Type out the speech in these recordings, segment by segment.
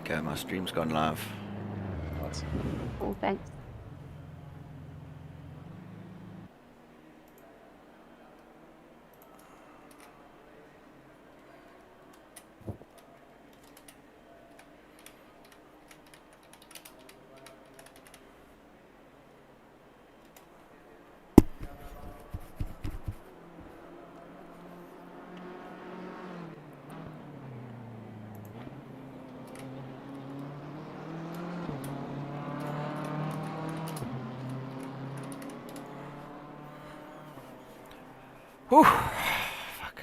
Okay, my stream's gone live. Right. Cool, thanks. Whew. Fuck.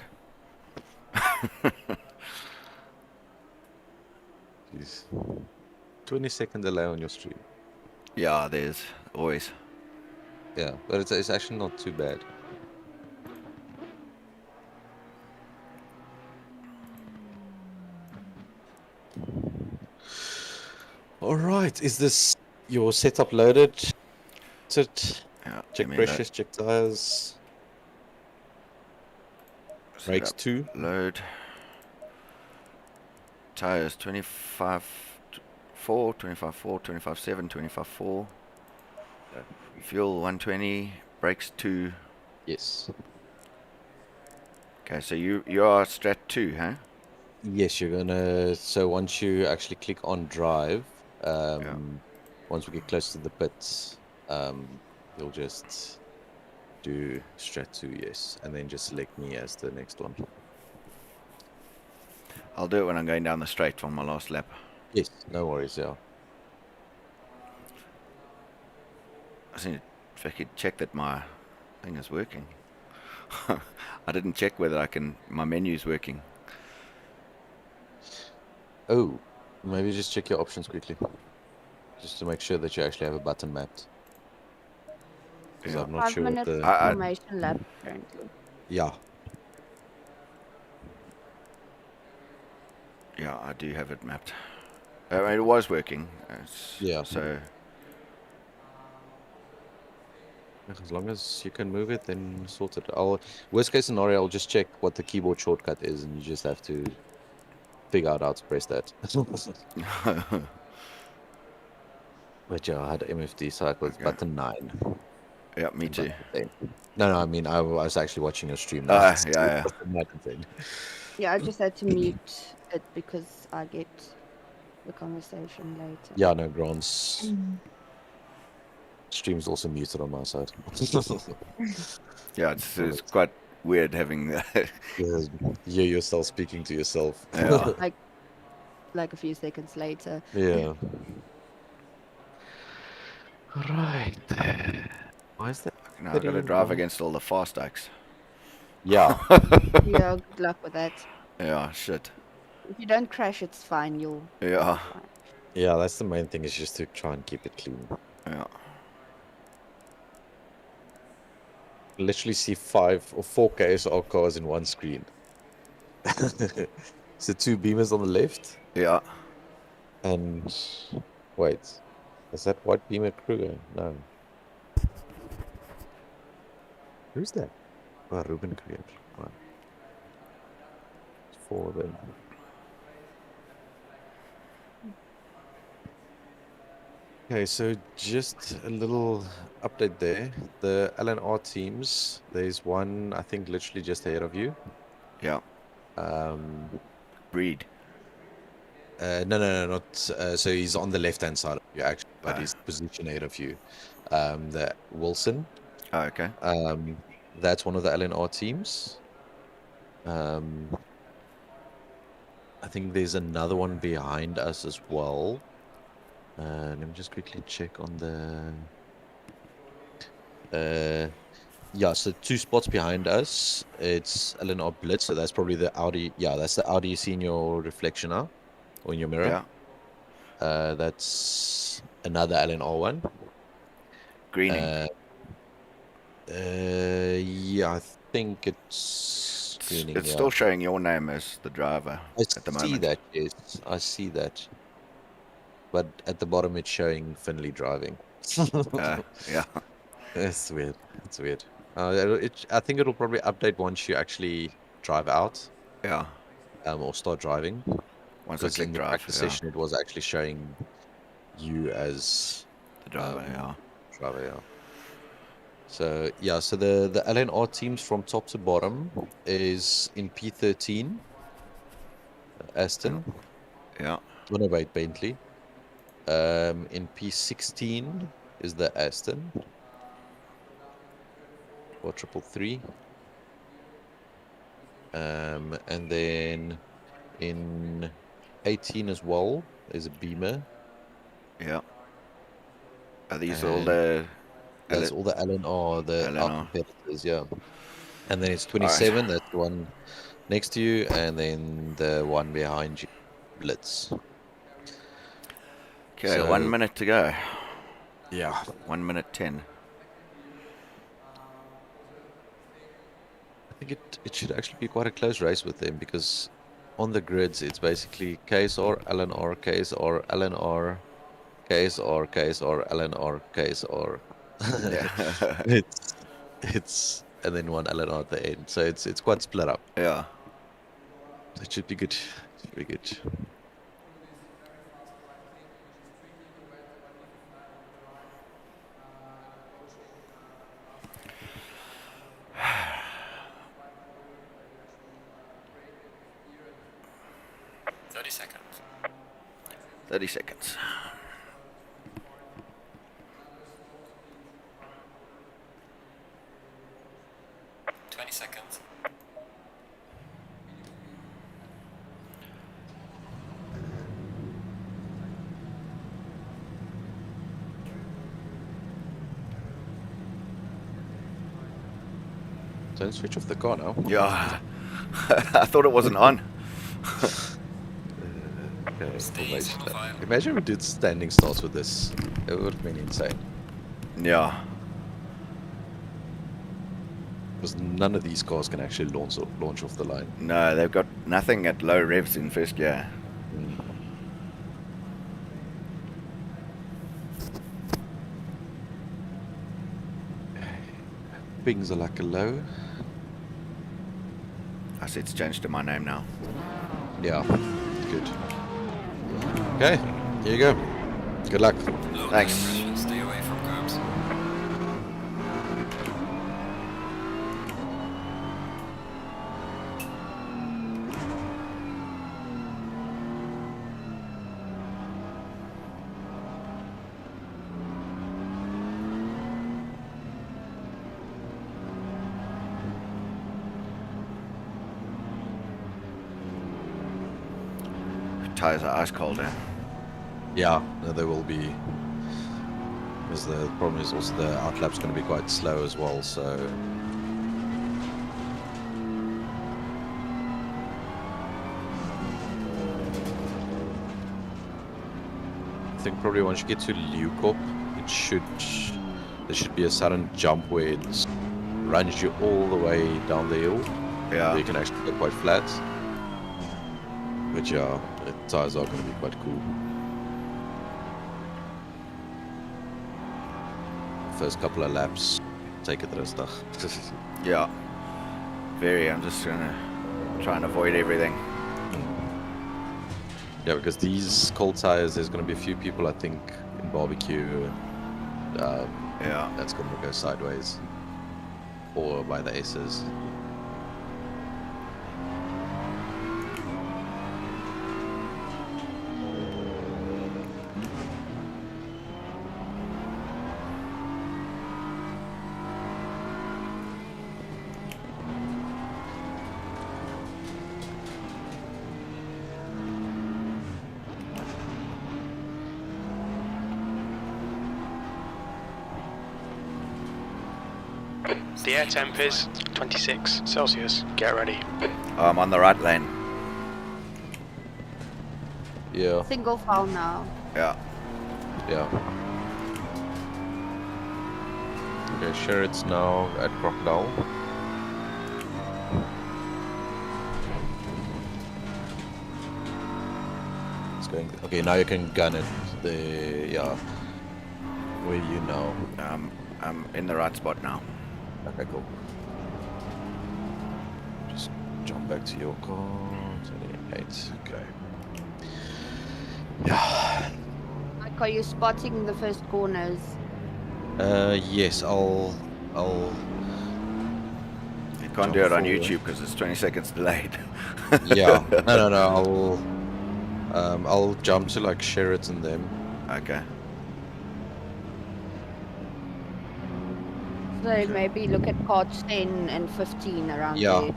Jeez. 20-second delay on your stream. Yeah, there's always. Yeah, but it's actually not too bad. All right, is this your setup loaded? Check pressures, check tires. Brakes 2. Load. Tires 25 4, 25 4, 25 7, 25 4. Fuel 120, brakes 2. Yes. Okay, so you are strat 2, huh? Yes, you're gonna. So once you actually click on drive, once we get close to the pits, you'll just do strat 2, yes, and then just select me as the next one. I'll do it when I'm going down the straight on my last lap. Yes, no worries, yeah. I just need if I could check that my thing is working. I didn't check whether my menu's working. Oh, maybe just check your options quickly, just to make sure that you actually have a button mapped. Because I'm not sure what the... 5 minute formation lap currently. Yeah. Yeah, I do have it mapped. I mean, it was working. Yeah. So... As long as you can move it, then sort it. Worst case scenario, I'll just check what the keyboard shortcut is, and you just have to figure out how to press that. But yeah, I had MFD, so I was button 9. Yeah, me too. No, I mean, I was actually watching your stream now. Yeah. Yeah, I just had to mute it because I get the conversation later. Yeah, no, Grant's stream's also muted on my side. Yeah, it's quite weird having that. You hear yourself speaking to yourself. Yeah. like a few seconds later. Yeah. Right. Why is that? Now I've got to drive against all the fast dikes. Yeah. Yeah, good luck with that. Yeah, shit. If you don't crash, it's fine. You'll... Yeah. Yeah, that's the main thing, is just to try and keep it clean. Yeah. Literally see 5 or 4 KSR cars in one screen. So 2 Beamers on the left. Yeah. And wait, is that white Beamer Kruger? No. Who's that? Oh, Ruben Kruger. Right. 4 of them. Okay, so just a little update there. The LNR teams, there's one, I think, literally just ahead of you. Yeah. Breed. No, not. So he's on the left-hand side of you, actually, but he's positioned ahead of you. The Wilson. Oh, okay. That's one of the LNR teams. I think there's another one behind us as well. Let me just quickly check on the... yeah, so 2 spots behind us. It's LNR Blitz, so that's probably the Audi. Yeah, that's the Audi you see in your reflection now, or in your mirror. Yeah. That's another LNR one. Greening. Yeah, I think it's greening. It's still showing your name as the driver at the moment. I see that, yes. I see that. But at the bottom, it's showing Finley driving. Yeah. That's weird. It's weird. I think it'll probably update once you actually drive out. Yeah. Or start driving. Once I Because click in the drive, practice yeah, session, it was actually showing you as the driver, yeah. driver. Yeah. So yeah, so the LNR teams from top to bottom is in P13, Aston. Yeah, Oh no, wait, Bentley. In P16 is the Aston, 4333. And then in 18 as well is a Beamer, yeah. Are these all and the that's all the LNR, our LNR? competitors, yeah. And then it's All right. 27, that's the one next to you, and then the one behind you, Blitz. Okay, 1 So minute to go. yeah, 1 minute 10. I think it should actually be quite a close race with them because on the grids it's basically KSR, LNR, KSR, LNR, KSR, KSR, LNR, KSR. Yeah. It's it's and then one LNR at the end. So it's quite split up. Yeah. It should be good. It should be good. 30 seconds. 30 seconds. Seconds. Don't switch off the car now. Yeah. I thought it wasn't on. Okay, Stay formation. single file. Imagine we did standing starts with this. It would have been insane. Yeah. Because none of these cars can actually launch off the line. No, they've got nothing at low revs in first gear. Pings are like a low. I see it's changed to my name now. Yeah, good. Okay, here you go. Good luck. Low Thanks. pressure. Stay away from curbs. Tires are ice cold, eh? Yeah, no, there will be. Because the problem is also the outlap's going to be quite slow as well, so. I think probably once you get to Leeuwkop, there should be a sudden jump where it runs you all the way down the hill. Yeah. So you can actually go quite flat. But yeah, the tires are going to be quite cool. First couple of laps, take it rustig. Yeah. Very. I'm just gonna try and avoid everything. Yeah, because these cold tires, there's going to be a few people, I think, in barbecue. Yeah. That's going to go sideways. Or by the aces. The air temp is 26 Celsius. Get ready. I'm on the right lane. Yeah, Single file now. Yeah. yeah. Okay, sure, it's now at Crocodile. It's going. Okay, now you can gun it. Yeah. Where you now? I'm in the right spot now. Okay, cool. Just jump back to your car. 28. Okay. are you spotting the first corners? Yes, I'll You can't jump do it on forward. YouTube because it's 20 seconds delayed. Yeah. No. I'll jump to like Sheraton them. Okay. So maybe look at cards 10 and 15 around Yeah. there.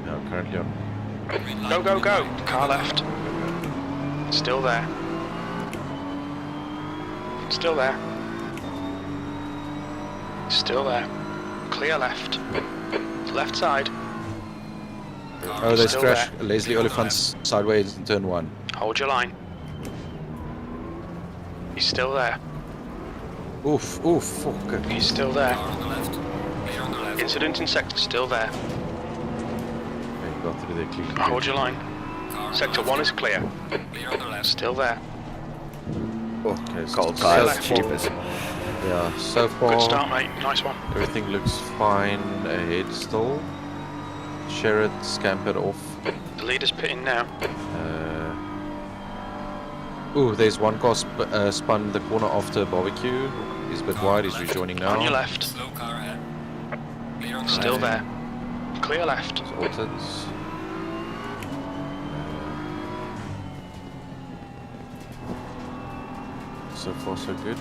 Yeah, currently on. Green light, Go, go, green go. light. Car left. Still there. Still there. Still there. Clear left. Left side. Oh, there's Still crash. there. Leslie Oliphant's sideways in turn 1. Hold your line. He's still there. Oof, fuck. He's still there. Car on the left. Clear on the left. Incident in sector still there. Okay, you got through there clean. Hold your line. Car on the Sector left. 1 is clear. Clear on the left. Still there. Okay, so Cold so tires, left. cheapers. Yeah, so far Good start, mate. Nice one. everything looks fine ahead still. Sherrod scampered off. The leader's pitting now. Ooh, there's one car spun the corner after barbecue. He's a bit wide, he's rejoining now. On your left. Slow car ahead. Clear on the Still left. there. Clear left. He's altered. So far so good.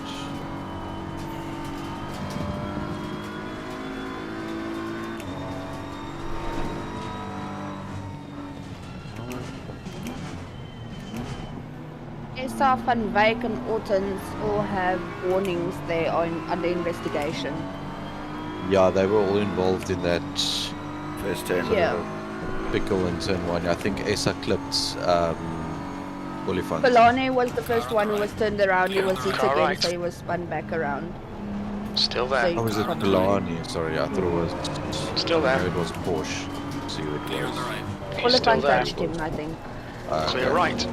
KSR Van Wyk and Ortons all have warnings they are under investigation. Yeah, they were all involved in that First turn. Yeah. pickle in turn 1. I think Esa clipped Oliphant. Kyalami was the first one who was turned around. He was hit Car again, right. so he was spun back around. Still So there. you Oh, was it can't- Kalani? Sorry, I thought it was. Still there. No, it was Porsche. See who it Clear on was. the right. He's still Oliphant there. touched him, I think. Clear Okay. right.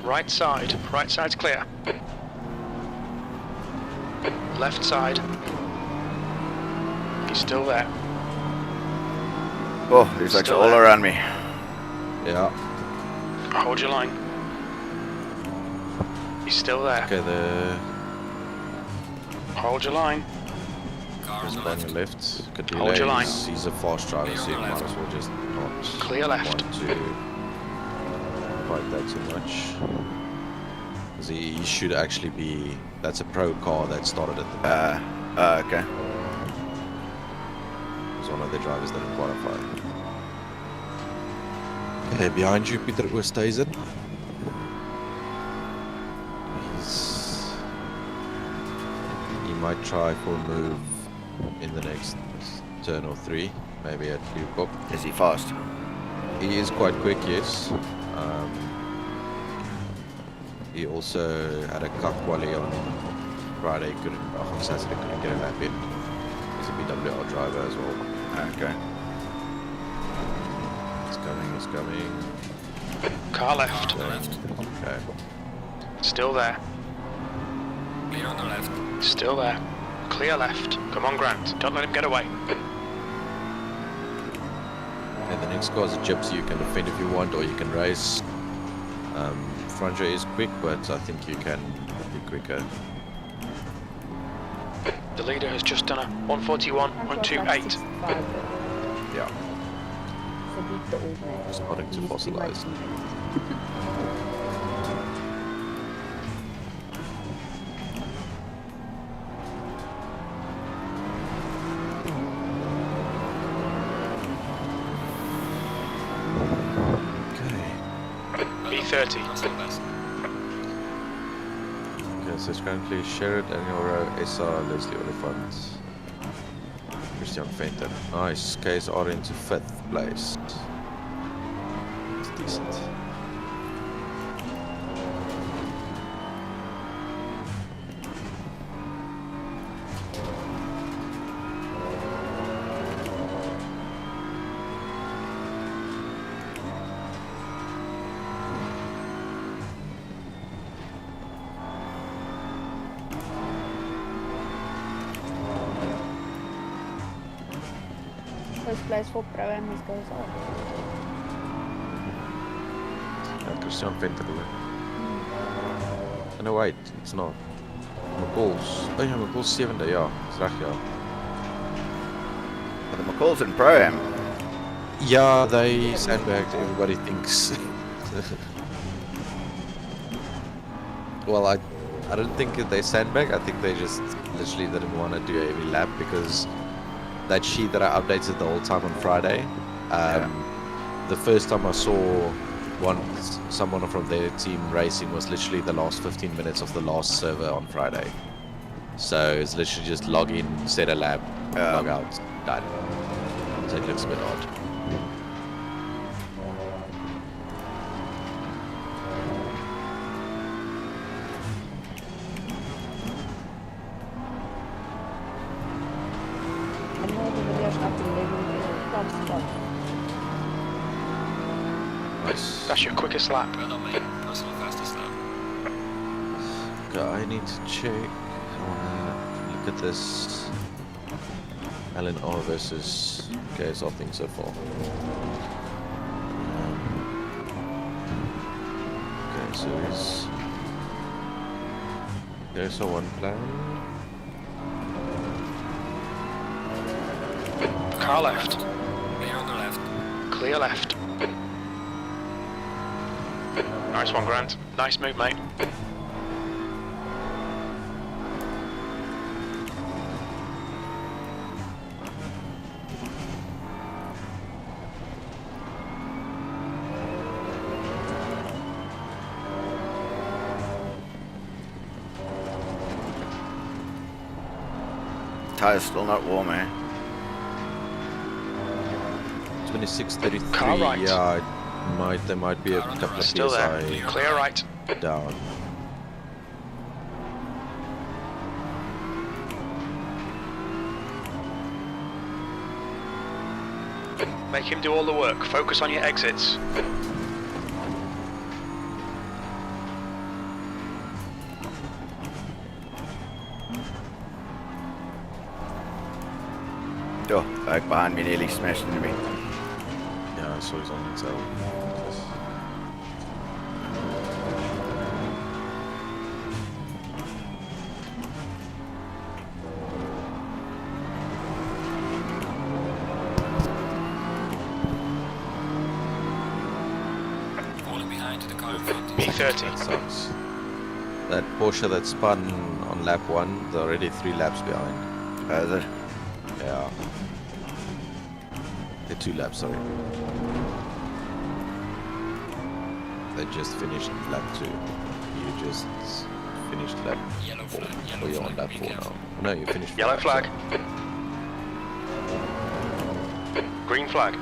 Right side. Right side's clear. Left side. He's still there. Oh, these like Still all there. around me. Yeah. Hold your line. He's still there. Okay, the Hold your line. Car on is the on left. the left. Could Hold delay. your line. He's a fast driver, Clear so on you the might left. as well just not Clear left. want to fight that too much. 'Cause he should actually be. That's a pro car that started at the back. Okay. He's one of the drivers that have qualified. Okay, behind you, Peter Oosthuizen. He might try for a move in the next turn or 3, maybe at Leeuwkop. Is he fast? He is quite quick, yes. He also had a cut quali on Friday, on Saturday couldn't get a lap in. He's a BWR driver as well. Okay. It's coming. Car left. Car on the left. Okay. Still there. Clear on the left. Still there. Clear left. Come on, Grant. Don't let him get away. And the next car is a gypsy. You can defend if you want, or you can race. Franja is quick, but I think you can be quicker. The leader has just done a 141.28. 65. Yeah, So beat the old man. starting to He used be my fossilize. teammate. Okay. B30. Cross the best. Okay, so it's currently Sherrod, Daniel Rowe, SR, Leslie Oliphant, Christian Fenton. Nice. KSR into 5th place. It's decent. First place for Pro Am is KSR. Ja, Christian Venterle. No wait, it's not. McCall's. Oh ja, McCall's 7de, ja. Dis reg, ja. But the McCall's in Pro-Am. Yeah, they sandbagged, everybody thinks. Well, I don't think they sandbag. I think they just literally didn't want to do every lap because that sheet that I updated the whole time on Friday, the first time I saw someone from their team racing was literally the last 15 minutes of the last server on Friday. So it's literally just log in, set a lap, log out, done. So it looks a bit odd. I know the video's up in level. Nice. That's your quickest lap. Well done, mate. Personal fastest lap. Okay, I need to check. I wanna look at this LNR versus KSR thing so far. Okay, so it's KSR One Plan. Car left. Clear on the left. Clear left. Nice one, Grant. Nice move, mate. Tire's still not warm, eh? 26:33. Car right. Yeah, there might be a Car on the couple of right. Still there. PSI Clear right. down. Make him do all the work. Focus on your exits. Oh, back behind me nearly smashed into me. Yeah, I saw he's on himself. Falling behind to the car in front. B30. That sucks. That Porsche that spun on lap 1, they're already 3 laps behind. Is it? Yeah. They're 2 laps, sorry. They just finished lap 2. You just finished lap Yellow 4. flag, Or yellow you're on flag, lap be 4 careful. now. No, you finished Yellow lap, flag. so- Green flag.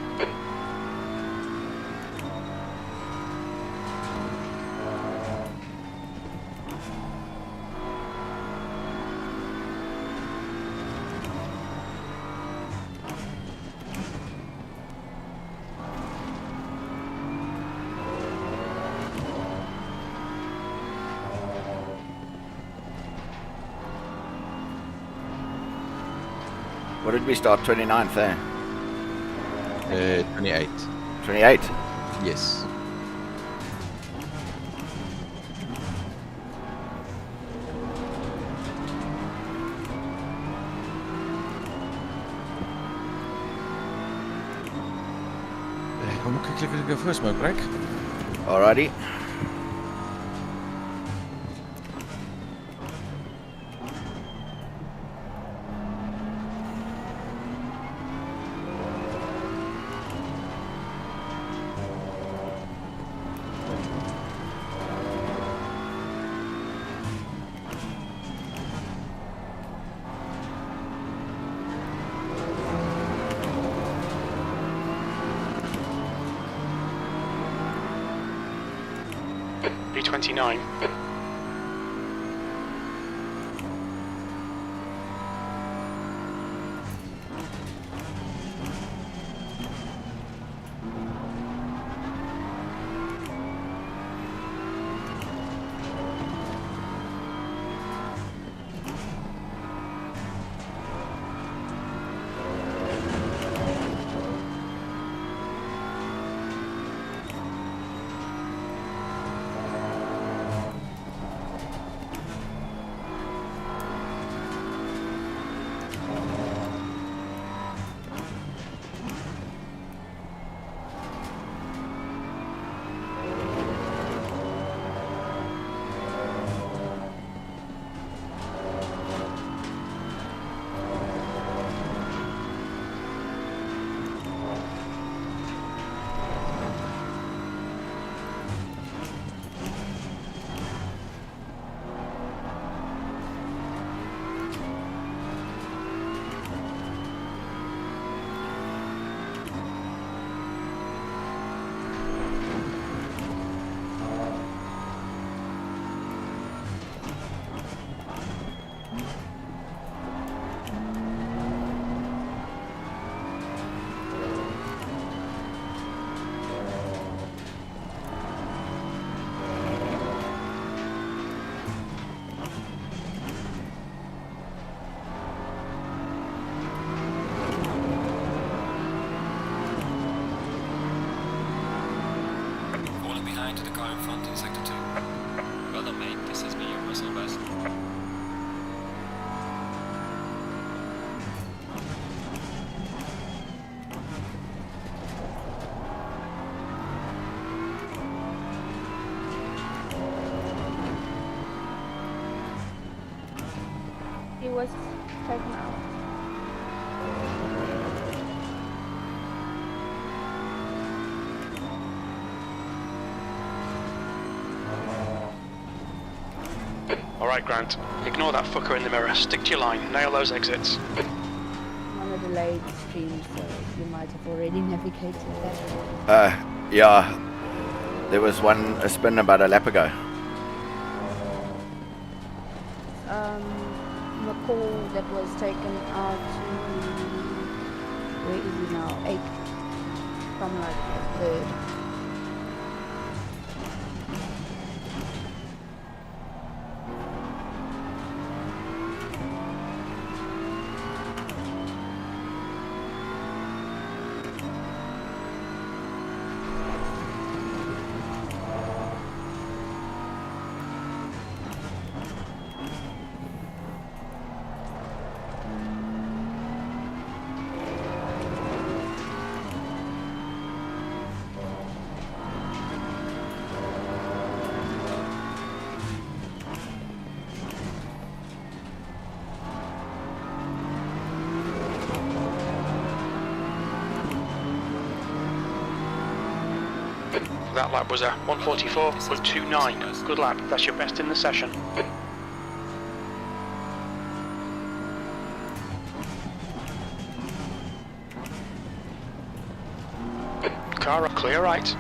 What did we start? 29th, eh? 28. 28? Yes. I'm quickly gonna go for a smoke break. Alrighty. B29. behind to the car in front in sector 2. Well done, mate. This has been your personal best. He was taken out. Alright, Grant. Ignore that fucker in the mirror. Stick to your line. Nail those exits. On a delayed stream, so you might have already navigated that. Yeah. There was a spin about a lap ago. McCall that was taken out to, where is he now? 8th from like 3rd. That lap was a 1:44.29. Good lap. That's your best in the session. Car up, clear right.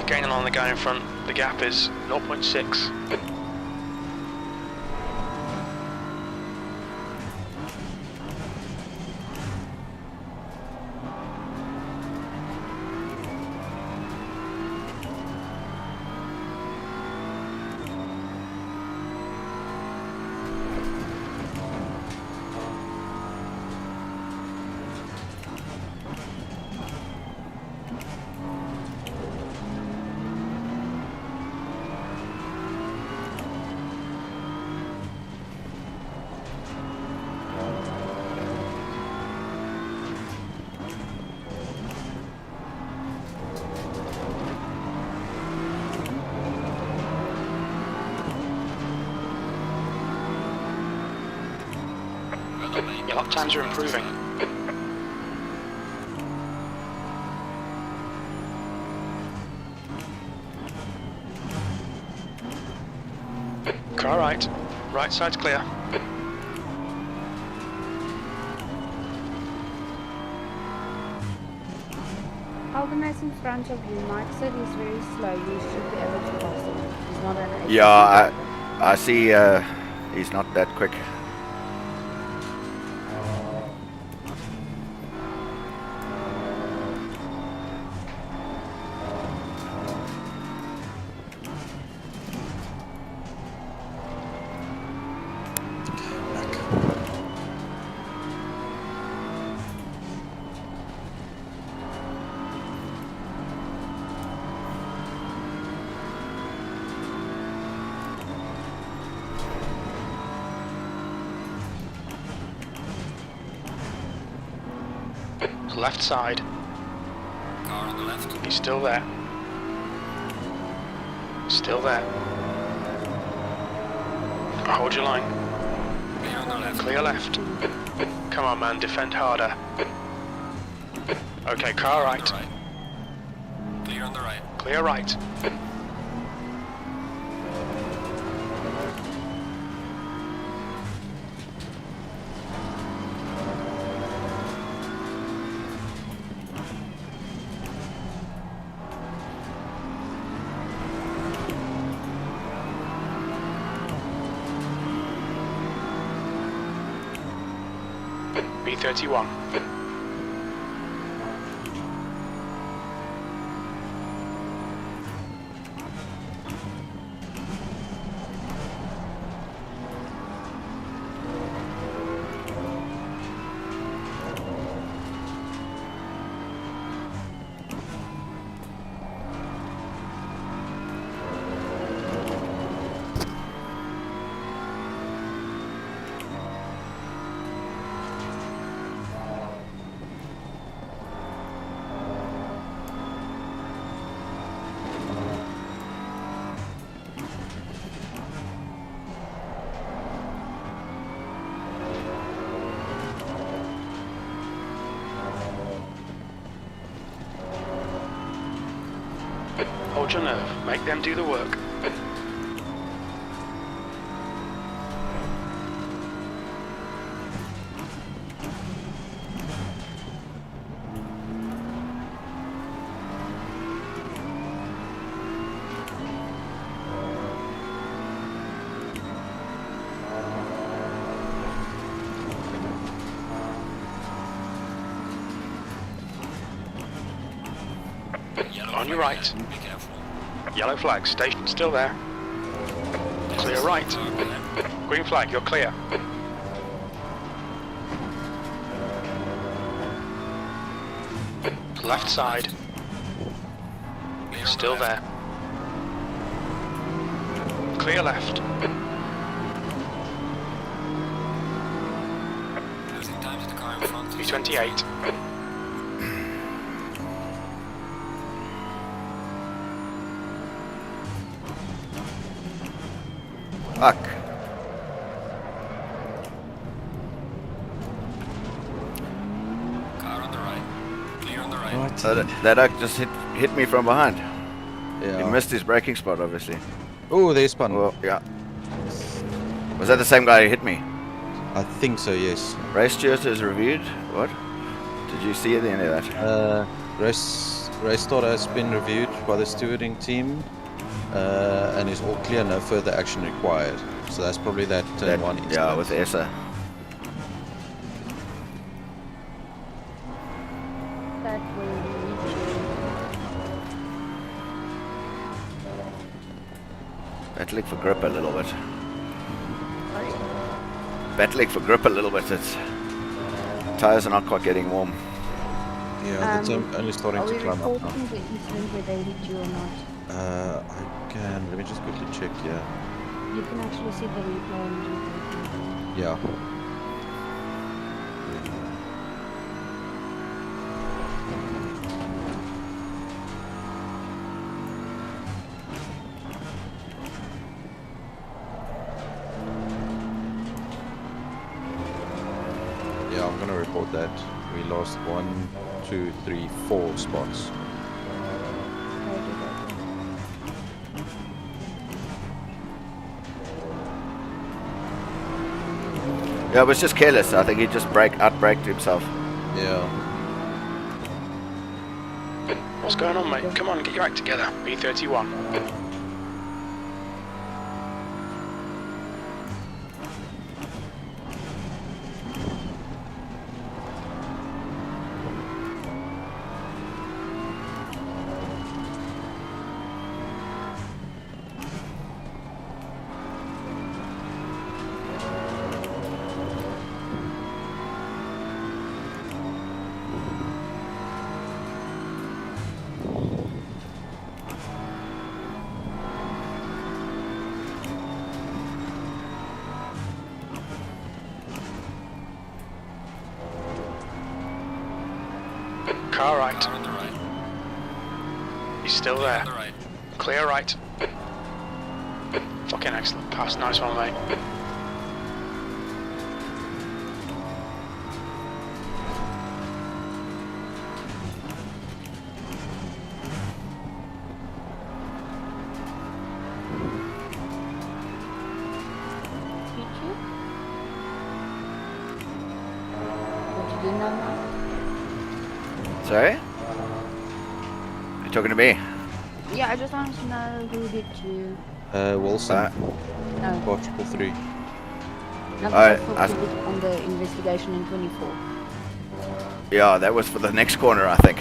Gaining on the guy in front, the gap is 0.6. Your lap times are improving. Car right. Right side's clear. Alderman's in front of you. Mike said he's very slow. You should be able to pass him. He's not an 80. Yeah, I see he's not that quick. Left side. Car on the left. He's still there. Still there. Hold your line. Clear on the left. Clear left. Come on, man, defend harder. Okay, car right. Clear on the right. Clear right. B31. Hold your nerve. Make them do the work. Yellow On your flag right. there. Be careful. Yellow flag, station still there. Clear right. Green flag, you're clear. Left side, Clear on still the left. there. Clear left. Losing time to the car in front. B28. Fuck. Car on the right. Clear on the right. Right. That oak just hit me from behind. He Yeah. missed his braking spot, obviously. Oh, they spun. Well, yeah. Was that the same guy who hit me? I think so, yes. Race steward is reviewed. What? Did you see any of that? Race start has been reviewed by the stewarding team, and is all clear, no further action required. So that's probably that turn one incident. Yeah, with Essa. That will reach you. Battling for grip a little bit. Sorry? Battling for grip a little bit. It's tires are not quite getting warm. Yeah, that's only starting Are to we climb up now. reporting the incident where they hit you or not? I can. Let me just quickly check here. You can actually see the replay on YouTube. Yeah. Yeah, I'm gonna report that. We lost 1, 2, 3, 4 spots. Okay, do that. Yeah, it was just careless. I think he just out-braked himself. Yeah. What's going on, mate? Come on, get your act together. B31. Car right. Car on the right. He's still Clear there. on the right. Clear right. Fucking excellent pass. Nice one, mate. Did you? What you do now? Sorry? You're talking to me? Yeah, I just wanted to know who hit you. Wilson, No, Portugal 3. not Alright, the I- on the investigation in 24. Yeah, that was for the next corner, I think.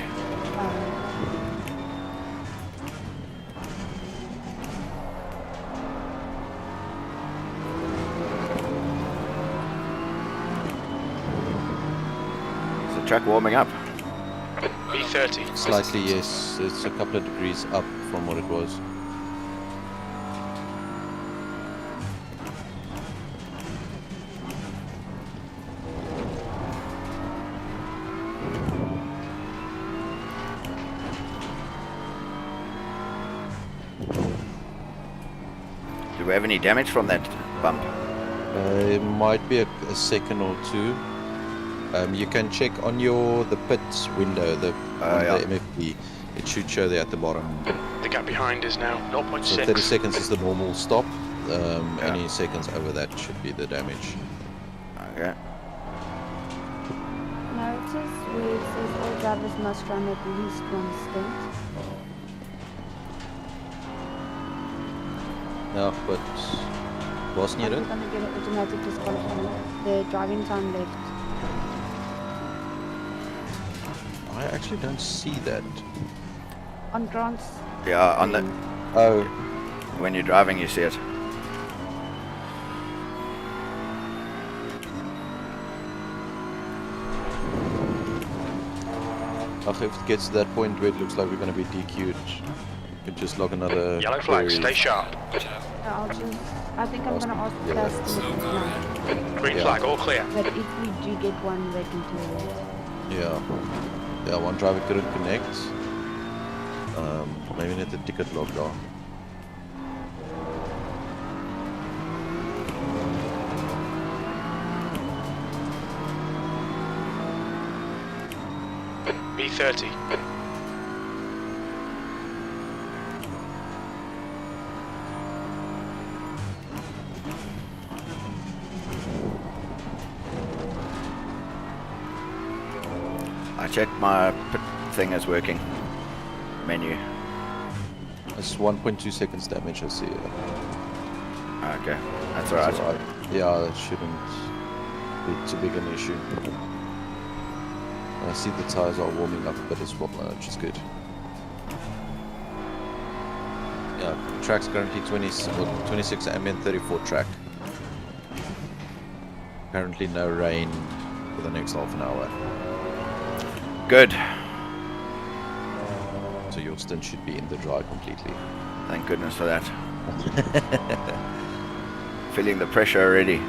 Is the truck warming up? B30. Slightly, yes. It's a couple of degrees up from what it was. Do we have any damage from that bump? It might be a second or two. You can check on the pit window, the Yeah. MFP. It should show there at the bottom. The gap behind is now So 30 0.6. seconds is the normal stop. Any seconds over that should be the damage. Okay. Notice where it says all drivers must run at least one stint. No, but wasn't Are it? you gonna get an automatic disqualification? The driving time left. I actually don't see that. On Grant's Yeah, on the Oh, when you're driving, you see it. if it gets to that point where it looks like we're going to be DQ'd, we could just log another. Yellow flag, query. stay sharp. Watch out. I'll just, I think I'm gonna ask the Yeah. customer Slow car now. ahead. Green Yeah. flag, all clear. But if we do get one, they can clear it. Yeah, one driver couldn't connect. Maybe need the ticket logged on. B30. I checked my thing is working. Menu. It's 1.2 seconds damage, I see. Okay, that's alright. So yeah, that shouldn't be too big an issue. I see the tires are warming up a bit as well now, which is good. Yeah, track's currently 26 ambient, 34 track. Currently no rain for the next half an hour. Good. So your stint should be in the dry completely. Thank goodness for that. Feeling the pressure already.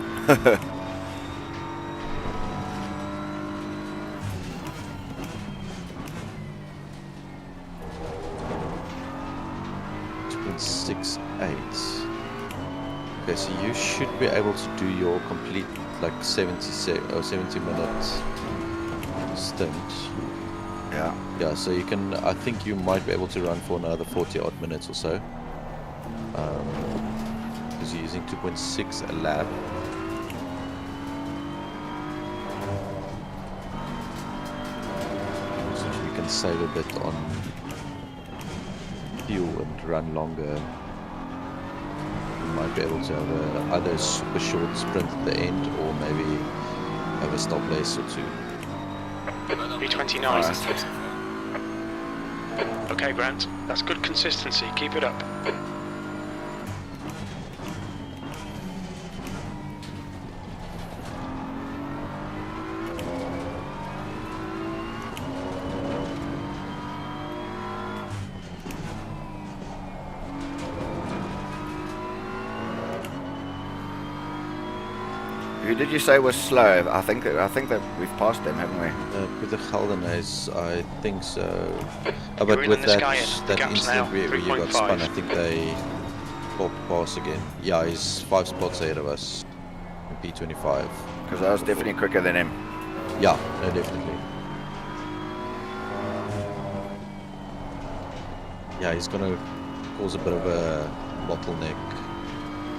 Okay, so you should be able to do your complete like 70 minutes stint. Yeah. Yeah, so you can. I think you might be able to run for another 40 odd minutes or so. Because you're using 2.6 a lap. So you can save a bit on fuel and run longer. You might be able to have either a super short sprint at the end, or maybe have a stop race or two. B29. Alright. So far. Okay, Grant. That's good consistency. Keep it up. Who did you say was slow? I think that we've passed them, haven't we? With the Geldernays, I think so. But You're in with the that, Sky Inn. The that gap's incident now where you got 3.5. spun, I think they popped pass again. Yeah, he's 5 spots ahead of us. in P25. Because I was definitely quicker than him. Yeah, no, definitely. Yeah, he's gonna cause a bit of a bottleneck.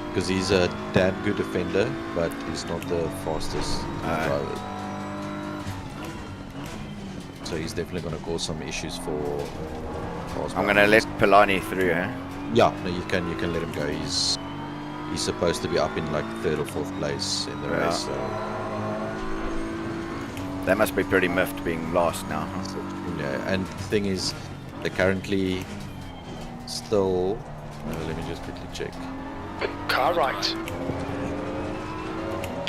Because he's a damn good defender, but he's not the fastest driver. So he's definitely going to cause some issues for fast I'm going to let Pilani through, huh? Yeah, no, you can let him go. He's supposed to be up in like 3rd or 4th place in the Yeah. race. So. They must be pretty miffed being last now. Huh? Yeah, and the thing is, they're currently still. Let me just quickly check. Car right.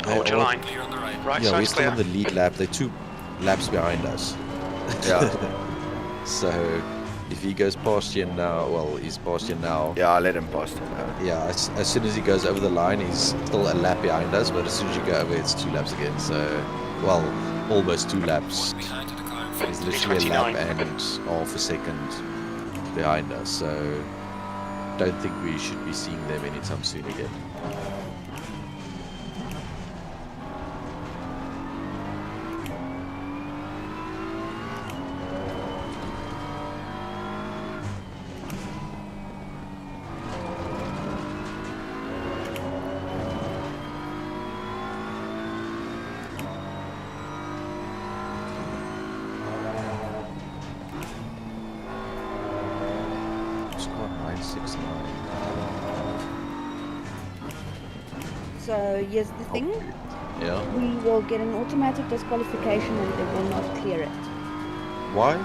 Hold your all- line. Clear on the right. Right Yeah, we're side's still clear. on the lead lap. They're 2 laps behind us. Yeah. So if he goes past you now, well, he's past you now. Yeah, I let him past. Yeah, as soon as he goes over the line, he's still a lap behind us. But as soon as you go over, it's 2 laps again. So, well, almost 2 laps. One behind to the car in front. He's literally a lap 29. and half a second behind us. So, don't think we should be seeing them anytime soon again. Score 969. So here's the thing. Yeah. We will get an automatic disqualification and they will not clear it. Why?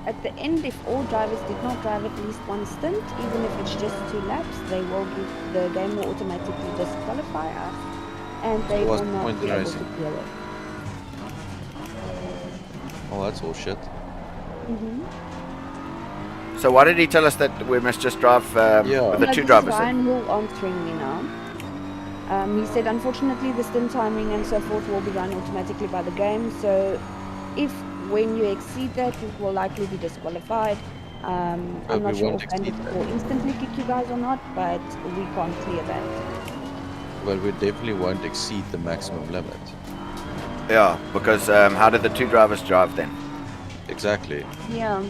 At the end, if all drivers did not drive at least one stint, even if it's just 2 laps, they will give the game will automatically disqualify us, and they what's will the not point be in able racing? to clear it. Oh, that's all shit. So why did he tell us that we must just drive Yeah. with the No, 2 this drivers is in? Ryan who answering me now. He said, unfortunately, the stint timing and so forth will be run automatically by the game. So, if when you exceed that, you will likely be disqualified. I'm we not sure won't if bandits exceed that. will instantly kick you guys or not, but we can't clear that. But we definitely won't exceed the maximum limit. Yeah, because how did the 2 drivers drive then? Exactly. Yeah.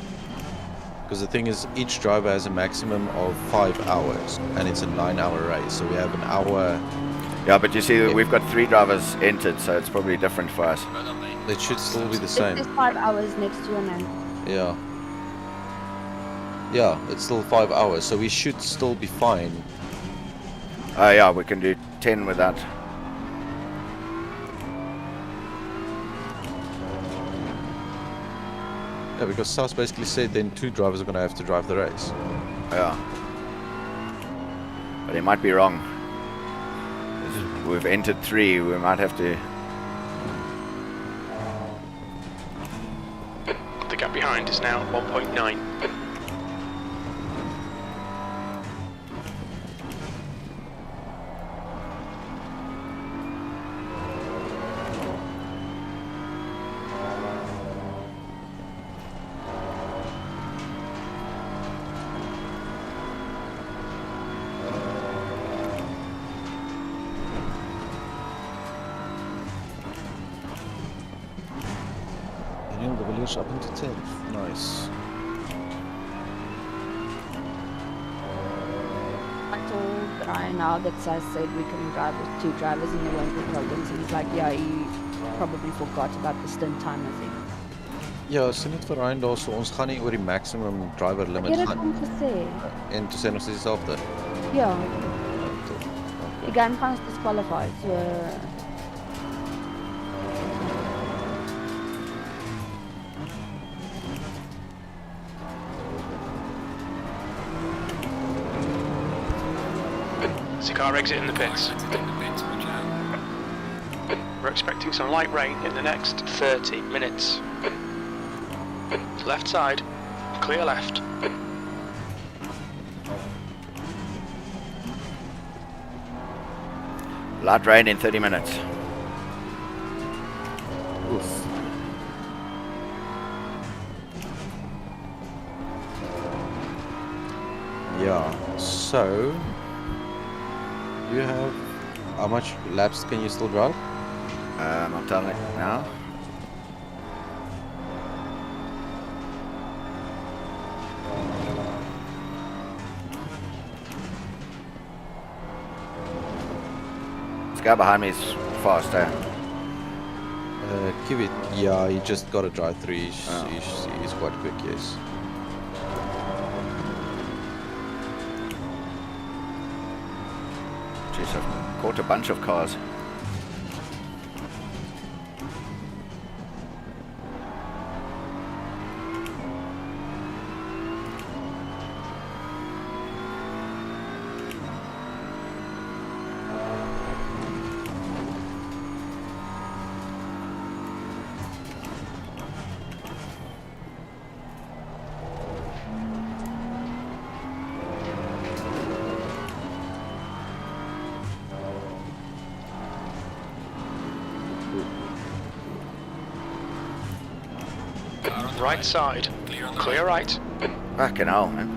Because the thing is, each driver has a maximum of 5 hours, and it's a 9-hour race. So we have an hour. Yeah, but you see, we've got 3 drivers entered, so it's probably different for us. Well done, mate. It should still be the It same. says 5 hours next to your name. Yeah. Yeah, it's still 5 hours, so we should still be fine. Yeah, we can do 10 with that. Yeah, because South basically said then 2 drivers are going to have to drive the race. Yeah. But he might be wrong. We've entered 3, we might have to... The gap behind is now 1.9. Daniel de Villiers up into 10th. Nice. I told Ryan now that Saz said we can drive with 2 drivers and there won't be problems. And he's like, yeah, he probably forgot about the stint timer thing. Ja, sê net vir Ryan daar so ons gaan nie oor die maximum driver Ek limit het dit gaan hom gesê. en toe sê nog steeds dieselfde. Ja, Tof. die game gaan ons disqualify. So Is the car exiting the pits? Exit in the pits, watch out. We're expecting some light rain in the next 30 minutes. Left side, clear left. Light rain in 30 minutes. Oof. Yeah, so you have how much laps can you still drive? I'm telling it now. This guy behind me is fast, eh? Kivit, yeah, he just got to drive 3. Oh. He's quite quick, yes. Jeez, I've caught a bunch of cars. Right side. Clear on the Clear right. Fucking hell, man.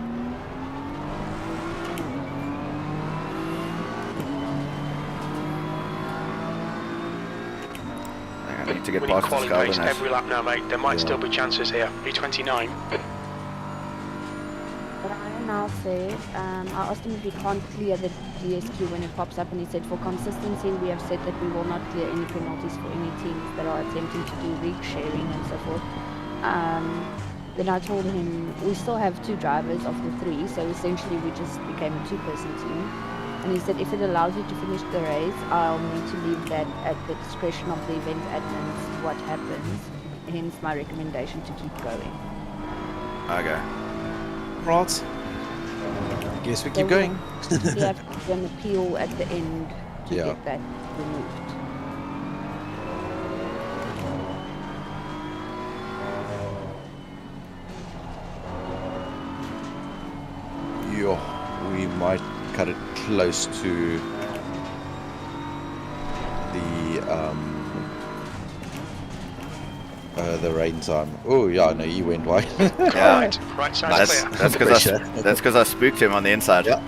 I need to get We need past the quality pace Scalderness. every lap now, mate. There might still be chances here. B29. Brian now said, I asked him if he can't clear the DSQ when it pops up, and he said, for consistency, we have said that we will not clear any penalties for any teams that are attempting to do rig sharing and so forth. Then I told him we still have 2 drivers of the 3, so essentially we just became a 2-person team. And he said if it allows you to finish the race, I'll need to leave that at the discretion of the event admins what happens. Hence my recommendation to keep going. Okay. Right. Guess we keep So going. We have to do an appeal at the end to Yeah. get that removed. Yeah, we might cut it close to the rain time. Oh yeah, no, he went wide. Yeah. Right side's That's clear. that's because I spooked him on the inside. Yeah.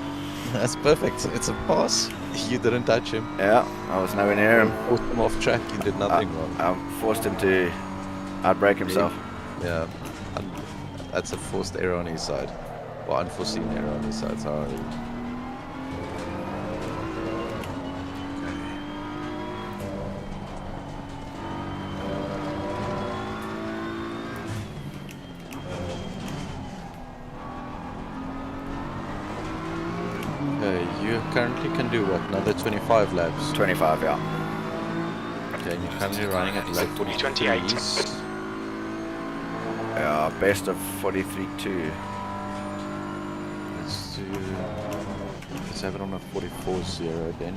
That's perfect. It's a pass. You didn't touch him. Yeah, I was nowhere near him. Forced him off track. You did nothing wrong. I forced him to outbrake himself. Yeah. That's a forced error on his side. Or unforeseen error on his side. Sorry. Okay, you currently can do what? Another 25 laps. 25, yeah. Okay, and you're currently running at lap 28. 43s. Yeah, best of 43.2. Let's have it on a 44.0 then.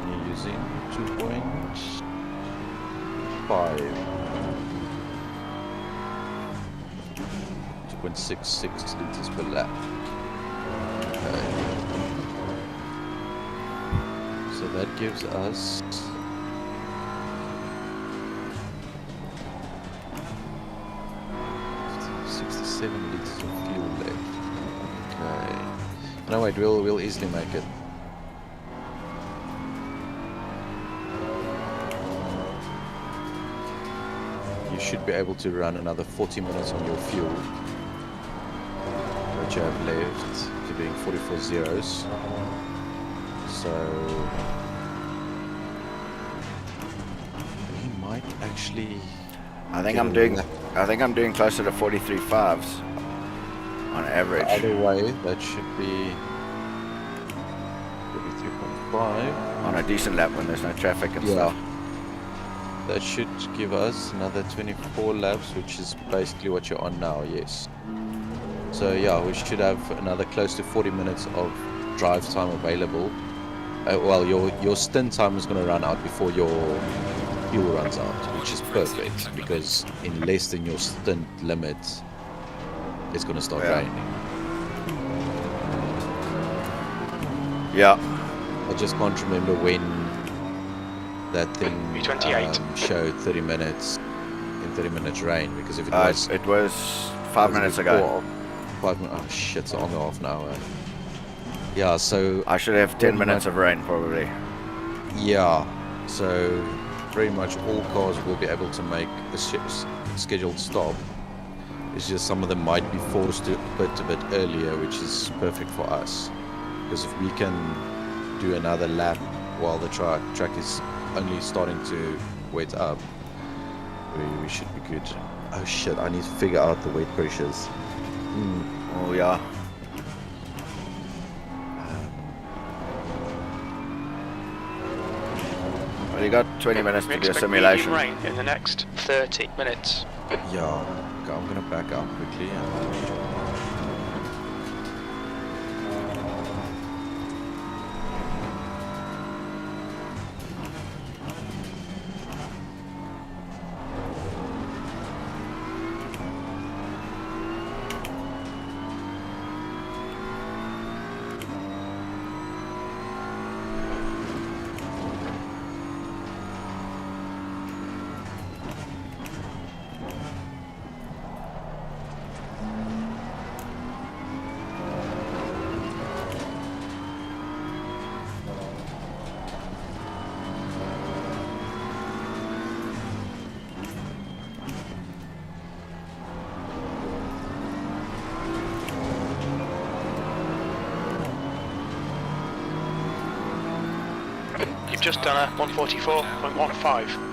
And you're using 2.5. 2.66 liters per lap. Okay. So that gives us 67 liters of fuel left. Okay. No wait, we'll easily make it. You should be able to run another 40 minutes on your fuel. What you have left. If you're doing 44 zeros. So we might actually I think get I'm a doing lap. I think I'm doing closer to 43.5s on average. Either way, that should be 43.5. On a decent lap when there's no traffic and Yeah. stuff. That should give us another 24 laps, which is basically what you're on now, yes. So yeah, we should have another close to 40 minutes of drive time available. Well, your stint time is going to run out before your fuel runs out, which is perfect, because in less than your stint limit, it's going to start Yeah. raining. Yeah. I just can't remember when that thing B28. showed 30 minutes in 30 minutes rain, because if it It was 5 minutes ago. 5 minutes. Oh shit! It's on and off now. Yeah. So I should have 10 Pretty minutes much. of rain probably. yeah. So pretty much all cars will be able to make the scheduled stop. It's just some of them might be forced to pit a bit earlier, which is perfect for us. Because if we can do another lap while the track is only starting to wet up, we should be good. Oh shit! I need to figure out the weight pressures. Oh yeah. Well, you got 20 minutes We to do a expect simulation. medium rain in the next 30 minutes. Yeah. Okay, I'm gonna back up quickly. You've just done a 144.15.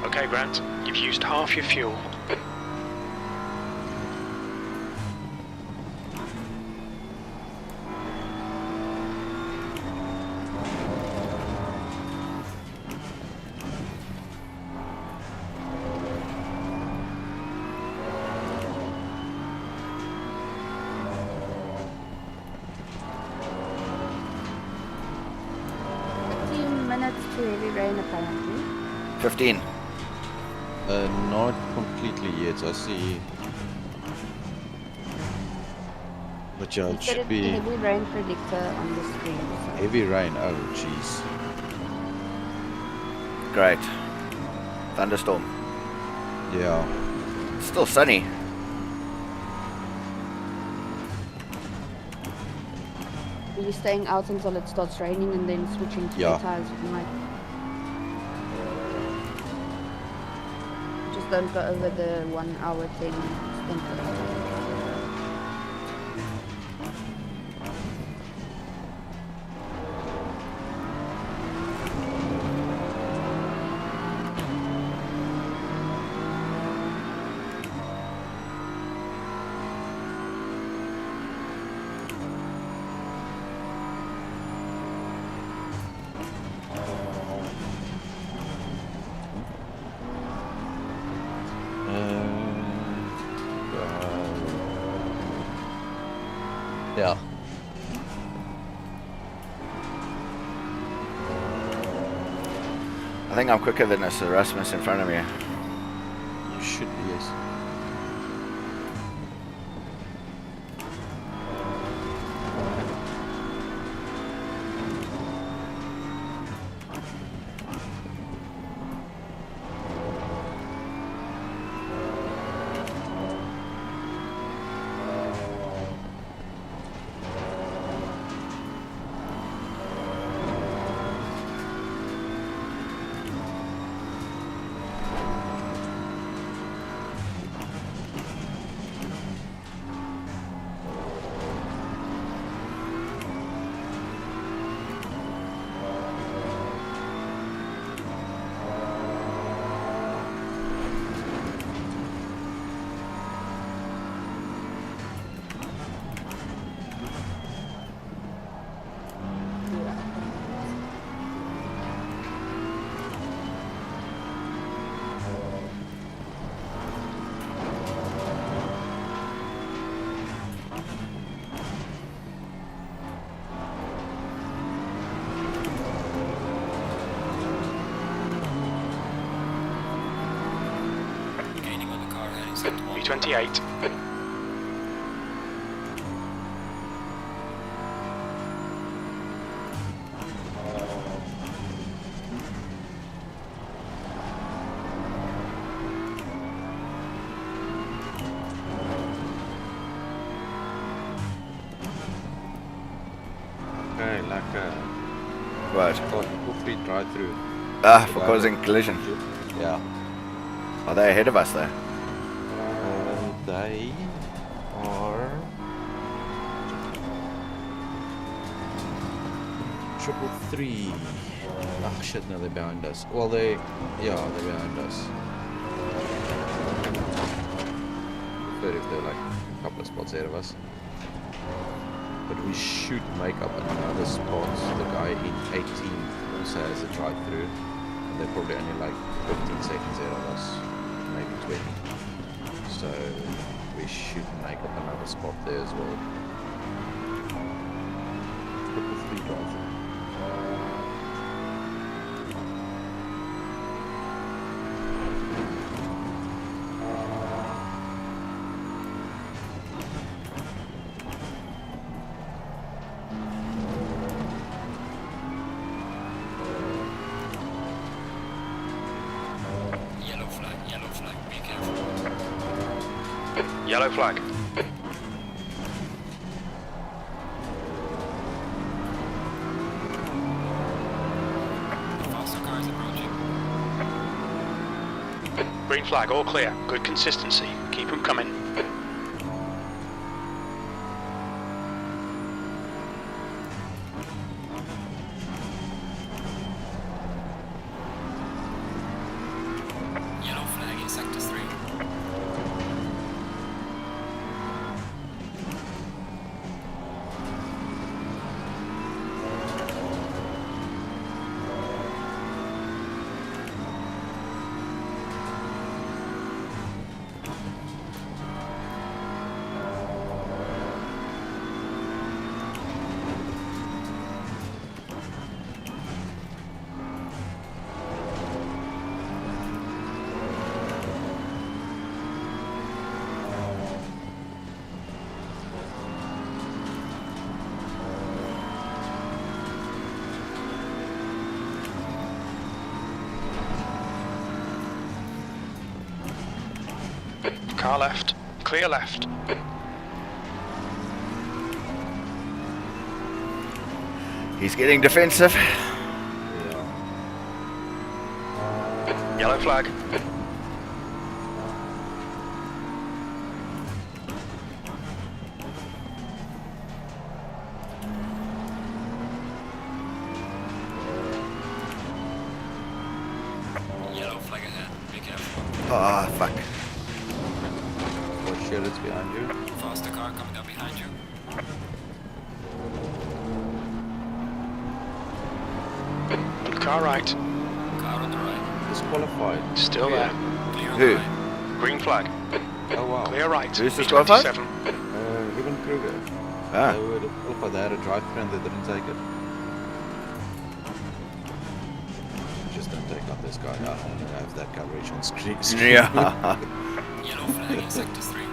Okay, Grant, you've used half your fuel. Minutes to heavy rain apparently. 15. Not completely yet. I see. But yeah, it It said should it's the be heavy rain predictor on the screen. So. heavy rain. Oh, jeez. Great. Thunderstorm. Yeah. It's still sunny. Are you staying out until it starts raining and then switching to Yeah. tires at night? Just don't go over the 1 hour 10 stint. Yeah. I think I'm quicker than this Erasmus in front of me. You should be, yes. Set 1. V28. Okay, lekker. What? Got full free drive through. For causing collision. Yeah. Are they ahead of us though? They are 333. Oh shit, no, they're behind us. Well, they're behind us. But if they're like a couple of spots ahead of us. But we should make up another spot. The guy in 18th also has a drive through. And they're probably only like 15 seconds ahead of us. Maybe 20. So we should make up another spot there as well. 333 drive through. Yellow flag, be careful. Yellow flag. Faster cars approaching. Green flag, all clear. Good consistency. Keep them coming. Yellow flag in sector 3. Car left. Clear left. He's getting defensive. Yellow flag. Yellow flag ahead, be careful. Oh, fuck. Oh shit, it's behind you. Faster car coming up behind you. Car right. Car on the right. Disqualified. Still there. Clear on Who? the right. Green flag. Oh wow. Clear right. Who's disqualified? V27. Ruben Kruger. Ah. They were disqualified. They had a drive through and they didn't take it. Just don't take out this guy. I don't have that coverage on screen. Yeah. Yellow flag in sector 3.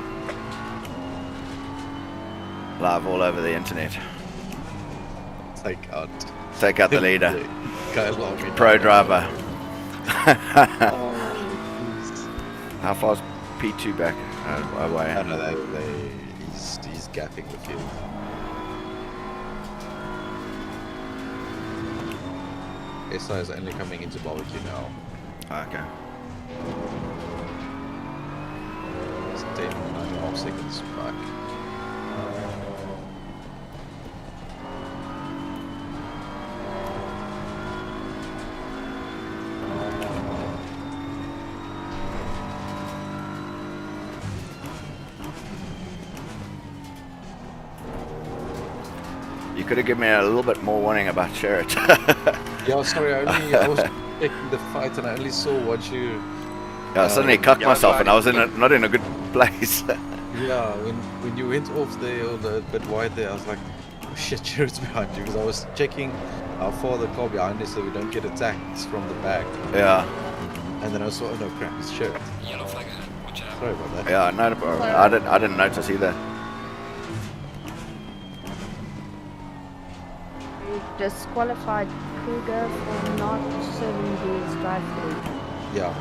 Live all over the internet. Take out. Take out the leader. Kyalami. Pro driver. Oh, How far's P2 back? Away. I don't know. He's gapping the field. SI is only coming into barbecue now. Okay. It's 9.5 seconds back. You could have given me a little bit more warning about Sherritt. Yeah, sorry, I was checking the fight and I only saw what you... I suddenly cut Yeah, myself and I was flag. not in a good place. Yeah, when you went off there or a bit wide there, I was like, oh shit, Jared's behind you. Because I was checking how far the car behind is so we don't get attacked from the back. Yeah. And then I saw, oh no crap, it's Jared. Yellow flag ahead, watch out. Sorry about that. Yeah, no problem. I didn't notice either. You disqualified Kruger for not serving his drive-through. Yeah.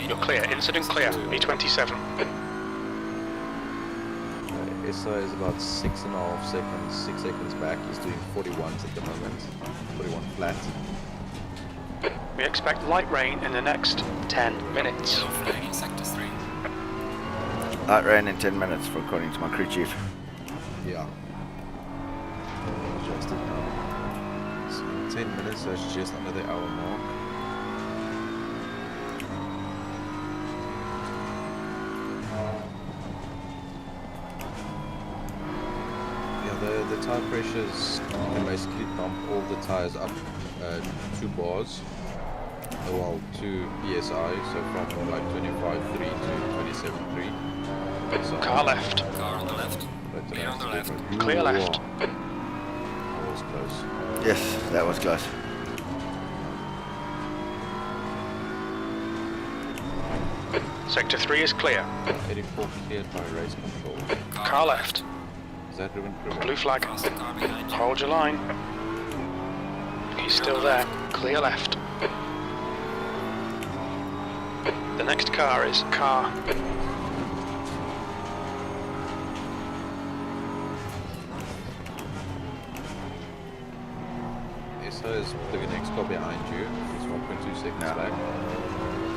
You're clear. Incident clear. B27. Issa is about 6.5 seconds, 6 seconds back. He's doing 41s at the moment. 41 flat. We expect light rain in the next 10 minutes. Yellow flag in sector 3. Light rain in 10 minutes, according to my crew chief. Yeah. Adjusted now. So 10 minutes, so it's just under the hour mark. The tire pressures, you can basically pump all the tires up 2 bars, well 2 psi, so from like 25.3 to 27.3. So Car left. Car on the left. Clear on the left. Clear left. That was close. Yes, that was close. Sector 3 is clear. 84 cleared by race control. Car left. Is that Ruben Kruger? Blue flag. Faster car behind you. Hold your line. He's still there. Clear left. The next car is car. Issa is the next car behind you. He's 1.2 seconds back.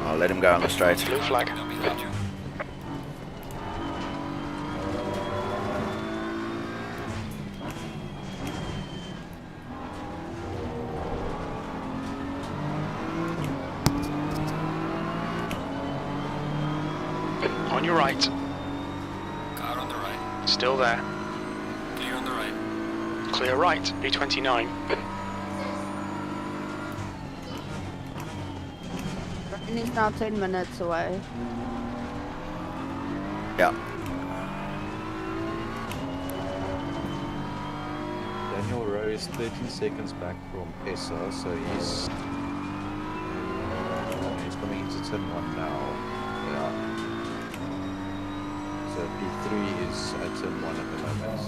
I'll let him go on the straight. Blue flag. Now behind you. On your right. Car on the right. Still there. Clear on the right. Clear right. B29. And it's now 10 minutes away. Yeah. Daniel Rowe is 13 seconds back from Issa, so he's coming into turn 1 now. Yeah. So P3 is at turn 1 at the moment.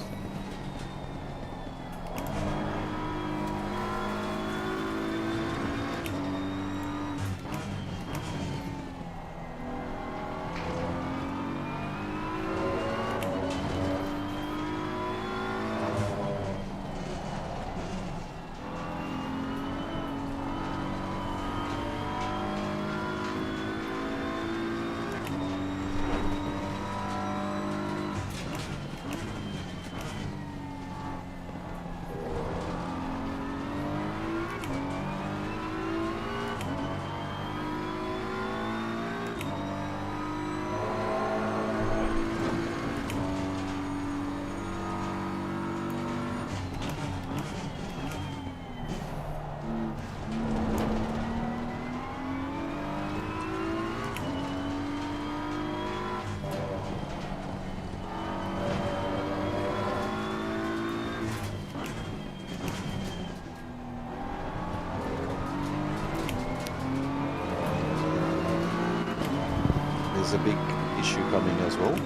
There's a big issue coming as well.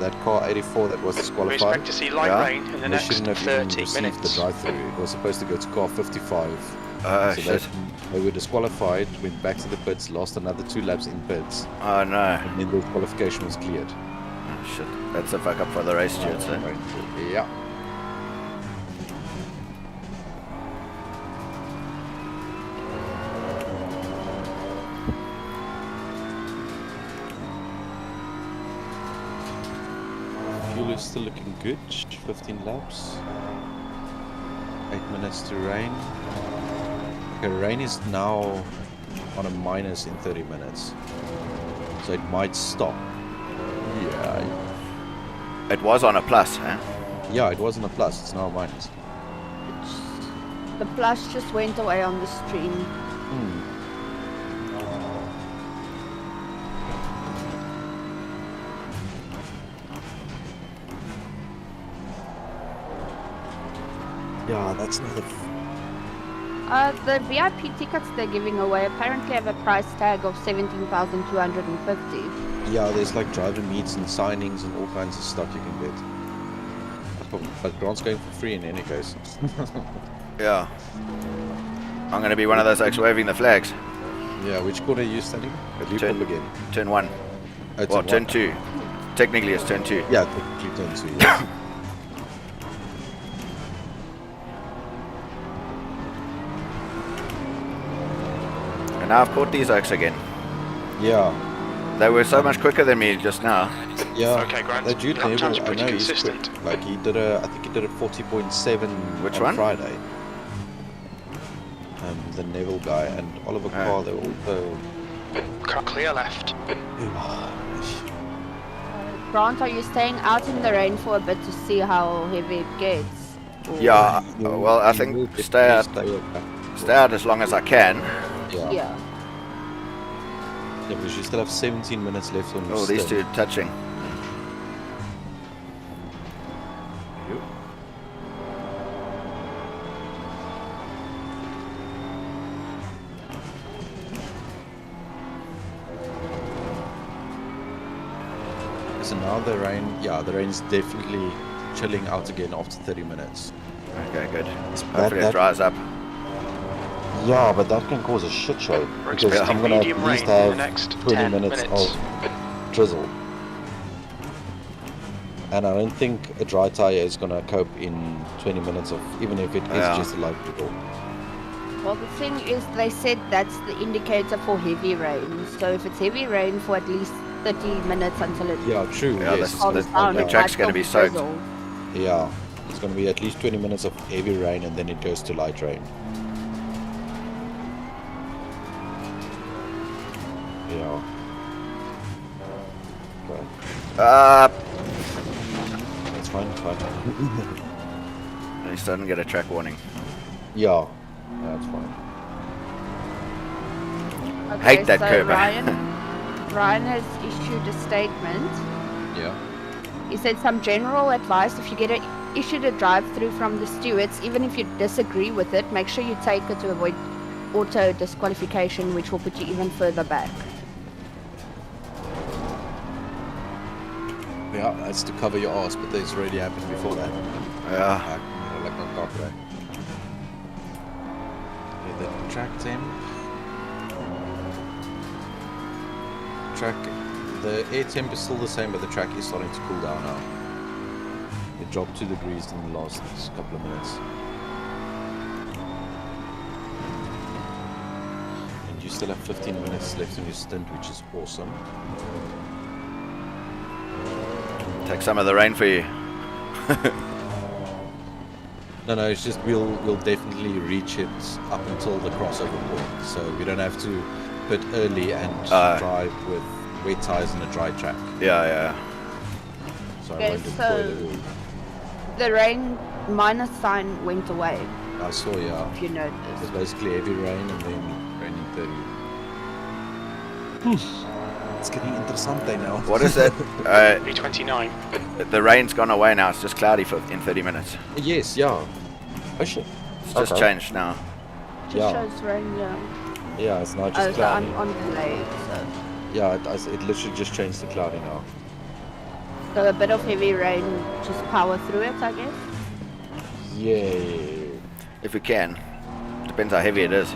That car 84 that was We disqualified. expect to see light Yeah. rain in the They next shouldn't have even 30 received minutes. the drive-through. It was supposed to go to car 55. Oh, So shit. they were disqualified, went back to the pits, lost another 2 laps in pits, Oh, no. and then the qualification was cleared. Oh, shit. That's a fuck up for the race stewards, eh? Yeah. Fuel is still looking good. 15 laps. 8 minutes to rain. Okay, rain is now on a minus in 30 minutes. So it might stop. Yeah. It was on a plus, huh? Yeah, it wasn't a plus. It's now a minus. The plus just went away on the stream. Yeah, that's not a... The VIP tickets they're giving away apparently have a price tag of 17,250. Yeah, there's like driver meets and signings and all kinds of stuff you can get. But Grant's going for free in any case. Yeah. I'm going to be one of those folks waving the flags. Yeah, which corner are you standing? At Leopold Turn- again. Turn 1. Oh, it's Well, a turn one. 2. Technically it's turn 2. Yeah, technically turn 2. Yeah. And now I've caught these oaks again. Yeah. They were so much quicker than me just now. Yeah. Okay, Grant. That dude Lap Neville, time's I pretty know he's consistent. quick. Like he did I think he did a 40.7 Which on one? Friday. The Neville guy and Oliver Carr, they were also. Car clear left. Grant, are you staying out in the rain for a bit to see how heavy it gets? Or- Yeah, well, I think stay out as long as I can. Yeah. Yeah. Yeah, because you still have 17 minutes left on your Oh, these two stint. touching. So now the rain's definitely chilling out again after 30 minutes. Okay, good. Hopefully it that- dries up. Yeah, but that can cause a shit show. We're Because expecting I'm gonna at medium least rain in the have next 20 10 minutes minutes. of drizzle. And I don't think a dry tire is gonna cope in 20 minutes of, even if it is Yeah. just a light drizzle. Well, the thing is, they said that's the indicator for heavy rain. So if it's heavy rain for at least 30 minutes until it Yeah, true. Yeah, yes. that's- calms the- down, the it track's might gonna still be soaked. drizzle. Yeah, it's gonna be at least 20 minutes of heavy rain and then it goes to light rain. Yeah. Okay. That's fine, it's fine. At least I didn't get a track warning. Yeah, that's fine. Okay, Hate that so curve. Ryan has issued a statement. Yeah. He said some general advice: if you get issued a drive-through from the stewards, even if you disagree with it, make sure you take it to avoid auto disqualification, which will put you even further back. Yeah, that's to cover your ass, but that's already happened before that. Yeah. Like on top, right? Okay, the track temp. The air temp is still the same, but the track is starting to cool down now. It dropped 2 degrees in the last couple of minutes. And you still have 15 minutes left in your stint, which is awesome. Take some of the rain for you. No, it's just we'll definitely reach it up until the crossover point, so we don't have to pit early and drive with wet tires in a dry track. Yeah. So I Okay, won't so- employ the rule. The rain minus sign went away, I saw, yeah. if you It noticed. was basically heavy rain and then raining 30. It's getting interessante now. What is it? B29. The rain's gone away now. It's just cloudy in 30 minutes. Yes, yeah. Oh shit. It's just Okay. changed now. Just Yeah. shows rain, yeah. Yeah, it's not Oh, just so cloudy. on delay, so. Yeah, it literally just changed to cloudy now. So a bit of heavy rain, just power through it, I guess. Yeah. If we can. Depends how heavy it is.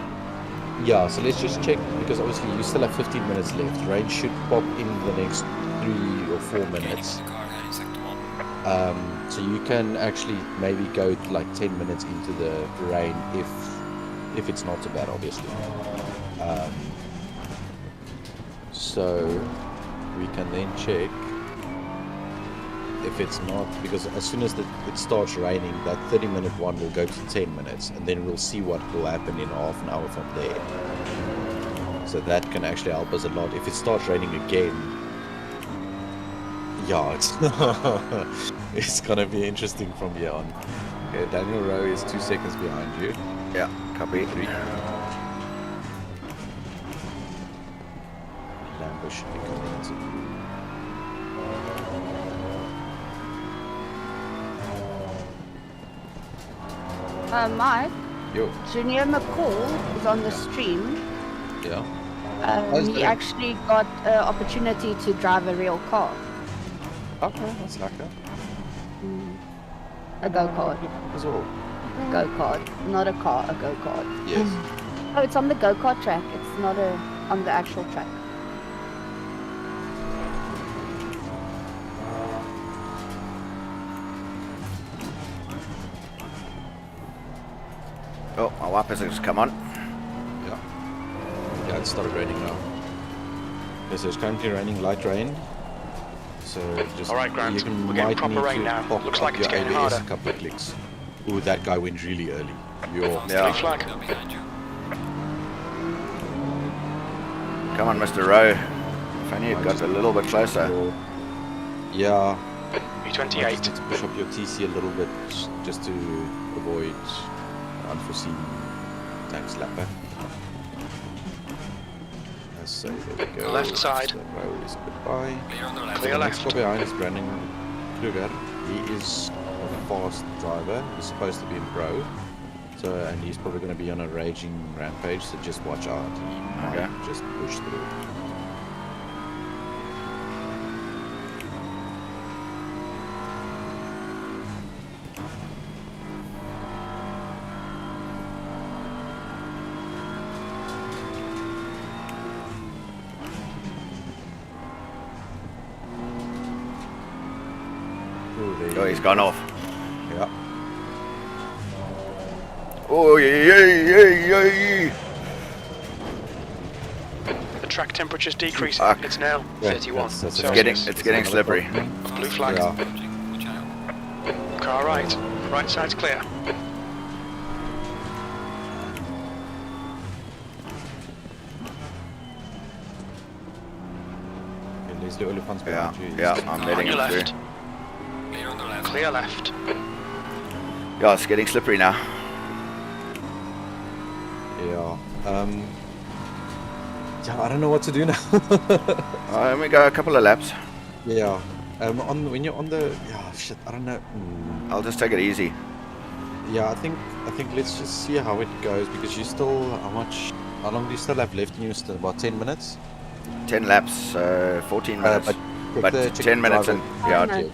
Yeah, so let's just check, because obviously you still have 15 minutes left. Rain should pop in the next 3 or 4 minutes. The car in sector 1. So you can actually maybe go like 10 minutes into the rain if it's not too bad, obviously. So we can then check if it's not, because as soon as it starts raining, that 30-minute one will go to 10 minutes, and then we'll see what will happen in half an hour from there. So that can actually help us a lot. If it starts raining again, yeah, it's gonna be interesting from here on. Okay, Daniel Rowe is 2 seconds behind you. Yeah, copy. 3. Lambo should be coming into view. Mike, Yo, Junior McCall is on the stream. yeah. is He that him? actually got an opportunity to drive a real car, Okay, that's lekker. a go-kart. As well. Go-kart, not a car, a go-kart. Yes. Oh, it's on the go-kart track. It's not on the actual track. Oh, my wipers have just come on. Yeah. Yeah, it started raining now. Okay, so it's currently raining light rain. So just All right, Grant, you can we're getting might proper need rain to now. pop Looks up like it's your getting ABS harder. a couple of clicks. Ooh, that guy went really early. Yo. Yeah. Blue flag. Now behind you. Come on, Mr. Rowe. If only you'd got a little bit closer. Yeah. I B28. just need to push up your TC a little bit just to avoid unforeseen tank slapper. So there we go. Left side. The road is goodbye. Clear on the left. Clear The next left. guy behind is Brandon Kruger. He is a fast driver. He's supposed to be in pro. So, and he's probably going to be on a raging rampage, so just watch out. He might Okay. just push through. Ooh, there Oh, you he's go. gone off. Yeah. Oh, yeah. The track temperature's decreasing. Fuck. It's now Yeah, 31. that's Celsius. It's getting another slippery. problem. Blue flag. Yeah. Watch out. Car right. Right side's clear. Okay, Leslie Oliphant's Yeah, behind you. yeah, I'm On letting your him through. left. Clear on the left. Clear left. Yeah, it's getting slippery now. Yeah. Yeah, I don't know what to do now. Let me go a couple of laps. Yeah. When you're on the shit, I don't know. I'll just take it easy. Yeah, I think let's just see how it goes because you still how long do you still have left in you? Still about 10 minutes. 10 laps, 14 minutes. But check 10 the minutes driver. in, yeah, no.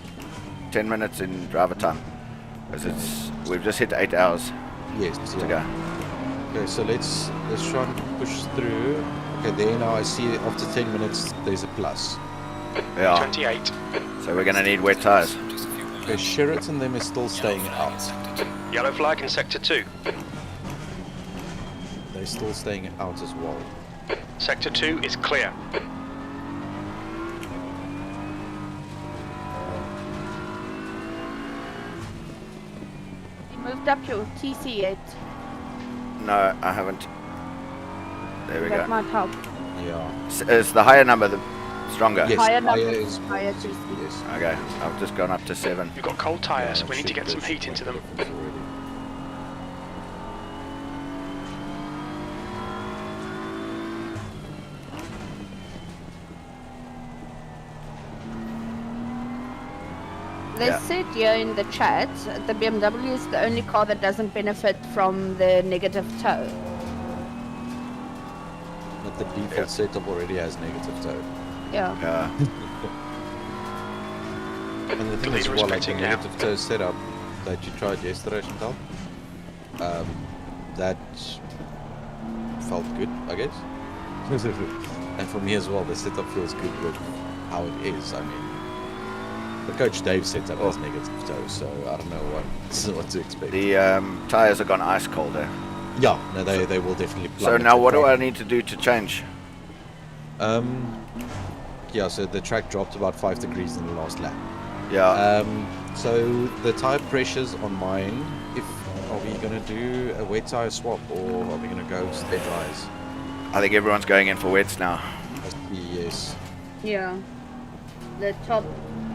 10 minutes in driver time. Because we've just hit 8 hours Yes. to Yeah. go. Okay, so let's try and push through. Okay, there now I see after 10 minutes there's a plus. Yeah, 28. so we're gonna need wet tires. Just a few more Okay, laps. Sherritt and them is still staying Yellow flag in out. sector 2. Yellow flag in sector 2. They're still staying out as well. Sector 2 is clear. You moved up your TC yet? No, I haven't. There we That go. might help. Yeah. Is the higher number the stronger? Yes, Higher higher numbers, is higher TC. Yes. Okay, I've just gone up to 7. You've got cold tyres. Yeah, We need to should- get some that heat should into make a them. difference already. They Yeah. said here in the chat, the BMW is the only car that doesn't benefit from the negative toe. But the default setup already has negative toe. Yeah. Yeah. And the thing is, leader is well, like the pitting now. negative toe setup that you tried yesterday, Chantal, that felt good, I guess. And for me as well, the setup feels good with how it is. I mean, the Coach Dave setup has negative toe, so I don't know what to expect. The tires have gone ice cold there. Yeah, no, they will definitely. So plummet now the what do track. I need to do to change? Yeah, so the track dropped about 5 degrees in the last lap. Yeah. So the tire pressures on mine, are we gonna do a wet tire swap or are we gonna go stay dries? I think everyone's going in for wets now. Yes. Yeah. The top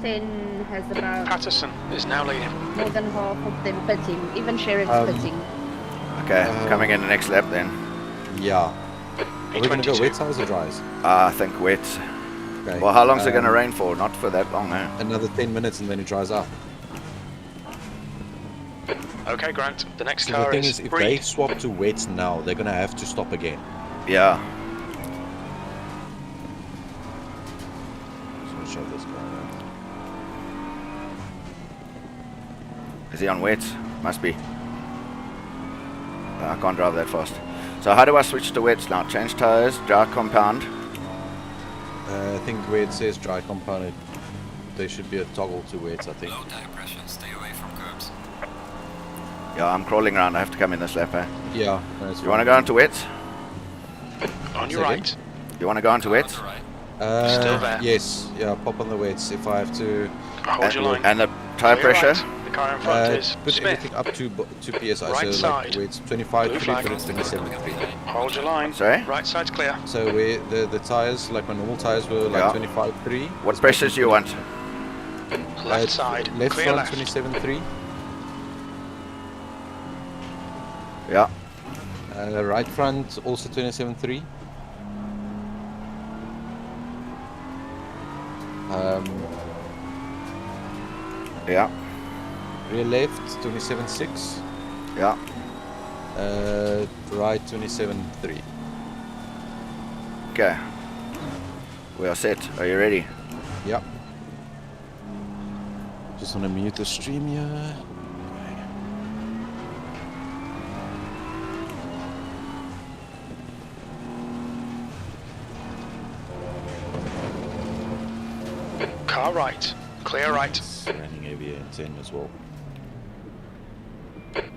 10 has about Patterson is now leading. more than half of them pitting. Even Sheriff's pitting. Okay, coming in the next lap then. Yeah. Are we gonna go B22. wet tires or dries? I think wet. Okay. Well, how long's it going to rain for? Not for that long, eh? Another 10 minutes and then it dries up. Okay, Grant. The next So the car thing is is, if Breed. they swap to wets now, they're gonna have to stop again. Yeah. Just gonna show this guy. Is he on wets? Must be. I can't drive that fast. So how do I switch to wets now? Change tires, dry compound. I think where it says dry compound, there should be a toggle to wets, I think. Low tire pressure, stay away from curbs. Yeah, I'm crawling around. I have to come in this lap, eh? Yeah. That's You want to go into wets? On your Say right. again? You want to go into Car on wets? the right. Still there. Yes. Yeah, pop on the wets if I have to. Hold your line. And the tire Clear pressure? right. The car in front is Put Smith. everything up to PSI. Right so side. like wets 25, Blue 3, flag. put it 27, 3. Hold your line. Sorry? Right side's clear. So where the tires, like my normal tires were like Yeah. 25, 3. What pressures do you want? Left side. Left Clear front left. 27, 3. Yeah. Right front also 27, 3. Yeah. Rear left 27, 6. Yeah. Right 27, 3. Okay. We are set. Are you ready? Yep. Just want to mute the stream here. Car right. Clear right. It's running heavier in 10 as well.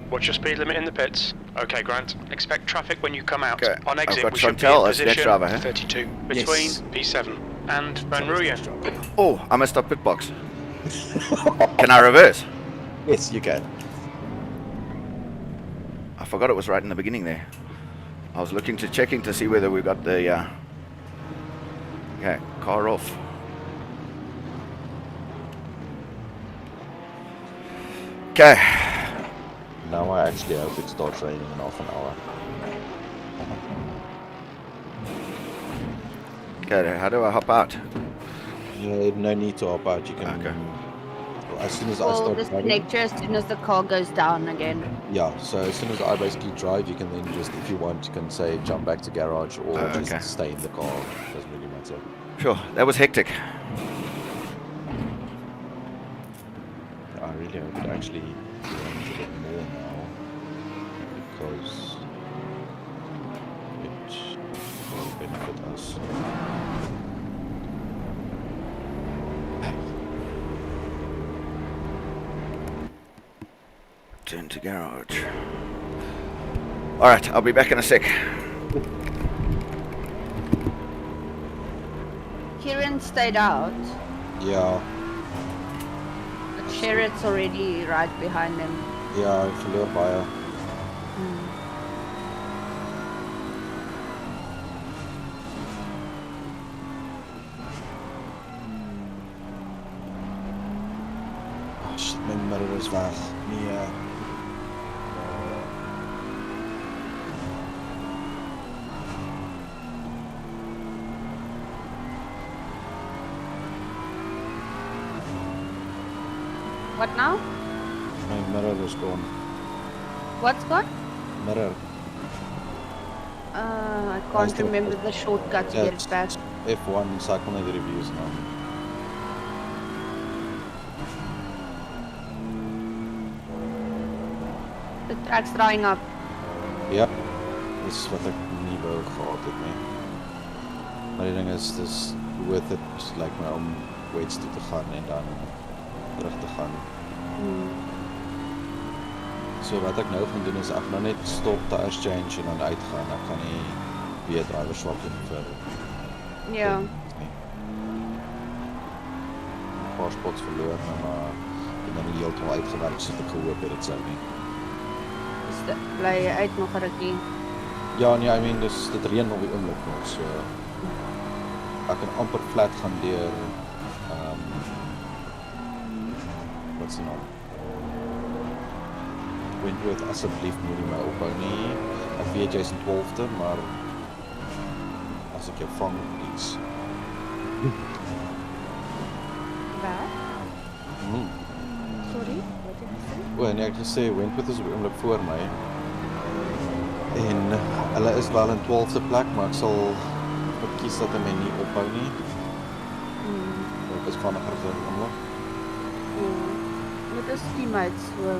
What's your speed limit in the pits? Okay, Grant. Expect traffic when you come out. Okay. On exit, I've got we should be Chantel in as next position driver, huh? 32 between Yes. P7 and Van Rooyen. Oh, I messed up pit box. Can I reverse? Yes, you can. I forgot it was right in the beginning there. I was checking to see whether we got the okay, car off. Okay. Now I actually hope it starts raining in half an hour. Okay, how do I hop out? No need to hop out. You can. Okay. As soon as I We'll start driving, disconnect you as soon as the car goes down again. yeah. So as soon as I basically drive, you can then just, if you want, you can say jump back to garage or just Okay. stay in the car. Doesn't really matter. Sure, that was hectic. I really hope it actually runs a bit more now because it will benefit us. Turn to garage. Alright, I'll be back in a sec. Kieran stayed out, Yeah, but Sherrod's already right behind him. ja, verloor baie. Oh shit, my mirror is weg. Nee. What now? My mirror is gone. What's gone? Mirror. I can't still- remember the shortcut to get it back. F1 cycle net reviews now. The track's drying up. Ja, dis wat ek nie wou gehad het nie. Maar die ding is, dis worth it like my om weights toe te gaan en dan terug te gaan. So wat ek nou gaan doen is ek gaan nou net stop, tires change en dan uitgaan. Ek gaan nie weer driver swap doen vir Ja. nie. 'n paar spots verloor, maar en dan nie heeltemal uitgewerk soos ek gehoop het dit sou nie. Dus bly jy uit nog 'n rukkie. Ja, nee, I mean, dit reën op die oomblik nog, so ek kan amper flat gaan deur wat se naam? Wentworth, asseblief moenie my ophou nie. Ek weet jy's in 12de, maar as ek jou vang, iets. Waar? Hmm. Sorry, wat het jy gesê? O nee, ek gesê Wentworth is op die oomblik voor my. En hulle is wel in 12de plek, maar ek sal verkies dat hy my nie ophou nie. Ek is vinniger as hulle oomblik. Dit is teammates, so.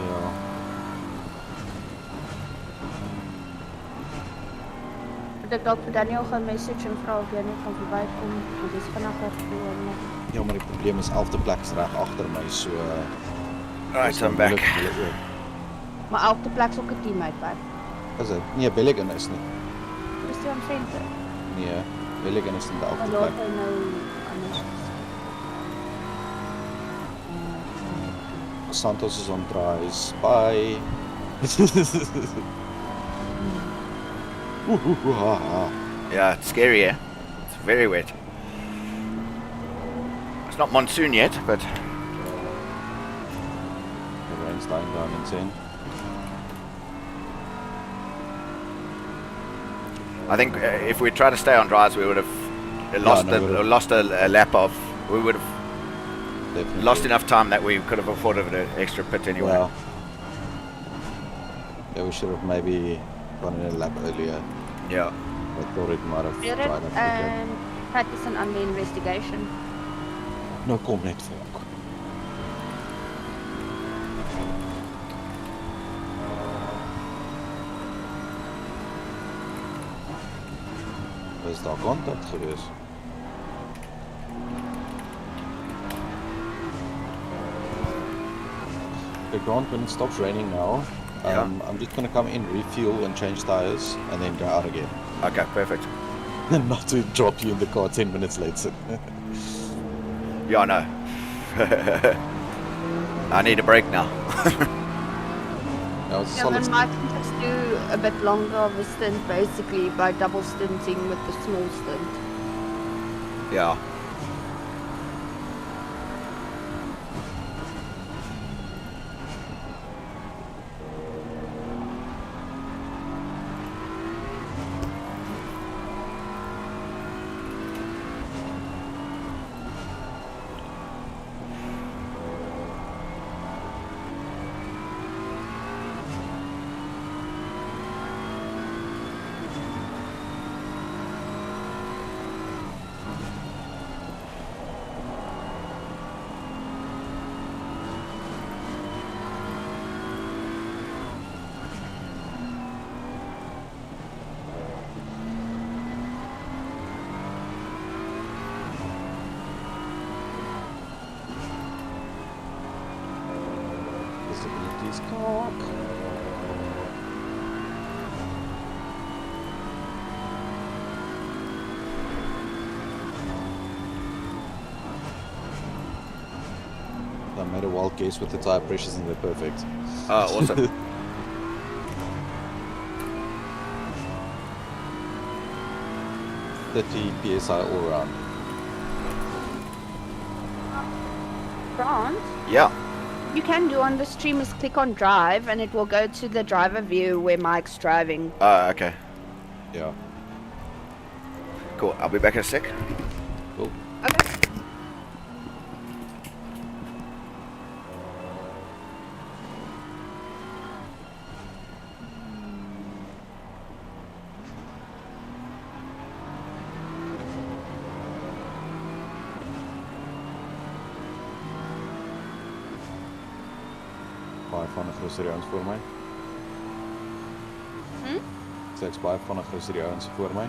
Ja. Ek dalk vir Daniel gaan message en vra of jy net kan verbykom, want dis vinniger vir hom. Ja, maar die probleem is 11de plek is reg agter my, so Right, I'm back. Maar 11de plek is ook 'n teammate by. Is dit? Nee, Belligan is nie. Christian Venter. Nee, Belligan is in die 11de Maar plek. laat hy nou anders. Santos is on tries. Bye. Yeah, it's scary, eh? It's very wet. It's not monsoon yet, but The rain's dying down insane. I think if we tried to stay on dries, we would have lost a lap of. We would have Definitely. lost enough time that we could have afforded an extra pit anyway. Well, yeah, we should have maybe gone in a lap earlier. Yeah. I thought it might have Weer tried dit and practice on the investigation. No, kom net volk. Is daar contact geweest? The Grant, when it stops raining now, Yeah. I'm just gonna come in, refuel and change tires, and then go out again. Okay, perfect. Not to drop you in the car 10 minutes later. Yeah, I know. I need a break now. That was a Yeah, solid then Mike can just do a bit longer of a stint basically by double stinting with the small stint. Yeah. visibility's cock. I made a wild guess with the tire pressures and they're perfect. Oh, awesome. PSI all around. Grant, Yeah. you can do on the stream is click on drive and it will go to the driver view where Mike's driving. Okay. Yeah. Cool. I'll be back in a sec. Cool. Okay. Baie van 'n grocery ouens voor my. So ek's baie van 'n grocery ouens voor my.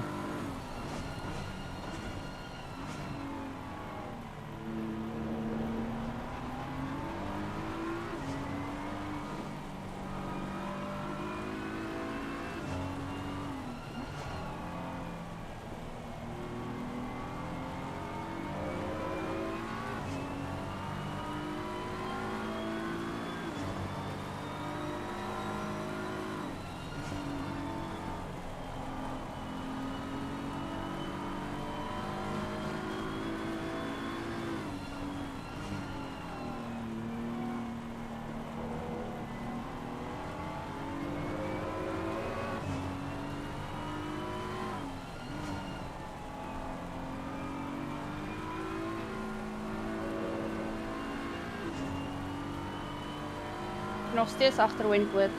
Nog steeds agter Wentworth.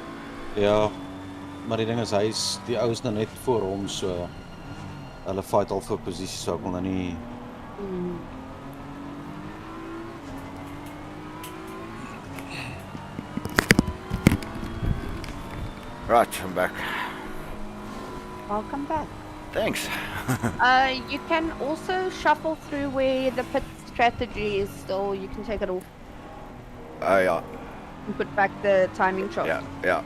Ja, maar die ding is die ou is nou net voor hom, so hulle fight al vir posisie, so ek wil nou nie Right, I'm back. Welcome back. Thanks. You can also shuffle through where the pit strategy is still. You can take it off Oh, yeah. and put back the timing chart. Yeah.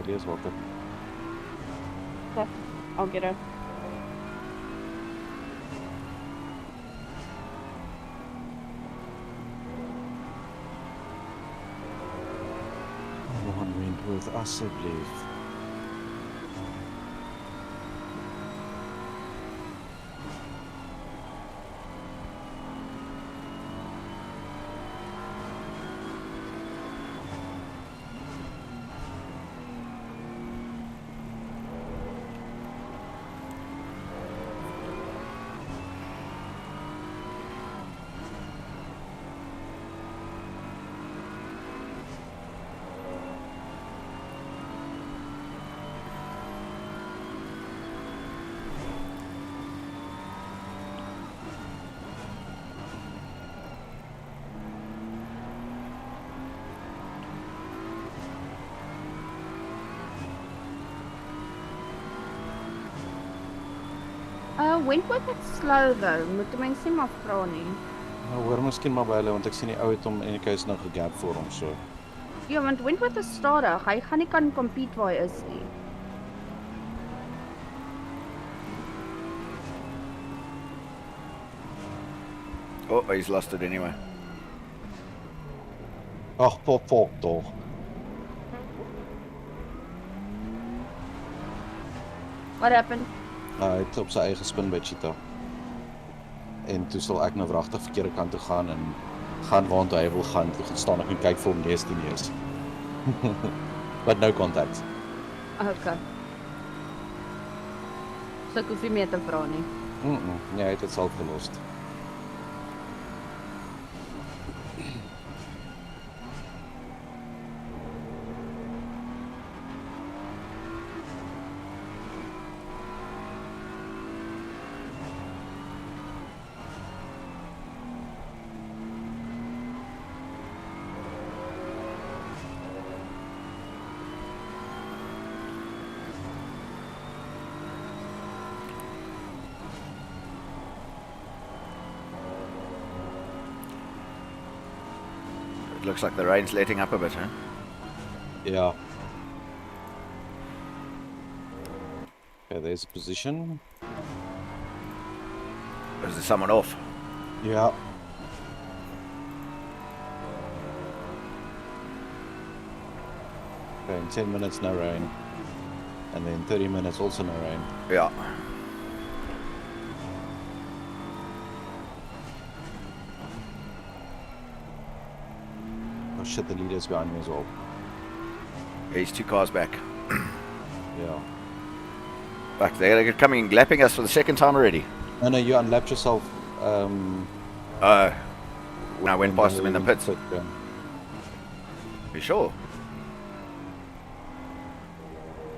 maybe as well. Okay, I'll get her. One Wentworth, alsjeblieft. Wentworth is slow though. Moet die mens nie maar vra nie. Nou hoor miskien maar by hulle, want ek sien die ou het hom en die keus nou gegap vir hom, so. Ja, want Wentworth is stadig. Hy gaan nie kan compete waar hy is nie. Oh, he's lost it anyway. Ag, pop toch. What happened? Hy het op sy eie gespin by Cheetah. En toe sal ek nou wragtig verkeerde kant toe gaan en gaan waartoe hy wil gaan. Toe gaan staan ek en kyk vir hom lees die neus. But no contact. Okay. So ek hoef nie meer te vra nie. Nee, hy het dit self gelos. It looks like the rain's letting up a bit, huh? Ja. Okay, there's a position. Is there someone off? Ja. Okay, in 10 minutes no rain. And then 30 minutes also no rain. Yeah. Oh shit, the leader's behind me as well. He's 2 cars back. Yeah. Fuck, they're coming and lapping us for the second time already. No, you unlapped yourself. When I went past them in the pits. Yeah. You sure?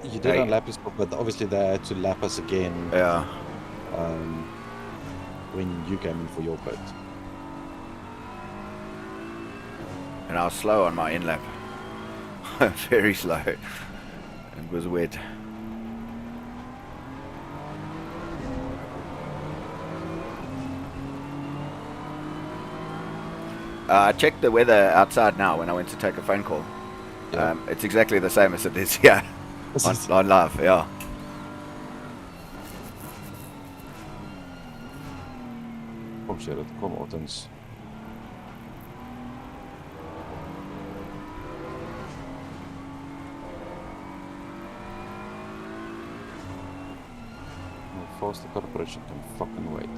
You did Hey. unlap yourself, but obviously they had to lap us again Yeah. when you came in for your pit. And I was slow on my in-lap. Very slow. It was wet. I checked the weather outside now when I went to take a phone call. Yeah. It's exactly the same as it is here on live, yeah. Oh shit, kom Ottens. How fast the corporation can fucking wait.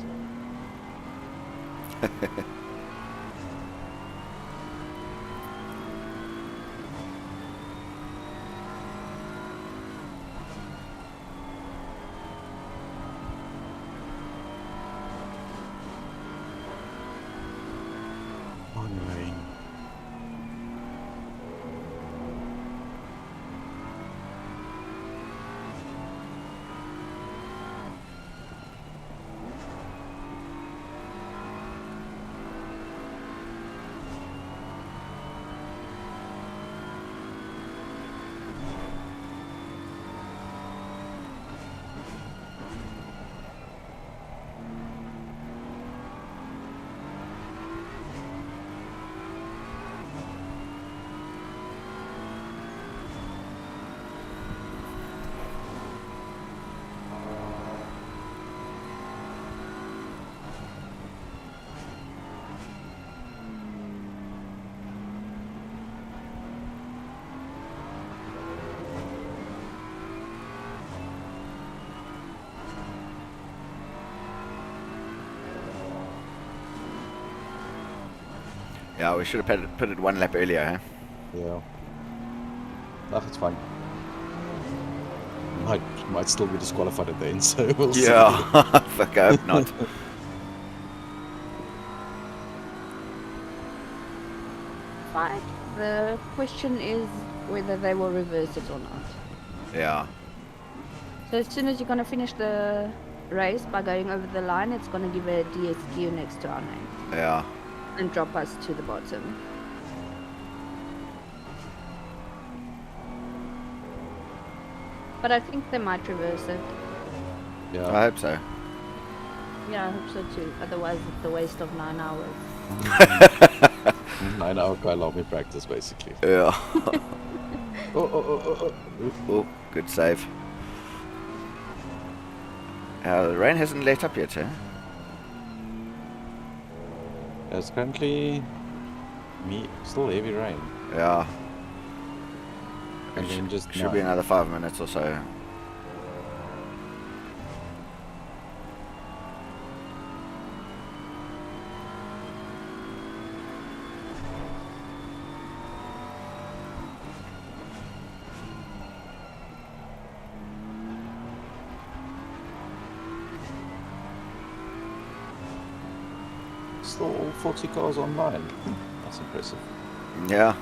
Yeah, we should have put it 1 lap earlier, huh? Yeah. Ach, it's fine. Might still be disqualified at the end, so we'll see. Yeah, fuck, I hope not. Fine. The question is whether they will reverse it or not. Yeah. So as soon as you're gonna finish the race by going over the line, it's gonna give a DSQ next to our name Yeah. and drop us to the bottom. But I think they might reverse it. Yeah. I hope so. Yeah, I hope so too. Otherwise, it's a waste of 9 hours. 9-hour Kyalami practice, basically. Yeah. Oh. Oh, good save. The rain hasn't let up yet, huh? There's currently still heavy rain. Yeah. And then just Should be another 5 minutes or so. Still all 40 cars online. That's impressive. Yeah.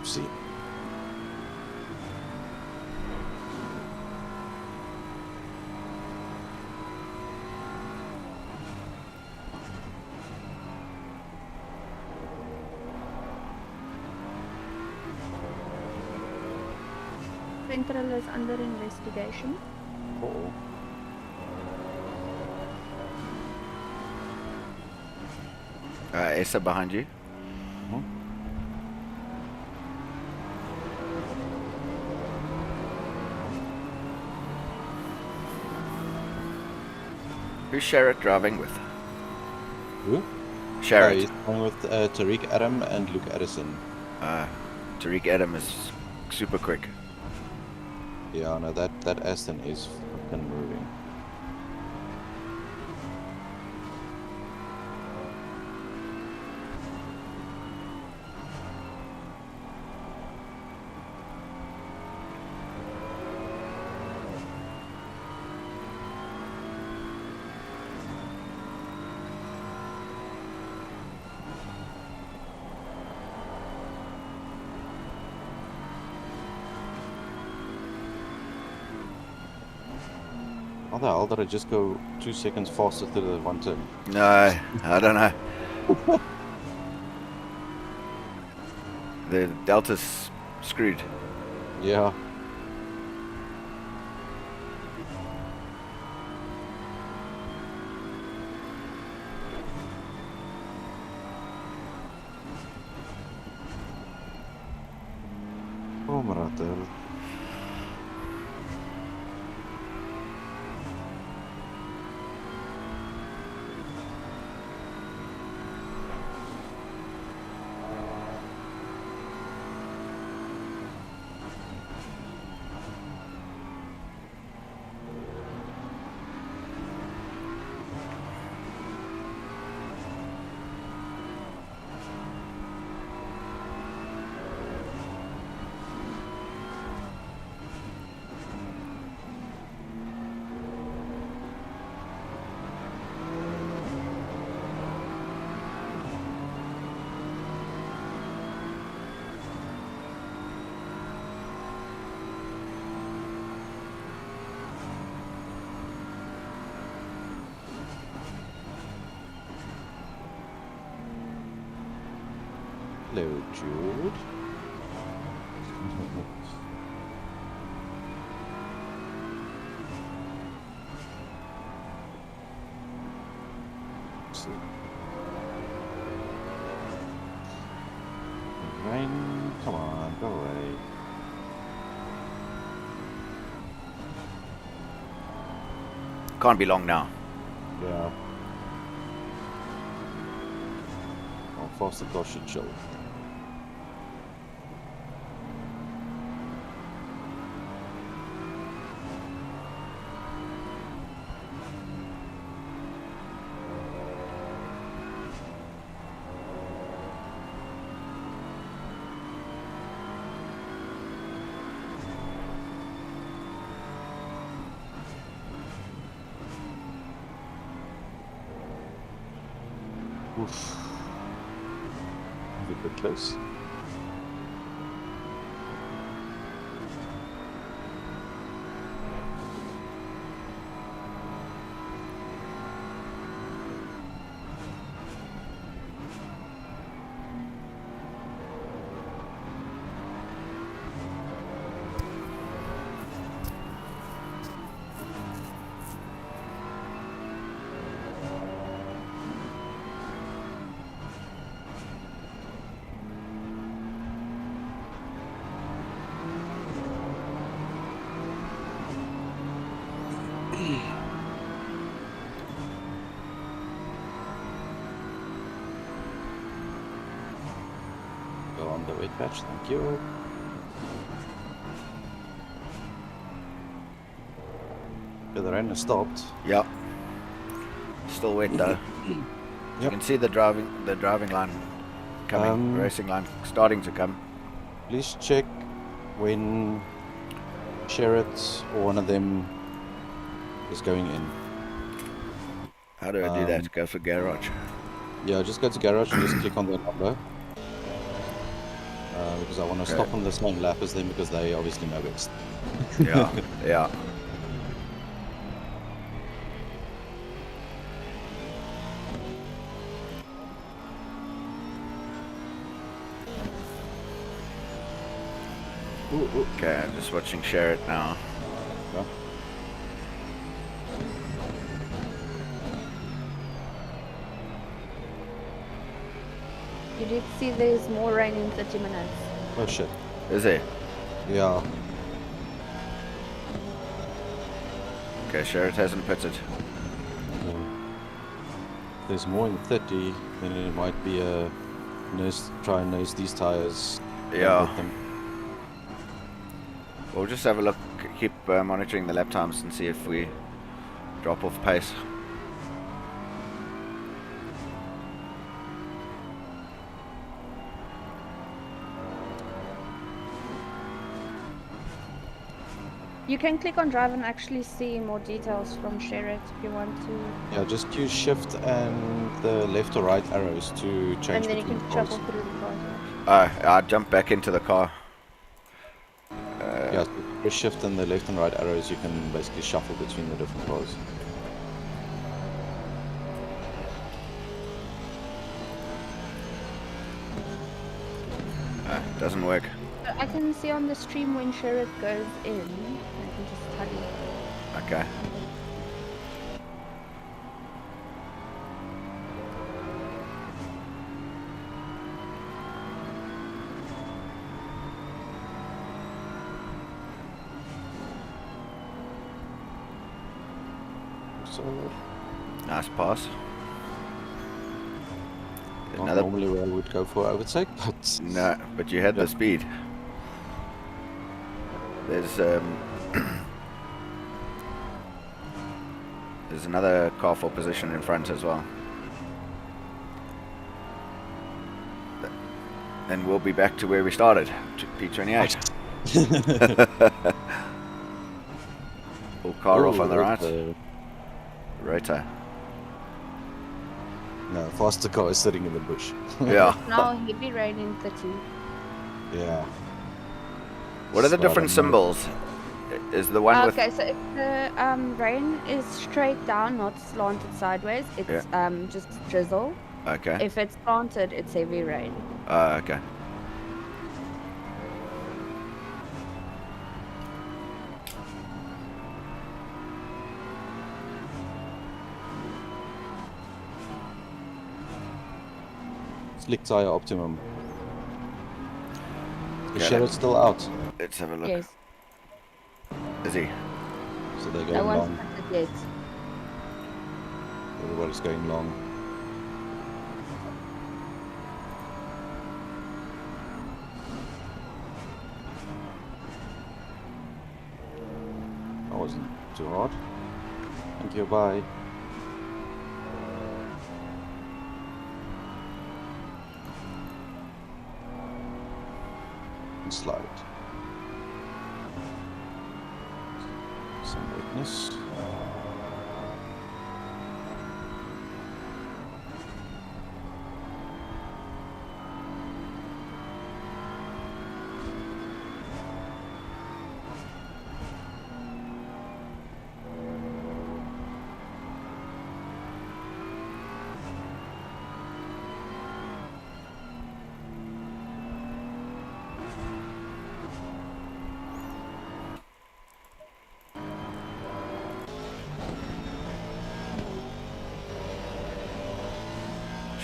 See. Ventral is under investigation. Oh. Essa behind you. Who's Sherrod driving with? Who? Sherrod. He's going with Tariq Adam and Luke Addison. Tariq Adam is super quick. Yeah, no, that Aston is fucking moving. How the hell did I just go 2 seconds faster to the one turn? No, I don't know. The Delta's screwed. Yeah. Oh, Maratel. Hello, Jude. See. Rain, come on, go away. Can't be long now. Yeah. How fast the car should chill. Oof. A bit close. Go on the weight patch, thank you. Yeah, the rain has stopped. Yeah. Still wet though. You Yep. can see the driving line coming, racing line starting to come. Please check when Sherrod or one of them is going in. How do I do that? Go for garage. Yeah, just go to garage and just click on the number. Because I want to stop on the same lap as them because they obviously know best. Yeah, yeah. Okay, I'm just watching share it now. Yeah. You did see there's more rain in 30 minutes. Oh shit. Is it? Yeah. Okay, share it hasn't pitted. There's more in 30, then it might be a try and nose these tires. Yeah. Hit them. We'll just have a look, keep monitoring the lap times and see if we drop off pace. You can click on drive and actually see more details from share it if you want to. Yeah, just use shift and the left or right arrows to change And then you between can the cars. shuffle through the cars. I jumped back into the car. Yeah, so press shift and the left and right arrows, you can basically shuffle between the different cars. Doesn't work. I can see on the stream when share it goes in. I can just tell you. Okay. So, Nice pass. not Another. normally where I would go for overtake, but No, but you had the speed. There's there's another car for position in front as well. Then we'll be back to where we started, to P28. Full car off on the right. Rotor. No, faster car is sitting in the bush. Yeah. Now heavy rain in 30. Yeah. What are the So I different don't know. symbols? Is the one with Okay, so if the rain is straight down, not slanted sideways, it's just drizzle. okay? If it's slanted, it's heavy rain. Okay. Slick tire optimum. The Okay, shadow's still out, Let's have a look. Yes. Is he? so they're No going one's long. started yet. Everybody's going long. That wasn't too hard. Thank you, bye. And slide. Some weakness.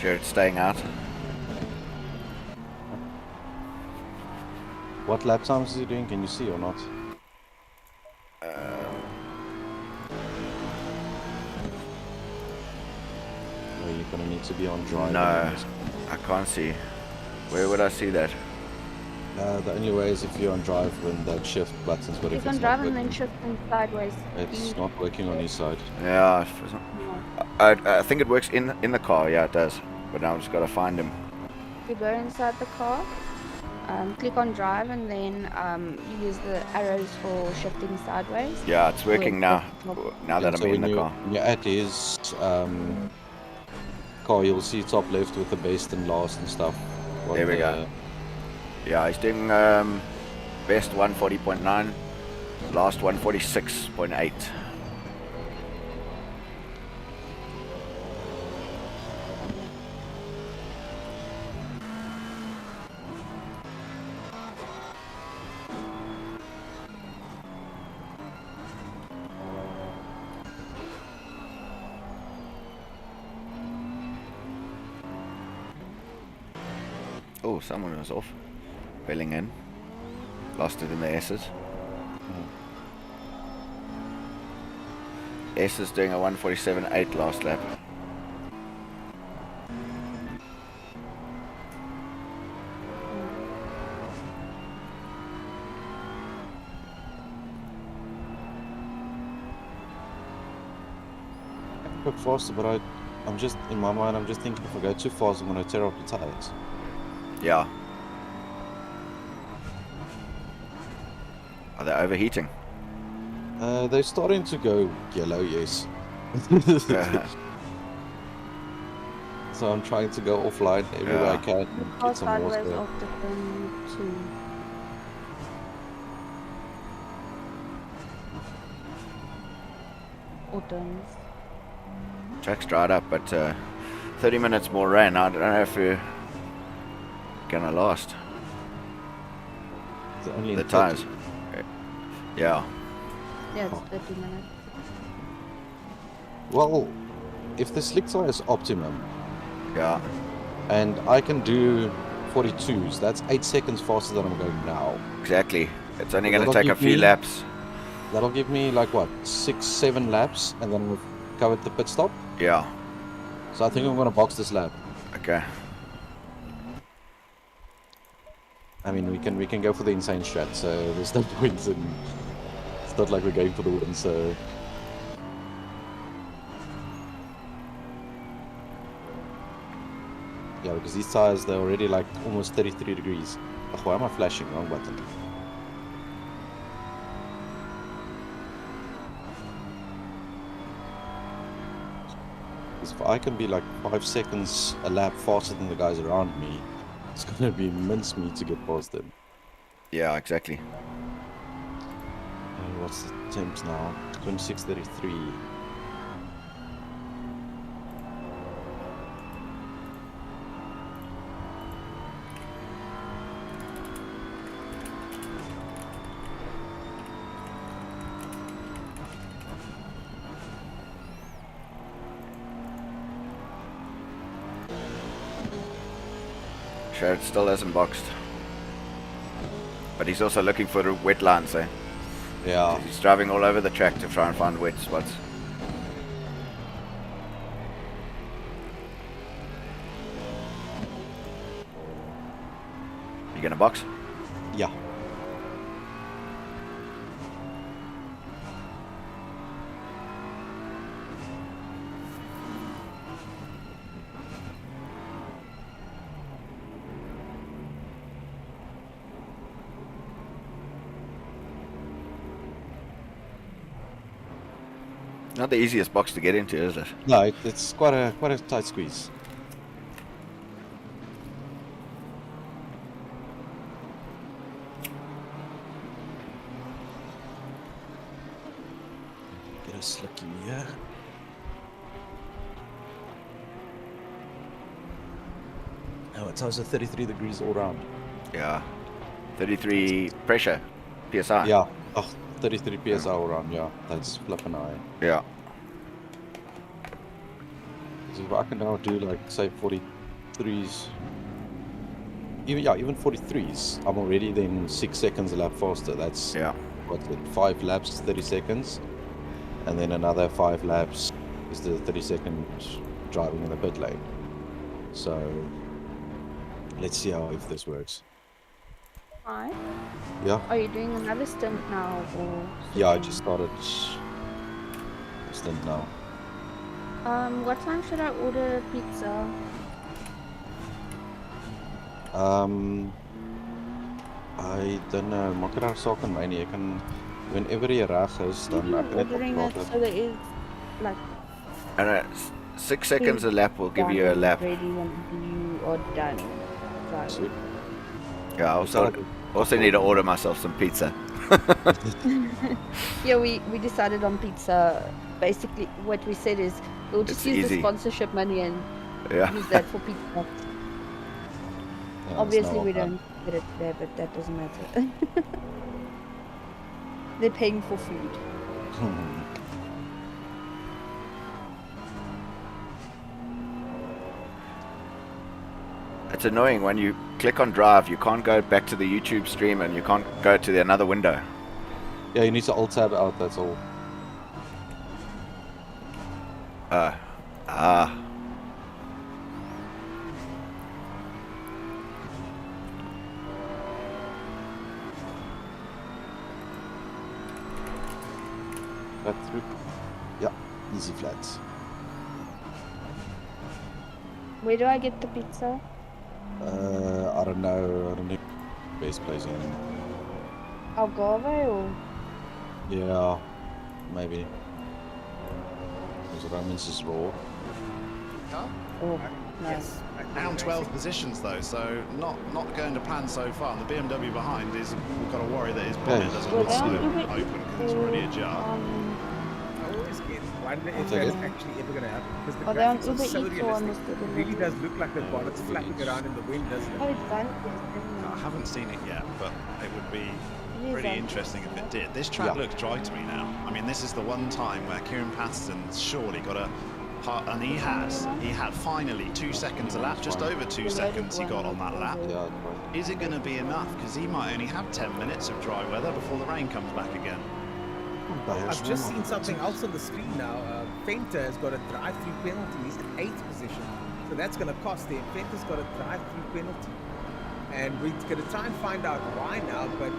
Sure, it's staying out. What lap times is he doing? Can you see or not? Or you're gonna need to be on drive. No, I can't see. Where would I see that? The only way is if you're on drive when that shift button's but You if can it's drive not and then working, shift and sideways. it's not working on his side. Yeah, for some- I think it works in the car. Yeah, it does. But now I've just got to find him. You go inside the car, click on drive, and then you use the arrows for shifting sideways. Yeah, it's working now. Now that And I'm so in when the you, car. when you're at his car, you'll see top left with the best and last and stuff. What There we the- go. Yeah, he's doing best 140.9, last 146.8. Oh, someone was off. Belling in. Lost it in the S's. S is doing a 1:47.8 last lap. Go faster, but I'm just in my mind. I'm just thinking if I go too fast, I'm gonna tear up the tires. Yeah. Are they overheating? They're starting to go yellow, yes. So I'm trying to go offline everywhere I Yeah. can and Go get some sideways water. after turn 2. Or turns. Track's dried up, but 30 minutes more rain. I don't know if we're gonna last. It's only The in 30. tires. Yeah. Yeah, it's 30 minutes. Well, if the slick tire is optimum Yeah. and I can do 42s, that's 8 seconds faster than I'm going now. Exactly. It's only Well, gonna that'll take a give few me- laps. That'll give me like what, 6-7 laps, and then we've covered the pit stop. Yeah. So I think I'm gonna box this lap. Okay. I mean, we can go for the insane strat, so there's no point in. It's not like we're going for the win, so. Yeah, because these tires, they're already like almost 33 degrees. Oh, why am I flashing? Wrong button. Because if I can be like 5 seconds a lap faster than the guys around me, it's gonna be mincemeat to get past them. Yeah, exactly. What's the temps now? 26:33. Sherrod still hasn't boxed. But he's also looking for the wet lines, eh? Yeah. He's driving all over the track to try and find wet spots. You gonna box? Yeah. Not the easiest box to get into, is it? No, it's quite a tight squeeze. Get a slicky here. Oh, it's also 33 degrees all round. Yeah. 33 pressure, PSI. Yeah. Oh, 33 psi all round. Yeah, that's flipping high. Yeah. So if I can now do like say 43s, even 43s, I'm already then 6 seconds a lap faster. That's Yeah. what's it? 5 laps is 30 seconds, and then another 5 laps is the 30-second driving in the pit lane. So let's see if this works. Hi. Yeah. Are you doing another stint now or? Yeah, I switching? just started stint now. What time should I order pizza? I don't know. Maak er daar saak in my nie. Ek kan whenever jy reg is, dan ek net Ordering it oppraat. so there is like And 6 seconds a lap will give you a done lap. ready when you are done. Sweet. Driving. Yeah, I also need to order myself some pizza. Yeah, we decided on pizza. Basically, what we said is we'll just It's use easy. the sponsorship money and Yeah. use that for pizza. Yeah, it's Obviously, now we done. don't get it there, but that doesn't matter. They're paying for food. It's annoying when you click on drive, you can't go back to the YouTube stream and you can't go to another window. Yeah, you need to alt tab out, that's all. Flat through. Yeah, easy flats. Where do I get the pizza? I don't know. I don't think best place in. Algarve or? Yeah, maybe. Because Romans is raw. Car? Oh, no. Yes. Down 12 positions though, so not going to plan so far. And the BMW behind is, we've got to worry that his bonnet doesn't Well, look so then you open because it's already ajar. I always get wonder if Okay. that's actually ever going to happen because the Are they on graphics are Uber so Eats or on realistic. Mr. It really does look like the bonnet's Uber flapping Eats. around in the wind, doesn't Oh, it? it's done. I haven't seen it yet, but it would be It is pretty done. interesting if it did. This track Yeah. looks dry to me now. I mean, this is the one time where Kieran Patterson's surely got a and he had finally 2 seconds a lap, just over 2 seconds he got on that lap. Yeah, right. Is it going to be enough? Because he might only have 10 minutes of dry weather before the rain comes back again. I've just seen something else on the screen now. Fenter has got a drive-through penalty. He's in 8th position. So that's going to cost him. Fenter's got a drive-through penalty. And we're going to try and find out why now. But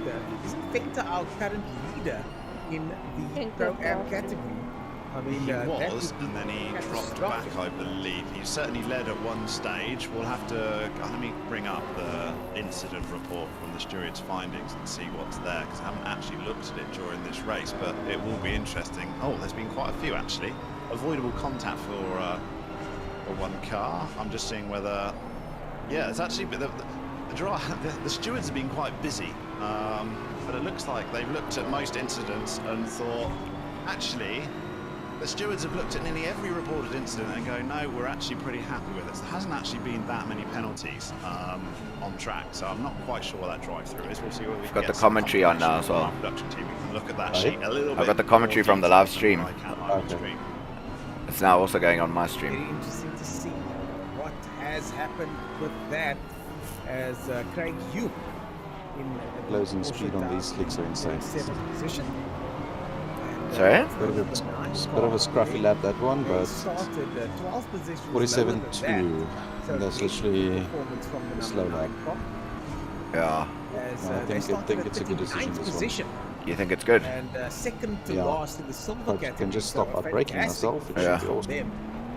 isn't Fenter our current leader in the Fenter Pro-Am drive-through. category? I mean, He that was, would be and then he dropped catastrophic. back, I believe. He certainly led at one stage. We'll have to, let me bring up the incident report from the steward's findings and see what's there, because I haven't actually looked at it during this race, but it will be interesting. Oh, there's been quite a few, actually. Avoidable contact for one car. I'm just seeing whether... Yeah, it's actually... The stewards have been quite busy, but it looks like they've looked at most incidents and thought, actually... The stewards have looked at nearly every reported incident and go, no, we're actually pretty happy with this. There hasn't actually been that many penalties on track, so I'm not quite sure what that drive-through is. We'll see whether we can got get the some commentary on now confirmation as well. from our production team. We can look at that Right. sheet a little bit. I've got the commentary more from the detail live than stream. I can live Okay. stream. It's now also going on my Very stream. interesting to see what has happened with that as Craig Hugh in the Closing Porsche speed on Down these slicks are insane. in 7th position. And, Sorry? It's a bit of a scruffy lap, that one, They but started 12 positions 47.2. So And that's great literally performance from the a number slow 9 lap. car, Yeah. as, I they think started at it's a good decision, 39th this one. position You think it's good? and second to Yeah. last in the silver But you category. can just so stop a by braking fantastic yourself, it Yeah. should be for awesome. them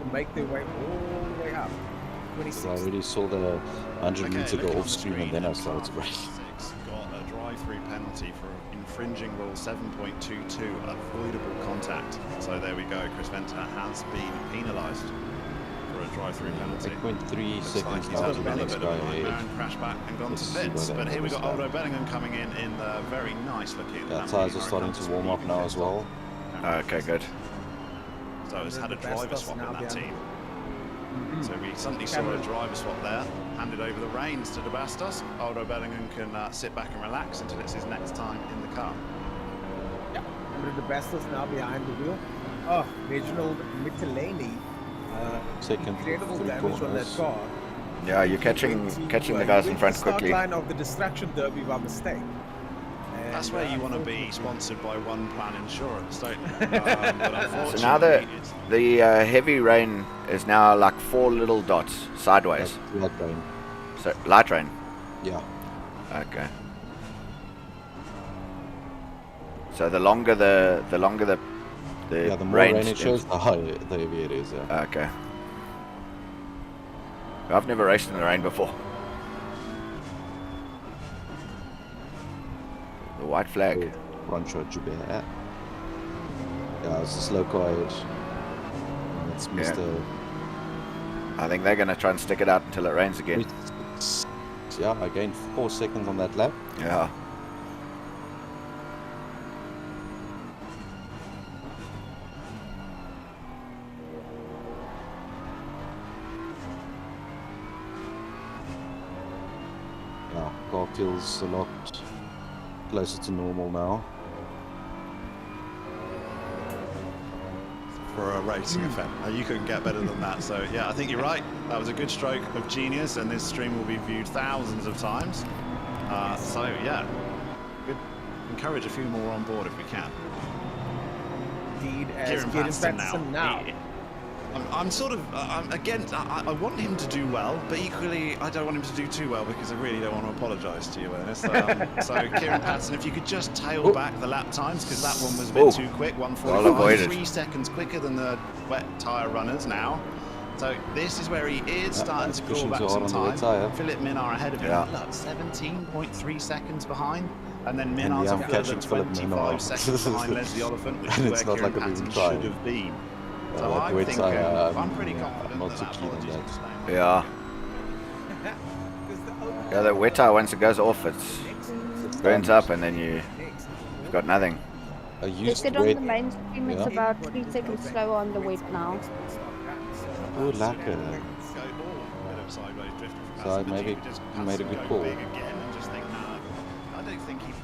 to make their way all the way up. So I 26th. already saw the 100 meter go looking on off the screen and then I started to car brake. 6 got a drive-through penalty for infringing rule 7.22, avoidable contact. So there we go, Chris Venter has been penalised for a drive-through penalty. 8.3 Looks like seconds he's now had to a the little next bit of guy a nightmare ahead. and crashed back and gone Let's to see where pits. they But are here we this got Aldo lap. Bellingham coming in the very nice looking. Yeah, Lamborghini tyres are starting Huracan to warm up Speed now pit as stop. well. Okay, good. So it's had a driver swap in that team. So we suddenly saw a Cameron. driver swap there, handed over the reins to De Bastos. Aldo Bellingham can sit back and relax until it's his next time in the car. Cameron De Bastos now behind the wheel. Oh, Reginald Mittelani. Second, Incredible 3 damage on that corners. car. Yeah, you're catching the guys in front quickly. Start line of the Destruction Derby by mistake. And, That's where you want to be unfortunately- sponsored by One Plan Insurance, don't you? But So now the unfortunately, heavy rain is now like 4 little dots sideways. Light rain. So light rain. Yeah. Okay. So the longer the Yeah, the more rain rain it shows, the higher, the heavier it is. Yeah. Okay. I've never raced in the rain before. The white flag. Rancho Jubert. Yeah, it's a slow car ahead. It's Yeah. Mr. I think they're gonna try and stick it out until it rains again. Yeah, I gained 4 seconds on that lap. Yeah. Yeah, car feels a lot closer to normal now. for a racing event. You couldn't get better than that. So yeah, I think you're right. That was a good stroke of genius, and this stream will be viewed thousands of times. So yeah, good. Encourage a few more on board if we can. Indeed, as Kieran Kieran Patterson Patterson now. I'm sort of, again, I want him to do well, but equally I don't want him to do too well because I really don't want to apologise to you, Ernest. So Kieran Patterson, if you could just tail back the lap times, because that one was a bit too quick, 1:45, 3 seconds quicker than the wet tyre runners now. So this is where he is starting to claw back some time. Philip Minnaar ahead of him, look, 17.3 seconds behind. And then Minnaar's a further 25 seconds behind Leslie Oliphant, which is where Kieran Patterson should have been. So I think I'm pretty confident that apologies are staying. Yeah. Yeah, the wet tire, once it goes off, it burns up and then you've got nothing. Listed on the mainstream, it's about 3 seconds slower on the wet now. Oh, lekker. So maybe he made a good call.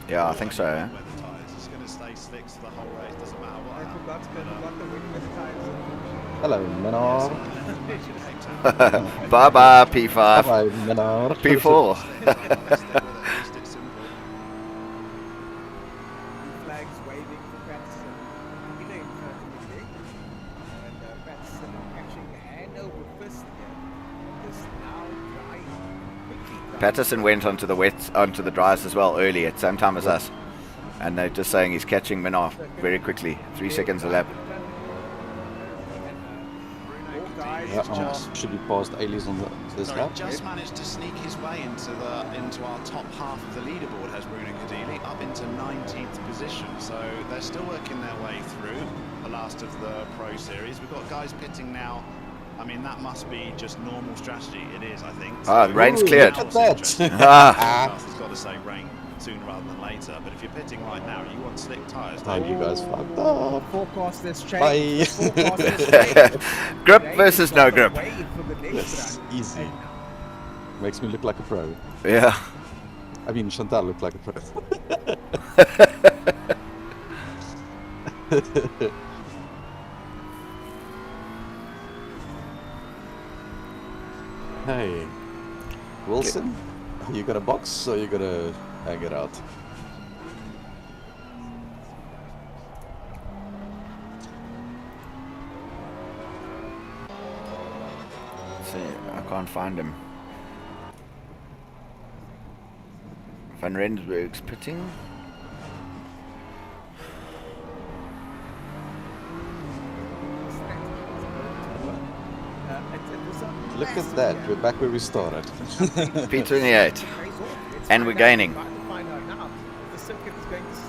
Yeah, I think so. Yeah. Hello, Minnaar. Bye bye, P5. Bye, Minnaar. P4. Flags waving for Patterson. In front of the and Patterson catching a hand over fist here. Just now drying quickly. Patterson went onto the dries as well early at the same time as us. And they're just saying he's catching Minnaar very quickly. 3 seconds a lap. Should be past Alias on this lap. Just managed to sneak his way into our top half of the leaderboard, has Bruno Cadili, up into 19th position. So they're still working their way through the last of the Pro Series. We've got guys pitting now. I mean, that must be just normal strategy. It is, I think. Ah, the rain's cleared. Look at that. It's got to say rain sooner rather than later. But if you're pitting right now, you want slick tyres. Oh, you guys fucked up. Forecast has changed. Bye. Forecast has changed. Grip versus no grip. Yes, easy. Makes me look like a pro. Yeah. I mean, Chantal looked like a pro. Hey, Wilson, you got a box or you gonna hang it out? See, I can't find him. Van Rensburg's pitting. Look at that, we're back where we started. P28. And we're gaining.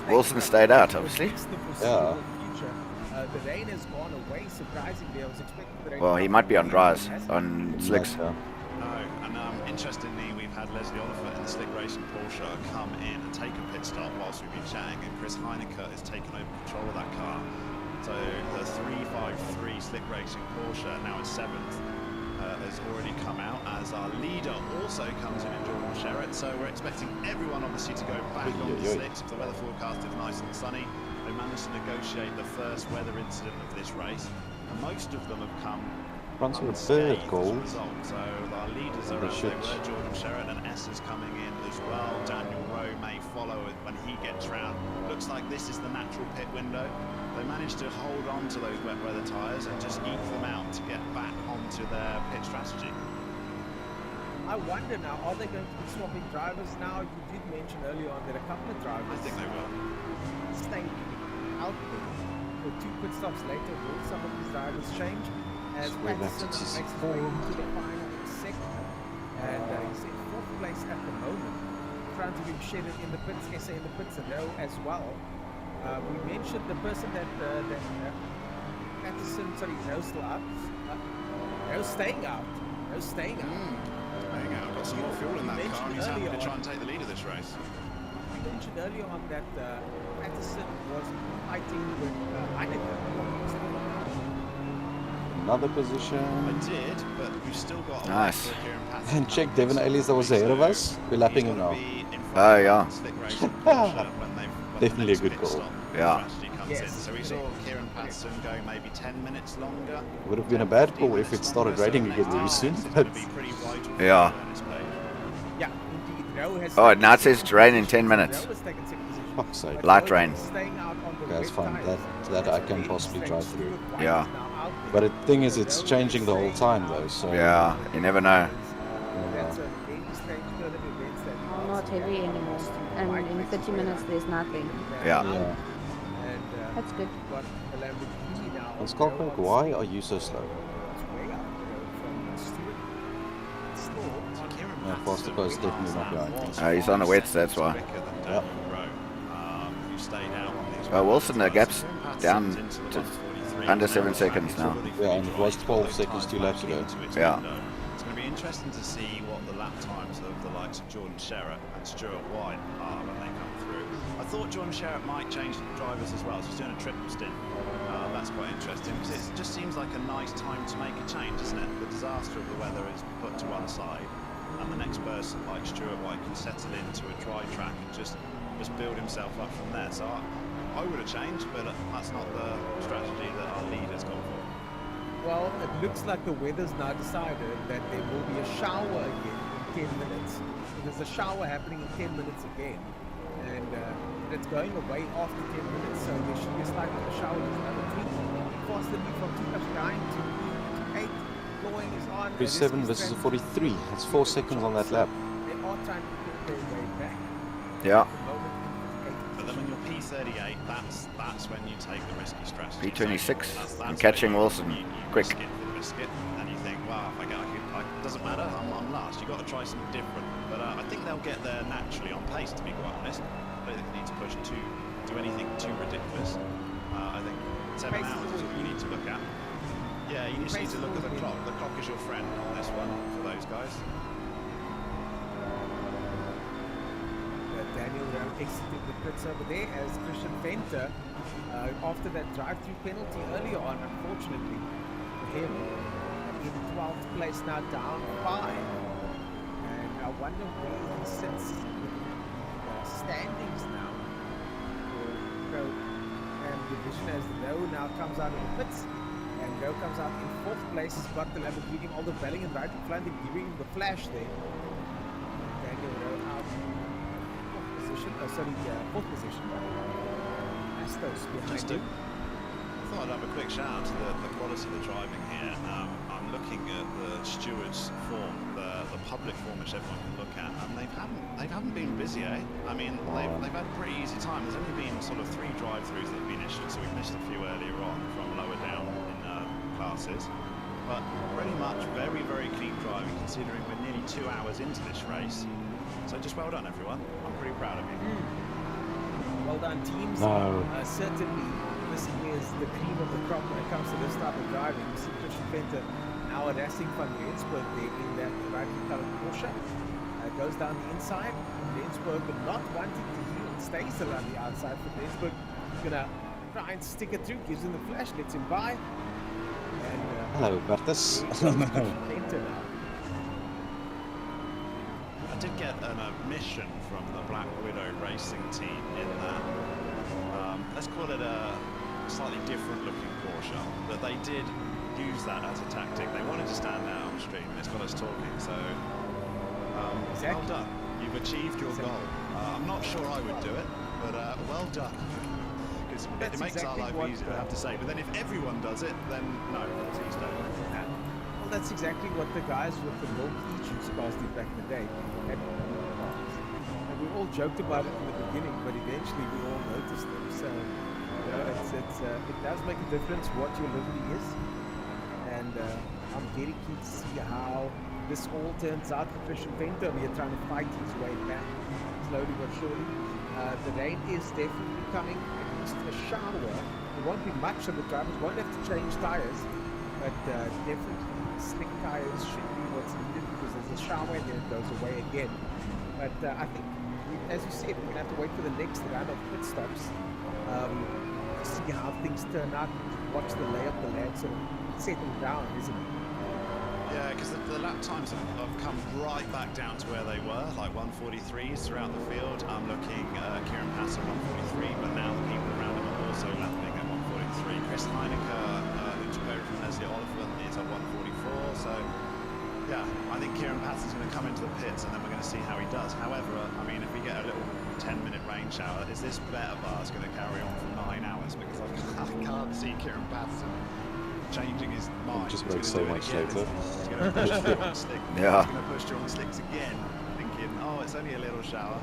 Wilson stayed out, obviously. Yeah. The rain has gone away, surprisingly. I was expecting the rain. Well, he might be on dries, on slicks. No, and interestingly, we've had Leslie Oliphant in the Slick Racing Porsche come in and take a pit stop whilst we've been chatting, and Chris Heineke has taken over control of that car. So the 353 Slick Racing Porsche, now at 7th, has already come out as our leader also comes in Jordan Sherritt. So we're expecting everyone obviously to go back on the slicks if the weather forecast is nice and sunny. They managed to negotiate the first weather incident of this race, and most of them have come Runs with a unscathed bird as a goal. result. So our leaders are as they were. Jordan Sherritt and Esser's coming in as well. Daniel Rowe may follow it when he gets round. Looks like this is the natural pit window. They managed to hold on to those wet weather tyres and just eke them out to get back onto their pit strategy. I wonder now, are they going to be swapping drivers now? You did mention earlier on that a couple of drivers I think they will. staying out there for 2 pit stops later. Will some of these drivers change? As Patterson makes his way into the final sector, and he's in 4th place at the moment. In front of him, Shedden in the pits, Essa in the pits, and Rowe as well. We mentioned the person that Patterson, sorry, Rowe still up. Rowe staying out. Rowe staying out. Staying out. Got some more fuel in that car, and he's happy to try and take the lead of this race. We mentioned earlier on that Patterson was fighting with Heineke. Another position. I did, but we've still got a Nice. lot for Kieran Patterson. And check Devin Alias that was ahead of us. We're lapping him now. Oh, yeah. Definitely a good goal. Yeah. in. Yes, So we saw Kieran Patterson going maybe 10 minutes longer. Would have been a bad call if it started raining again very soon. But Yeah. Yeah, indeed. Rowe has Oh, taken now it says second it's rain in position. 10 minutes. Rowe has taken second position. fuck's sake. But Light Rowe rain. is staying out on the That's wet fine. tyres. That I can Very possibly strange. drive through. Stuart White Yeah. is now out there. But the thing is, So it's Rowe changing the whole staying time though. out So Yeah, you never know. That's a very strange turn of events that Oh, not heavy anymore. And in 30 minutes, there's nothing. Yeah. yeah. And That's good. got a Lamborghini now. And Skulkberg, why are you so slow? It's way up from Stuart. Still on Yeah, faster car is definitely not behind. He's on the wets, that's why. Yep. Wilson, the gap's down to under 7 seconds now. Yeah, and it was 12 seconds 2 laps ago. Yeah. It's going to be interesting to see what the lap times of the likes of Jordan Sherratt and Stuart White are when they come through. I thought Jordan Sherratt might change drivers as well, so he's doing a triple stint. That's quite interesting because it just seems like a nice time to make a change, isn't it? The disaster of the weather is put to one side, and the next person like Stuart White can settle into a dry track and just build himself up from there. So I would have changed, but that's not the strategy that our leader's gone for. Well, it looks like the weather's now decided that there will be a shower again in 10 minutes. So there's a shower happening in 10 minutes again. And it's going away after 10 minutes. So there should be a slight shower. There's another 20. Faster lead from 2.9 to 8. Blowing is on. 37 versus a 43. That's 4 seconds on that lap. They are trying to get their way back. Yeah. At the moment, But then when you're P38, that's when you take the risky strategy. P26 That's and when catching Wilson. You Quick. risk it for the biscuit, and you think, well, if I get, it doesn't matter. I'm last. You've got to try something different. But I think they'll get there naturally on pace. To be quite honest, I don't think they need to push do anything too ridiculous. I think 7 hours is what you need to look at. Yeah, you just need to look at the clock. The clock is your friend on this one for those guys. Daniel exited the pits over there as Christian Venter, after that drive-through penalty earlier on, unfortunately for him, in 12th place now, down 5. And I wonder where he sits with the standings now for Pro and division as Rowe now comes out of the pits. And Rowe comes out in 4th place. He's got the Lamborghini Aldo Bellingham right in front of him, giving him the flash there. Daniel Rowe out. Fourth position. Astos behind him. I thought I'd have a quick shout out to the quality of the driving here. I'm looking at the stewards' form, the public form which everyone can look at, and they haven't been busy, eh? I mean, they've had a pretty easy time. There's only been sort of 3 drive-throughs that have been issued, so we've missed a few earlier on from lower down in classes. But pretty much very, very clean driving, considering we're nearly 2 hours into this race. So just well done, everyone. I'm pretty proud of you. Well done, teams. No. Certainly, this is the cream of the crop when it comes to this type of driving. You see Christian Venter now harassing Van Rensburg there in that brightly colored Porsche. Goes down the inside. Rensburg not wanting to yield, stays around the outside. But Rensburg gonna try and stick it through, gives him the flash, lets him by. And Hello, Bertus. Venter now. I did get an admission from the Black Widow racing team in that, let's call it a slightly different looking Porsche, but they did use that as a tactic. They wanted to stand out on stream, it's got us talking, so well done. You've achieved your goal. I'm not sure I would do it, but well done. Because it makes our life easier, I have to say, but then if everyone does it, then no, please don't. Well, that's exactly what the guys with the Milky Juice cars did back in the day. And we all joked about it in the beginning, but eventually we all noticed them. So you know, it does make a difference what your livery is. And I'm very keen to see how this all turns out for Christian Venter. We are trying to fight his way back, slowly but surely. The rain is definitely coming. At least a shower. There won't be much, so the drivers won't have to change tires. But definitely slick tires should be what's needed because there's a shower and then it goes away again. But I think, as you said, we're going to have to wait for the next round of pit stops to see how things turn out. Watch the lay of the land sort of settle down, isn't it? Yeah, because the lap times have come right back down to where they were, like 143s throughout the field. I'm looking Kieran Passer 143, but now the people around him are also lapping Heineke, who took over from Leslie Oliphant, is at 144. So, yeah, I think Kieran Patterson's going to come into the pits, and then we're going to see how he does. However, I mean, if we get a little 10-minute rain shower, is this better bars going to carry on for 9 hours? Because I can't see Kieran Patterson changing his mind. Just makes so much later. He's going to push through on slicks. Yeah. He's going to push through on slicks again, thinking, oh, it's only a little shower.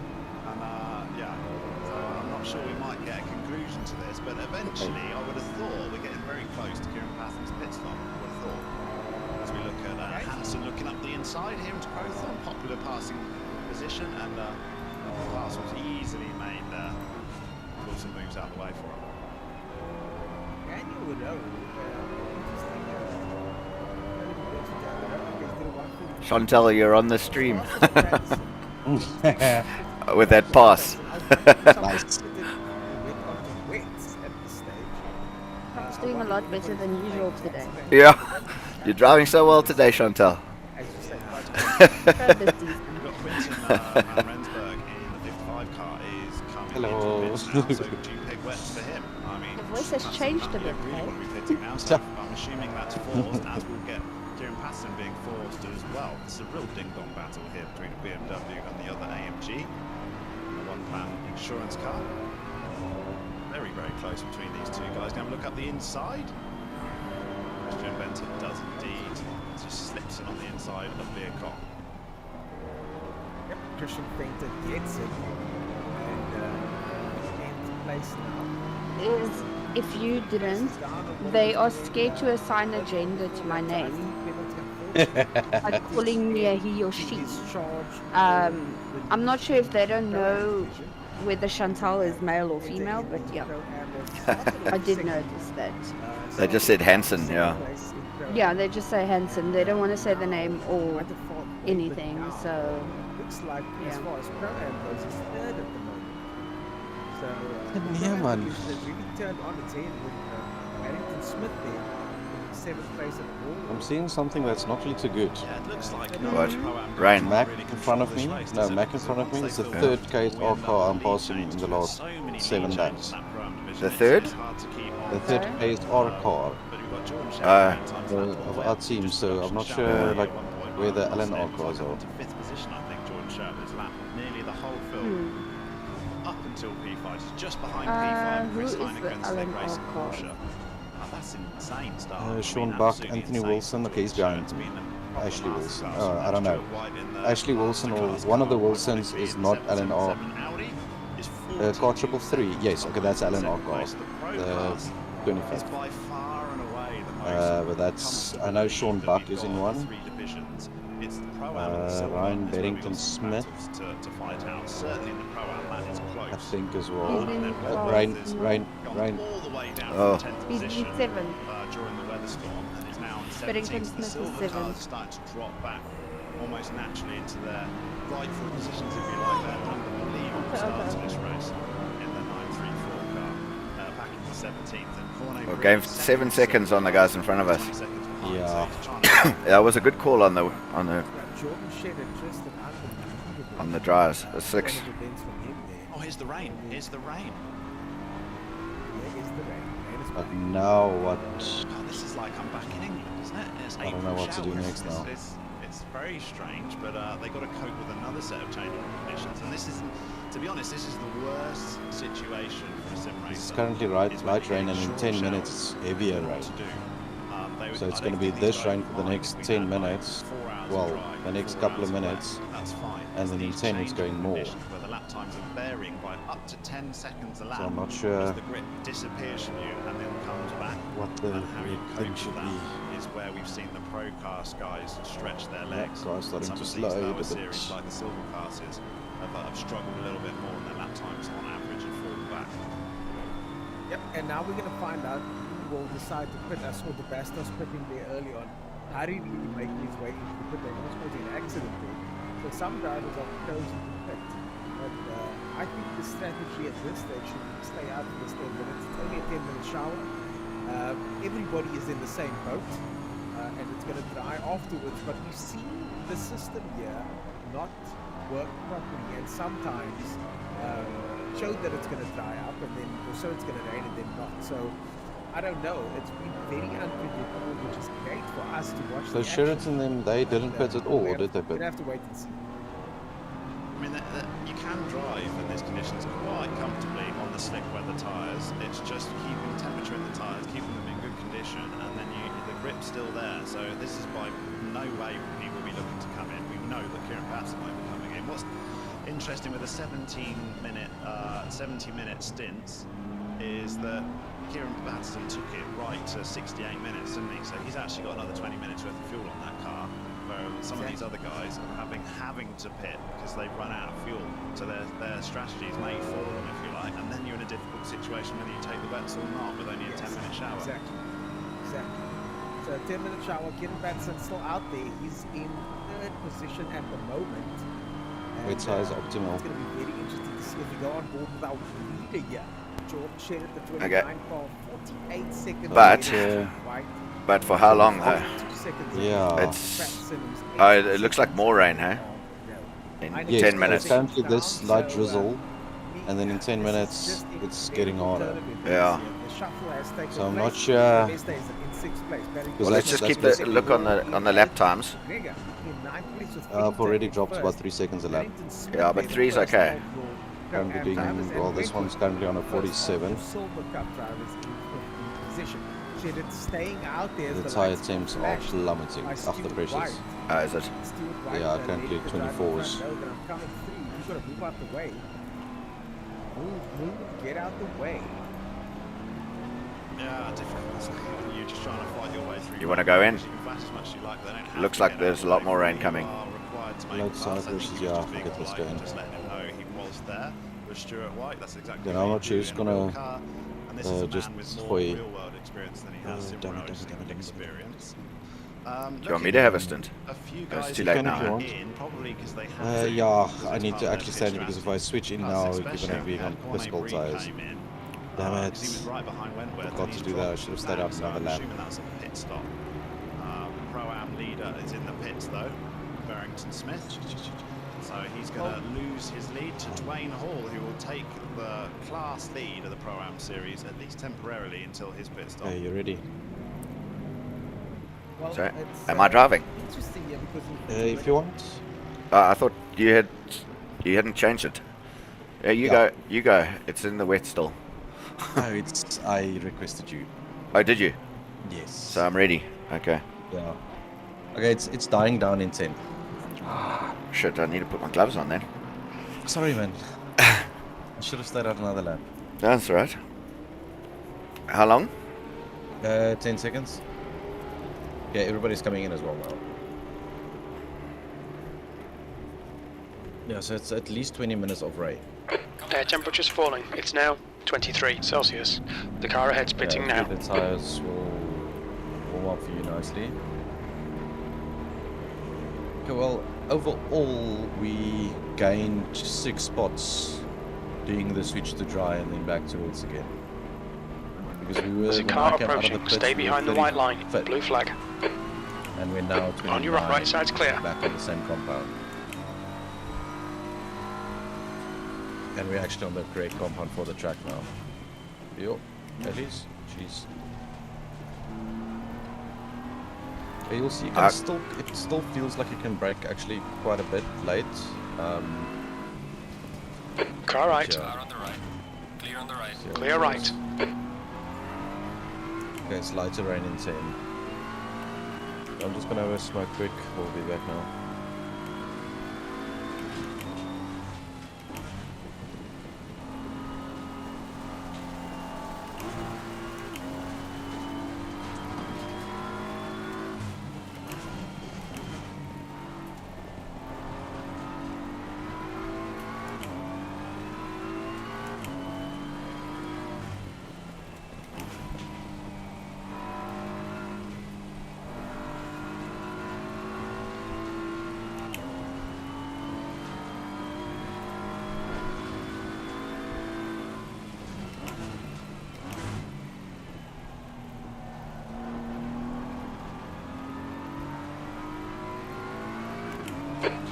And yeah, so I'm not sure we might get a conclusion to this, but eventually I would have thought we're getting very close to Kieran Patterson's pit stop. I would have thought. As we look at Hansen looking up the inside here into Crowthorne, popular passing position, and the pass was easily made there. Wilson moves out of the way for him. Chantal, you're on the stream. With that pass. Nice. It's doing a lot better than usual today. Yeah. You're driving so well today, Chantal. Throughout this season. We've got Quinton van Rensburg in the 55 car is coming Hello. into the pits now, so do you pick wets for him? I mean, The voice has that's changed a something bit, I really eh? want to be pitting now, so I'm assuming that's forced, as we'll get Kieran Patterson being forced as well. It's a real ding-dong battle here between a BMW and the other AMG. The One Plan Insurance car. Very, very close between these two guys. Now look up the inside. Christian Benton does indeed. Just slips in on the inside of Leocon. Yep, Christian Painter gets it. And in place now. Is if you didn't, they are scared to assign a gender to my name. Like calling me a he or she. I'm not sure if they don't know whether Chantal is male or female, but yeah, I did notice that. They just said Hansen, yeah. Yeah, they just say Hansen. They don't want to say the name or anything, so Looks like as yeah. far as Pro-Am goes, he's third at the moment. So Yeah, man. It really turned on its head with Harrington Smith there in seventh place at the wall. I'm seeing something that's not really too good. Yeah, it looks like What? Ryan. Mac in front of me. No, Mac in front of me is the third KSR car I'm passing in the last 7 laps. The third? The third KSR car of our team, so I'm not sure like where the LNR cars are. Fifth position, I think, Jordan Sherwood's lap nearly the whole field up until P5. He's just behind P5. who Chris is the Heineken's leg LNR race car? Porsche. That's insane stuff. Sean Buck, Anthony Wilson. Okay, he's behind me. Ashley Wilson. I don't know. Ashley Wilson or one of the Wilsons is not LNR. Car 333. Yes, okay, that's LNR car. The 25. By far and away the most But that's, I know Sean Buck is in one. It's the Pro-Am and the Silver Ryan is where we Beddington got some Smith. battles to fight out. Certainly in the Pro-Am that is close. I think as well. He's in And then car Ryan, Walters Ryan, gone Ryan. all the way down Oh. to 10th He's position 7. during the weather storm and is now in 17th. Beddington The Smith is silver 7. cars starting to drop back almost naturally into their rightful positions, if you like. They're unbelievable start to this race in the 934 car, back in the 17th. And Cornet We gave 7 seconds on the guys in front of us. 20 seconds behind, Yeah. so he's trying to That was a good call on the Jordan Shed and Tristan unbelievable. on the drives. A 6. One of the events from him there. Oh, here's the rain. Here's the rain. There is the rain. Rain is But now what? Oh, this is like I'm back in England, isn't it? It's I don't know April what to do showers. next now. It's very strange, but they got to cope with another set of change order conditions. And this isn't, to be honest, this is the worst situation for a sim racer. It's currently light rain, and in 10 minutes it's heavier rain. So it's going to be this rain for the next 10 minutes. Well, the next couple of minutes, That's fine. and then in 10 it's going more. Where the lap times are varying by up to 10 seconds a lap. So I'm not sure as the grip disappears from you and then comes back. what the And how you red cope thing with should that be. is where we've seen the pro cars guys stretch their legs. car's starting Some to of slow these a lower bit. series, like the silver classes, have struggled a little bit more in their lap times on average and fallen back. Yep, and now we're going to find out who will decide to pit. I saw the Bastos pitting there early on. Hurriedly making his way into the pit. They almost caused an accident there. So some drivers are chosen to pit. But I think the strategy at this stage should be stay out for this 10 minutes. It's only a 10-minute shower. Everybody is in the same boat. And it's going to dry afterwards. But we've seen the system here not work properly. And sometimes show that it's going to dry up and then, or so it's going to rain and then not. So I don't know. It's been very unpredictable, which is great for us to watch. So the Sheraton action. them, they didn't But, pit at all, or we'll did they We'll pit? have to wait and see. I mean, you can drive in these conditions quite comfortably on the slick weather tyres. It's just keeping temperature in the tyres, keeping them in good condition, and then the grip's still there. So this is by no way he will be looking to come in. We know that Kieran Patterson won't be coming in. What's interesting with the 70-minute stints is that Kieran Patterson took it right to 68 minutes, didn't he? So he's actually got another 20 minutes worth of fuel on that car. Where some of these other guys are having to pit because they've run out of fuel. So their strategy is made for them, if you like, and then you're in a difficult situation whether you take the bets or not with only a 10-minute shower. Exactly. So a 10-minute shower. Kieran Patterson still out there. He's in third position at the moment. Which size optimal? It's going to be very interesting to see if we go on board with our leader here. George Shedd at the 29 car, 48 seconds. But for how long though? Yeah. It looks like more rain, huh? In Yes, 10 minutes. It's currently this light drizzle, and then in 10 minutes it's getting harder. Yeah. So I'm not sure. Well, let's just keep the look on the lap times. I've already dropped about 3 seconds a lap. Yeah, but 3 is okay. Currently doing well. This one's currently on a 47. The tire temps are plummeting after pressures. Is it? Yeah, currently 24s. Get out the way. Yeah, difficult. You're just trying to fight your way through. You want to go in? You can flash as much as you like, but they don't have Looks to like get there's out a lot of more the way. rain coming. You are required to make Load the side pass. I think versus, he was yeah, just being forget what's polite and going. just letting him know he was there with Stuart White. That's exactly Then what I'm you not do sure who's in a real gonna, car. And this is a just man with more hoy. real-world experience than he has in damn it, road damn it. experience. Do you want me to have a stint? A few Oh, it's guys too late can if now. you huh? want. in, probably because they have to, Yeah, because I it's need part to of their actually pit stand because if I strategy. switch in Plus, now, you're especially going to be had on Cornet physical Bree tyres. came in, Damn it. because he was right behind Wentworth. Forgot and to he's do that. I dropped should have stayed out so another I'm lap. assuming that's a pit stop. Pro-Am leader is in the pits though, Barrington Smith. So he's going to lose his lead to Dwayne Hall, who will take the class lead of the Pro-Am series, at least temporarily, until his pit stop. Okay, you ready? Well, So, it's, am I driving? Interesting here because If you want. I thought you hadn't changed it. Yeah, you Yeah. go. You go. It's in the wet still. No, it's. I requested you. Oh, did you? Yes. So I'm ready. Okay. Yeah. Okay, it's dying down in 10. Shit, I need to put my gloves on then. Sorry, man. I should have stayed out another lap. That's right. How long? 10 seconds. Yeah, everybody's coming in as well now. Yeah, so it's at least 20 minutes of rain. Air temperature's falling. It's now 23 Celsius. The car ahead's pitting Yeah, now. the tires will warm up for you nicely. Okay, well, overall we gained 6 spots doing the switch to dry and then back to wets again. Because we were There's a when car I came out of the approaching. pits, Stay we were behind the white line. 35th, Blue flag. and we're now 29 On your right side's clear. back on the same compound. And we're actually on the correct compound for the track now. Yo, Ellie's, jeez. But you'll see, you can it still feels like you can brake actually quite a bit late. Car right. Yeah. Car on the right. Clear on the right. So Clear right. Okay, it's lighter rain in 10. I'm just gonna have a smoke quick, we'll be back now.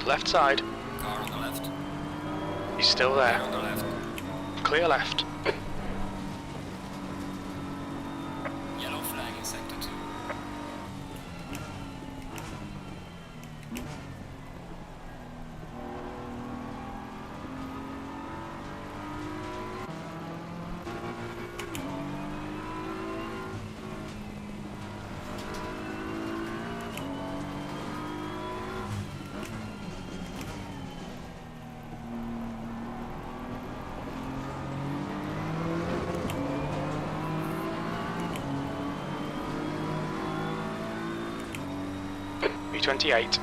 Left side. Car on the left. He's still Clear there. on the left. Clear left. 328.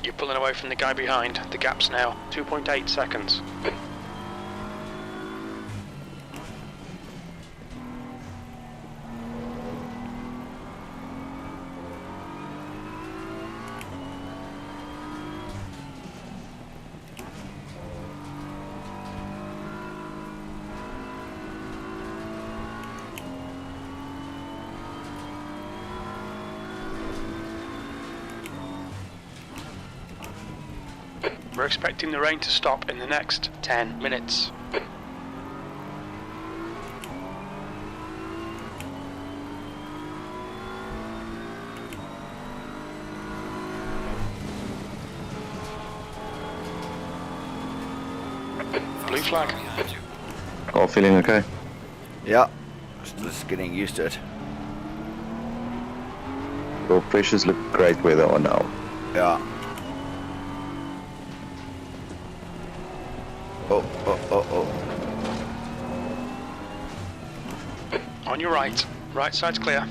You're pulling away from the guy behind. The gap's now 2.8 seconds. We're expecting the rain to stop in the next 10 minutes. Blue flag. Behind you. All feeling okay? Yeah, just getting used to it. Your pressures look great where they are now. Yeah. Oh. On your right. Right side's clear.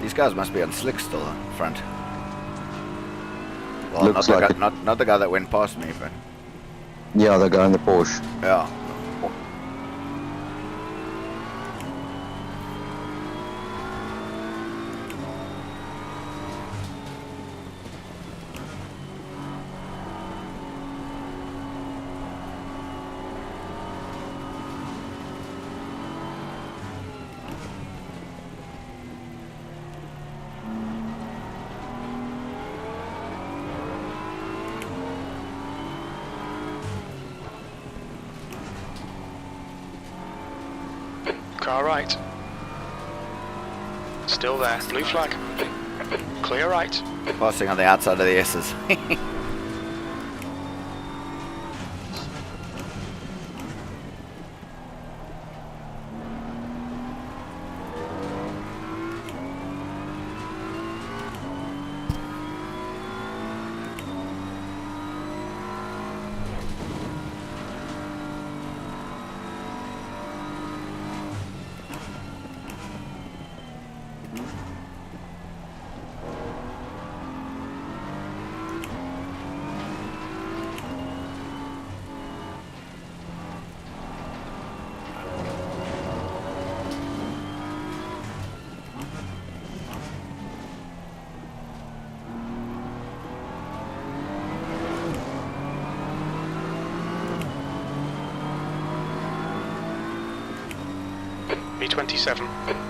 These guys must be on slick still in front. Well, Looks not, like the guy, not the guy that went past me, but Yeah, the guy in the Porsche. yeah. Car right. Still there. Blue flag. Clear right. Passing on the outside of the S's. B27.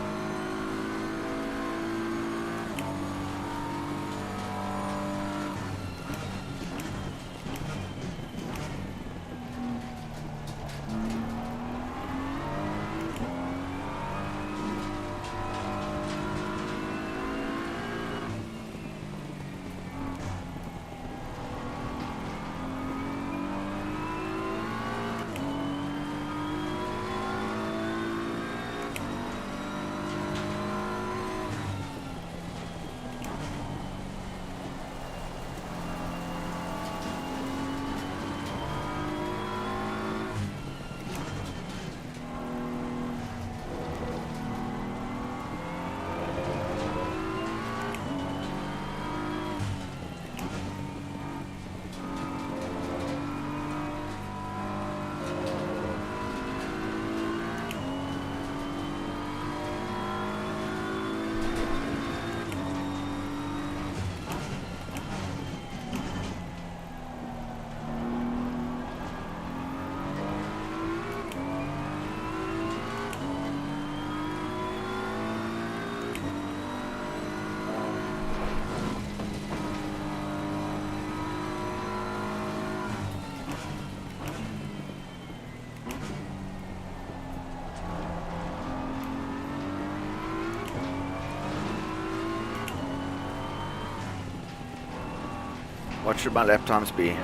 What should my lap times be?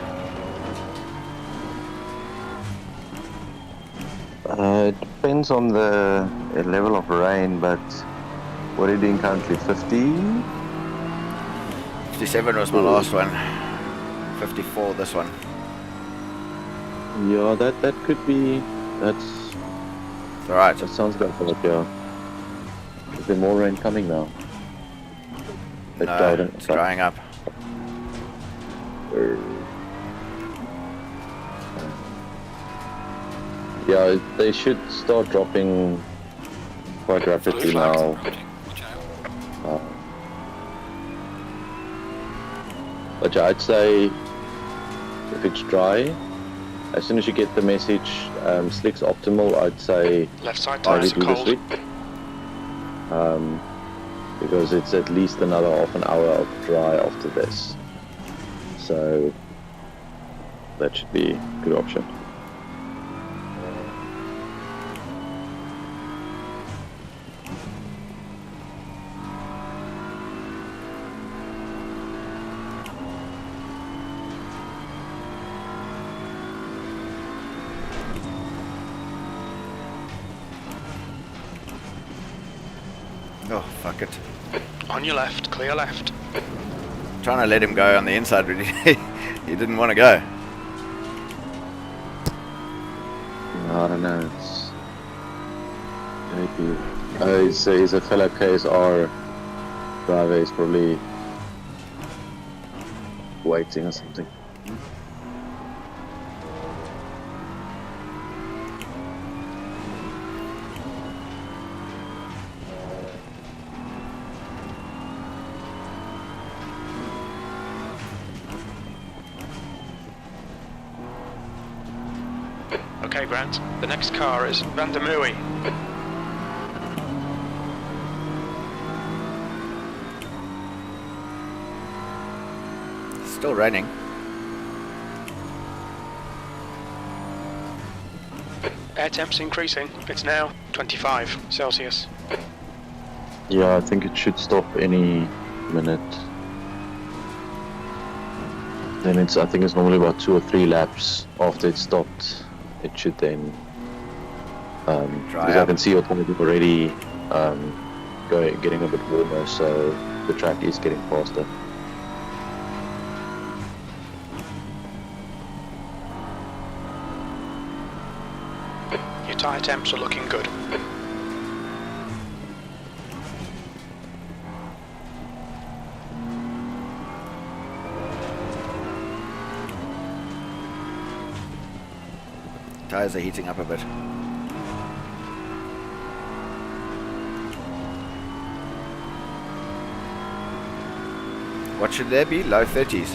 It depends on the level of rain, but what are you doing currently? 50? 57 was my last one. 54 this one. Yeah, that could be. That's It's alright. that sounds about right. Yeah. Is there more rain coming now? No, it's drying up. Yeah, they should start dropping quite rapidly now. Watch out. But yeah, I'd say if it's dry, as soon as you get the message, slick's optimal, I'd say Left side maybe tyres are do this cold. week. Because it's at least another half an hour of dry after this. So that should be a good option. Oh, fuck it. On your left, clear left. Trying to let him go on the inside, but he didn't want to go. No, I don't know. It's maybe. He's a fellow KSR driver. He's probably waiting or something. Okay, Grant. The next car is Van der Mooy. Still raining. Air temp's increasing. It's now 25 Celsius. Yeah, I think it should stop any minute. Then I think it's normally about 2 or 3 laps after it stopped. It should then, because I up. can see it already getting a bit warmer, so the track is getting faster. Your tyre temps are looking good. Tires are heating up a bit. What should there be? Low 30s.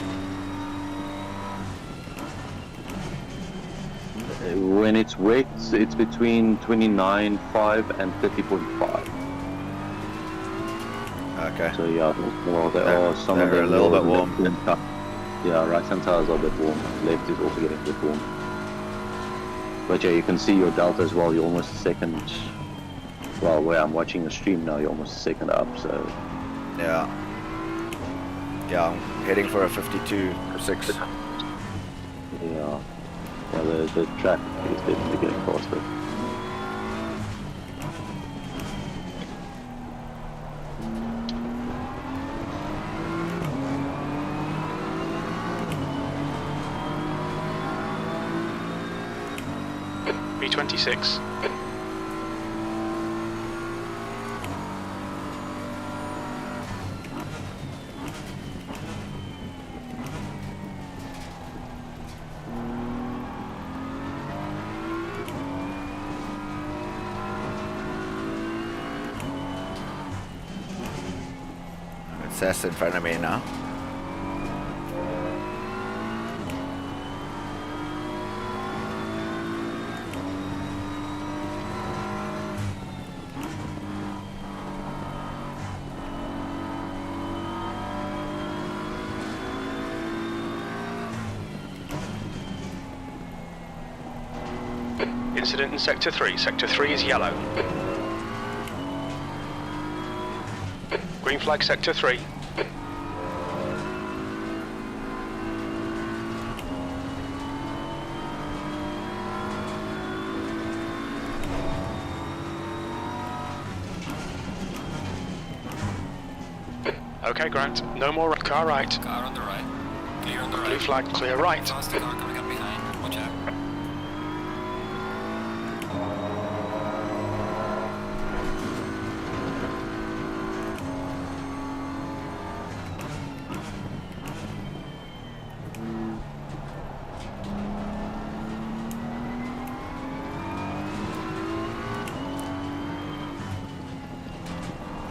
When it's wet, it's between 29.5 and 30.5. Okay. So yeah, well, there They're- are some of they're them a little more bit warm. left-hand yeah, right-hand tires are a bit warm. Left is also getting a bit warm. But yeah, you can see your delta as well. You're almost a second. Well, where I'm watching the stream now, you're almost a second up. So Yeah. Yeah, I'm heading for a 52.6. yeah, the track is definitely getting faster. B26. It's in front of me now. Incident in Sector 3. Sector 3 is yellow. Green flag Sector 3. Okay, Grant. No more car right. Car on the right. Clear on the right. Blue flag, clear right. Faster car coming up behind. Watch out.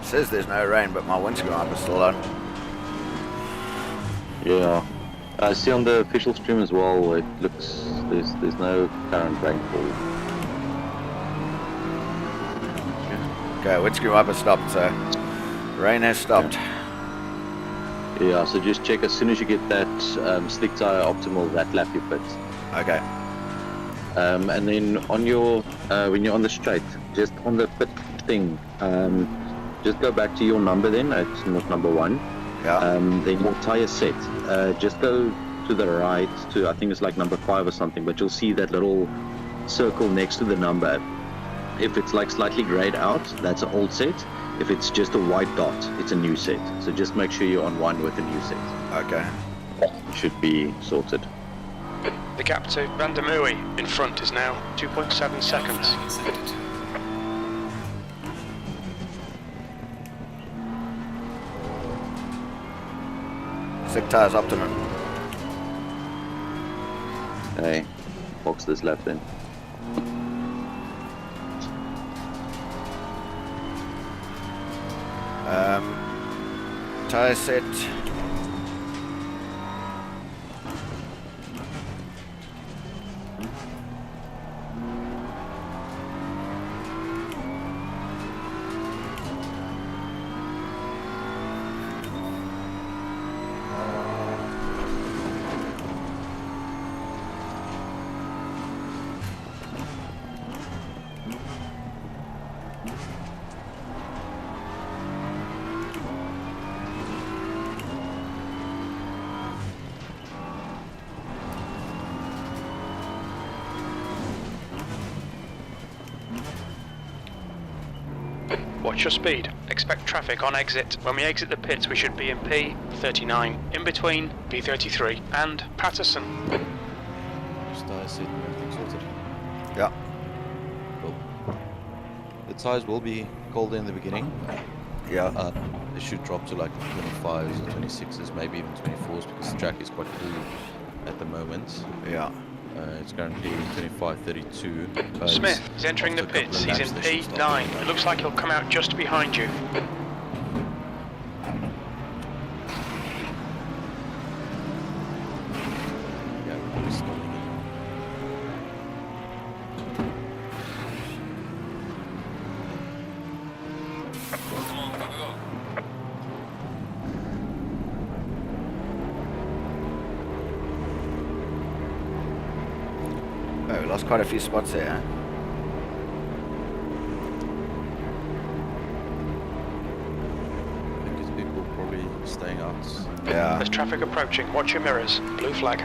Says there's no rain, but my windscreen wiper's still on. Yeah. I see on the official stream as well, it looks, there's no current rainfall. Okay, windscreen wiper stopped, so rain has stopped. Yeah, so just check as soon as you get that slick tire optimal, that lap you pit. Okay. And then on your, when you're on the straight, just on the pit thing, just go back to your number then, it's not number 1. Yeah. Then your tire set, just go to the right to, I think it's like number 5 or something, but you'll see that little circle next to the number. If it's like slightly grayed out, that's an old set. If it's just a white dot, it's a new set. So just make sure you're on one with a new set. Okay. Should be sorted. The gap to Vandamui in front is now 2.7 seconds. Flag in sector 2. Slick tires optimum. Okay, box this lap then. Tire set. Watch your speed. Expect traffic on exit. When we exit the pits, we should be in P39. In between P33 and Patterson. Just tire set and everything sorted. Yeah. Cool. The tires will be colder in the beginning. Yeah. They should drop to like 25s or 26s, maybe even 24s, because the track is quite cool at the moment. Yeah. It's currently 25, 32. but Smith is entering the after a couple pits. of He's laps, in they should start P9. coming It looks like he'll come out just behind you. back. Yeah, we're stalling it. Come on, go, go, go. Oh, we lost quite a few spots there. Huh? I think it's people probably staying out. Yeah. There's traffic approaching. Watch your mirrors. Blue flag.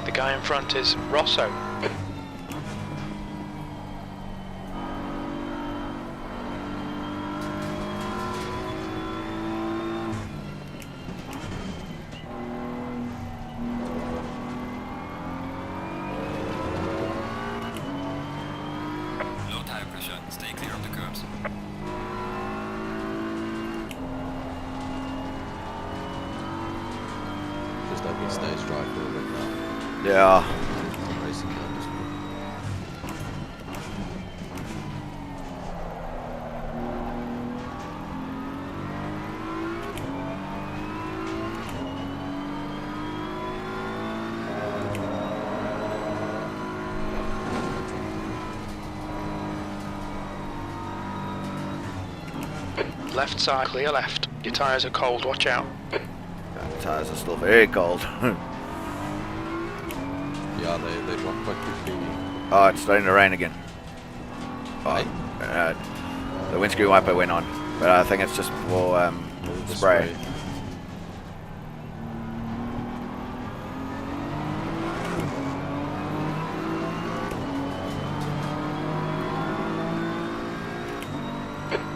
The guy in front is Rosso. Low tire pressure. Stay clear of the curbs. Just hope he stays dry for a bit now. Yeah. Some racing down this way. Left side, clear left. Your tyres are cold, watch out. Tyres are still very cold. Yeah, they drop quite quickly. Oh, it's starting to rain again. Right? The windscreen wiper went on, but I think it's just for The spray.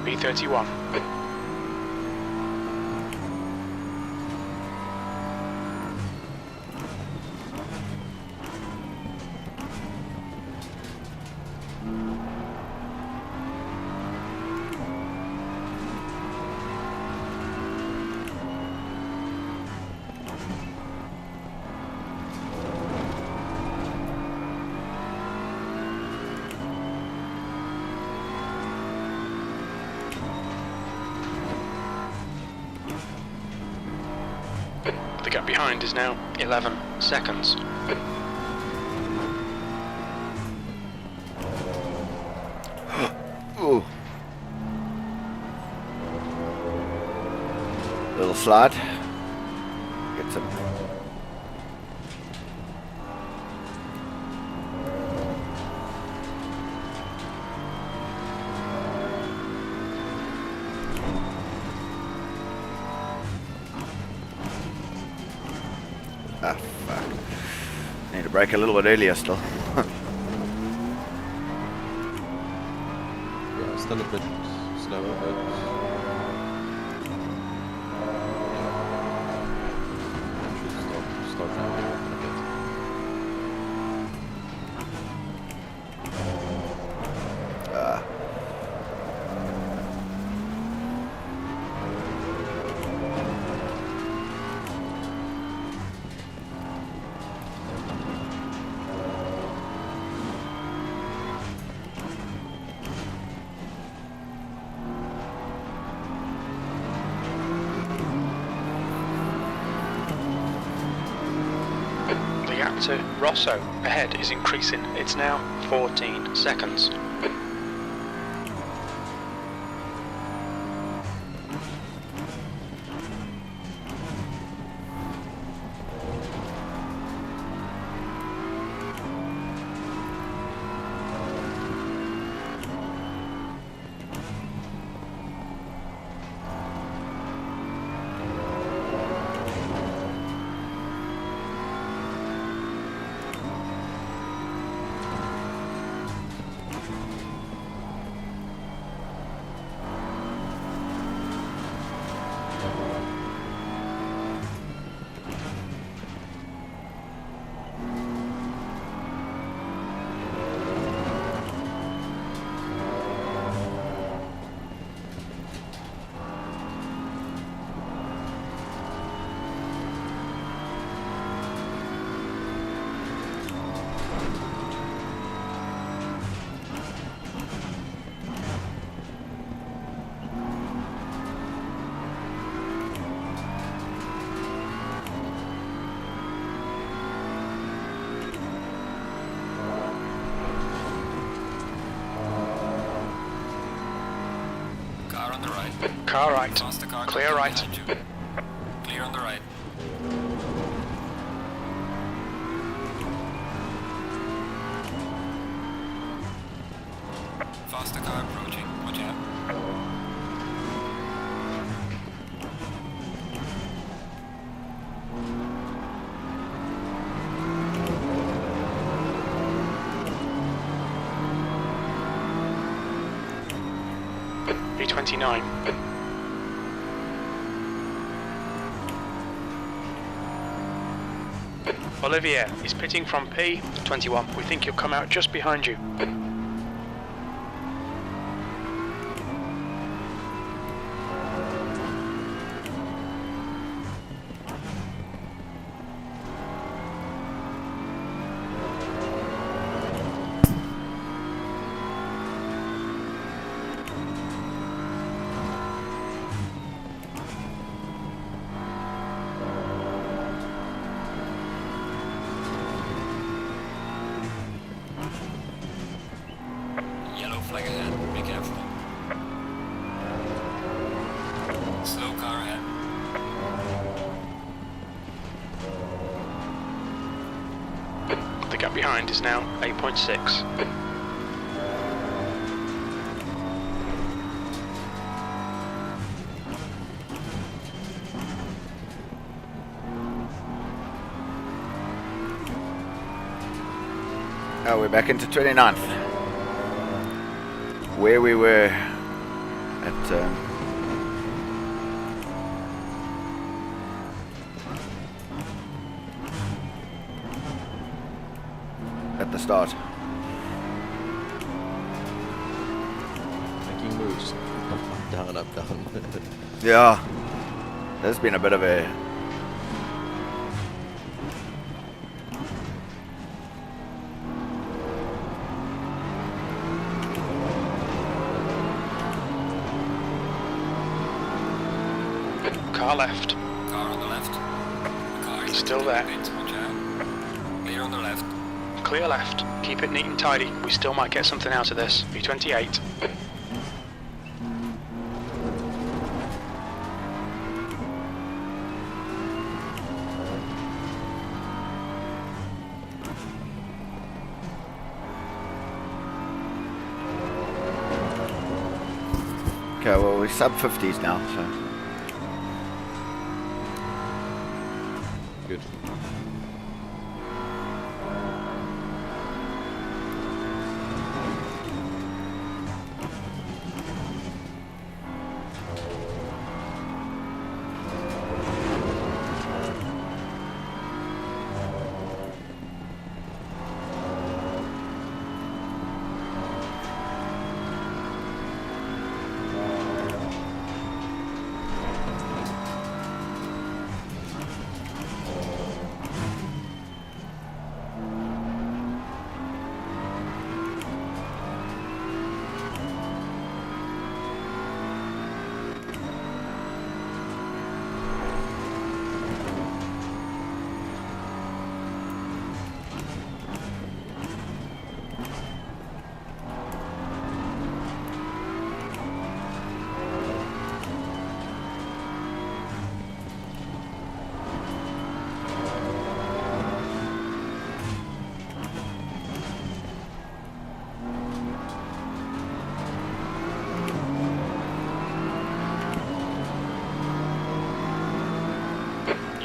B31. The gap behind is now 11 seconds. Ooh. Little slide. Get some. Ah, fuck. Need to brake a little bit earlier still. Yeah, still a bit slower, but should start ramping up in a bit. The gap to Rosso ahead is increasing. It's now 14 seconds. Car on the right. Car right. Faster car. Clear right. behind you. Clear on the right. Faster car approaching. Watch out. B29. Olivier is pitting from P21. We think he'll come out just behind you. Gap behind is now 8.6. Oh, we're back into 29th. Where we were at the start. Making moves. Up, down, up, down. Yeah, there's been a bit of a Car left. Car on the left. The car is He's still there. Pit, watch out. Clear on the left. Clear left. Keep it neat and tidy. We still might get something out of this. V28. okay. Well, we're sub 50s now, so. Good.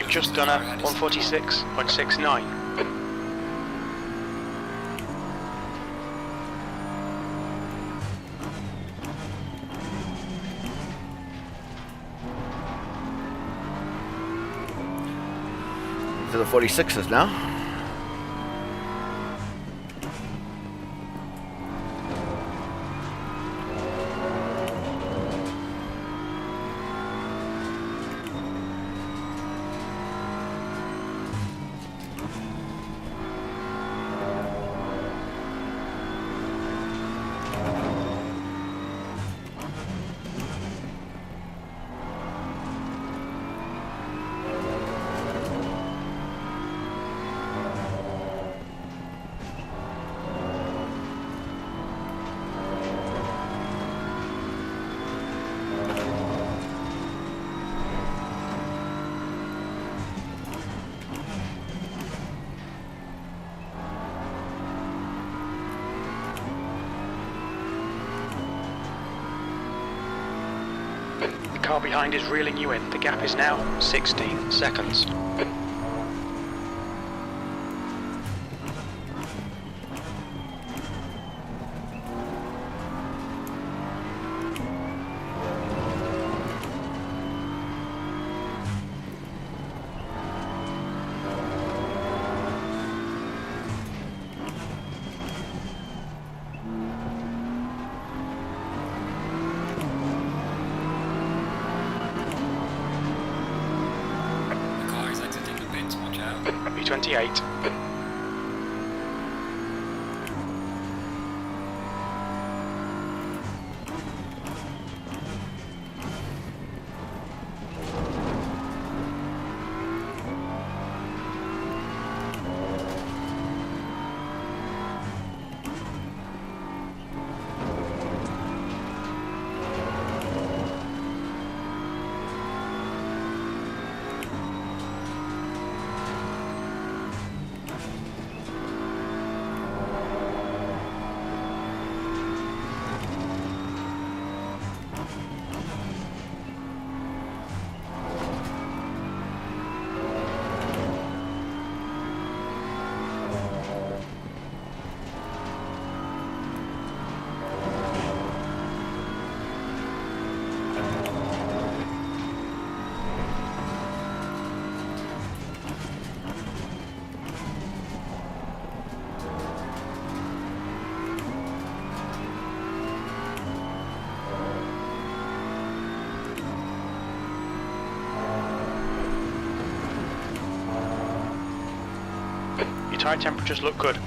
Just done a 146.69. To the 46s now. The car behind is reeling you in. The gap is now 16 seconds. The car is exiting the pit, watch out. V28. Tyre temperatures look good.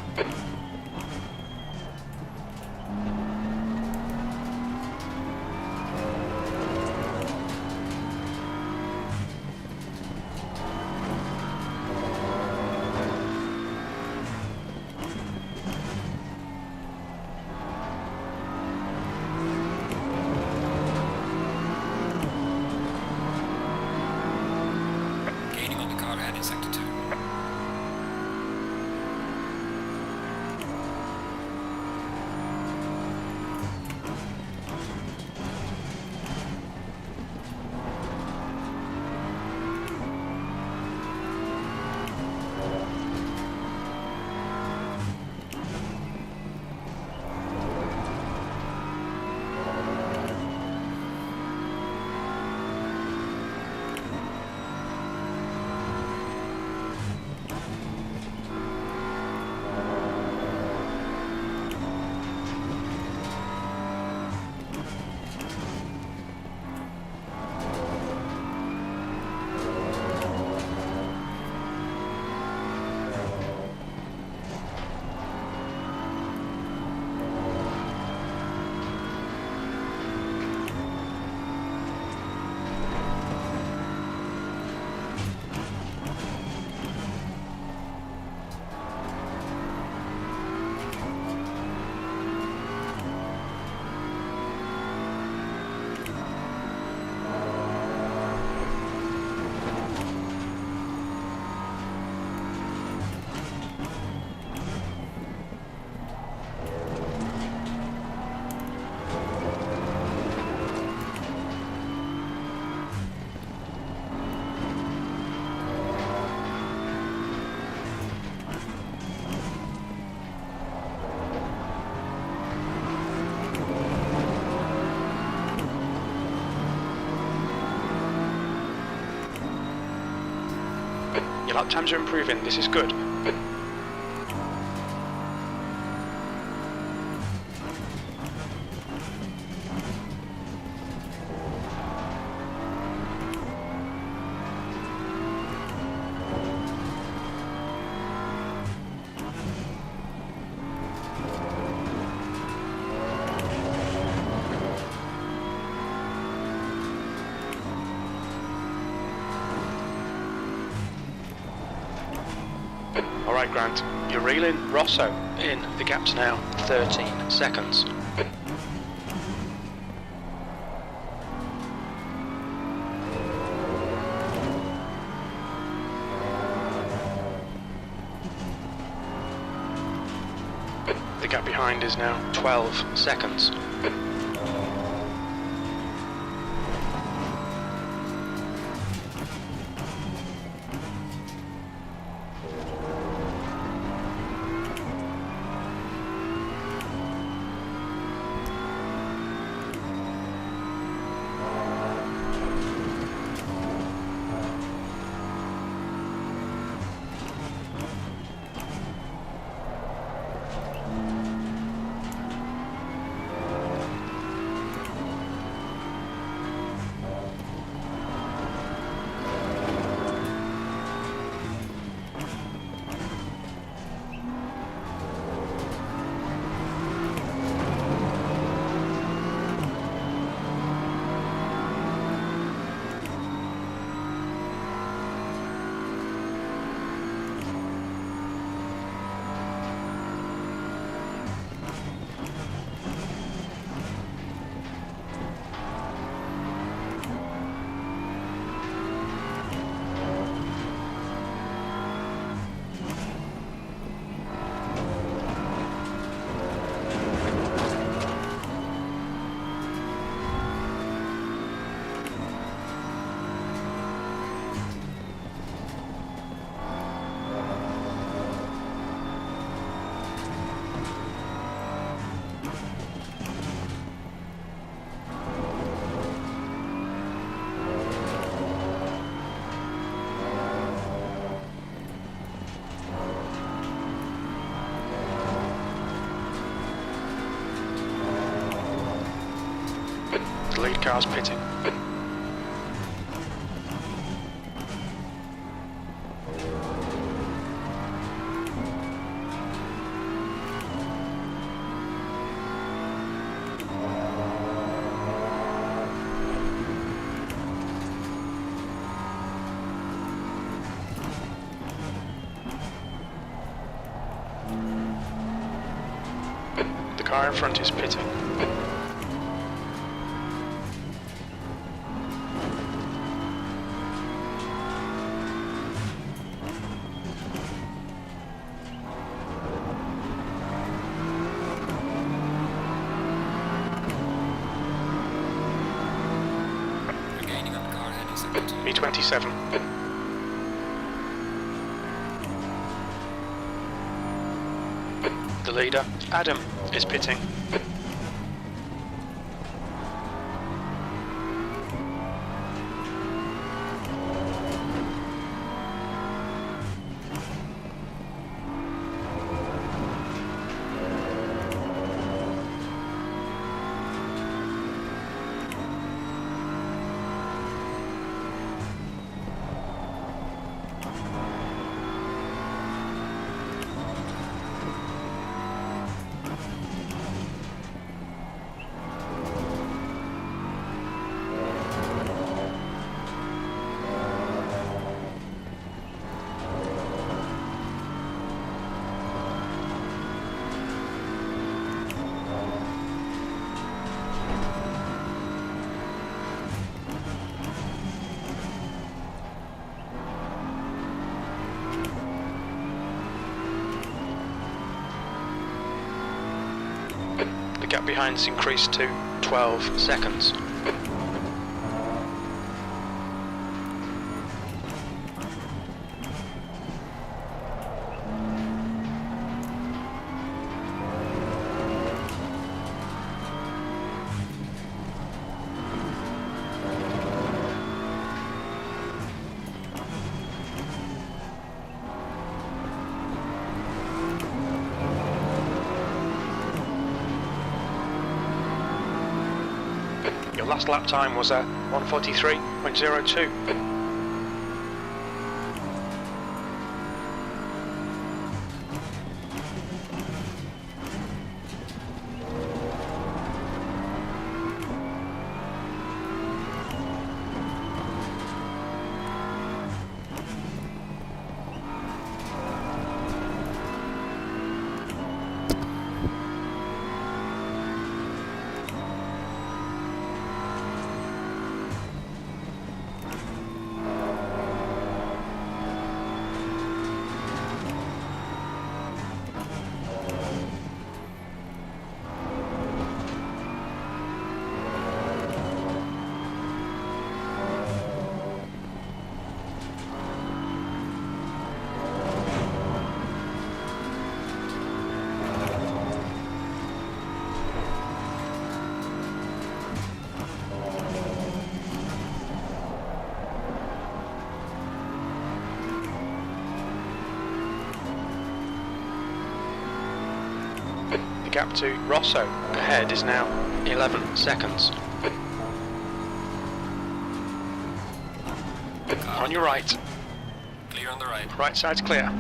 Gaining on the car ahead in sector 2. Your lap times are improving, this is good. Alright Grant, you're reeling Rosso in, the gap's now 13 seconds. The gap behind is now 12 seconds. Lead car's pitting. Car in front is pitting. Regaining on car heading sector 2. E27. The leader, Adam, is pitting. The gap behind has increased to 12 seconds. Your last lap time was at 1:43.02. The gap to Rosso ahead is now 11 seconds. On your right. Clear on the right. Right side's clear.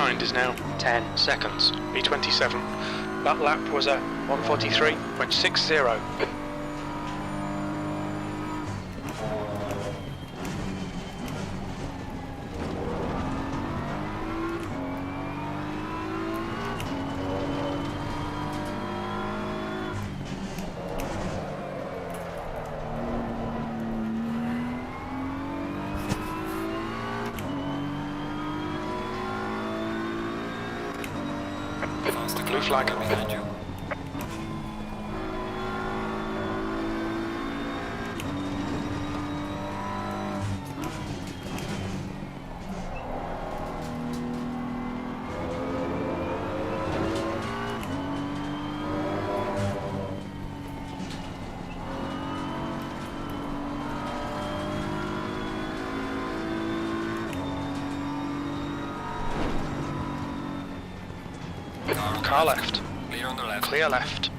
behind is now 10 seconds. B27. That lap was a 1:43.60. Faster Blue flag. behind you. Car left. Clear on the left. Clear left.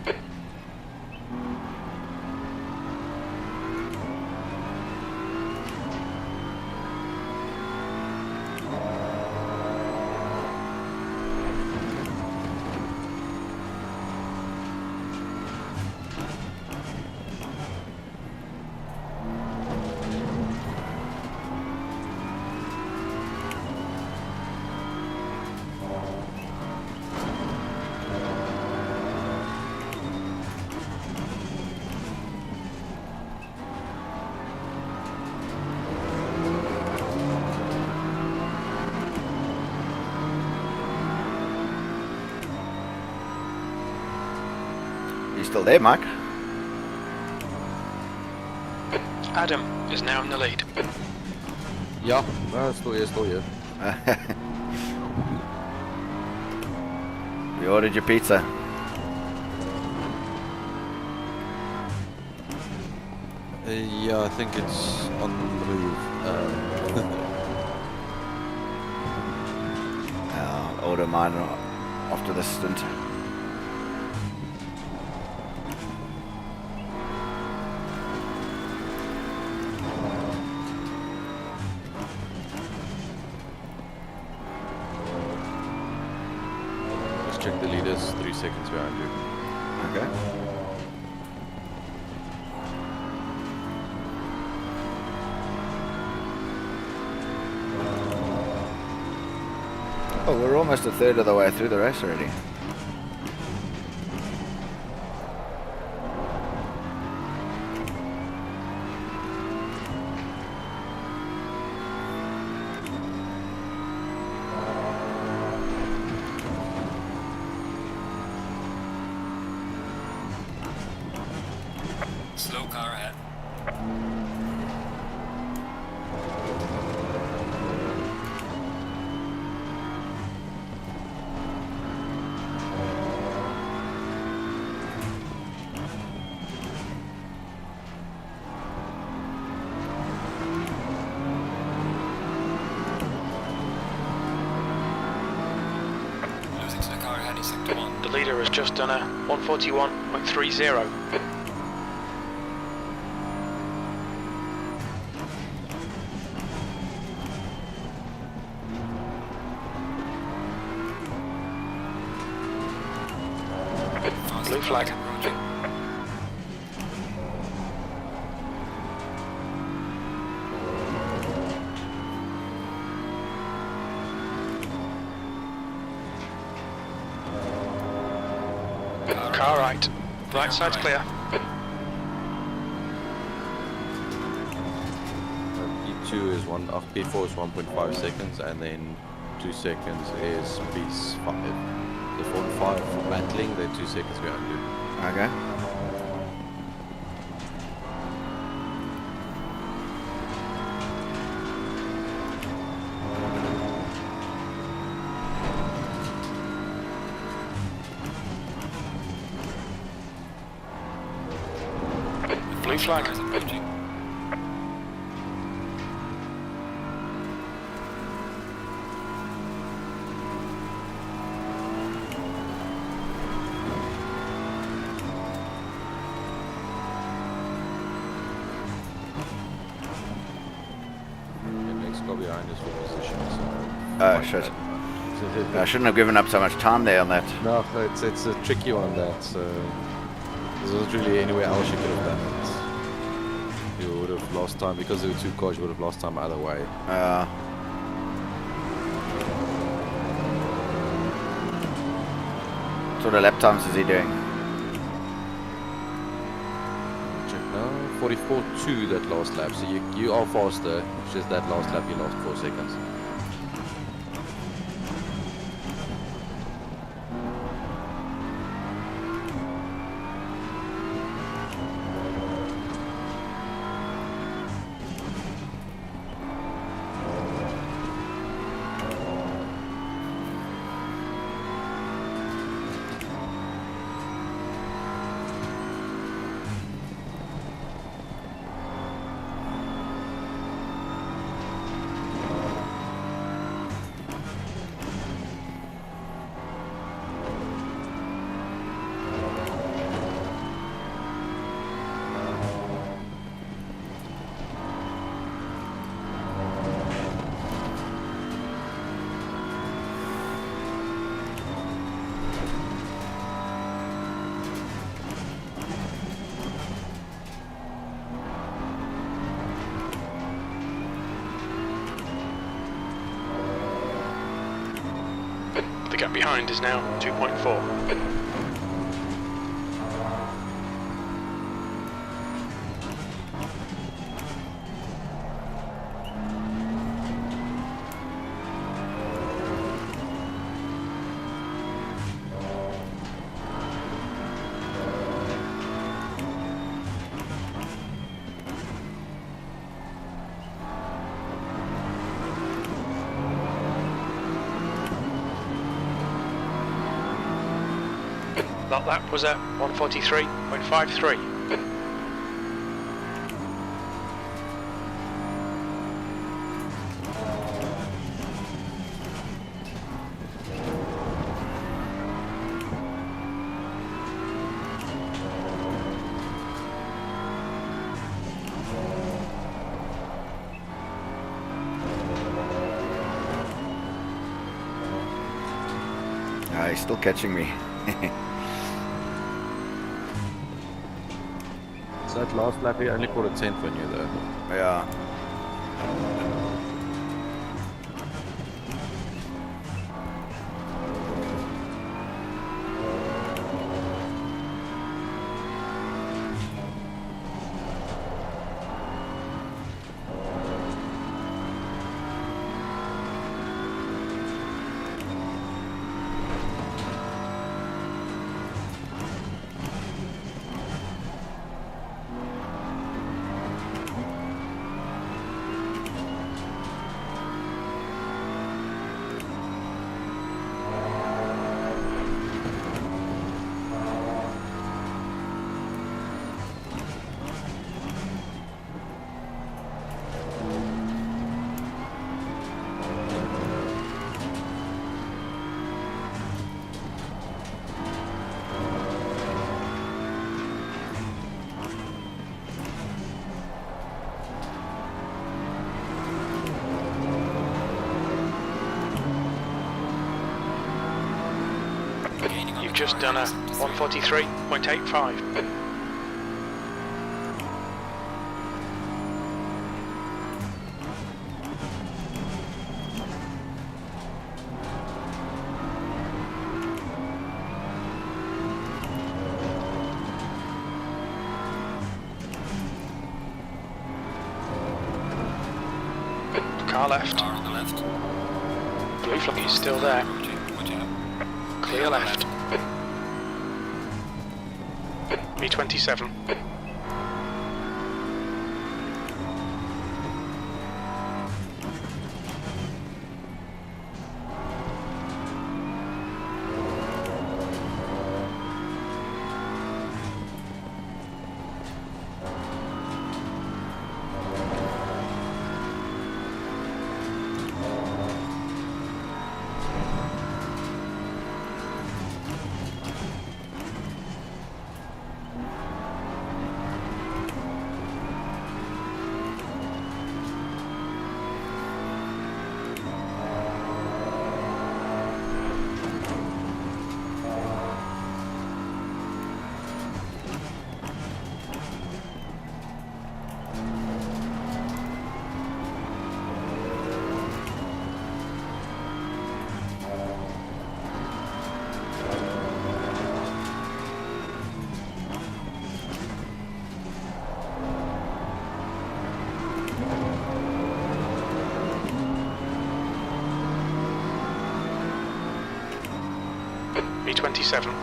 You still there, Mike? Adam is now in the lead. Ja, still here. You ordered your pizza. Yeah, I think it's on the move. I'll order mine after this stint. Just check the leaders, 3 seconds behind you. Okay. Oh, we're almost a third of the way through the race already. Slow car ahead. Losing to the car ahead in sector 1. The leader has just done a 1:41.30. Faster Blue flag. approaching. Car right. Right side's clear. P2 is P4 is 1.5 seconds, and then 2 seconds is P5. The 4 and 5 for battling, they're 2 seconds behind you. Okay. Blue flag. Cars approaching. The next car behind is for position. Oh, shit. So I shouldn't have given up so much time there on that. No, it's a tricky one, that. So there's not really anywhere else you could have done it. You would have lost time because there were two cars. You would have lost time either way. What sort of lap times is he doing? Check now. 44.2 that last lap. So you are faster. It's just that last lap you lost 4 seconds. The gap behind is now 2.4. That lap was at 143.53. He's still catching me. So that last lap he only put a 10th on you though. Yeah. You've just done a 143.85. Car left. Car on the left. Blue flag is still there. Watch out. Clear left. B27. B27.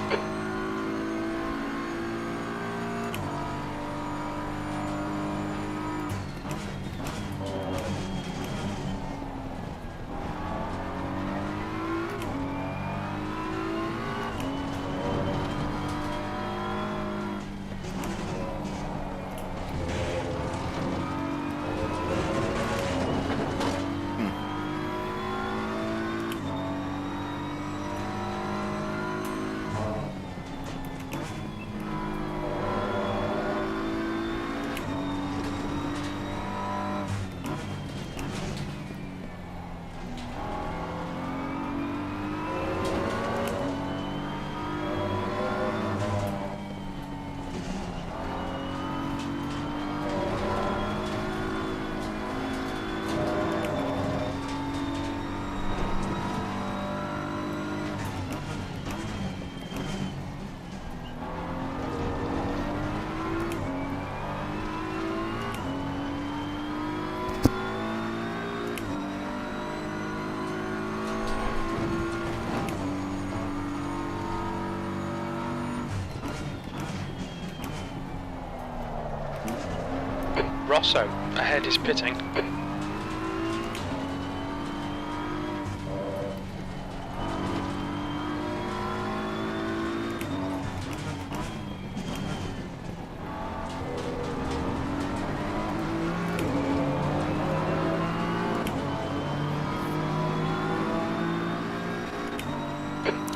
Rosso, ahead is pitting.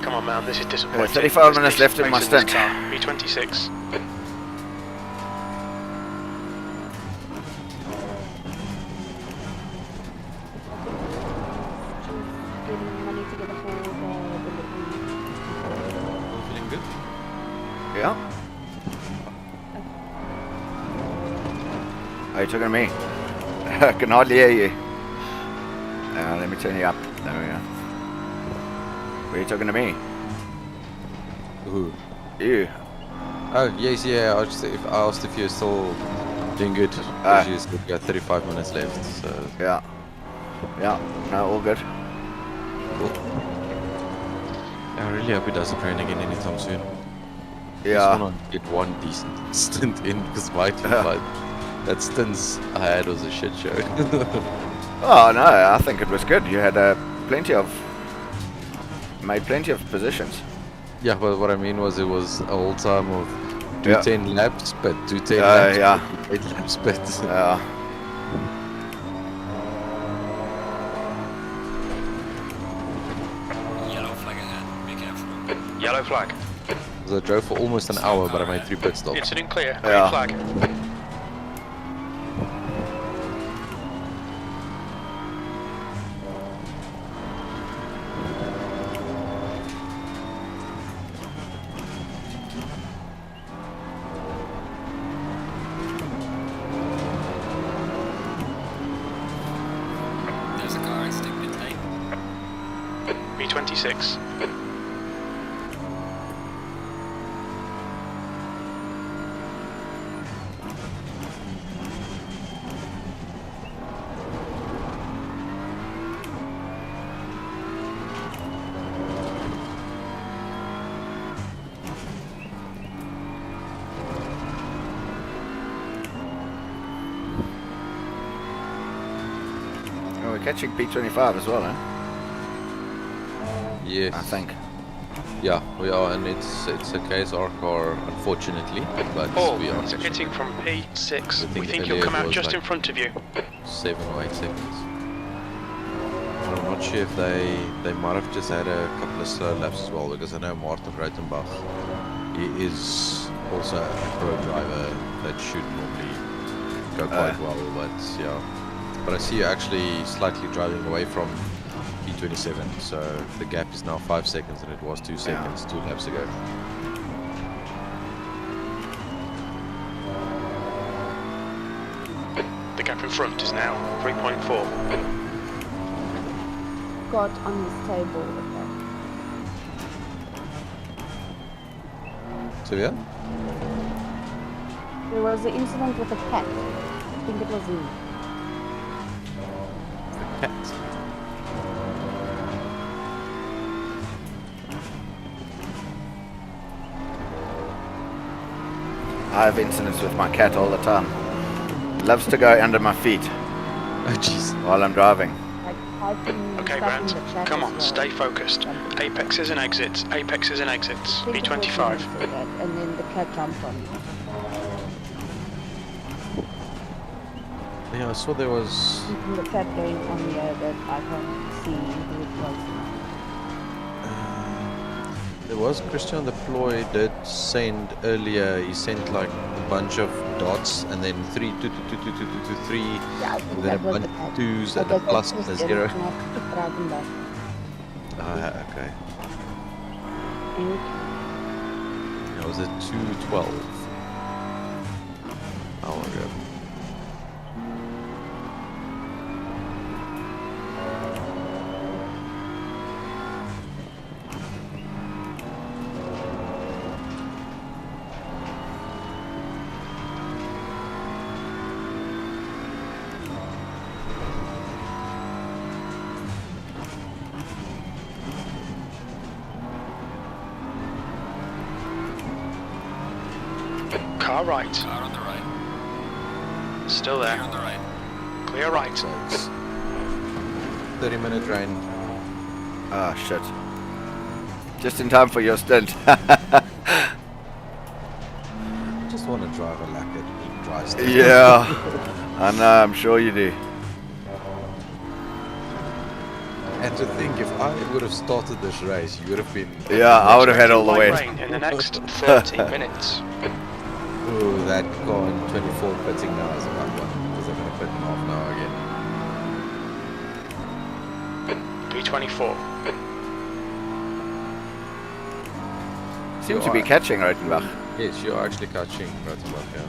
Come on, man, this is disappointing. 35 minutes left in my stint. B26. Getting money together for the delivery. Feeling good? Yeah. Are you talking to me? I can hardly hear you. Let me turn you up. There we go. Were you talking to me? Who? You. Oh, yes, yeah. I asked if you're still doing good. Because you said you got 35 minutes left, so... Yeah. Yeah. No, all good. Cool. Yeah, I really hope he doesn't rain again anytime soon. Yeah. I just want to get one decent stint in, because my that stints I had was a shit show. Oh, no, I think it was good. You had made plenty of positions. Yeah, but what I mean was it was a whole time of do Yeah. 10 laps, but do 10 laps, yeah. but 8 laps, but... Yeah. Yellow flag ahead, be careful. Yellow flag. So I drove for almost an hour, but I made 3 pit stops. Incident clear. Green Yeah. flag. There's a car exiting mid lane. B26. Oh, we're catching P25 as well, huh? Yes. I think. Yeah, we are, and it's a KSR car, unfortunately, but Oh, we are it's hitting from P6. I We think think you'll earlier come it out was just like- in front of you. 7 or 8 seconds. But I'm not sure if they might have just had a couple of slow laps as well, because I know Martin Rotenbach, he is also a pro driver that should normally go quite well, but yeah. But I see you actually slightly driving away from P27, so the gap is now 5 seconds and it was 2 seconds 2 laps ago. The gap in front is now 3.4. Got on his table with that. So yeah? There was an incident with a cat. I think it was him. Cat. I have incidents with my cat all the time. Loves to go under my feet Oh jeez. while I'm driving. Like, typing Okay, stuff in Grant, the chat come as on, well. stay focused. Apexes and exits, apexes and exits. I think it was B25. when you said that, and then the cat jumped on me. Yeah, I saw there was. Even the cat going on here that I can't see who it was. There was Christian Deploy did send earlier. He sent like a bunch of dots and then 3, 2, 2, 2, 2, 2, 2, 2, 3, Yeah, I think and then a that was bunch the cat. of 2s But and a that's plus and a Christian, 0. not Dragonbach. Ah, okay. And That was at 2:12. Hour ago. Car right. Car on the right. Still Clear there. on the right. Clear right. So it's 30-minute rain. Ah, shit. Just in time for your stint. Just want to drive a lacquered dry state. Yeah. I know, I'm sure you do. And to think, if I would have started this race, you would have been. Yeah, I would have had all the Light way. rain in the next 30 minutes. Ooh, that car in 24 pitting now is a bad one because they're going to pit in half an hour again. B24. Seems to be catching Rotenbach. Yes, you're actually catching Rotenbach, yeah.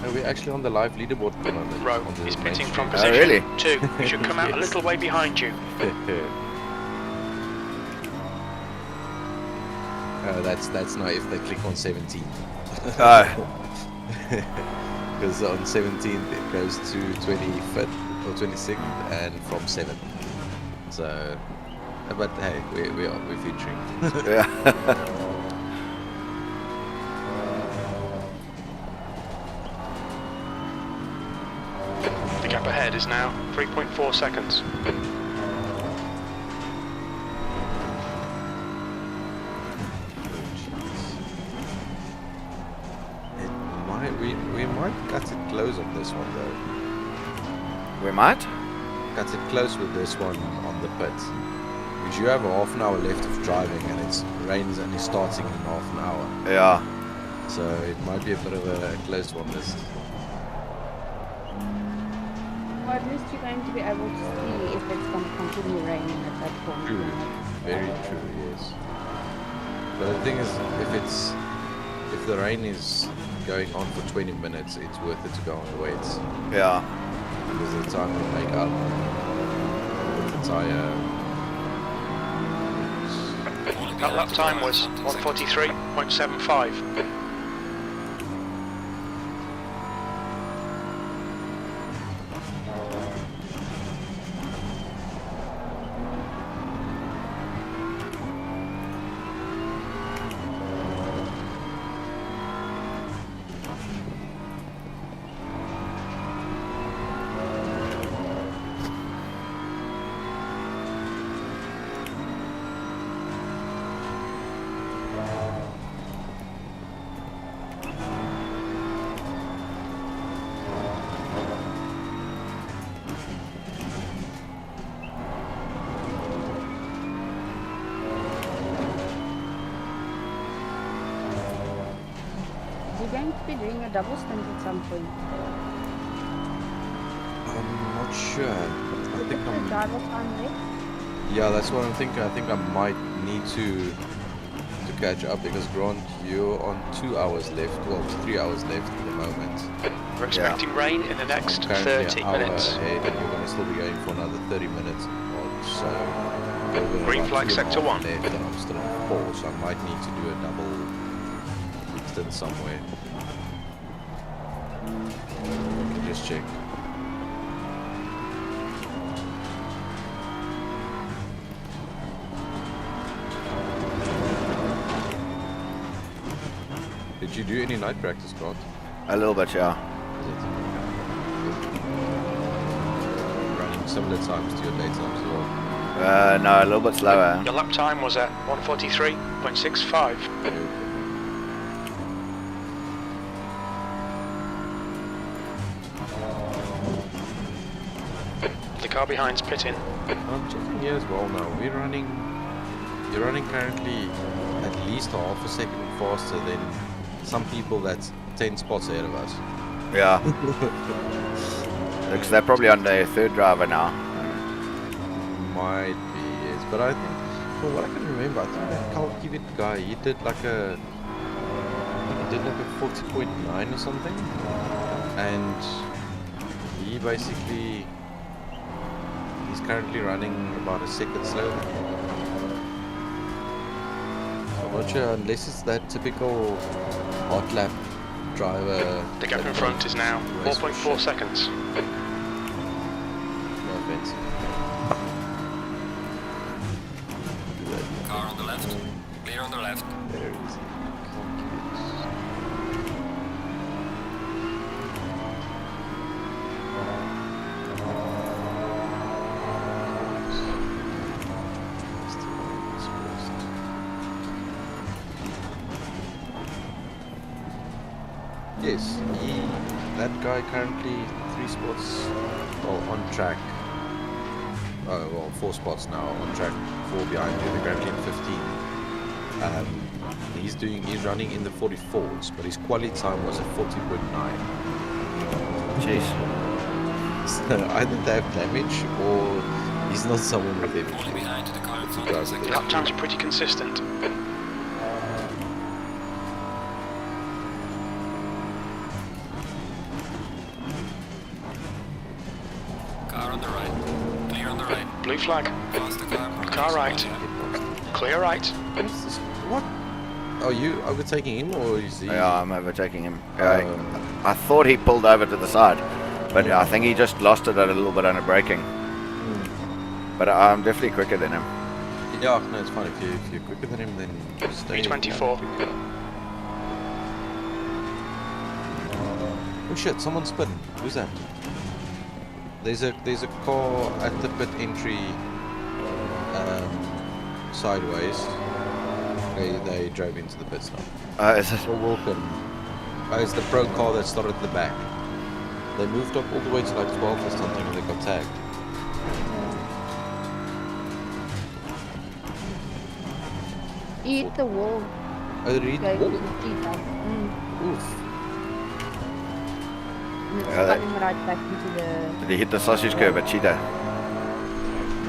Are we actually on the live leaderboard at the moment? Rowe On the is main pitting from stream? position really? 2. You should come out a Yes. little way behind you. That's not if they click on 17. Because on 17th it goes to 25th or 26th and from 7th. So, but hey, we're featuring. Yeah. The gap ahead is now 3.4 seconds. We might cut it close on this one though. We might? Cut it close with this one on the pit. Because you have a half an hour left of driving and it's rain's only starting in half an hour. Yeah. So it might be a bit of a close one this. Well, at least you're going to be able to see if it's going to continue raining at that point. True. Very true, yes. But the thing is, if the rain is going on for 20 minutes, it's worth it to go on the wets. Yeah. Because the time will make up with the tyre. That lap time was 1:43.75. You're going to be doing a double stint at some point. I'm not sure. I think The I'm. driver time left. Yeah, that's what I'm thinking. I think I might need to catch up because Grant, you're on 2 hours left. Well, 3 hours left at the moment. We're expecting rain in the next Currently 30 an hour minutes. ahead, and you're going to still be going for another 30 minutes or so. We're Green about flag 2.5 sector 1. left, and I'm still on 4, so I might need to do a double stint somewhere. I can just check. you do any night practice, Grant? A little bit, yeah. Is it? Running similar times to your daytimes as well? No, a little bit slower. Your lap time was at 1:43.65. The car behind's pitting. I'm checking here as well now. You're running currently at least half a second faster than some people that's 10 spots ahead of us. Yeah. Because they're probably on their third driver now. Might be, yes. But I think, from what I can remember, I think that Kyalami guy, he did like a 40.9 or something. And he basically, he's currently running about a second slower. I'm not sure, unless it's that typical hot lap driver. The gap in front is now 4.4 seconds. No offense. Car on the left. Clear on the left. There it is. Yes, that guy currently 3 spots, well, on track. Oh, well, 4 spots now on track, 4 behind you. They're currently in 15. He's running in the 44s, but his quality time was at 40.9. Jeez. So either they have damage or he's not someone with Falling damage. behind the car in front. Drives Is the Lap time's pretty consistent. car on the right. Clear on the right. Blue flag. Faster car. Car right. Clear right. What's this? What? Are you overtaking him or is he? Yeah, I'm overtaking him. I thought he pulled over to the side, but I think he just lost it a little bit under braking. But I'm definitely quicker than him. Yeah, no, it's fine. If you're quicker than him, then stay. B24. Oh shit! Someone's spinning. Who's that? There's a car at the pit entry, sideways. They drove into the pits now. Is it? So welcome. It's the pro car that started at the back. They moved up all the way to like 12 or something and they got tagged. He hit the wall. Oh, they hit the Going wall? to the cheetah. Oof. And it's Yeah, that- coming right back into the... Did he hit the sausage curve at Cheetah?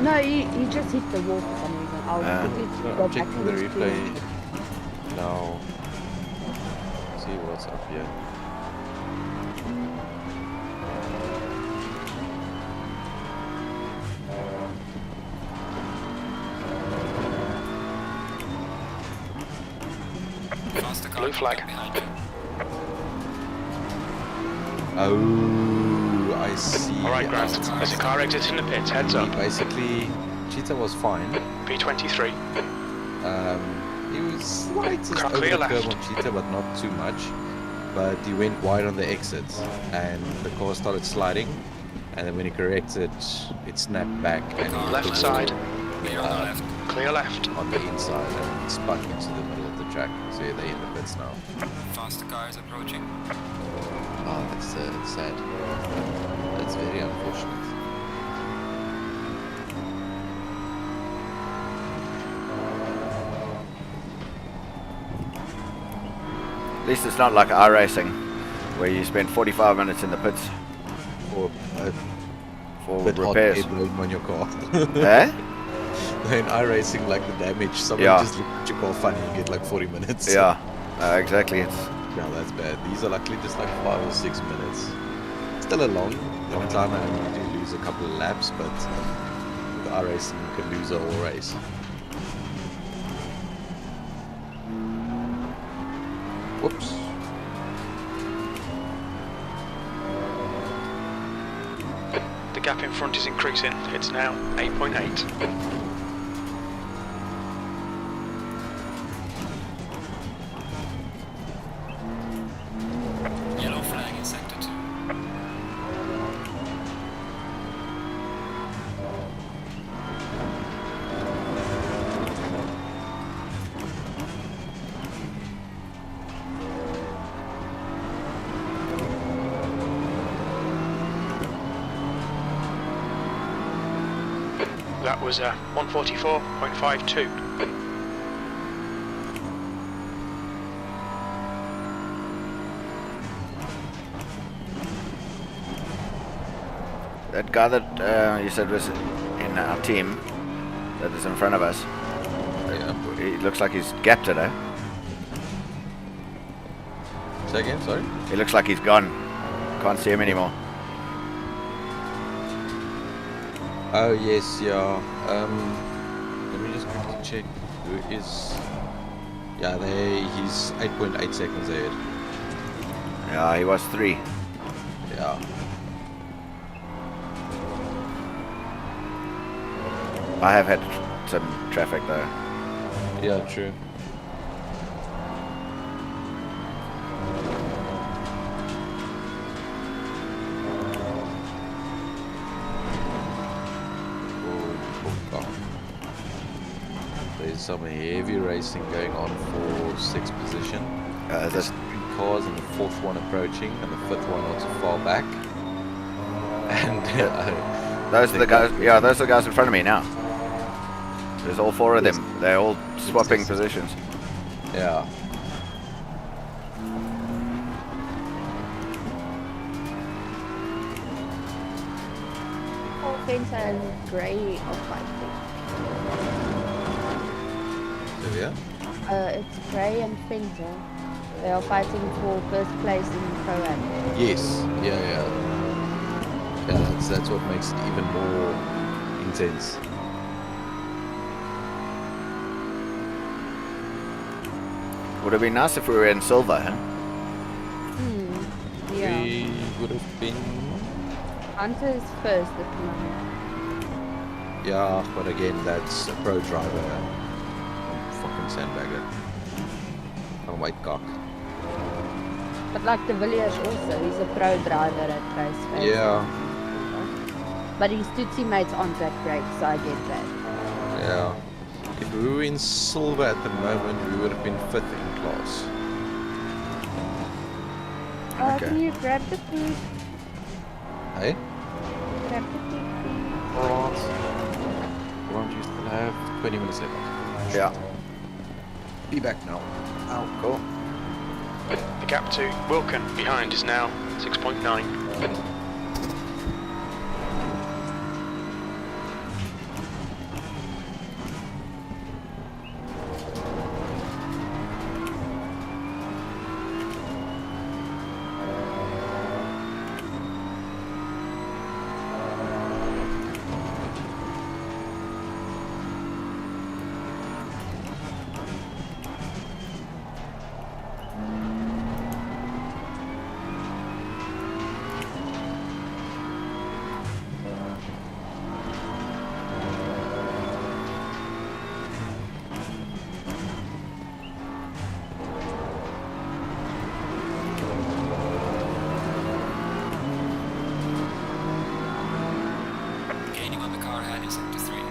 No, he just hit the wall for some reason. I'll quickly So go I'm back checking to the the replay screen. now. See what's up here. Faster car. Blue flag. Behind you. Oh, I see. Alright, Grant. There's a car exiting the pits. Heads up. Basically, Cheetah was fine. B23. He was slightly Car over clear the curb left. on Cheetah, but not too much. But he went wide on the exit, and the car started sliding. And then when he corrected, it snapped back and he Left hit side. Clear on the left. Clear left. on the inside and spun into the middle of the track. So yeah, they're in the pits now. Faster car is approaching. Oh, that's sad. That's very unfortunate. At least it's not like iRacing, where you spend 45 minutes in the pits Or for bit hot repairs. air blowing on your car. Eh? In iRacing, like the damage, someone Yeah. just looks at your car funny, you get like 40 minutes. Yeah, exactly. It's No, that's bad. These are luckily just like 5 or 6 minutes. Still a long time, and you do lose a couple of laps, but with iRacing, you can lose a whole race. Whoops. The gap in front is increasing. It's now 8.8. that was 144.52. That guy that you said was in our team, that is in front of us, he looks like he's gapped it, eh? Say again, sorry? He looks like he's gone. Can't see him anymore. Oh yes, yeah. Let me just quickly check who is. Yeah, he's 8.8 seconds ahead. Yeah, he was 3. Yeah. I have had some traffic though. Yeah, true. There's some heavy racing going on for 6th position. There's 3 cars and the 4th one approaching and the 5th one not too far back. And those are the guys. Yeah, those are the guys in front of me now. There's all 4 of them. They're all swapping positions. Yeah. All fence and grey off-white. Yeah. It's Grey and Fenter. They are fighting for first place in Pro-Am. Yes. Yeah. Yeah, that's what makes it even more intense. Would have been nice if we were in silver, huh? Yeah. We would have been. Hunter's first at the moment. Yeah, but again, that's a pro driver. Fucking sandbagger. Oh my cock. But like De Villiers also, he's a pro driver at race. Yeah. But his two teammates aren't that great, so I get that. Yeah. If we were in silver at the moment, we would have been 5th in class. Okay. Can you grab the food? Hey? Grab the food, please. Alright. Won't you still have 20 minutes left? Yeah. Be back now. Oh, cool. The gap to Wilkin behind is now 6.9. Gaining on the car ahead is sector 3.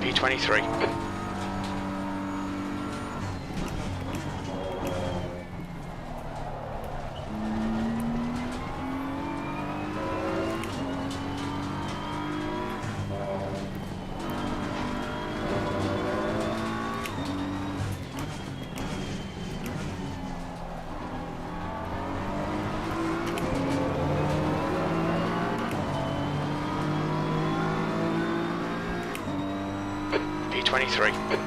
P23. B23.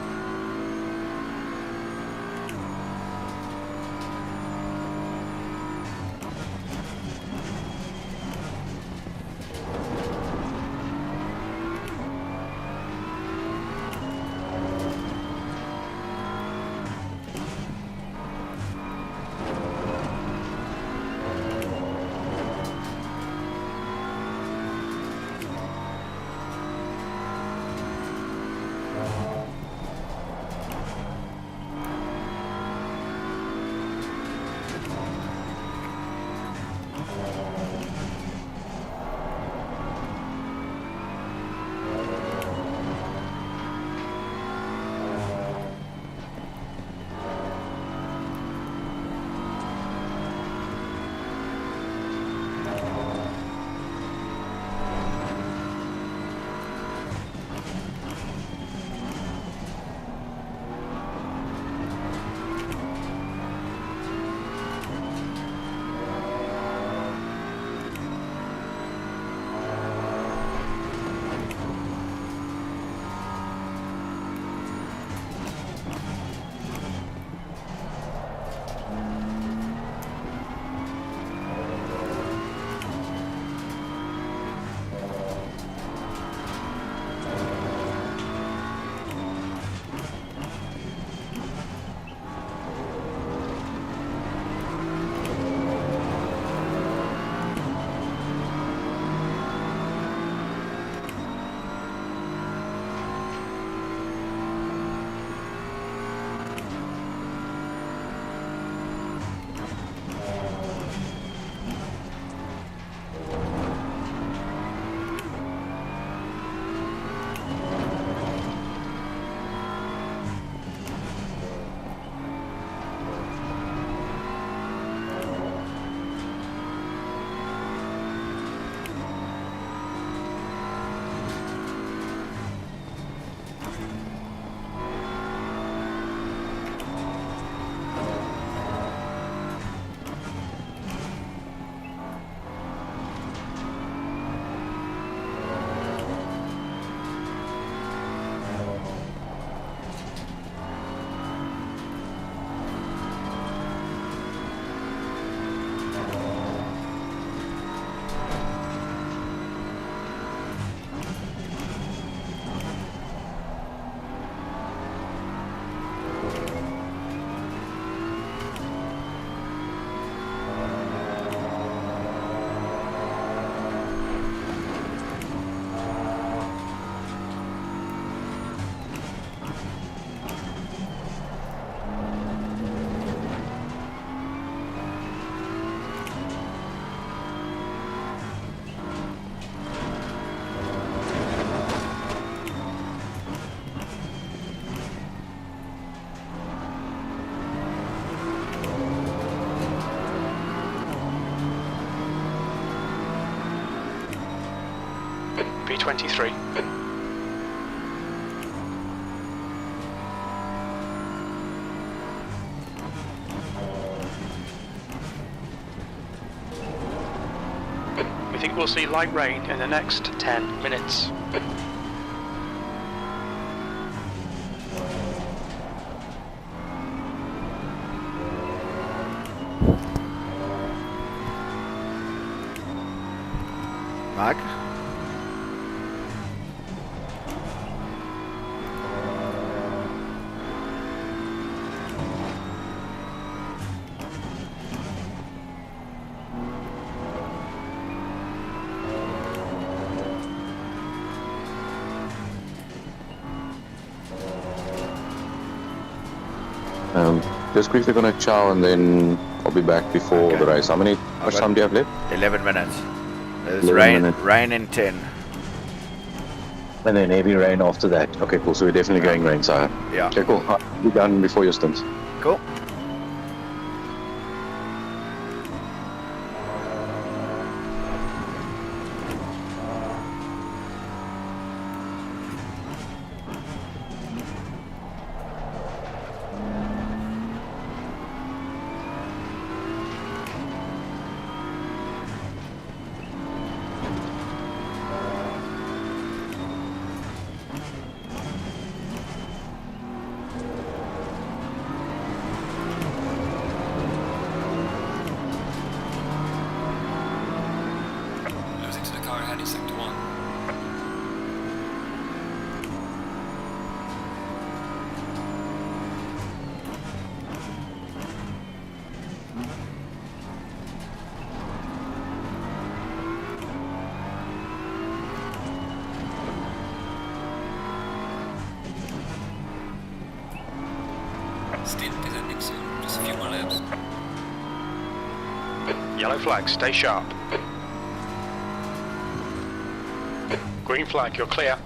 B23. We think we'll see light rain in the next 10 minutes. Mark? Just quickly gonna chow and then I'll be back before the race. How much time do you have left? 11 minutes. There's 11 rain, minutes. rain in 10. And then heavy rain after that. Okay, cool. So we're definitely going rain side. Yeah. Okay, cool. Be done before your stint. Cool. Stint is ending soon, just a few more laps. Yellow flag, stay sharp. Green flag, you're clear.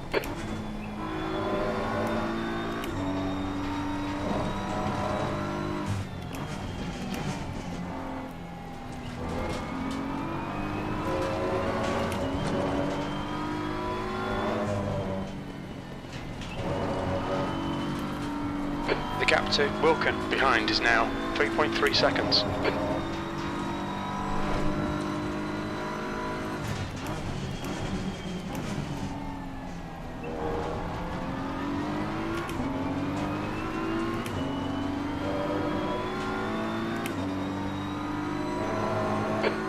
The gap to Wilkin behind is now 3.3 seconds.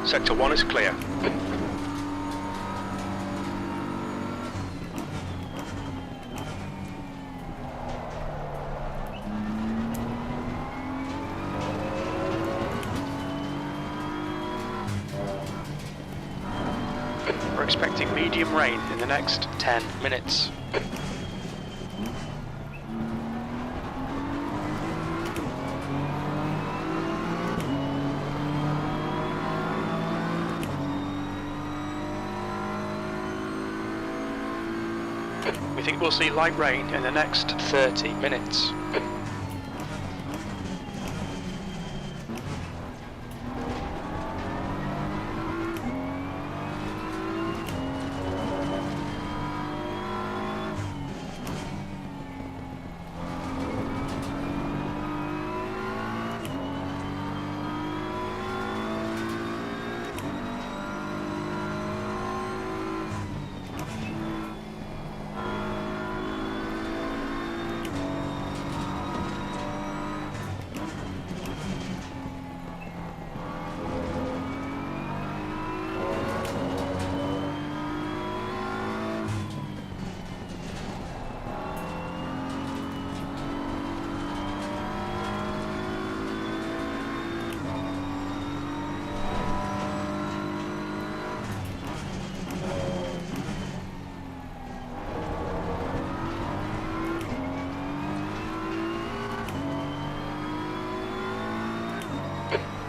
Sector 1 is clear. We're expecting medium rain in the next 10 minutes. We think we'll see light rain in the next 30 minutes.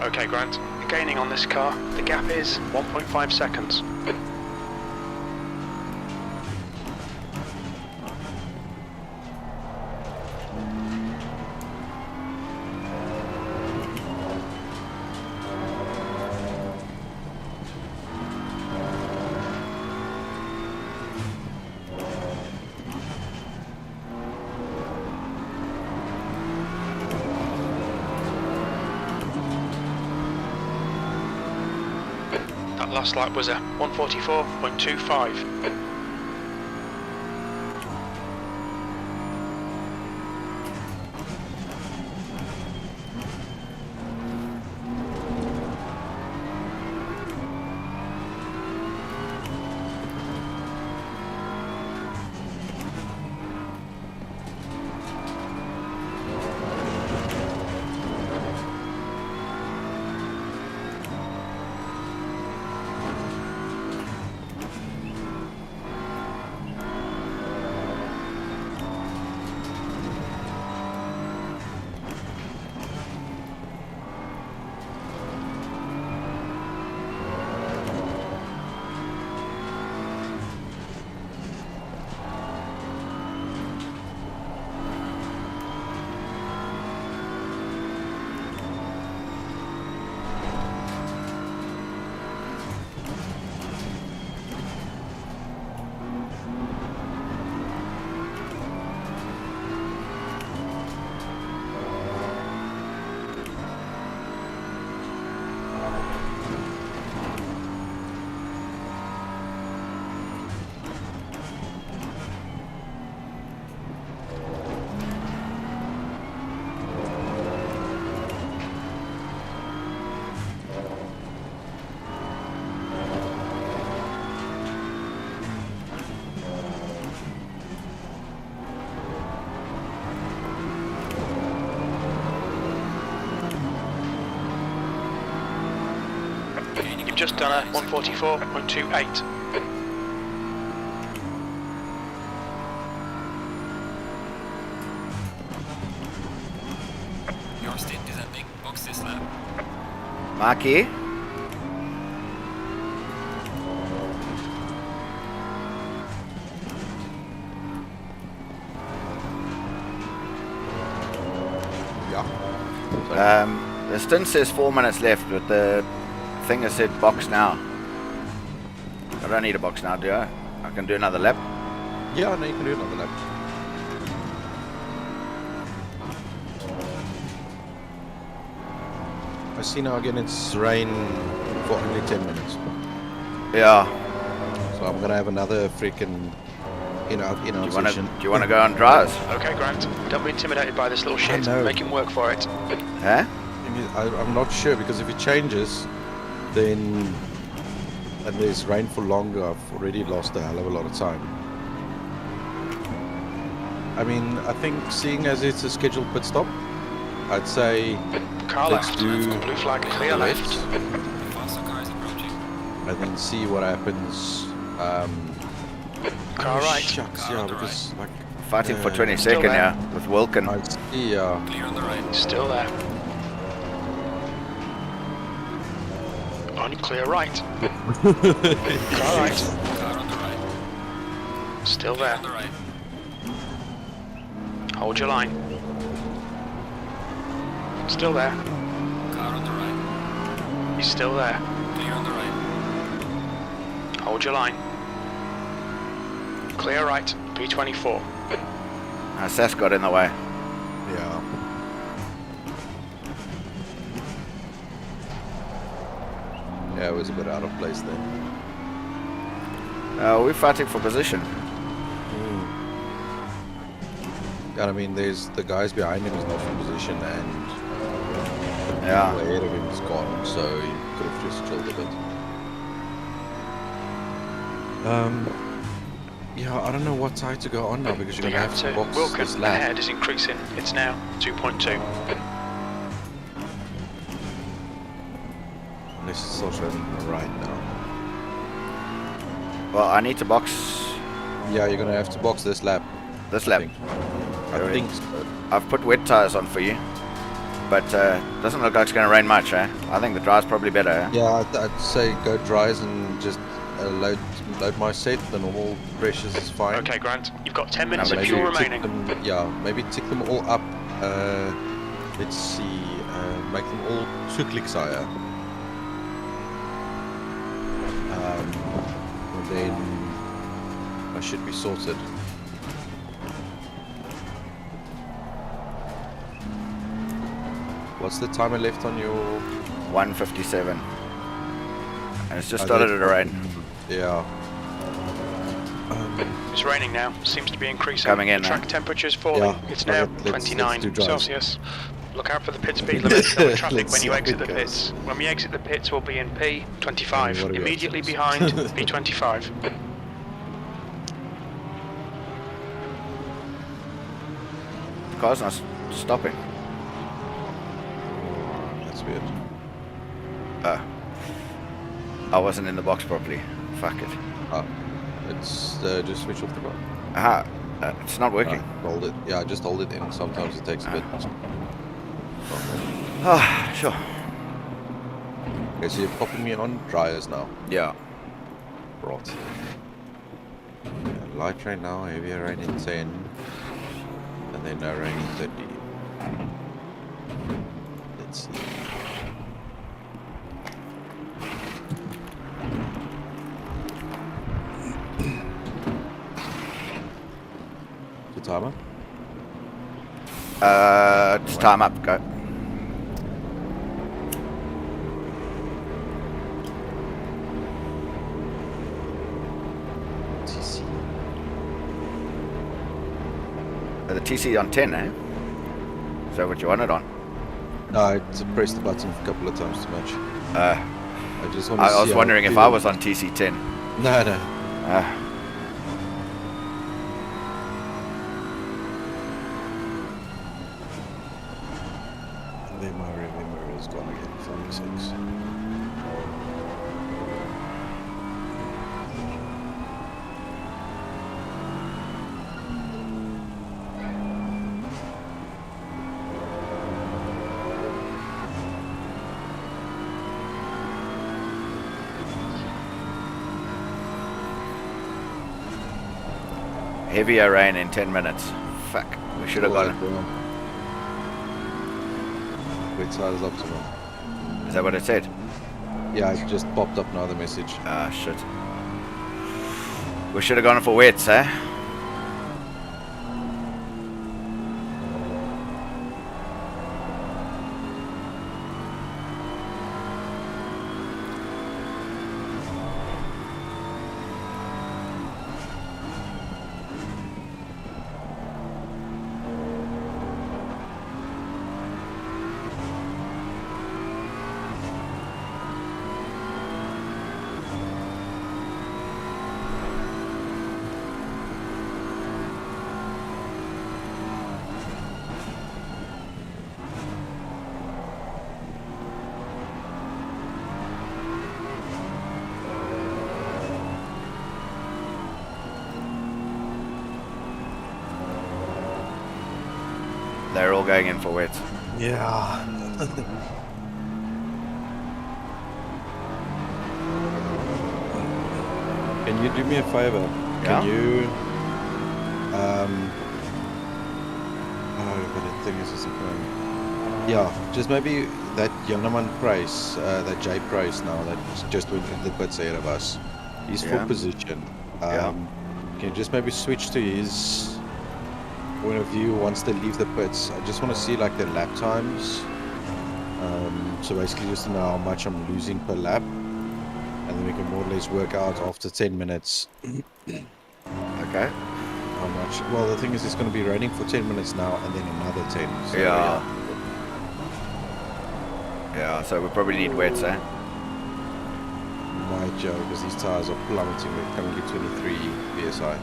Okay, Grant, gaining on this car. The gap is 1.5 seconds. That last lap was a 1:44.25. You've just done a 1:44.28. Marky. The stint says 4 minutes left, but the thing has said box now. I don't need a box now, do I? I can do another lap. Yeah, no, you can do another lap. I see now again it's rain for only 10 minutes. Yeah. So I'm gonna have another freaking in our Do you session. want to go on dryers? Okay, Grant. Don't be intimidated by this little shit. know. Make him work for it. Huh? I'm not sure because if it changes, then and there's rain for longer, I've already lost a hell of a lot of time. I mean, I think seeing as it's a scheduled pit stop, I'd say Car let's left. do Blue flag, clear left, left. Faster car is approaching. and then see what happens. Car right. Shucks, yeah, because like Fighting for Still 22nd, there. yeah, with Wilkin. I see, Clear on the right. Still there. On clear right. Car right. Car on the right. Still Clear there. on the right. Hold your line. Still there. Car on the right. He's still there. Clear on the right. Hold your line. Clear right. P24. Sass got in the way. yeah. Yeah, it was a bit out of place then. We're fighting for position. Yeah, I mean, there's the guys behind him is not in position, and the Yeah. people ahead of him is gone, so you could have just chilled a bit. Yeah, I don't know what side to go on now because you're The gonna gap have to to box Wilkin this lap. ahead is increasing. It's now 2.2. Unless it's still running right now. Well, I need to box Yeah, you're gonna have to box this lap. this I lap. think. I think so. I've put wet tires on for you, but doesn't look like it's going to rain much, eh? I think the dry's probably better, eh? Yeah, I'd say go dries and just load my set. The normal pressures is fine. Okay, Grant. You've got 10 minutes of Maybe fuel tick remaining. them, yeah, maybe tick them all up. Let's see, make them all 2 clicks higher. And then I should be sorted. What's the timer left on your? 157. And it's just Oh, started that's to rain. Yeah. It's raining now. Seems to be increasing. Coming in The now. track temperature's falling. Yeah, It's okay, now let's 29 do dries. Celsius. Look out for the pit speed limit and traffic Let's when see you how exit it the goes. pits. When we exit the pits, we'll be in And P25, what are we immediately up to? behind P25. The car's not stopping. That's weird. I wasn't in the box properly. Fuck it. It's just switch off the car. Aha. It's not working. Hold it. Yeah, just hold it in. Sometimes it takes a bit. Ah, sure. Okay, so you're popping me on dryers now. Yeah. Right. Yeah, light rain now, heavier rain in 10. And then no rain in 30. Let's see. The timer? It's time up. Go. TC. The TC on 10, eh? Is that what you want it on? No, I pressed the button a couple of times too much. I just want to I was wondering if I was on TC 10. No, no. And then my rearview mirror is gone again. 46. Heavier rain in 10 minutes. Fuck. We should have gone. Wait, side is optimum. Is that what it said? Yeah, it just popped up now, the message. Ah, shit. We should have gone for wets, eh? They're all going in for wets. Yeah. Can you do me a favor? Yeah? Can you oh, but the thing is yeah, just maybe that Yanaman price, that J price now that just went into the pits ahead of us. He's Yeah. full position. Yeah. Can you just maybe switch to his point of view once they leave the pits? I just want to see like the lap times. So basically just to know how much I'm losing per lap, and then we can more or less work out after 10 minutes Okay. how much. Well, the thing is, it's going to be raining for 10 minutes now, and then another 10. So, Yeah. Yeah, so we probably need wets, eh? My Joe, because these tires are plummeting. We're currently 23 psi.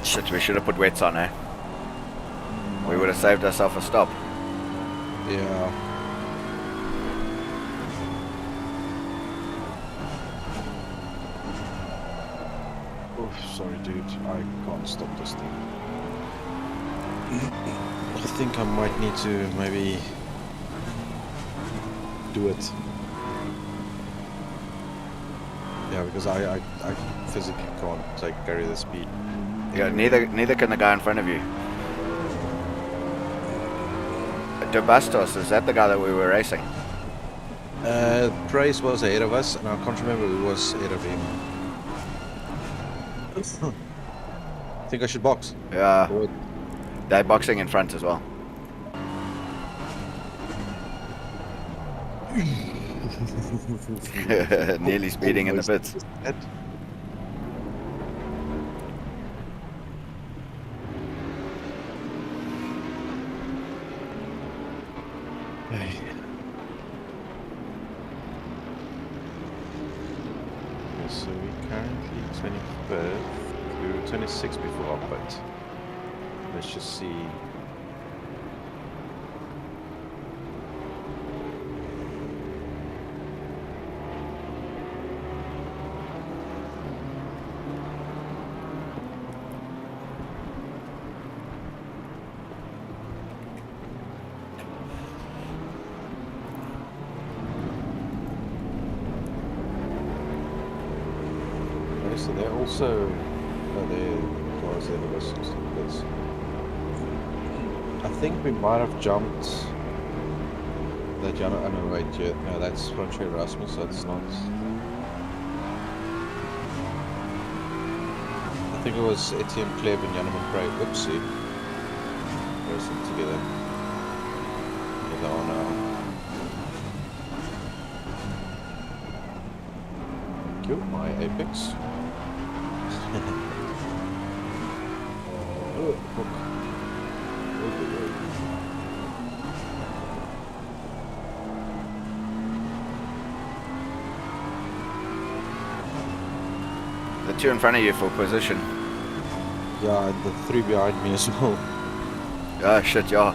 Shit, we should have put wets on, eh? We would have saved ourselves a stop. Yeah. Oh, sorry, dude. I can't stop this thing. I think I might need to maybe do it. Yeah, because I physically can't carry the speed. Yeah, neither can the guy in front of you. De Bastos, is that the guy that we were racing? Price was ahead of us, and I can't remember who was ahead of him. I think I should box. Yeah, Or- they're boxing in front as well. Nearly speeding in the pits. Hey. So we currently 25th, we were 26 before our pit. Let's just see. So they're also they're cars ahead of us. I think we might have jumped that Jana. Oh no, wait, yeah, no, that's Frontier Erasmus. That's not. I think it was Etienne Kleb and Janaman Craig. Oopsie. Racing together. Here they are now. Thank you, my Apex. The two in front of you for position. Yeah, and the three behind me as well. Oh shit, yeah.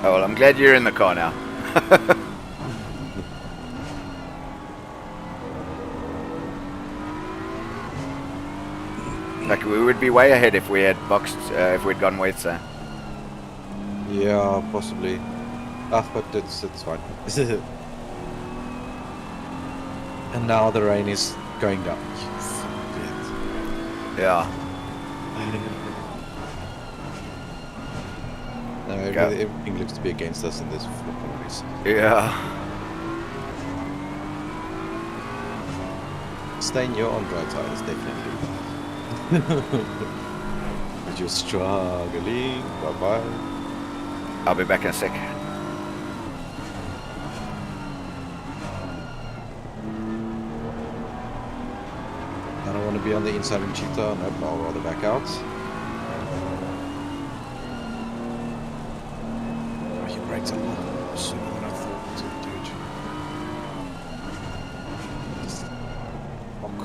Oh well, I'm glad you're in the car now. Like we would be way ahead if we had boxed, if we'd gone Wetzer. Yeah, possibly. But it's fine. And now the rain is going down. Yes. Yeah. No, Go. everything looks to be against us in this flipping race. Yeah. Staying your on dry tires, definitely. But you're struggling. Bye bye. I'll be back in a sec. I don't want to be on the inside of Cheetah. Nope, I'll rather back out. Oh, he brakes a lot sooner than I thought, dude. Fuck.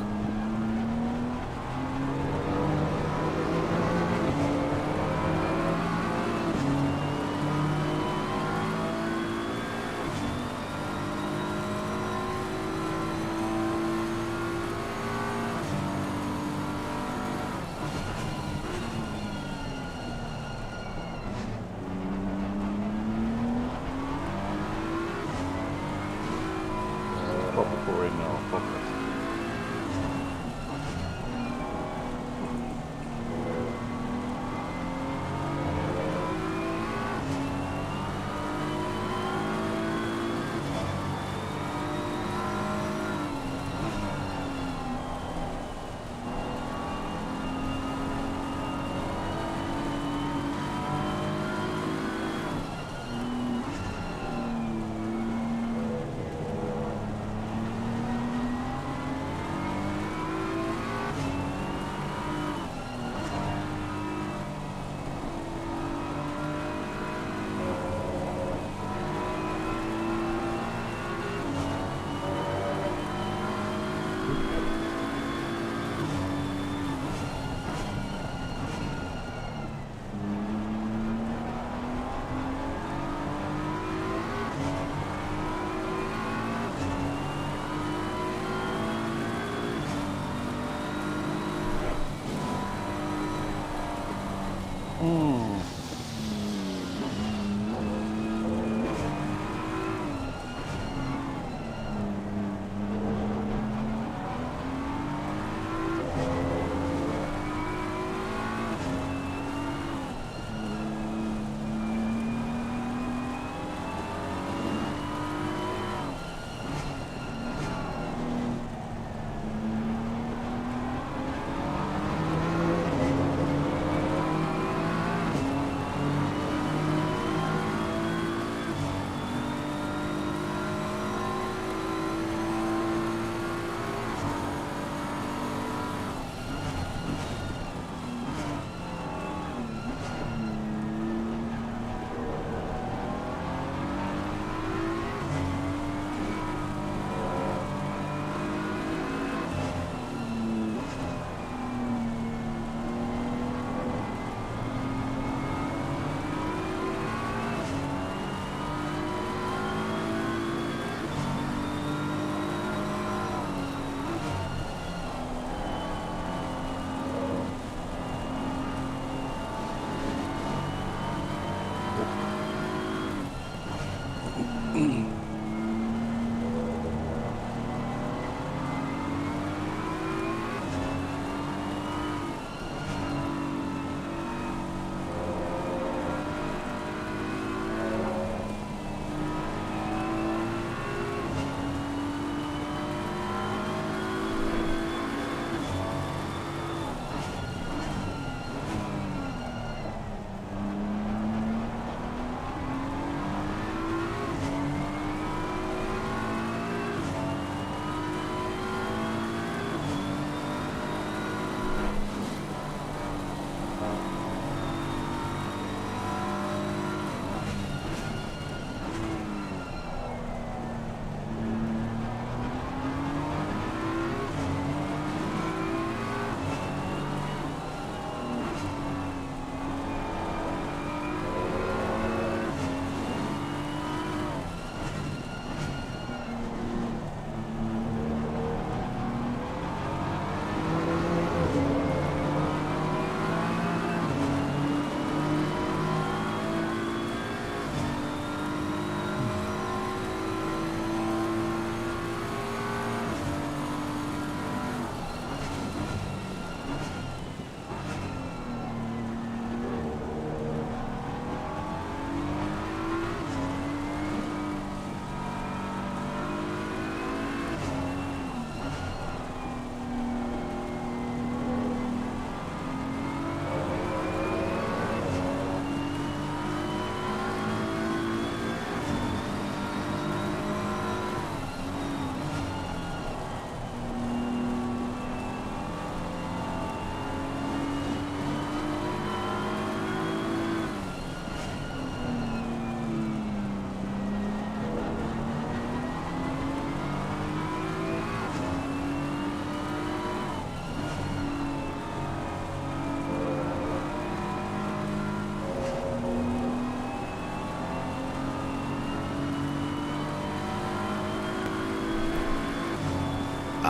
Proper for it now, proper.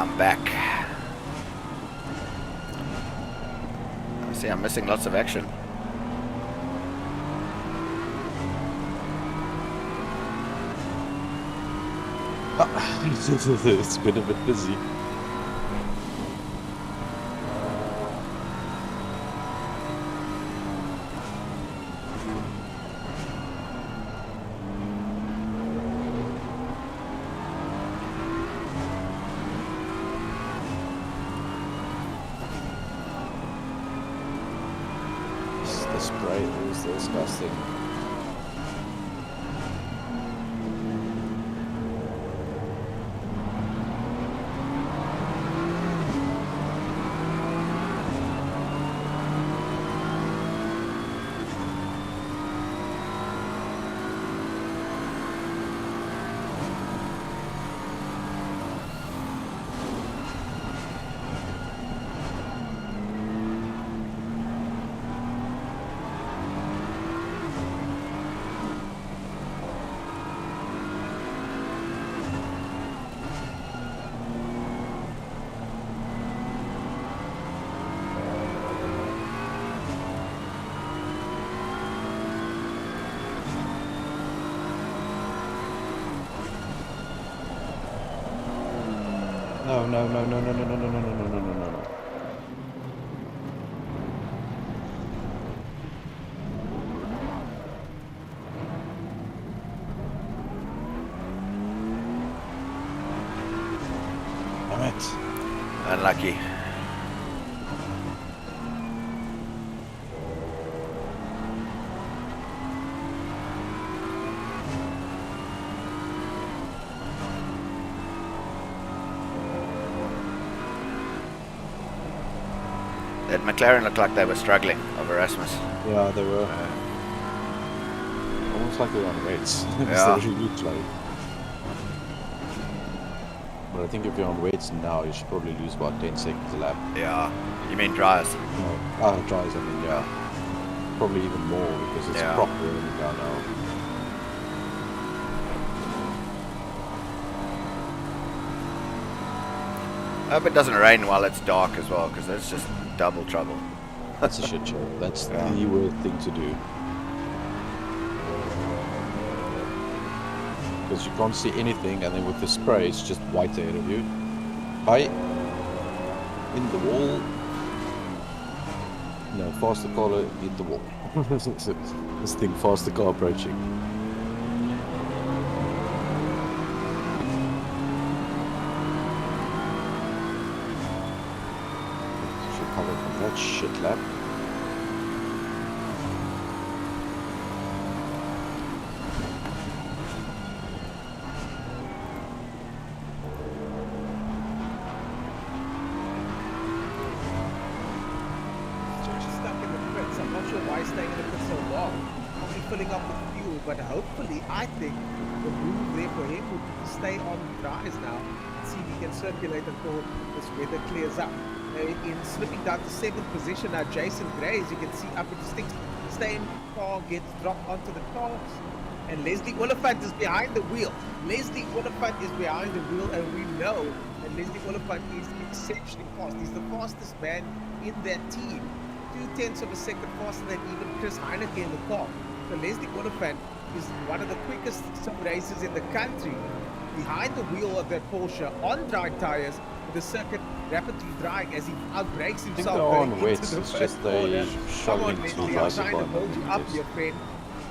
I'm back. I see I'm missing lots of action. It's been a bit busy. The spray is disgusting. No. Damn it. Unlucky. That McLaren looked like they were struggling over Erasmus. Yeah, they were. Almost like they were on weights. Yeah. They really slow. But I think if you're on weights now, you should probably lose about 10 seconds a lap. Yeah. You mean dryers? No. Dries, I mean, yeah. Probably even more because it's proper running down now. I hope it doesn't rain while it's dark as well, because that's just double trouble. That's a shit show. That's the worst thing to do. Because you can't see anything, and then with the spray, it's just white ahead of you. Hi. In the wall. No, faster car in the wall. This thing, faster car approaching. Should cover from that shit lap. Filling up with fuel, but hopefully I think the move there for him would stay on dries now and see if he can circulate until this weather clears up. In slipping down to 7th position now, Jason Gray, as you can see up at the sticks, same car gets dropped onto the cars, and Leslie Oliphant is behind the wheel. Leslie Oliphant is behind the wheel, and we know that Leslie Oliphant is exceptionally fast. He's the fastest man in that team, 0.2 of a second faster than even Chris Heineke in the car. So Leslie Oliphant is one of the quickest sim racers in the country, behind the wheel of that Porsche on dry tires, with the circuit rapidly drying as he outbreaks himself. I think they're on weights, the it's first just they corner. struggling to Leslie, I'm trying to hold you up, your friend,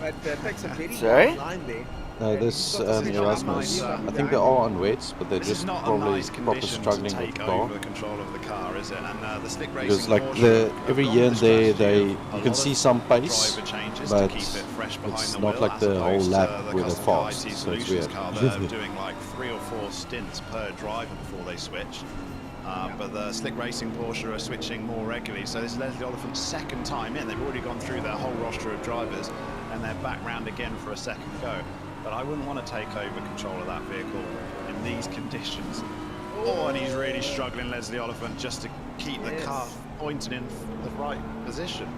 but takes a very long line there. No, this Erasmus, I think they are on weights, but they're This just is not a probably nice proper condition struggling to with take the car. over control of the car, is it? And the slick racing Because like Porsche have every gone year with the and there, strategy you of a can lot see of some pace, driver changes but to keep it fresh behind it's the not wheel, like as the whole opposed lap to the where they're custom fast, IT so it's Solutions weird. car that are doing like 3 or 4 stints per driver before they switch. But the slick racing Porsche are switching more regularly, so this is Leslie Oliphant's second time in. They've already gone through their whole roster of drivers, and they're back round again for a second go. But I wouldn't want to take over control of that vehicle in these conditions. Oh, and he's really struggling, Leslie Oliphant, just to keep the car pointed in the right position.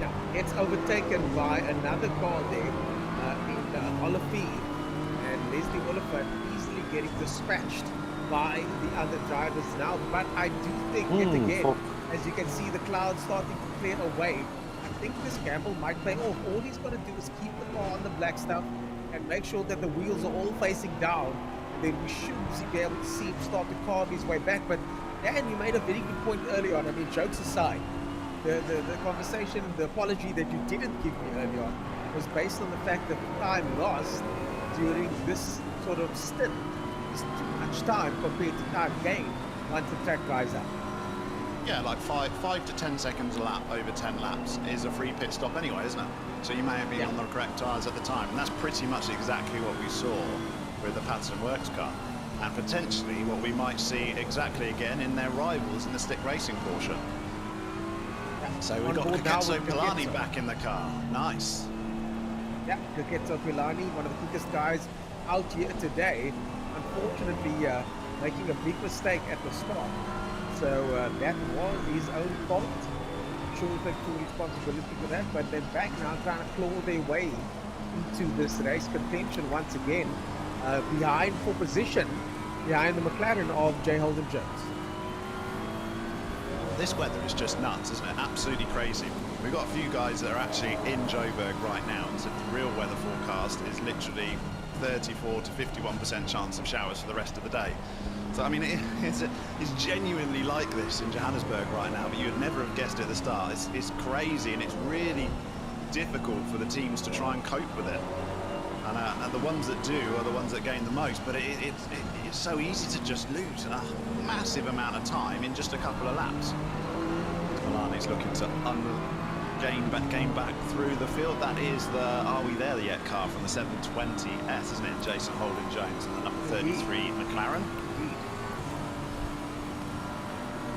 Yeah, gets overtaken by another car there in Oliphant, and Leslie Oliphant easily getting dispatched by the other drivers now. But I do think, yet again, as you can see the clouds starting to clear away, I think this gamble might pay off. All he's got to do is keep the car on the black stuff and make sure that the wheels are all facing down. Then we should be able to see him start to carve his way back. But Dan, you made a very good point earlier on. I mean, jokes aside, the conversation, the apology that you didn't give me earlier on was based on the fact that the time lost during this sort of stint is too much time compared to time gained once the track dries out. Yeah, like 5 to 10 seconds a lap over 10 laps is a free pit stop anyway, isn't it? So you may have been on the correct tyres at the time, and that's pretty much exactly what we saw with the Patterson Works car, and potentially what we might see exactly again in their rivals in the stick racing portion. Yeah. So we've got Kyalami Kyalami back in the car. Nice. Yeah, Kyalami, one of the quickest guys out here today, unfortunately making a big mistake at the start. So that was his own fault. I'm sure he'll take full responsibility for that, but they're back now trying to claw their way into this race contention once again, behind for position, behind the McLaren of J. Holden Jones. This weather is just nuts, isn't it? Absolutely crazy. We've got a few guys that are actually in Joburg right now, so the real weather forecast is literally 34 to 51% chance of showers for the rest of the day. So, I mean, it's genuinely like this in Johannesburg right now, but you would never have guessed it at the start. It's crazy, and it's really difficult for the teams to try and cope with it. And the ones that do are the ones that gain the most, but it's so easy to just lose a massive amount of time in just a couple of laps. Milani's looking to gain back through the field. That is the Are We There Yet car from the 720S, isn't it? Jason Holden Jones and the number 33 McLaren.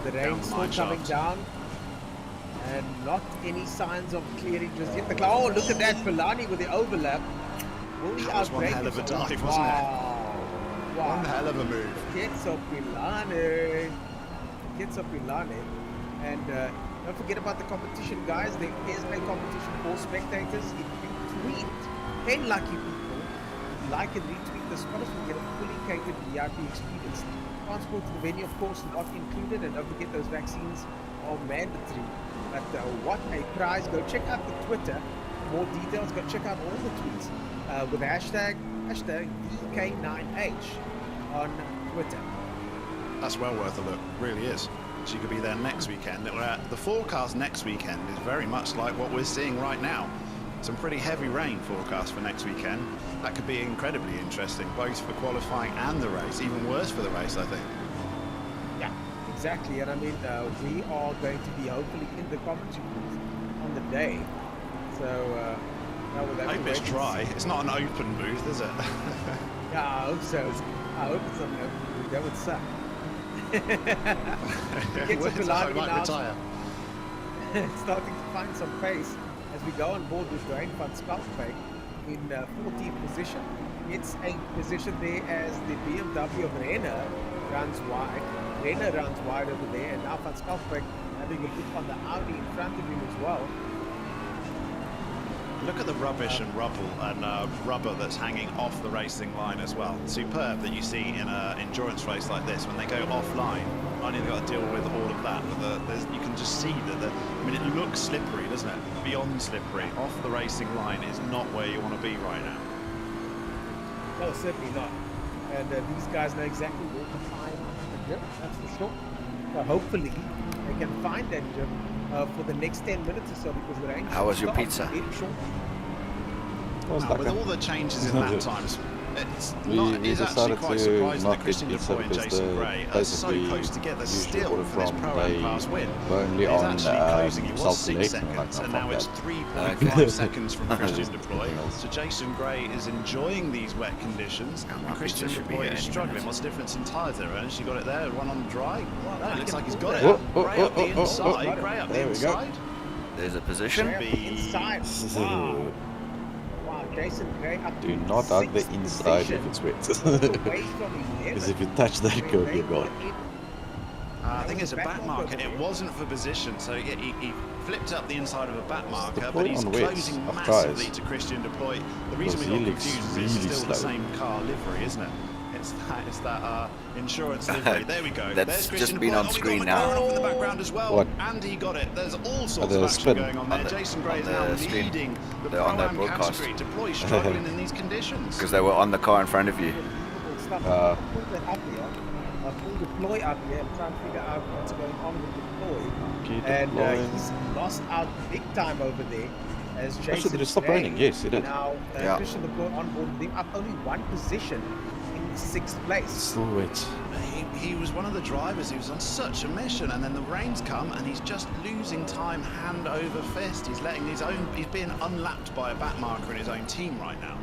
The rain's still coming down, and not any signs of clearing just yet. Oh, look at that, Kyalami with the overlap. Will he that was one hell of a dive, wasn't it? Wow. One hell of a move. Gets up Kyalami. And don't forget about the competition, guys. There is a competition for spectators. If you tweet 10 lucky people, like and retweet the spotters, will get a fully catered VIP experience. Transport to the venue, of course, not included, and don't forget those vaccines are mandatory. But what a prize. Go check out the Twitter for more details. Go check out all the tweets with hashtag VK9H on Twitter. That's well worth a look, really is. She could be there next weekend. The forecast next weekend is very much like what we're seeing right now. Some pretty heavy rain forecast for next weekend. That could be incredibly interesting, both for qualifying and the race. Even worse for the race, I think. Yeah, exactly. And I mean, we are going to be hopefully in the commentary booth on the day. So, I hope it's dry. It's not an open booth, is it? Yeah, I hope so. I hope it's not an open booth. That would suck. I might retire. Starting to find some pace as we go on board with Dwayne van Schalkwyk in 14th position. It's a position there as the BMW of Renner runs wide. Renner runs wide over there, and now van Schalkwyk having a look on the Audi in front of him as well. Look at the rubbish and rubble and rubber that's hanging off the racing line as well. Superb that you see in an endurance race like this when they go offline. I need to got to deal with all of that. But you can just see that. I mean, it looks slippery, doesn't it? Beyond slippery. Off the racing line is not where you want to be right now. No, certainly not. And these guys know exactly where to find the grip. That's for sure. So hopefully they can find that grip for the next 10 minutes or so, because the rain. How was your pizza? With all the changes in lap times, it's actually quite surprising that Christian Dupoy and Jason Gray are so close together still for this Pro-Am Class win. Only It's on actually closing. It was 6 self-select, seconds, and now like it's that. 3.5 seconds from Christian Dupoy. So Jason Gray is enjoying these wet conditions, and Christian Dupoy is struggling. What's the difference in tyres there, Ernest? You got it there, one on the dry. No, it looks like he's got it. Gray up the inside. Gray up the inside. There's a position. Inside. Wow. Jason Gray up Do not hug the inside if it's wet. Because if you touch that curb, you're gone. I think it's a back marker. It wasn't for position, so he flipped up the inside of a back marker, but he's closing massively to Christian Dupoy. The reason we got confused is it's still the same car livery, isn't it? It's that insurance livery. There we go. That's There's Christian just been Deploy. on Oh, we got screen the now. car off in the background as well. What? And he got it. There's all sorts the of action spin. going on there. Jason Gray is on now the screen. leading the They're on their Pro-Am broadcast. category. Deploy struggling in these conditions. Because they were on the car in front of you. Stuff. Pull that up here. Pull deploy up here and try and figure out what's going on with deploy. And he's lost out big time over there. As Jason Actually, did it stop Gray raining? Yes, it did. Now, Christian Deploy on board with him up only one position in 6th place. Still wet. He was one of the drivers. He was on such a mission, and then the rains come, and he's just losing time hand over fist. He's letting his own. He's being unlapped by a back marker in his own team right now.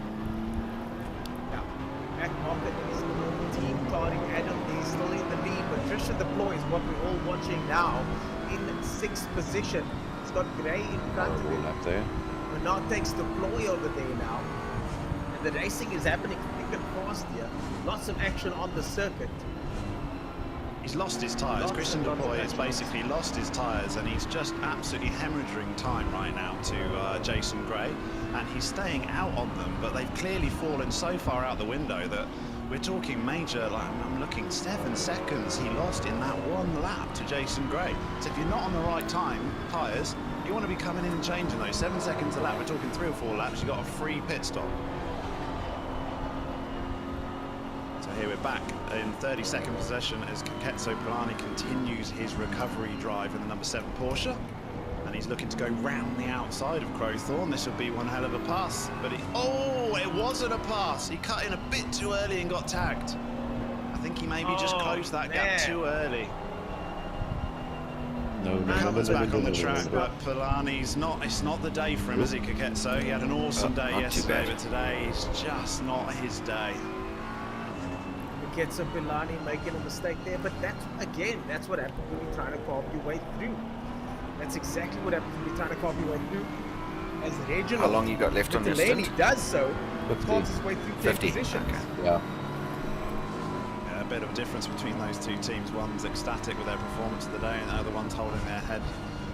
Back marker is team starting Adam. He's still in the lead, but Christian Deploy is what we're all watching now in 6th position. He's got Gray in front of him. Up there. Bernard takes Deploy over there now. And the racing is happening thick and fast here. Lots of action on the circuit. He's lost his tyres. Christian Deploy has basically lost his tyres, and he's just absolutely hemorrhaging time right now to Jason Gray. And he's staying out on them, but they've clearly fallen so far out the window that we're talking major, like I'm looking 7 seconds he lost in that one lap to Jason Gray. So if you're not on the right tyres, you want to be coming in and changing those. 7 seconds a lap, we're talking 3 or 4 laps, you got a free pit stop. So here we're back in 32nd possession as Ketso Polani continues his recovery drive in the number 7 Porsche. And he's looking to go round the outside of Crowthorne. This would be one hell of a pass. But it wasn't a pass. He cut in a bit too early and got tagged. I think he maybe just closed that gap too early. Comes back on the track, but Polani's not. It's not the day for him, is he, Kaketso? He had an awesome day yesterday, but today is just not his day. Ketso Polani making a mistake there, but that's what happens when you're trying to carve your way through. That's exactly what happens when you're trying to carve your way through. As Reginald, How long you got left on your stint? Delaney does so, carves his way through 50. 10 positions. Okay. Yeah. A bit of a difference between those two teams. One's ecstatic with their performance of the day, and the other one's holding their head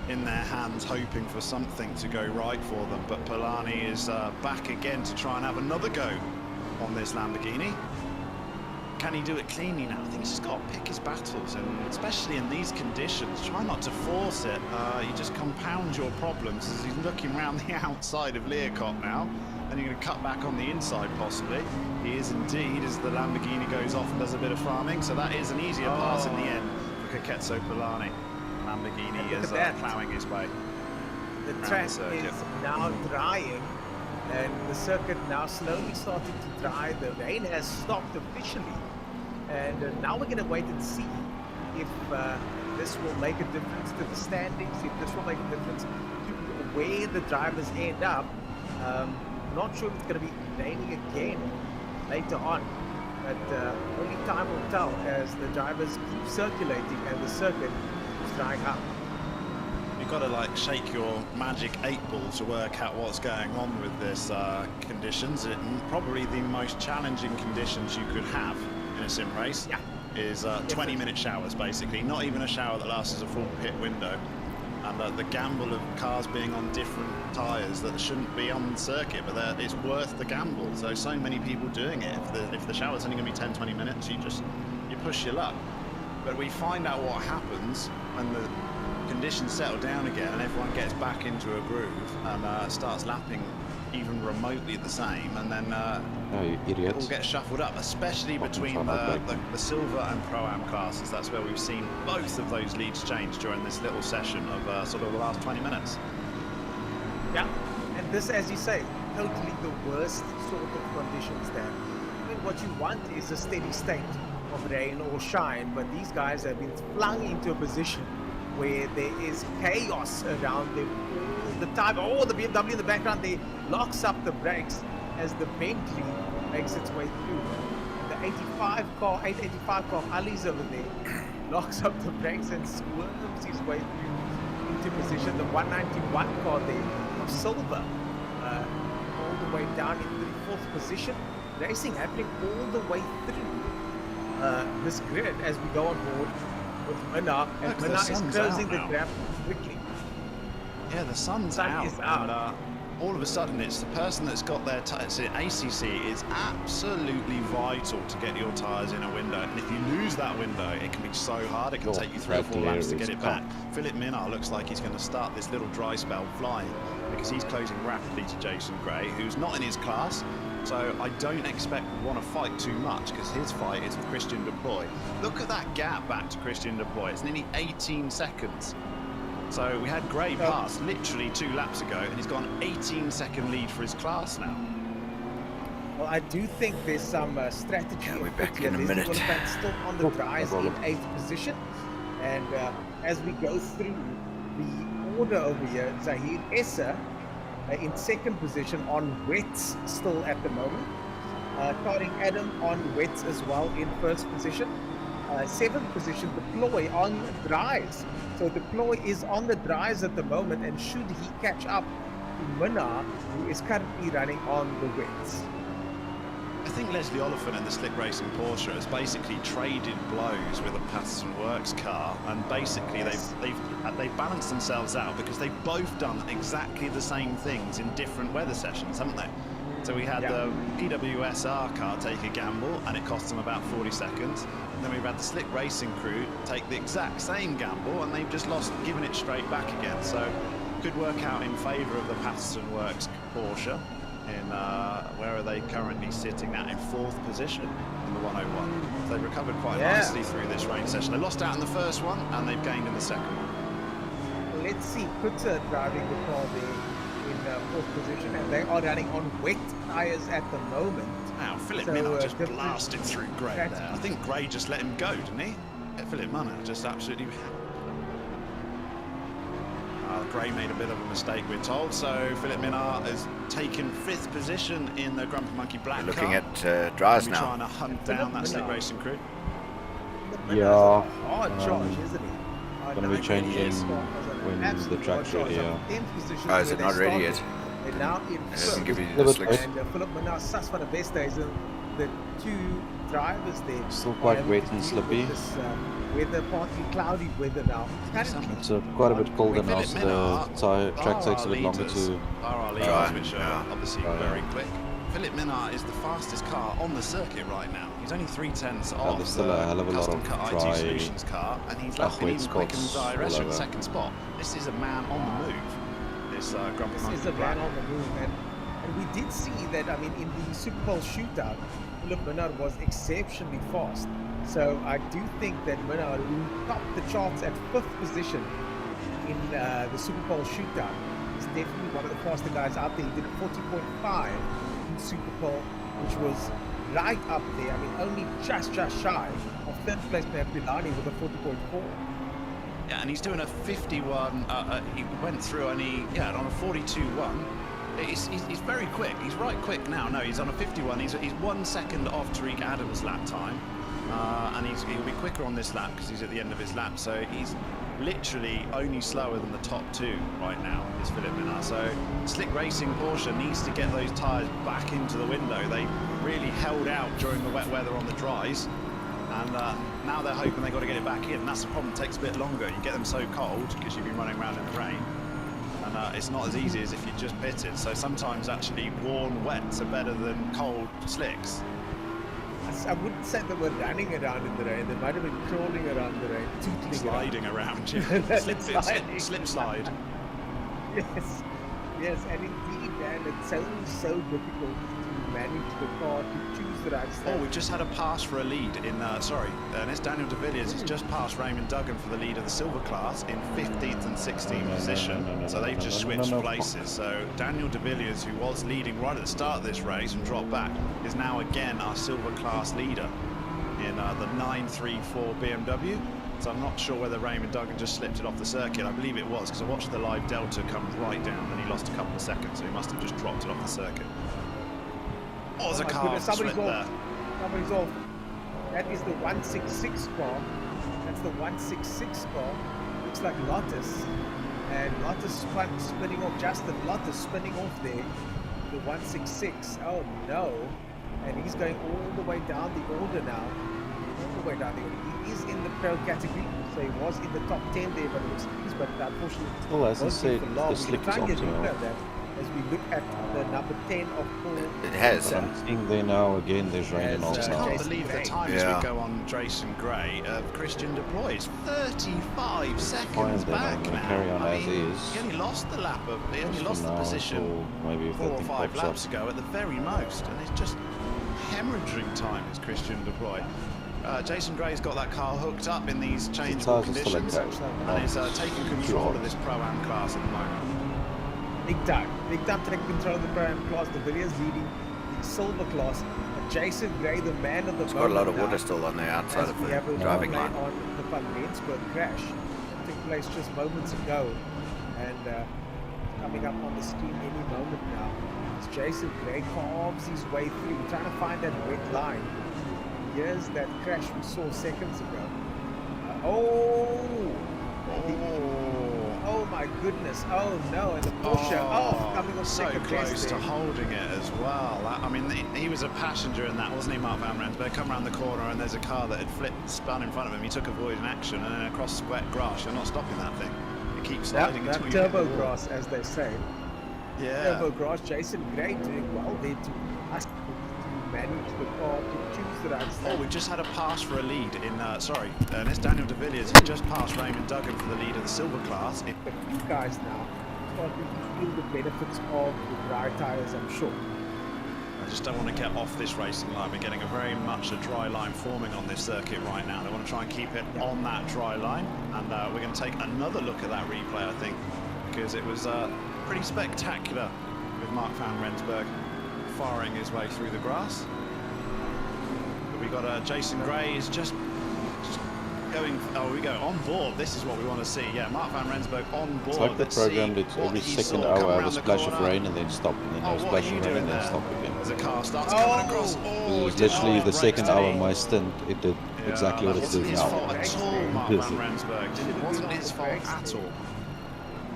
in their hands, hoping for something to go right for them. But Polani is back again to try and have another go on this Lamborghini. Can he do it cleanly now? I think he's just got to pick his battles, and especially in these conditions, try not to force it. You just compound your problems as he's looking around the outside of Learcott now, and you're going to cut back on the inside possibly. He is indeed, as the Lamborghini goes off and does a bit of farming, so that is an easier pass in the end for Kaketso Polani. Lamborghini is ploughing his way. The track is now drying, and the circuit now slowly starting to dry. The rain has stopped officially, and now we're going to wait and see if this will make a difference to the standings, if this will make a difference to where the drivers end up. Not sure if it's going to be raining again later on, but only time will tell as the drivers keep circulating and the circuit is drying up. You've got to like shake your magic 8-ball to work out what's going on with this conditions. Probably the most challenging conditions you could have in a sim race is 20-minute showers, basically. Not even a shower that lasts as a full pit window. And the gamble of cars being on different tyres that shouldn't be on circuit, but it's worth the gamble. So many people doing it. If the shower's only going to be 10-20 minutes, you push your luck. But we find out what happens when the conditions settle down again and everyone gets back into a groove and starts lapping even remotely the same, and then you idiots. all get shuffled up, especially between the silver and pro-am classes. That's where we've seen both of those leads change during this little session of sort of the last 20 minutes. Yeah, and this, as you say, totally the worst sort of conditions there. I mean, what you want is a steady state of rain or shine, but these guys have been flung into a position where there is chaos around them all the time. Oh, the BMW in the background, they locks up the brakes as the Bentley makes its way through. The 885 car, Ali's over there, locks up the brakes and swerves his way through into position. The 191 car there of silver, all the way down in 34th position. Racing happening all the way through this grid as we go on board with Minna, and Minna is closing the gap quickly. Yeah, the sun's out. Is out. And, all of a sudden it's the person that's got their tyres. ACC is absolutely vital to get your tyres in a window, and if you lose that window, it can be so hard. It can take you 3 or 4 laps to get it back. Philip Minnaar looks like he's going to start this little dry spell flying, because he's closing rapidly to Jason Gray, who's not in his class. So I don't expect to want to fight too much, because his fight is with Christian Deploy. Look at that gap back to Christian Deploy. It's nearly 18 seconds. So we had Gray pass literally 2 laps ago, and he's got an 18-second lead for his class now. Well, I do think there's some strategy. Yeah, we're afoot back here. in a There's minute. Oliphant still on the dries in 8th position. And as we go through the order over here, Zahid Essa in 2nd position on wets still at the moment. Karin Adam on wets as well in 1st position. 7th position, Deploy on dries. So Deploy is on the dries at the moment, and should he catch up to Minnaar, who is currently running on the wets. I think Leslie Oliphant and the Slick Racing Porsche has basically traded blows with a Patterson Works car, and basically they've balanced themselves out, because they've both done exactly the same things in different weather sessions, haven't they? So we had the PWSR car take a gamble, and it cost them about 40 seconds. And then we've had the Slick Racing crew take the exact same gamble, and they've just given it straight back again. So could work out in favour of the Patterson Works Porsche. In where are they currently sitting at? In 4th position in the 101. So they've recovered quite nicely through this rain session. They lost out in the first one, and they've gained in the second one. Let's see, Kutzer driving the car there in 4th position, and they are running on wet tyres at the moment. Wow, Philip Minnaar just blasted through Gray there. I think Gray just let him go, didn't he? Yeah, Philip Minnaar just absolutely... Gray made a bit of a mistake, we're told, so Philip Minnaar has taken 5th position in the Grumpy Monkey Black Looking car. at dries now. Trying to hunt down that Slick Racing crew. Yeah. Hard charge, isn't he? Going to be changing when the track's ready. Oh, is it not ready yet? They're now in It doesn't give you Yeah, the but slicks. and Philip Minnaar, Sas van der Beste is the 2 drivers there. Still quite are wet having and to deal with slippy. This, weather, partly cloudy weather now. It's quite a bit colder now, so the track takes a bit longer to Are our leaders, dry. which are Yeah. obviously very quick. Philip Minnaar is the fastest car on the circuit right now. He's only 3/10 off there's still a hell of a lot custom of cut IT dry, Solutions car, and he's left wet even quicker than spots Zaire all Escher in over. 2nd spot. This is a man on the move. This Grumpy This Monkey is a Black. man on the move, and we did see that. I mean, in the Super Bowl shootout, Philip Minnaar was exceptionally fast. So I do think that Minnaar, who topped the charts at 5th position in the Super Bowl shootout, is definitely one of the faster guys out there. He did a 40.5 in Super Bowl, which was right up there. I mean, only just shy of 3rd place Pilani with a 40.4. Yeah, and he's doing a 51. He went through and on a 42.1. He's very quick. He's right quick now. No, he's on a 51. He's 1 second off Tariq Adams' lap time, and he'll be quicker on this lap because he's at the end of his lap. So he's literally only slower than the top 2 right now. Is Philip Minnaar. So Slick Racing Porsche needs to get those tyres back into the window. They really held out during the wet weather on the dries. And now they're hoping they've got to get it back in. That's the problem. It takes a bit longer. You get them so cold because you've been running around in the rain. And it's not as easy as if you just pitted. So sometimes actually warm wets are better than cold slicks. I wouldn't say that we're running around in the rain. They might have been crawling around the rain, tootling Sliding around, slip slide. Yes, and indeed, man, it's so difficult to manage the car, to choose the right stuff. Oh, we've just had a pass for a lead in, and it's Daniel de Villiers. He's just passed Raymond Duggan for the lead of the silver class in 15th and 16th position. So they've just switched places. So Daniel de Villiers, who was leading right at the start of this race and dropped back, is now again our silver class leader in the 934 BMW. So I'm not sure whether Raymond Duggan just slipped it off the circuit. I believe it was, because I watched the live delta come right down and he lost a couple of seconds, so he must have just dropped it off the circuit. Oh, there's a car Somebody's split off. there. Somebody's off. That is the 166 car. That's the 166 car. Looks like Lotus. And Lotus spinning off. Justin Lotus spinning off there. The 166. Oh no. And he's going all the way down the order now. All the way down the order. He is in the pro category, so he was in the top 10 there, but it was but unfortunately well, as I said, the slick is optimal. optimal. as we look at the number 10 of Paul. It has. But I'm seeing there now again. There's rain and all Yes, Just now. can't Jason believe the Gray. times Yeah. we go on Jason Gray. Christian deploys 35 seconds Fine then, back I'm gonna now. carry on I as mean, is. He only lost the lap of. He only Just lost for the now position until maybe if 4 that or thing 5 pops laps up. ago at the very most, and it's just hemorrhaging time as Christian deploy. Jason Gray's got that car hooked up in these changeable tires are still conditions okay. and is taking control of this Pro-Am class at the moment. Big time taking control of the Pro-Am class. De Villiers leading the silver class. Jason Gray, the man of the It's got a lot of moment water now, still on the outside as of we the have a driving replay line. on the Van Rensburg crash that took place just moments ago, and coming up on the screen any moment now. As Jason Gray carves his way through, trying to find that red line. Here's that crash we saw seconds ago. Oh my goodness! Oh no! And the Porsche coming off so second close best to there. holding it as well. I mean, he was a passenger in that, wasn't he, Mark Van Rensburg? Come around the corner and there's a car that had spun in front of him. He took avoiding action and then across wet grass. You're not stopping that thing. It keeps sliding That until you hit the turbo wall. grass, as they say. Yeah. Turbo grass. Jason Gray doing well there to manage the car to choose the right Oh, stand. we've just had a pass for a lead in, it's Daniel De Villiers. He just passed Raymond Duggan for the lead of the silver class. The few guys now starting to feel the benefits of the dry tires, I'm sure. I just don't want to get off this racing line. We're getting a very much a dry line forming on this circuit right now. They want to try and keep it on that dry line. And we're going to take another look at that replay, I think, because it was pretty spectacular with Mark Van Rensburg firing his way through the grass. But we got Jason Gray is just going. Oh, we go on board. This is what we want to see. Yeah, Mark Van Rensburg on board. It's like the Let's program see that what every he second saw come hour have a around the splash of corner. rain and then stop, and then Oh, a what splash are you of rain doing and then there? stop again. As a car starts coming across. Oh, It was he did literally not the break, second did hour he? my stint. It did exactly what that it's wasn't doing his now. fault at all, Mark Yes. Van Rensburg. It wasn't his fault at all.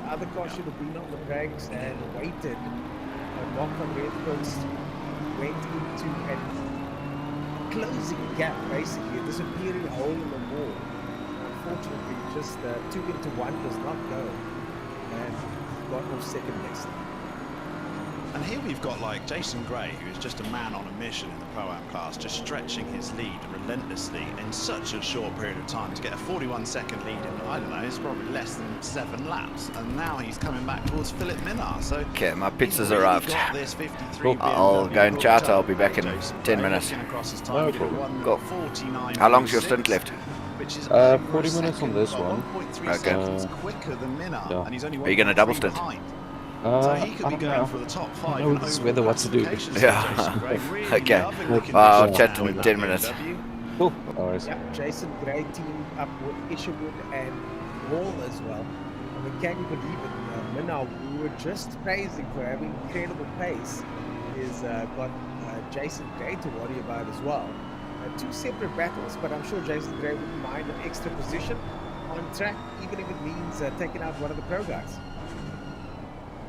The other car should have been on the brakes and waited. And Mark Van Rensburg went into a closing gap, basically, a disappearing hole in the wall. Unfortunately, just 2 into 1 does not go, and got off second best. And here we've got like Jason Gray, who is just a man on a mission in the Pro-Am class, just stretching his lead relentlessly in such a short period of time to get a 41-second lead in, I don't know, it's probably less than 7 laps. And now he's coming back towards Philip Minnar. So Okay, my he's pizza's really arrived. got this 53 I'll BMW go and hooked chat. up. I'll be back in Jason 10 Gray minutes. looking across his time, No he did a problem. Go. 1:49.06, How long's your stint left? Which is 40 minutes on this one. 1.3 Okay. seconds quicker than Minnar, Yeah. and he's only Are you gonna double 1.3 stint? behind. So he could I be don't going know. for the top 5 I know in this overall weather what to do. classifications. Yeah. Jason Gray really Okay. loving the I'll conditions chat now in with 10 that minutes. BMW. Cool. Alright. Yeah, Jason Gray teamed up with Isherwood and Wall as well. I mean, can you believe it? Minnar, we were just praising for having incredible pace, is got Jason Gray to worry about as well. 2 separate battles, but I'm sure Jason Gray wouldn't mind an extra position on track, even if it means taking out one of the pro guys.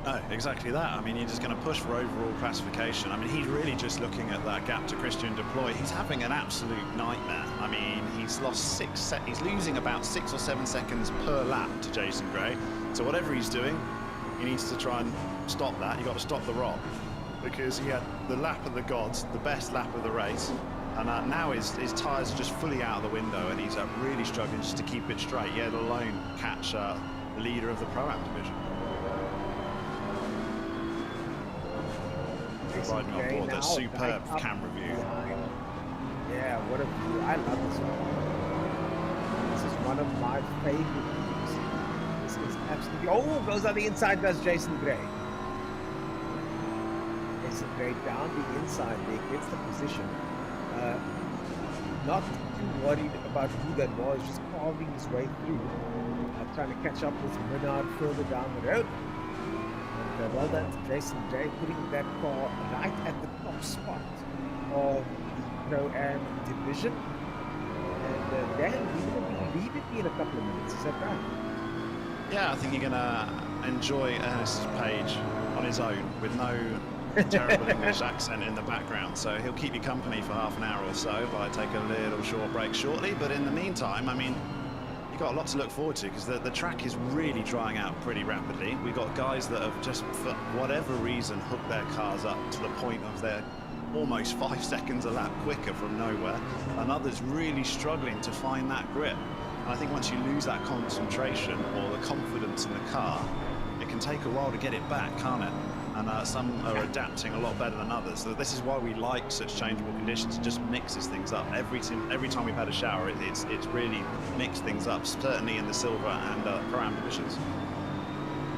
No, exactly that. I mean, you're just going to push for overall classification. I mean, he's really just looking at that gap to Christian Deploy. He's having an absolute nightmare. I mean, he's lost he's losing about 6 or 7 seconds per lap to Jason Gray. So whatever he's doing, he needs to try and stop that. You've got to stop the roll, because he had the lap of the gods, the best lap of the race, and now his tyres are just fully out of the window, and he's really struggling just to keep it straight, yet alone catch the leader of the Pro-Am division. Riding on board that superb camera view. Yeah, what a view. I love this one. This is one of my favorite views. This is absolutely... Oh, goes on the inside, does Jason Gray. Jason Gray down the inside there, gets the position. Not too worried about who that was, just carving his way through. Trying to catch up with Minard further down the road. And well done to Jason Gray, putting that car right at the top spot of the Pro-Am division. And Dan, you're going to be leaving me in a couple of minutes, is that right? Yeah, I think you're going to enjoy Ernest's page on his own with no terrible English accent in the background. So he'll keep you company for half an hour or so, but I take a little short break shortly. But in the meantime, I mean, We've got a lot to look forward to because the track is really drying out pretty rapidly. We've got guys that have just, for whatever reason, hooked their cars up to the point of they're almost 5 seconds a lap quicker from nowhere, and others really struggling to find that grip. And I think once you lose that concentration or the confidence in the car, it can take a while to get it back, can't it? And some are adapting a lot better than others. So this is why we like such changeable conditions. It just mixes things up. Every time we've had a shower, it's really mixed things up, certainly in the silver and pro-am divisions.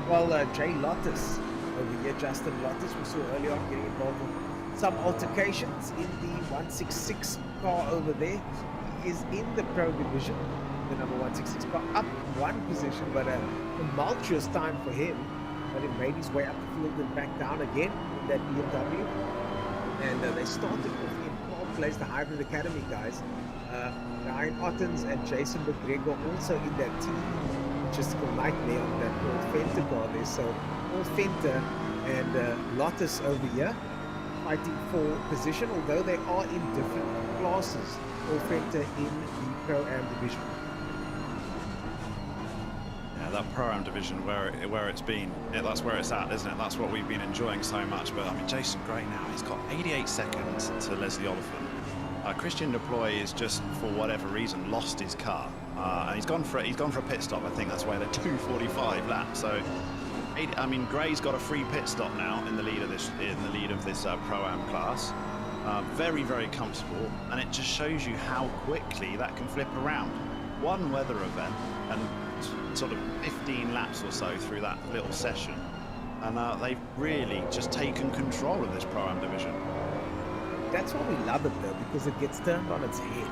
Well, Jay Lottis over here, Justin Lottis, we saw earlier on getting involved in some altercations in the 166 car over there. He is in the pro division, the number 166 car, up one position, but a tumultuous time for him. But he made his way up the field and back down again in that BMW. And they started off in 12th place, the Hybrid Academy guys. Ryan Ottens and Jason McGregor also in that team. Just a nightmare on that Paul Fenter car there. So Paul Fenter and Lottis over here fighting for position, although they are in different classes. Paul Fenter in the Pro-Am division. That Pro-Am division where it's been, that's where it's at, isn't it? That's what we've been enjoying so much. But I mean, Jason Gray now, he's got 88 seconds to Leslie Oliphant. Christian Deploy is just, for whatever reason, lost his car, and he's gone for a pit stop. I think that's why they're 2:45 lap. So, I mean, Gray's got a free pit stop now in the lead of this Pro-Am class. Very, very comfortable, and it just shows you how quickly that can flip around. One weather event and sort of 15 laps or so through that little session, and they've really just taken control of this Pro-Am division. That's why we love it though, because it gets turned on its head,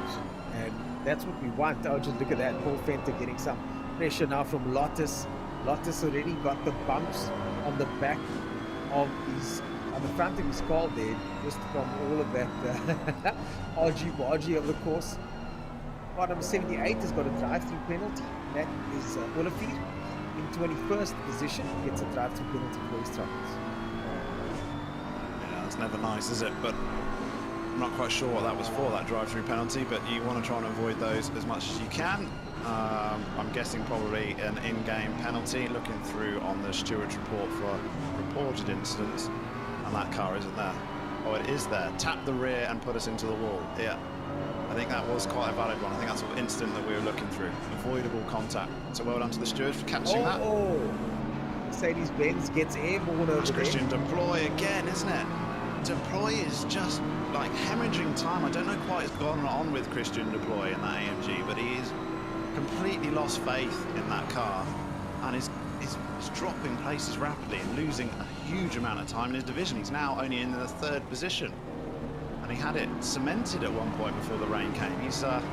and that's what we want. Oh, just look at that, Paul Fenter getting some pressure now from Lottis. Lottis already got the bumps on the back of his, on the front of his car there, just from all of that argy-bargy of the course. Bottom 78 has got a drive-through penalty. That is Olivier in 21st position, gets a drive-through penalty for his troubles. Yeah, that's never nice, is it? But I'm not quite sure what that was for, that drive-through penalty, but you want to try and avoid those as much as you can. I'm guessing probably an in-game penalty, looking through on the stewards report for reported incidents, and that car isn't there. Oh, it is there. Tap the rear and put us into the wall. Yeah. I think that was quite a valid one. I think that's the incident that we were looking through. Avoidable contact. So well done to the stewards for catching that. Oh, Mercedes-Benz gets airborne over there. Christian Deploy again, isn't it? Deploy is just like hemorrhaging time. I don't know quite what's gone on with Christian Deploy in that AMG, but he's completely lost faith in that car, and is dropping places rapidly and losing a huge amount of time in his division. He's now only in the 3rd position. And he had it cemented at one point before the rain came. He's not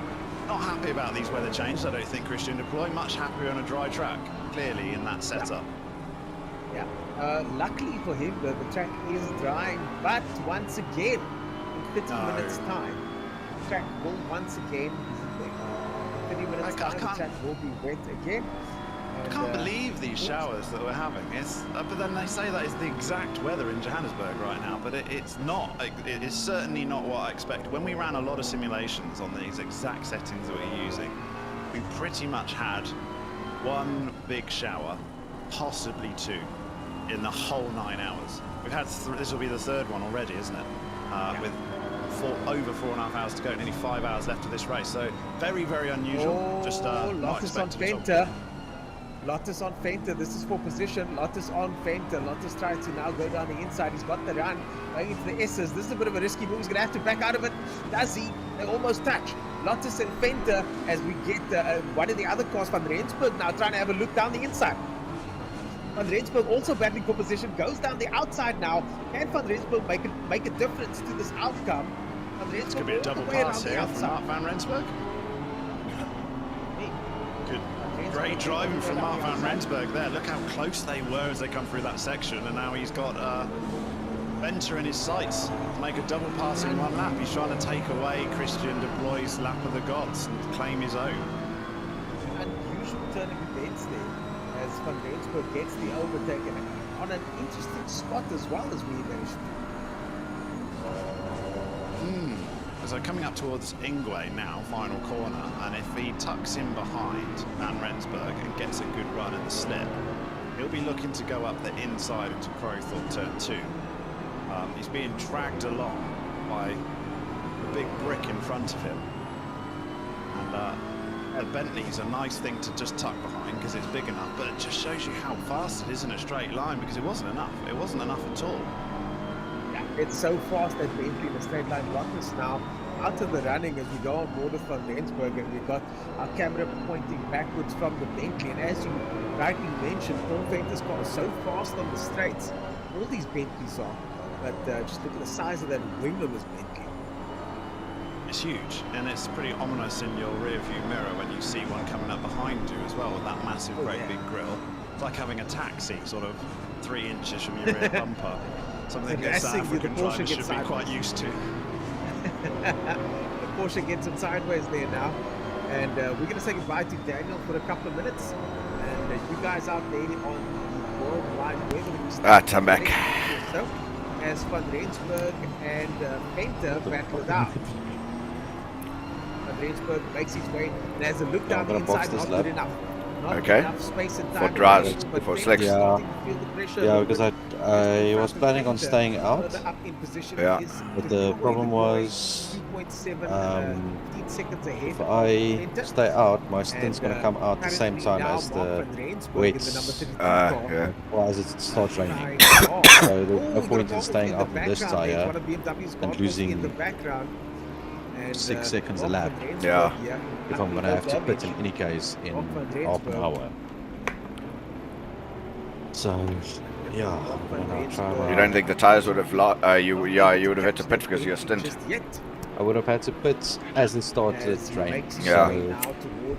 happy about these weather changes, I don't think, Christian Deploy. Much happier on a dry track, clearly, in that setup. Yeah. Luckily for him, the track is drying, but once again, in 30 minutes' time, the track will once again be wet. 30 minutes' time, the track will be wet again. I can't believe these showers that we're having. But then they say that is the exact weather in Johannesburg right now, but it's not. It is certainly not what I expect. When we ran a lot of simulations on these exact settings that we're using, we pretty much had one big shower, possibly 2, in the whole 9 hours. We've had this will be the 3rd one already, isn't it? With over 4.5 hours to go, nearly 5 hours left of this race. So very, very unusual. Just not expected at all. Lottis on Fenter, this is for position. Lottis on Fenter. Lottis tries to now go down the inside. He's got the run going into the S's. This is a bit of a risky move. He's going to have to back out of it. Does he? They almost touch. Lottis and Fenter as we get one of the other cars, Van Rensburg, now trying to have a look down the inside. Van Rensburg also battling for position, goes down the outside now. Can Van Rensburg make a difference to this outcome? Van Rensburg this could be a double pass here from Mark Van Rensburg. Great driving from Mark Van Rensburg there. Look how close they were as they come through that section, and now he's got Venter in his sights to make a double pass in 1 lap. He's trying to take away Christian Deploy's lap of the gods and claim his own. Unusual turn of events there as Van Rensburg gets the overtake and on an interesting spot as well as we mentioned. So coming up towards Ingwe now, final corner, and if he tucks in behind Van Rensburg and gets a good run in the slip, he'll be looking to go up the inside into Crowthorpe turn 2. He's being dragged along by the big brick in front of him. And the Bentley's a nice thing to just tuck behind because it's big enough, but it just shows you how fast it is in a straight line because it wasn't enough. It wasn't enough at all. Yeah, it's so fast that Bentley in a straight line block us now. Out of the running as we go on board with Van Rensburg, and we've got our camera pointing backwards from the Bentley. And as you rightly mentioned, Paul Venter's car is so fast on the straights. All these Bentleys are. But just look at the size of that wing on this Bentley. It's huge, and it's pretty ominous in your rear view mirror when you see one coming up behind you as well with that massive, great big grille. It's like having a taxi sort of 3 inches from your rear bumper. Something that South African drivers should be quite used to. The Porsche gets it sideways there now. And we're going to say goodbye to Daniel for a couple of minutes. And you guys out there on the World Wide Web. I'm back. So, as Van Rensburg and Venter battle it out. Van Rensburg makes his way and has a look down the inside, not good enough. Not enough space and time for drives, for slicks. Yeah, because I was planning on staying out. Yeah. But the problem was, if I stay out, my stint's going to come out the same time as the wets, or as it starts raining. So there's no point in staying out with this tyre and losing 6 seconds a lap. Yeah. If I'm going to have to pit in any case in half an hour. So, yeah, I'm going to try. You don't think the tyres would have you would have had to pit because of your stint? I would have had to pit as it started raining. Yeah.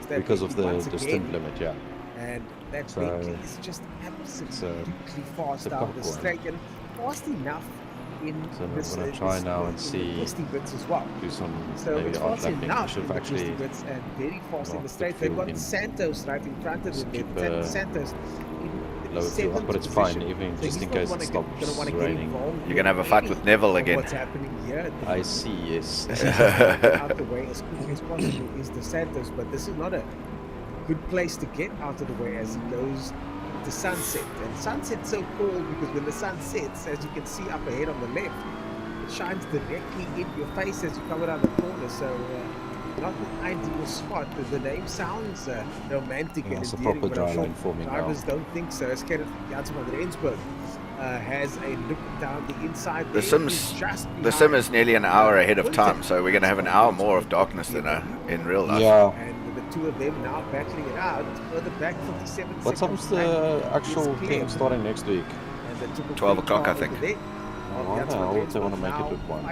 So, because of the stint limit, yeah. And that so, is just absolutely fast down the straight and fast enough. So I'm going to try now and see, as well. do some so maybe odd lapping. I should have actually and very fast in the straight. They've got Santos right in front of them. Santos lower fuel, but it's fine, even just in case it stops raining. You're going to have a fight with Neville again. What's happening here? I see, yes. Out the way as quickly as possible is the Santos, but this is not a good place to get out of the way as he goes to sunset. And sunset's so cool because when the sun sets, as you can see up ahead on the left, it shines directly in your face as you come around the corner. So not an ideal spot. The name sounds romantic and endearing, but I'm sure drivers don't think so. As Kenneth Janssen van Rensburg has a look down the inside. The sim is nearly an hour ahead of time, so we're going to have an hour more of darkness than in real life. Yeah. And the two of them now battling it out. Further back, 57 what time's the actual thing starting next week? 12 o'clock, I think. I also want to make it with one.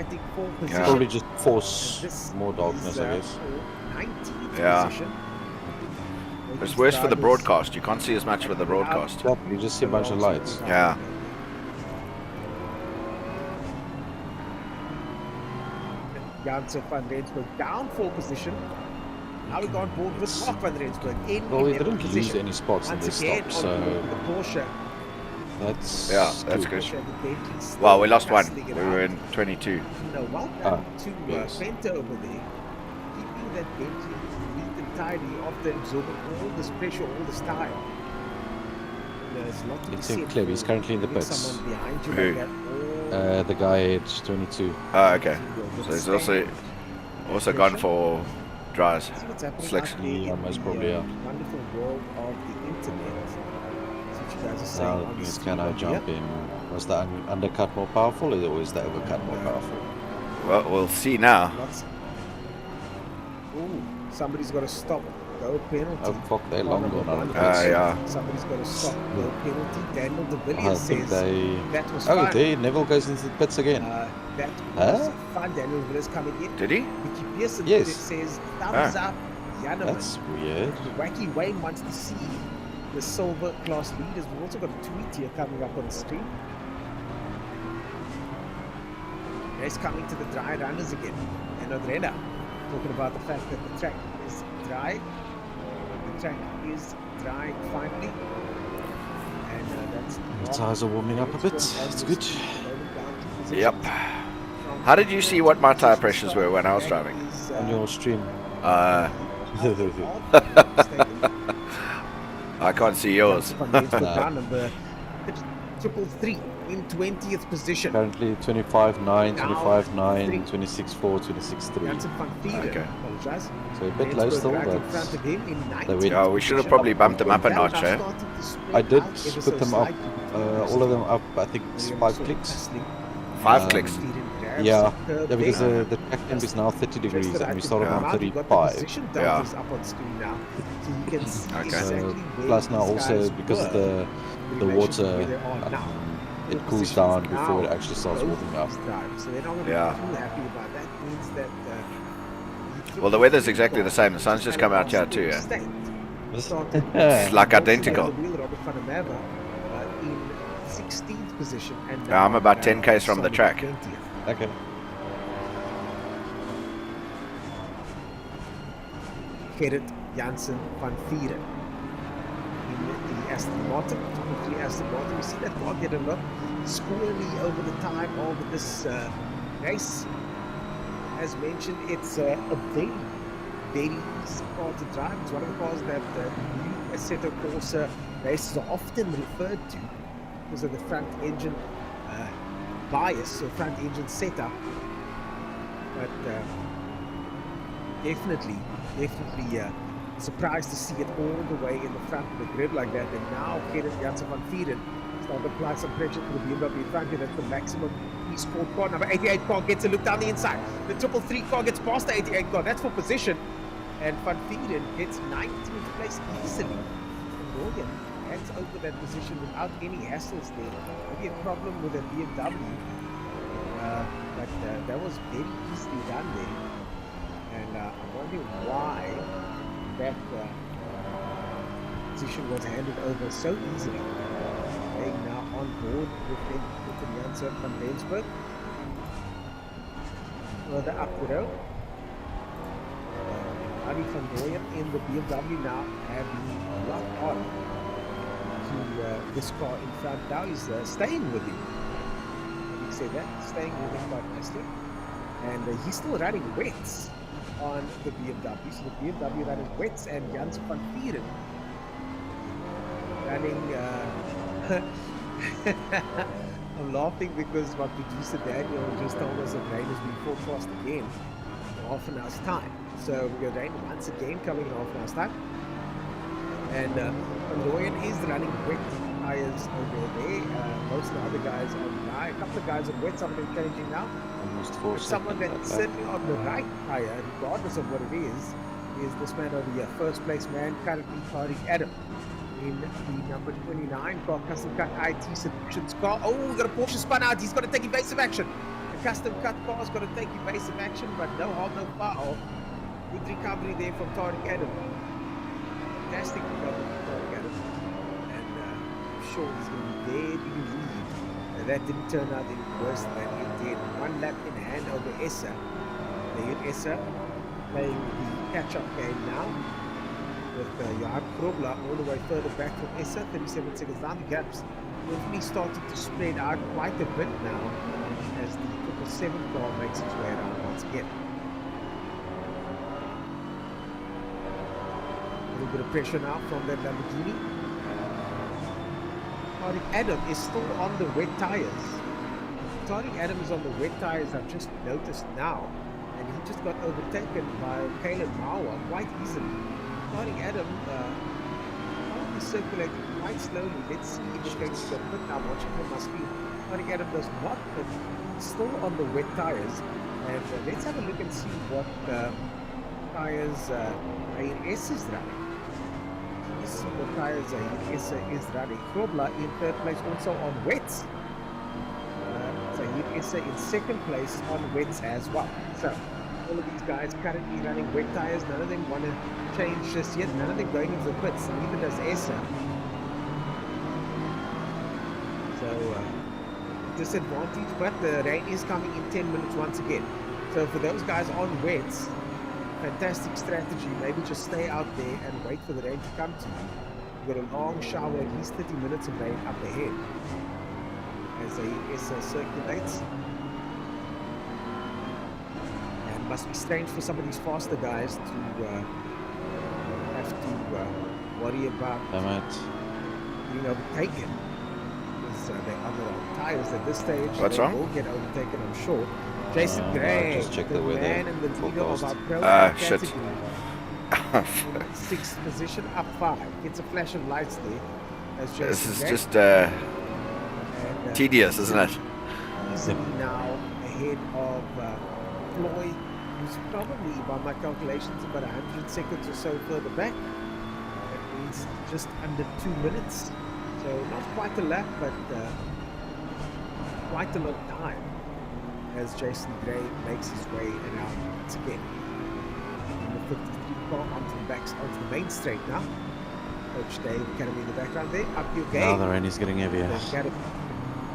Probably just force more darkness, I guess. Yeah. It's worse for the broadcast. You can't see as much for the broadcast. You just see a bunch of lights. Yeah. Janssen van Rensburg down 4 position. Now we go on board with Mark van Rensburg in well, we didn't lose any spots in this stop, so the Porsche. That's good. Well, we lost one. We were in 22. No, welcome to Venter over there. Keeping that Bentley neat and tidy after absorbing all this pressure all this time. It's him, Cliff. He's currently in the pits. Who? The guy at 22. Oh, okay. So he's also gone for dries. Slicks. Yeah, most probably, yeah. Wonderful world of the internet. Now, can I jump in? Was the undercut more powerful or was the overcut more powerful? Well, we'll see now. Ooh, somebody's got to stop. Go penalty. Oh, fuck, they're long gone out of the pits. Yeah. Somebody's got to stop. Go penalty. Daniel de Villiers says that was fun. Oh, there, Neville goes into the pits again. That was fun. Daniel de Villiers coming in. Did he? Vicky Pearson yes. Says thumbs up. Janneman. That's weird. Wacky Wayne wants to see the silver class leaders. We've also got a tweet here coming up on the screen. He's coming to the dry runners again. And Odrena talking about the fact that the track is dry. The track is dry finally. And that's the tyres are warming up a bit. It's good. Yep. From How did you see what my tire pressures were when I was driving? On your stream. I can't see yours. Number 333 in 20th position. Currently 25.9, 25.9, 26.4, 26.3. Jansen van Vieren, Okay. apologize. So a bit low still, Right in but front of him in they 19th went- Yeah, we should have probably bumped them up a notch, eh? I did put them up, all of them up, I think it's 5 clicks. 5 clicks. Yeah, because the track temp is now 30 degrees and we started on 35. Yeah. Up on screen now, so you can see Okay. exactly So, where plus now these also guys because of were the in relation to water, where they are now. it The cools positions down now before it actually starts both warming up. these drives, so they're not going to Yeah. be too happy about that. Means that Well, the weather's exactly the same. The sun's just come out here too, yeah. It's like identical. Robert van der Merwe, in 16th position, and Yeah, I'm now about 10 k's from the solid track. 20th. Okay. Gerrit Jansen van Vieren in the Aston Martin, 23 Aston Martin. We see that car get a lot squirrely over the time of this race. As mentioned, it's a very, very easy car to drive. It's one of the cars that the new Assetto Corsa races are often referred to because of the front engine bias or front engine setup. But definitely surprised to see it all the way in the front of the grid like that. And now Gerrit Jansen van Vieren starting to apply some pressure to the BMW in front here. That's the maximum he scored car. Number 88 car gets a look down the inside. The 333 car gets past the 88 car. That's for position. And Van Vieren gets 19th place easily. And Morgan hands over that position without any hassles there. Maybe a problem with a BMW. But that was very easily done there. And I'm wondering why that position was handed over so easily. They now on board with the Jansen van Rensburg. Further up the road. Adi van Dooyen in the BMW now having locked on to this car in front. Now he's staying with him. Let me say that, staying with him quite nicely. And he's still running wets on the BMW. So the BMW running wets and Jansen van Vieren running. I'm laughing because my producer Daniel just told us that rain has been forecast again in half an hour's time. So we got rain once again coming in half an hour's time. And Van Dooyen is running wet tires over there. Most of the other guys are dry. A couple of guys are wet, some of them changing now. Almost 4 But someone that's certainly on the right tire, regardless of what it is this man over here, first place man, currently Tariq Adam. In the number 29 car, custom cut IT Solutions car. Oh, we got a Porsche spun out. He's got to take evasive action. The custom cut car's got to take evasive action, but no harm, no foul. Good recovery there from Tariq Adam. Fantastic recovery from Tariq Adam. And I'm sure he's going to be very relieved that that didn't turn out any worse than it did. One lap in hand over Essa. There Essa playing the catch-up game now. With Johan Krobler all the way further back from Essa, 37 seconds down. The gaps definitely started to spread out quite a bit now as the 777 car makes its way around once again. A little bit of pressure now from that Lamborghini. Tariq Adam is still on the wet tires. Tariq Adam is on the wet tires, I've just noticed now. And he just got overtaken by Caleb Mawa quite easily. Tariq Adam probably circulating quite slowly. Let's see if it's going to go pit now. Watching from my screen. Tariq Adam does not pit. He's still on the wet tires. And let's have a look and see what tires ANS is running. Let's see what tires ANS is running. Krobler in third place also on wets. Zahir Issa in second place on wets as well. So all of these guys currently running wet tires. None of them want to change just yet. None of them going into the pits. Neither does Essa. So disadvantage, but the rain is coming in 10 minutes once again. So for those guys on wets, fantastic strategy. Maybe just stay out there and wait for the rain to come to you. You've got a long shower, at least 30 minutes of rain up ahead as Essa circulates. It must be strange for some of these faster guys to have to worry about Damn it. being overtaken. Because they're on the wrong tires at this stage. What's they wrong? will get overtaken, I'm sure. Jason I'll Gray, just check the the weather man and the leader of forecast. our pro Shit. category. Sixth position, up 5. Gets a flash of lights there. As Jason This is Gray. just And, tedious, isn't it? easily now ahead of Floyd, who's probably, by my calculations, about 100 seconds or so further back. That means just under 2 minutes. So not quite a lap, but quite a lot of time as Jason Gray makes his way around once again. Number 53 car onto the main straight now. Coach Dave Kyalami in the background there. Up your game. Now the rain is getting heavier.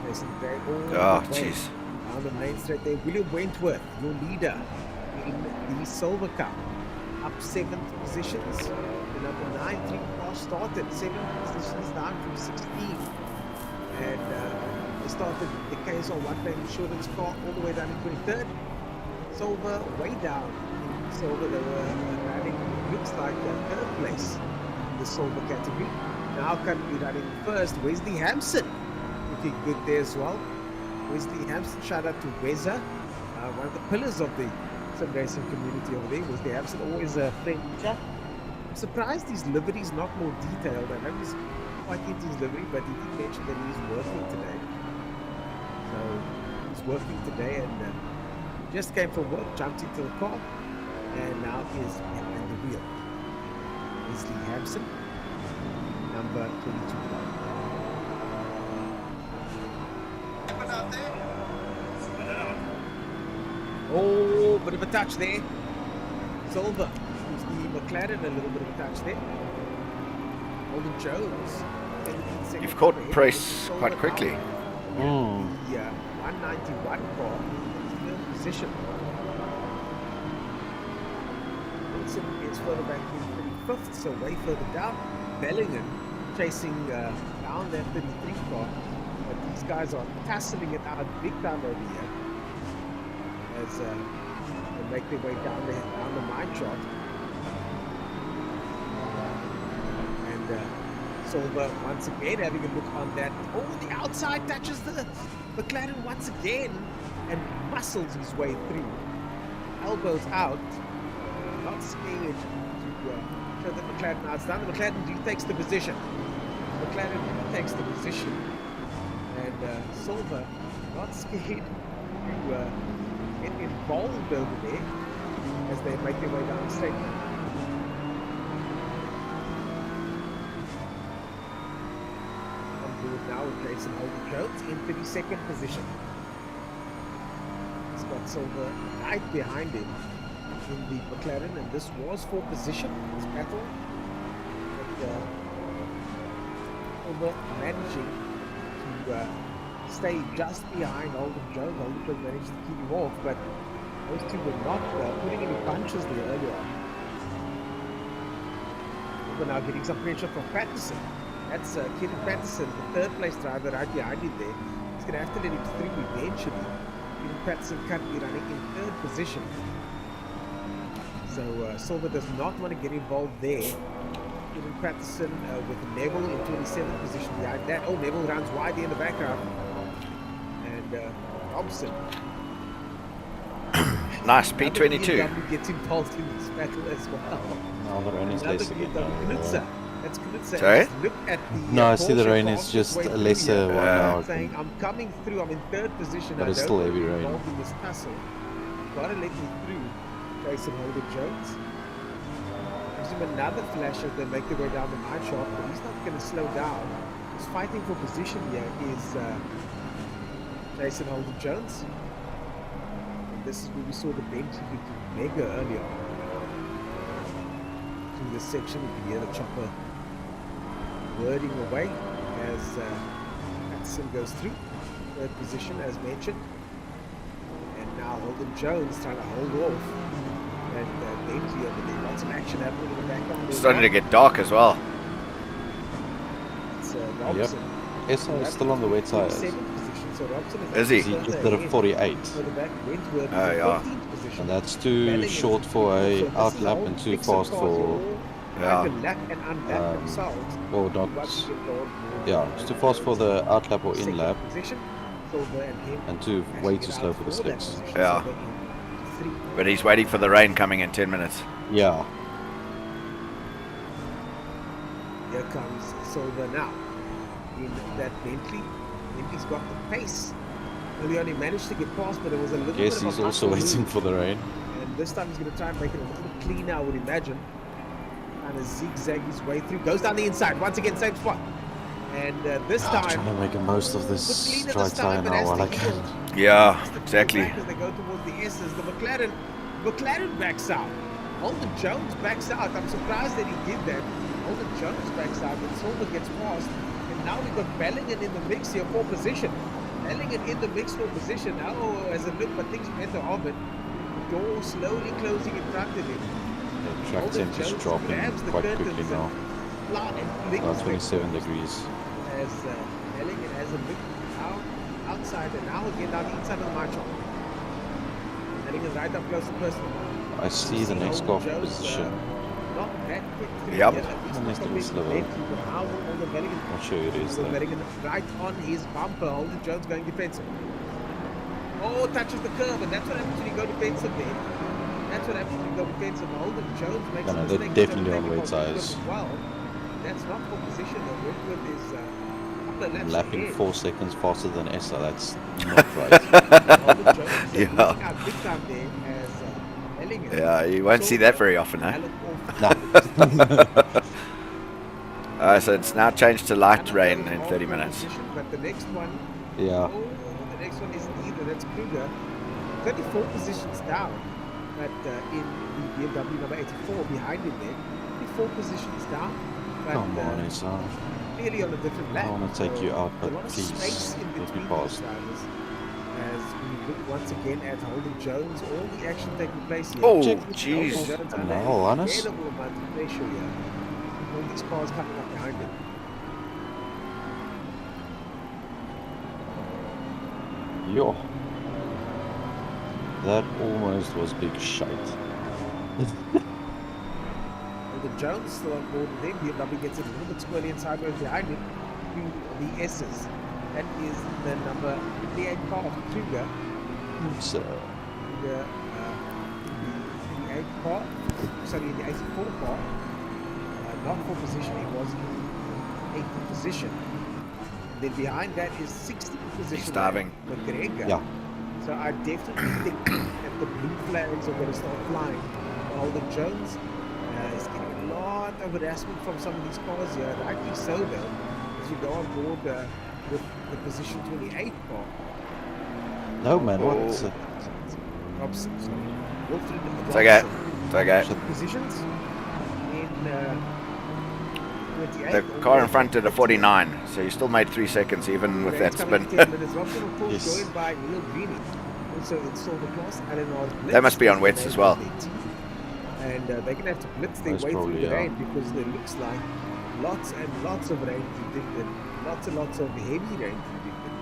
Jason Gray all Oh, the way jeez. down the main straight there. William Wentworth, your leader in the Silver Cup, up 7th positions. The number 9 car started 7 positions down from 16, and they started the KSR One Plan Insurance car all the way down in 23rd. Silver way down in silver. They were running, looks like third place in the silver category. Now currently running first. Wesley Hampson looking good there as well. Wesley Hampson, shout out to Weza, one of the pillars of the sim racing community over there. Wesley Hampson, always a friend chat. I'm surprised his livery is not more detailed. I know he's quite into his livery, but he did mention that he's working today. So he's working today and just came from work, jumped into the car, and now is behind the wheel. Wesley Hampson, number 22. Oh, bit of a touch there. Silver gives the McLaren a little bit of a touch there. Holden Jones. 17 seconds You've caught ahead. Price Silver quite now. quickly. The 191 car in third position. Wilson is further back in 35th, so way further down. Bellingham chasing down that 33 car. But these guys are tussling it out big time over here as they make their way down the mine shot. And Silver once again having a look on that. Oh, the outside touches the McLaren once again and muscles his way through. Elbows out. Not scared to show the McLaren now it's down. The McLaren takes the position. McLaren takes the position. And Silver not scared to get involved over there as they make their way down the straight. On board now with Jason Holden Jones in 32nd position. He's got Silver right behind him in the McLaren, and this was for position, this battle. But Silver managing to stay just behind Holden Jones. Holden Jones managed to keep him off, but those two were not putting any punches there earlier on. Silver now getting some pressure from Patterson. That's Kevin Patterson, the third place driver right behind him there. He's going to have to let him through eventually. Kevin Patterson currently running in third position. So Silver does not want to get involved there. Kevin Patterson with Neville in 27th position behind that. Oh, Neville runs wide there in the background. And Thompson. Nice, Another P22. BMW gets involved in this battle as well. Now the rain is Another less again. BMW, Knutzer. That's Knutzer. Sorry? Just look at the No, I see the Porsche rain car is on its just way a through lesser here, one now. saying, I'm coming through, I'm in third position. But I it's don't still want to heavy be rain. involved in this tussle. Gotta let me through. Jason Holden Jones. Gives him another flash as they make their way down the mine shaft, but he's not going to slow down. Who's fighting for position here is Jason Holden Jones. And this is where we saw the Bentley to Mega earlier on. Through this section, you can hear the chopper wording away as Patterson goes through. Third position as mentioned. And now Holden Jones trying to hold off. And Bentley over there, lots of action happening in the background. It's starting to get dark as well. It's Robson. SR is still on the wet tires. 7th position, so Robson Is he? He just did a 48. Further back, Wentworth Oh, yeah. 15th position. And that's too Belling short is for a so this out is a lap whole and too mix of fast cars for who all Yeah. either lap and unlap themselves. or to not. once again go on board, Yeah, it's too fast for the out lap or in second lap, position. Silver and him and too actually way get too out slow for the that slicks. position, Yeah. so they're in 3. But he's waiting for the rain coming in 10 minutes. Yeah, Here comes Silver now in that Bentley. Bentley's got the pace. Well, he only managed to get past, but there was a little guess bit of he's a also muscle waiting move. for the rain. And this time he's going to try and make it a little bit cleaner, I would imagine. Kind of zigzag his way through. Goes down the inside. Once again, same spot. And this I'm time, trying to make the most of this cleaner dry this tire time, but now as while the I can. heel Yeah, starts to pull exactly. back as they go towards the S's, the McLaren backs out. Holden Jones backs out. I'm surprised that he did that. Holden Jones backs out, but Silver gets past. And now we've got Bellingham in the mix here for position. Bellingham in the mix for position. Now as a look, but things better of it. The door slowly closing in front of him. The track Holden temp is Jones dropping grabs the quite curtains quickly and now. flings About them 27 degrees. as Bellingham has a look outside and now again down the inside of the march on. Bellingham right up close and personal. I see the next car for position. Not that quick through Yep. here, at least The not next compared to little Bentley, but how will Holden Bellingham Not sure who it is though. Bellingham right on his bumper. Holden Jones going defensive. Oh, touches the curb, and that's what happens when you go defensive there. That's what happens when you go defensive. Holden Jones makes No, a they're mistake. definitely on He's weight overtaken by size. Whitworth as well. That's not for position though. Whitworth is a couple of laps Lapping ahead. 4 seconds faster than Essa, that's not right. Holden Jones is Yeah. losing out big time there as Bellingham. Yeah, you won't see that very often, eh? Alec off. So it's now changed to light rain in Another 30 off minutes. position, but the next one, Yeah, oh, the next one isn't either. That's Kruger. 34 positions down, but in the BMW number 84 behind him there. 34 positions down, but come on Essa. clearly on a different lap. I wanna take you out, there's but a lot of please, space in let me between pass. those drivers. As we look once again at Holden Jones, all the action taking place here. Oh, Holden jeez. Jones No, under an honest? incredible amount of pressure here. All these cars coming up behind him. Yo. That almost was big shite. Holden Jones still on board with him. BMW gets it a little bit squirrely and sideways behind him to the S's. That is the number 58 car of Kruger. So, The 58 car, sorry, the 84 car. Not for position, it was in 8th position. And then behind that is 60th position. He's diving. McGregor. yeah. So I definitely think that the blue flags are going to start flying. Holden Jones is getting a lot of harassment from some of these cars here, rightly so though, as you go on board with the position 28 car. No man, what's it? Robson, sorry. Wilfred It's okay. Robson. It's okay. Positions in 28. The car in front did a 49, so you still made 3 seconds even with that spin. Robson, of course, Yes. joined by Neil Greeny, also in silver class, Eleanor Blitz. They must be on wets as well. And they're going to have to blitz their Most way through probably, the yeah. rain because there looks like lots and lots of rain predicted, lots and lots of heavy rain predicted.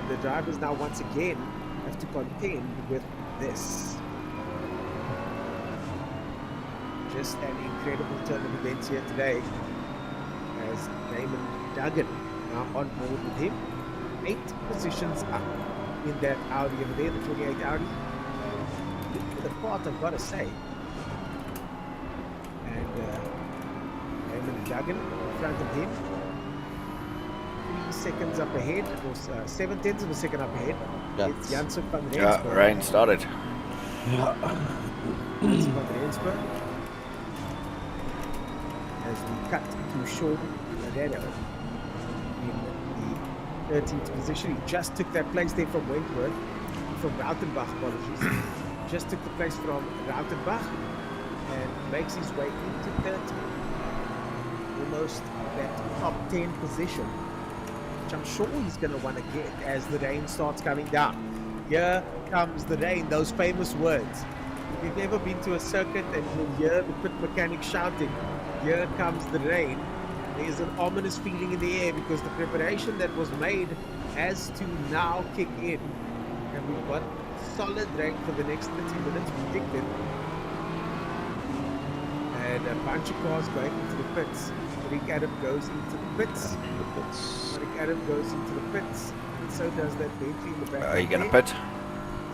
And the drivers now once again have to contend with this. Just an incredible turn of events here today as Damon Duggan now on board with him. 8 positions up in that Audi over there, the 28 Audi. Look at the part, I've got to say. And Damon Duggan in front of him. 3 seconds up ahead, or 7/10 of a second up ahead. Yeah. It's Janssen van Yeah, Rensburg. rain started. Janssen van Rensburg. As we cut to Sean Laredo in the 13th position. He just took that place there from Wentworth, from Rautenbach, apologies. Just took the place from Rautenbach and makes his way into 13th. Almost that top 10 position, which I'm sure he's going to want to get as the rain starts coming down. Here comes the rain, those famous words. If you've ever been to a circuit and you'll hear the pit mechanic shouting, "Here comes the rain," there is an ominous feeling in the air because the preparation that was made has to now kick in. And we've got solid rank for the next 30 minutes predicted. And a bunch of cars going into the pits. Rick Adam goes into the pits. Rick Adam goes into the pits. And so does that Bentley in the back. Are you going to pit?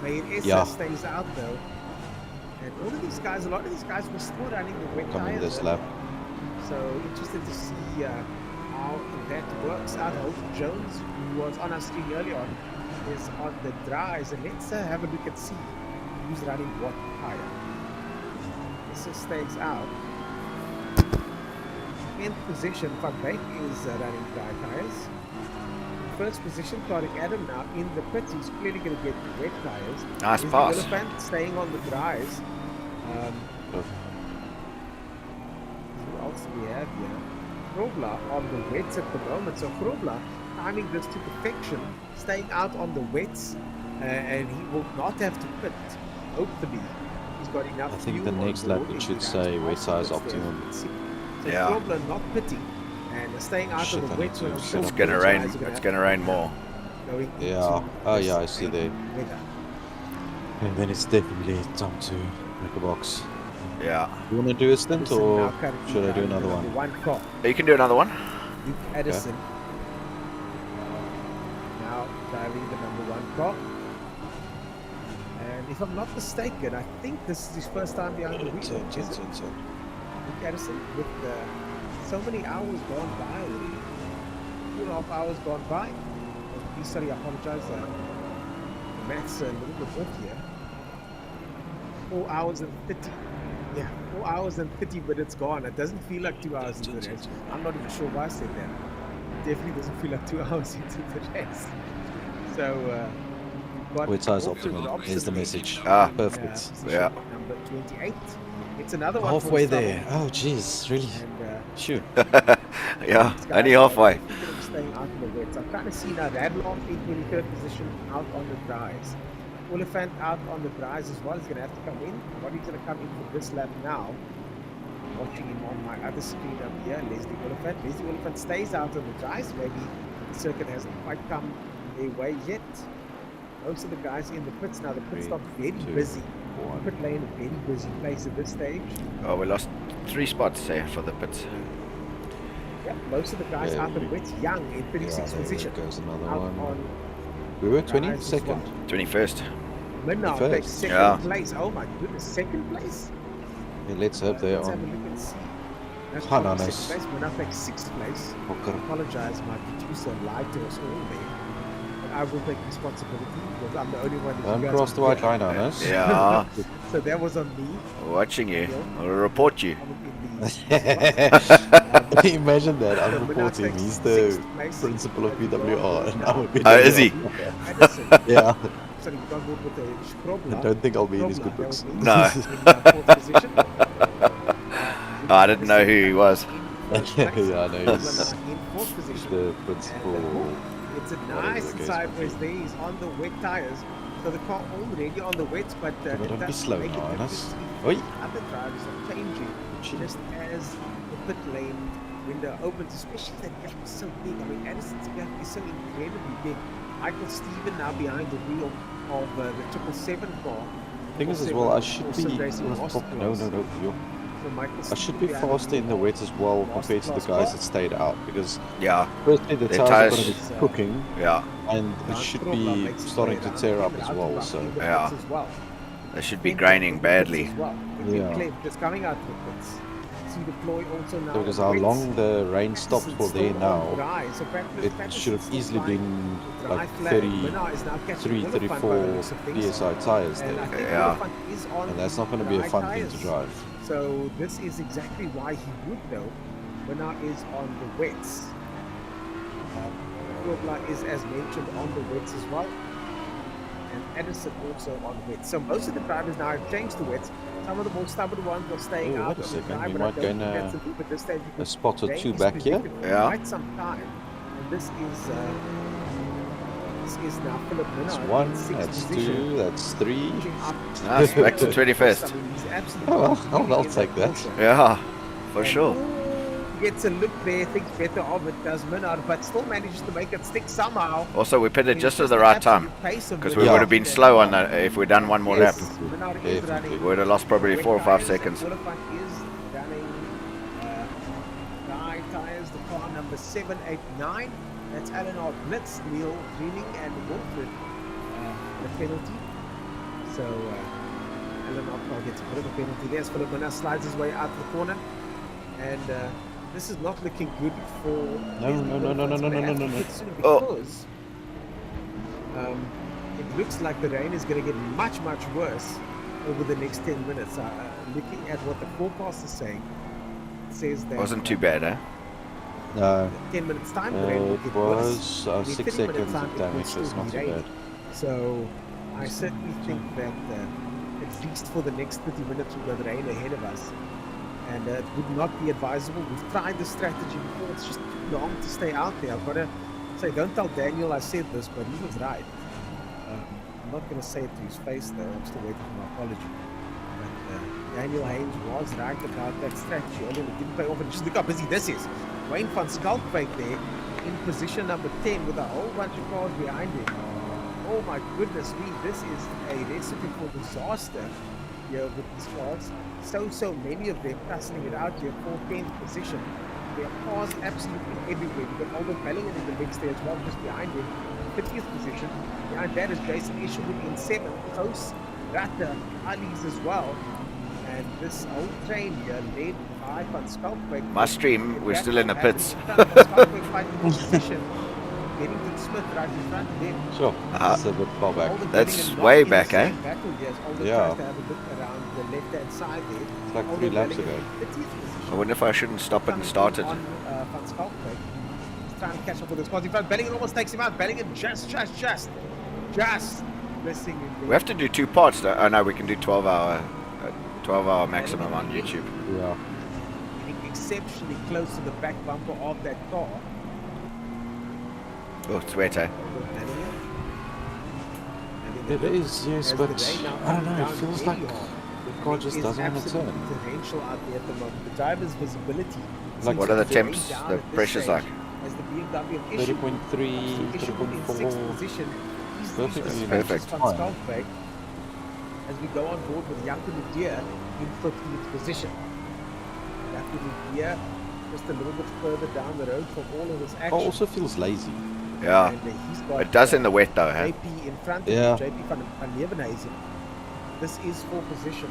Mayessa stays out though. And all of these guys, a lot of these guys were still running the wet Coming tires. this lap. So interested to see how that works out. Hope Jones, who was on our screen earlier on, is on the dries. And let's have a look and see who's running what tire. This stays out. 10th position, Van Beek is running dry tires. First position, Tariq Adam now in the pits. He's clearly going to get wet tires. Nice Is pass. The Elephant staying on the dries. Who else do we have here? Krobla on the wets at the moment. So Krobla timing this to perfection, staying out on the wets, and he will not have to pit. Hopefully, he's got enough. I think fuel the on next lap board it if should he say runs wet tires past there. optimum. So Yeah. Krobla not pitting and staying out Shit, on the I need wets. to when set It's up going to the rain. tires are gonna It's have going to rain more. going Yeah. into Oh this yeah, I see there. weather. And then it's definitely time to make a box. Yeah. You want to do a stint Addison or now currently should I do driving another the one? number 1 car. You can do another one. Luke Addison now driving the number 1 car. And if I'm not mistaken, I think this is his first time behind the wheel. Is it? Luke Addison with so many hours gone by already. 2.5 hours gone by. Oh, sorry, I apologize. The maths are a little bit off here. 4 hours and 30. Yeah, 4 hours and 30 minutes gone. It doesn't feel like 2 hours into the race. I'm not even sure why I said that. Definitely doesn't feel like 2 hours into the race. So, but Wet tires also optimum. opposite Here's the end, message. Ah. Perfect. position Yeah. Number 28. It's another one. for Halfway the there. stubble. Oh jeez, really? And, Shoot. Yeah, these only guys are halfway. definitely gonna be staying out in the wets. I'm trying to see now Radloff in 23rd position out on the dries. Oliphant out on the dries as well. He's going to have to come in. What he's going to come in for this lap now. Watching him on my other screen up here, Leslie Oliphant. Leslie Oliphant stays out on the dries. Maybe the circuit hasn't quite come their way yet. Most of the guys in the pits now. The pit stop very busy. Pit lane a very busy place at this stage. Oh, we lost 3 spots there for the pits. Yeah, most of the guys Yeah, out on the wets. Young in 36th there position. goes another Out one. on We were dries as 22nd. well. 21st. Minnow First. takes second Yeah. place. Oh my goodness, second place? Yeah, let's hope they're Let's have a on. look and see. That's Ah, probably nice. second place. Minnow takes sixth place. I Hooker. apologize, my producer lied to us all there. But I will take responsibility because I'm the only one that Don't you guys cross the can white hear. line on us. Yeah, So that was on me. watching you. I'll report you. I'm in the Imagine that. I'm So Minnow reporting. takes He's the sixth place. principal of And PWR, and I'm a Minnow- Oh, is he? Addison. Yeah. Sorry, you can't go with the I Scrobler. don't think I'll be in his good Scrobler, books. that was me. No. In fourth position. I didn't know who he was. Yeah, I know. He's In fourth position. the principal. It's a whatever nice the case sideways might there. He's on the wet tires. So the car already on the wets, but Yeah, but it don't be does slow make now, a Anas. difference Oi. if other drivers are changing Shit. just as the pit lane window opens, especially that gap is so big. I mean, Addison's gap is so incredibly big. Michael Steven now behind the wheel of the 777 car. Thing is as well, I should be. Also racing No, lost class. no. So Michael I should be Steven behind faster the in the wheel. wet as well Lost compared to the class guys car. that stayed out because Yeah, firstly the Their tires are tyres- going to be cooking yeah. and it should be starting to tear up as well. So Yeah. They should be graining badly. Yeah. Just coming out with pits. See deploy also now. because on how the long wets. the rain stopped Patterson's for there still on now, dry, so it should have easily been like 33, 34 psi tires there, Yeah. and that's not going to be a fun thing to drive. So this is exactly why he would know. Bernard is on the wets. Krobla is, as mentioned, on the wets as well. And Addison also on wets. So most of the drivers now have changed to wets. Some of the more stubborn ones are staying Oh, out wait a on the second, dry, we but I might don't gain think a- that's a loop at this stage A because spot or rain two is back here. predicted for Yeah. quite some time. And this is now Philip Minard That's in one, sixth that's position. two, that's three. Pushing up Nice, back to 21st. I mean, he's absolutely Oh, well, leading I'll in take that. Porsche. Yeah, for And sure. gets a look there, thinks better of it, does Minard, but still manages to make it stick somehow. Also, we pitted It's just at just the the right time absolute pace of because it. we Yeah. would have been slow on that if we'd done one more lap. Yes, Minard is Definitely. running. We would have lost probably Wet 4 or 5 tyres, seconds. and Qualifying is running dry tyres, the car number 789. That's Eleanor Blitz, Neil Greening, and Wilfred, the penalty. So Eleanor car gets a bit of a penalty there as Philip Minard slides his way out the corner. And this is not looking good for No. Oh. because it looks like the rain is going to get much worse over the next 10 minutes. Looking at what the forecast is saying, it says that Wasn't too bad, eh? No, 10 minutes time the rain will it get worse. was In 6 30 minutes seconds time, of it will damage. still That's not be too raining. bad. So I certainly think that at least for the next 30 minutes we've got rain ahead of us. And it would not be advisable. We've tried the strategy before. It's just too long to stay out there. I've got to say, don't tell Daniel I said this, but he was right. I'm not going to say it to his face, though. I'm still waiting for my apology. But Daniel Haynes was right about that strategy. Only it didn't pay off. And just look how busy this is. Wayne van Schalkwyk there in position number 10 with a whole bunch of cars behind him. Oh my goodness me, this is a recipe for disaster here with these cars. So many of them tussling it out here for 10th position. There are cars absolutely everywhere. We've got Albert Bellingham in the mix there as well, just behind him. 50th position. Behind that is Jason Isherwood in 7th. Close, Ratta, Ali's as well. And this whole train here led by Van Schalkwyk. My stream, we're still in the pits. Van Schalkwyk fighting for position. Bennington Smith right in front of them. Sure, Uh-huh. it's a bit far back. Alden That's Bellingham way not in the back, eh? same battle here as Alden Yeah. tries to have a look around the left-hand side there. It's like Alden 3 laps Bellingham ago. in 50th position. I wonder if I shouldn't stop it and Coming start in it. on Van Schalkwyk. He's trying to catch up with the squad in front. Bellingham almost takes him out. Bellingham just missing him there. We have to do 2 parts. Oh no, we can do 12-hour maximum on YouTube. Yeah. Getting exceptionally close to the back bumper of that car. Oh, it's wet, eh? It is, yes, but I don't know, it feels like the car just doesn't want to turn. Torrential out there at the moment. The driver's visibility. Like, What are the seems to be temps, down the at this pressures stage like? As the BMW of Isherwood 30.3, Isherwood in 6th 30.4. position. He's Perfect, leading perfect. Van Schalkwyk as we go on board with Jaco Deer in 15th position. Jaco Deer just a little bit further down the road from all of this action. Car also feels lazy. Yeah. And he's got, It does in the wet though, eh? JP in front of Yeah. him, JP van Leeuwenhuizen. This is for position.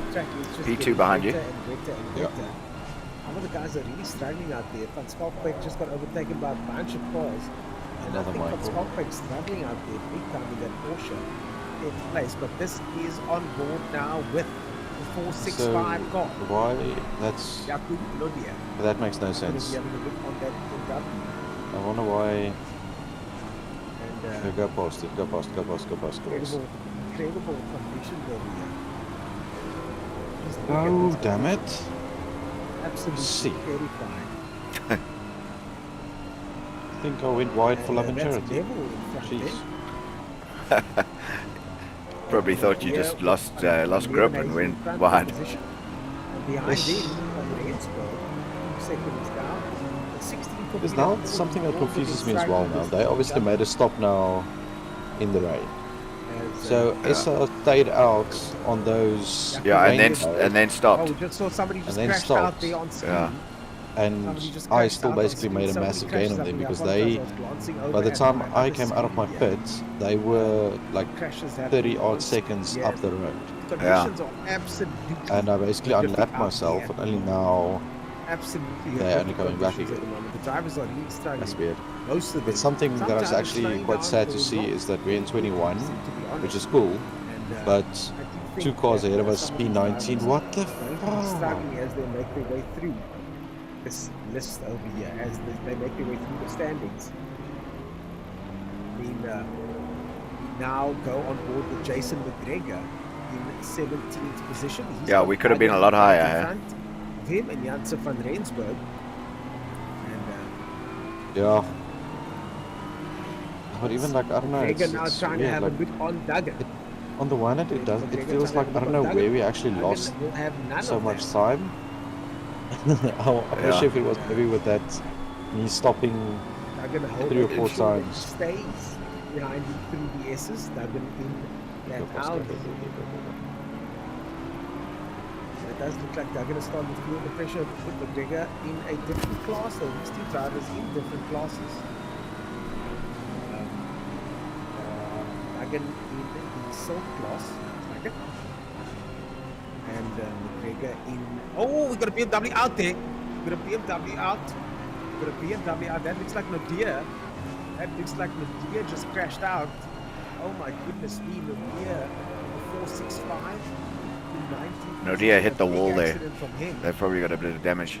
The track is just P2 getting behind you. wetter and wetter and Yeah. wetter. Some of the guys are really struggling out there. Van Schalkwyk just got overtaken by a bunch of cars. And Another I think Van Michael. Schalkwyk struggling out there big time in that Porsche 10th place. But this is on board now with the 465 car. Why? That's Jaco Deer. that makes no Going to be sense. having a look on that BMW. I wonder why. And Yeah, go past it, go past. incredible conditions over here. Just look at Oh, this damn condition. it. Absolutely See. terrifying. I think I went wide for love and that's charity. Neville in front Jeez. there. Probably thought you just lost grip and went wide. And behind Yes. him, on the Rensburg, 2 seconds down. The 16 There's Formula now 4 something that all confuses me within as well striking now. distance They of obviously each made a stop now in the rain. other as, So Yeah. SR stayed out on those Yeah, rain and roads, then Oh, stopped. we just saw somebody just then crashed out stopped. there on screen. Yeah. and Somebody just I crashed still out on basically screen. made a Somebody massive crashed gain on them somebody. I because apologize, they, I was glancing over by the at time my I other came out of my screen here. pit, they were like Crashes happen 30 on odd seconds screen, up yes. the road. Conditions are absolutely And I basically horrific unlapped out myself, there. and only now Absolutely they're only horrific coming back conditions at again. the moment. The drivers are really struggling. That's weird. Most of them. But something that Some is drivers actually slowing quite down sad for to see long. is that we're in 21, To be honest. which is cool, And, but I do 2 think cars that, ahead of us, some of these P19. drivers What the are going to be fuck? struggling as they make their way through this list over here, as they make their way through the standings. We now go on board with Jason McGregor in 17th position. He's Yeah, got we could have been a Ivan lot higher, in eh? front of him and Janse van Rensburg. And Yeah. But even like, I don't know, McGregor it's, now it's trying to weird. have Like, a look on Duggan. on the one hand, it does. It feels like I don't know where we actually lost We'll have none so of much that. time, I'm not sure if it was maybe with that me stopping Duggan 3 or 4 making sure that he times. stays behind the 3 BSs. Duggan in that Go, Pascal, Audi. go, go, go, go, go. It does look like Duggan is starting to feel the pressure to put McGregor in a different class, or these two drivers in different classes. Duggan in the silk class, Duggan. And McGregor in. Oh, we got a BMW out there. We got a BMW out. We got a BMW out. That looks like Nadia. That looks like Nadia just crashed out. Oh my goodness me, Nadia, 465 to 90. Nodia hit the wall there. Accident from him. They've probably got a bit of damage.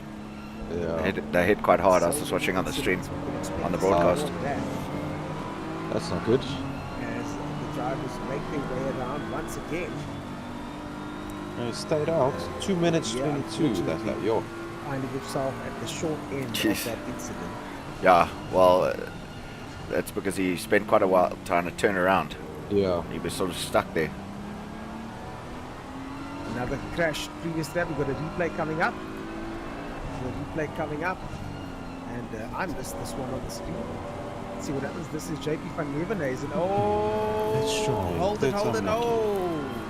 Yeah, They hit quite hard. I was just watching on the stream, on the broadcast. that's not good. As the drivers make their way around once again. He stayed out. 2 minutes Yeah, 22. That's like, yo. Finding himself at the short end Jeez. of that incident. Yeah, well, that's because he spent quite a while trying to turn around. Yeah. He was sort of stuck there. Another crash previous to that. We've got a replay coming up. And I missed this one on the screen. Let's see what happens. This is JP van Nieuwenhuizen. Oh! Let's try. Hold it, That's hold it. unlucky. Oh!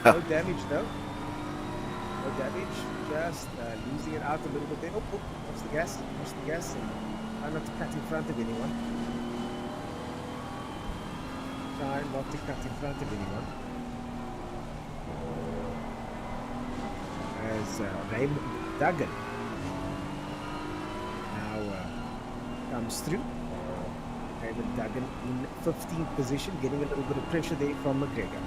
No damage though. No damage. Just losing it out a little bit there. Oh, watch the gas. Watch the gas. And try not to cut in front of anyone. Try not to cut in front of anyone. As Raymond Duggan now comes through. Raymond Duggan in 15th position, getting a little bit of pressure there from McGregor.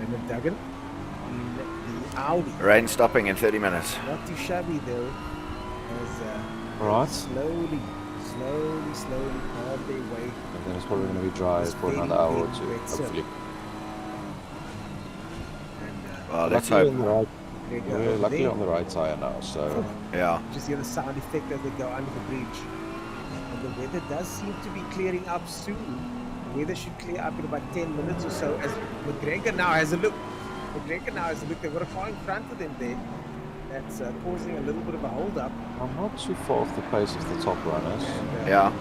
Raymond Duggan in the Audi. Rain stopping in 30 minutes. Not too shabby though, as Alright. slowly on their way. And then it's probably going to be dry for another hour or two, hopefully. And Well, let's Luckily hope. on the right, McGregor we're over luckily there. on the right tire now, so Yeah. Just hear the sound effect as they go under the bridge. And the weather does seem to be clearing up soon. The weather should clear up in about 10 minutes or so as McGregor now has a look. They've got a car in front of them there. That's causing a little bit of a hold up. I'm not too far off the pace of the top runners. And, Yeah.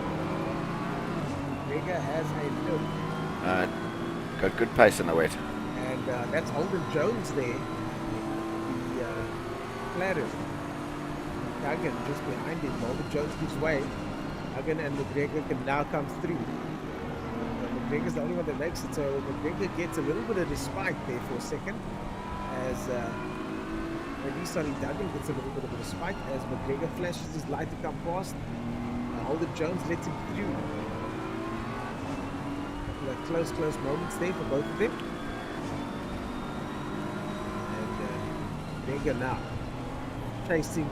McGregor has a look. Got good pace in the wet. And that's Holden Jones there. The Claret. Duggan just behind him. Holden Jones gives way. Duggan and McGregor can now come through. McGregor's the only one that makes it, so McGregor gets a little bit of respite there for a second. As at least only Duggan gets a little bit of a respite as McGregor flashes his light to come past. Holden Jones lets him through. Close moments there for both of them. And McGregor now chasing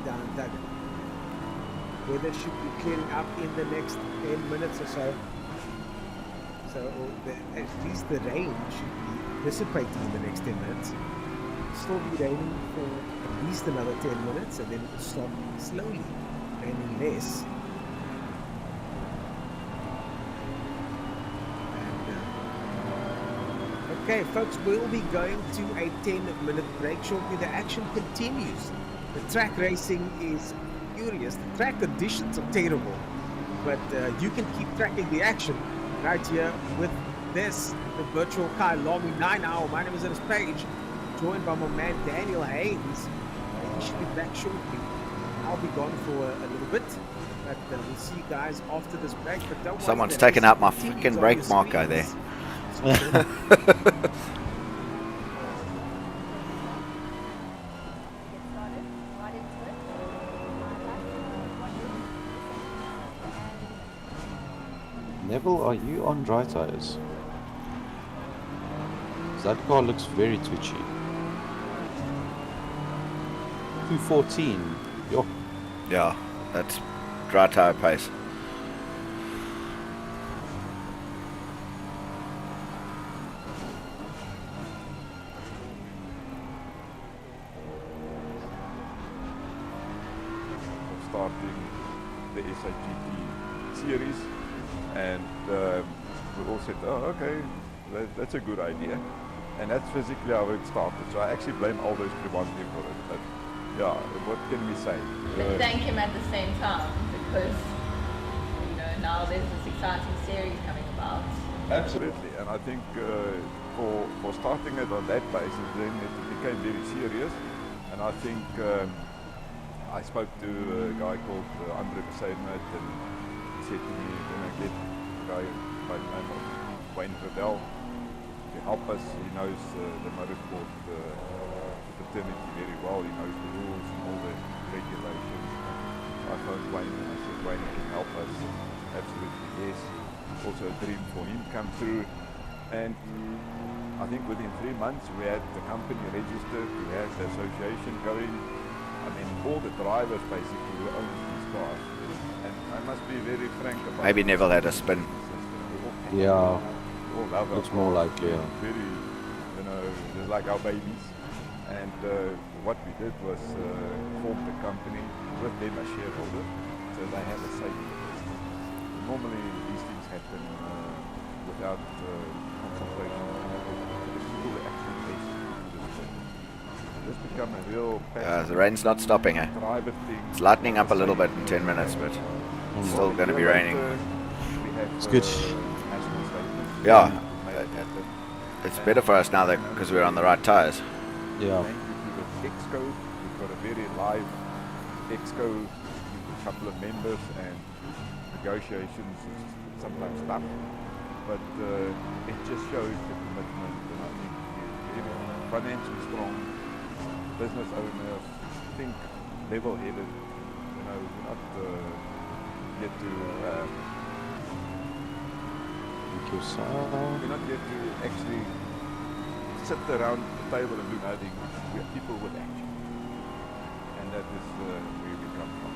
down Duggan. Weather should be clearing up in the next 10 minutes or so. So at least the rain should be dissipating in the next 10 minutes. Still be raining for at least another 10 minutes and then it will stop slowly raining less. Okay, folks, we'll be going to a 10-minute break shortly. The action continues. The track racing is furious. The track conditions are terrible, but you can keep tracking the action right here with this, the virtual Kyalami 9 hour. My name is Dennis Page, joined by my man Daniel Haynes. He should be back shortly. I'll be gone for a little bit, but we'll see you guys after this break. But don't worry, Someone's the taken racing out my continues freaking on brake your marker there. screens. Neville, are you on dry tires? That car looks very twitchy. 214. Yo. Yeah, that's dry tire pace. Starting the SAGT series, and we all said, oh, okay, that's a good idea. And that's physically how it started. So I actually blame all those Tribante for it. But yeah, what can we say? But thank him at the same time, because now there's this exciting series coming about. Absolutely, and I think for starting it on that basis, then it became very serious. And I think I spoke to a guy called Andre Besaidnet, and he said to me, get a guy by the name of Wayne Verdell to help us. He knows the motorsport fraternity very well. He knows the rules and all the regulations. I phoned Wayne and I said, Wayne, can help us? Absolutely, yes. Also a dream for him come through. And I think within 3 months we had the company registered, we had the association going. I mean, all the drivers basically were owning these cars. And I must be very frank about Maybe Neville had a spin. Yeah, all love our looks more cars. likely. Yeah. Very, just like our babies. And what we did was form the company with them as shareholders, so they have a say in the business. Normally these things happen without consultation. The people that actually base this thing. This become a real passion. The rain's not stopping, eh? Driver thing. It's lightening up a little bit in 10 minutes, but it's still going to be raining. It's good. Yeah, it's better for us now because we're on the right tires. Yeah. Thank you to the Exco. We've got a very live Exco with a couple of members, and negotiations is sometimes tough, but it just shows the commitment, and I think we're very financially strong business owners, think level-headed, we're not yet to we're not yet to actually sit around the table and do nothing. We are people with action, and that is where we come from.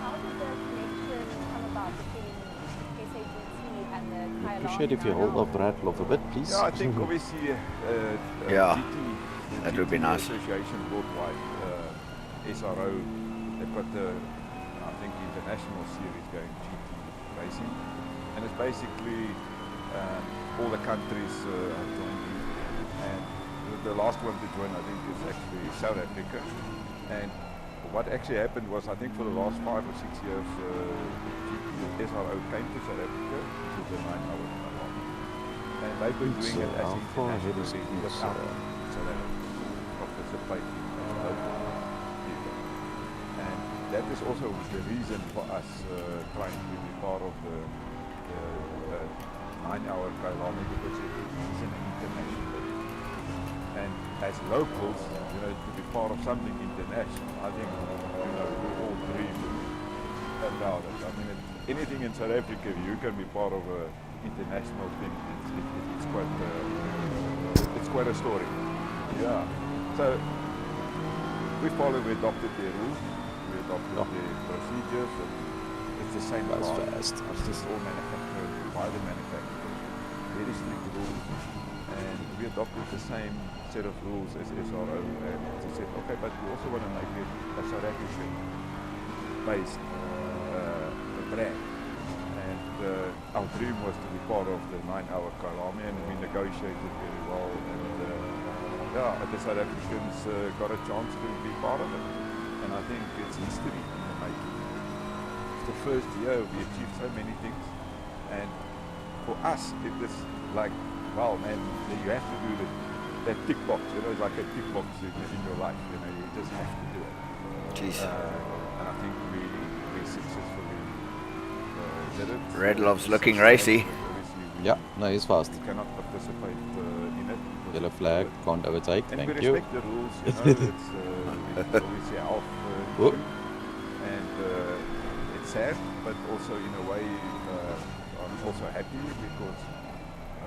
How did the connection come about between SAGT and the Kyalami? Appreciate if you hold up rattle off a bit, please. Yeah, I think obviously Yeah, GT, that would be nice. Association worldwide, SRO, they've got the, I think, international series going, GT racing, and it's basically all the countries are joining, and the last one to join, I think, is actually South Africa. And what actually happened was, I think for the last 5 or 6 years, the SRO came to South Africa, which is the 9-hour Kyalami, and they've been doing it as international racing without South Africa participating as local people. And that is also the reason for us trying to be part of the 9-hour Kyalami, because it is an international event. And as locals, to be part of something international, I think, we all dream about it. I mean, anything in South Africa, you can be part of an international thing. It's quite a story. Yeah. So we adopted their rules, we adopted their procedures, and it's the same car. It's just all manufactured by the manufacturer. Very strict rules, and we adopted the same set of rules as SRO, and they said, okay, but we also want to make it a South African based brand. And our dream was to be part of the 9-hour Kyalami, and we negotiated very well, and the South Africans got a chance to be part of it, and I think it's history in the making. It's the first year we achieved so many things, and for us it is like, wow, man, you have to do that tick box, it's like a tick box in your life, you just have to do it. Jeez. And I think we successfully did it. Red loves looking racy. Yeah, no, he's fast. We cannot participate in it. Yellow flag, can't overtake, and thank we you. respect the rules, it's obviously our and it's sad, but also in a way I'm also happy, because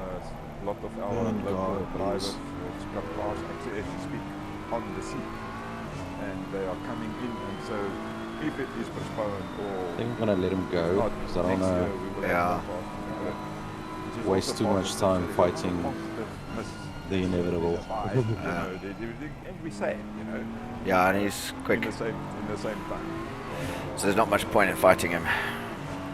a lot of our local drivers have cars actually, as we speak, on the seat, and they are coming in, and so if it is postponed or I think I'm gonna let him go, because I don't wanna waste too much time fighting the inevitable. and we say it, Yeah, and he's quick. in the same time. So there's not much point in fighting him.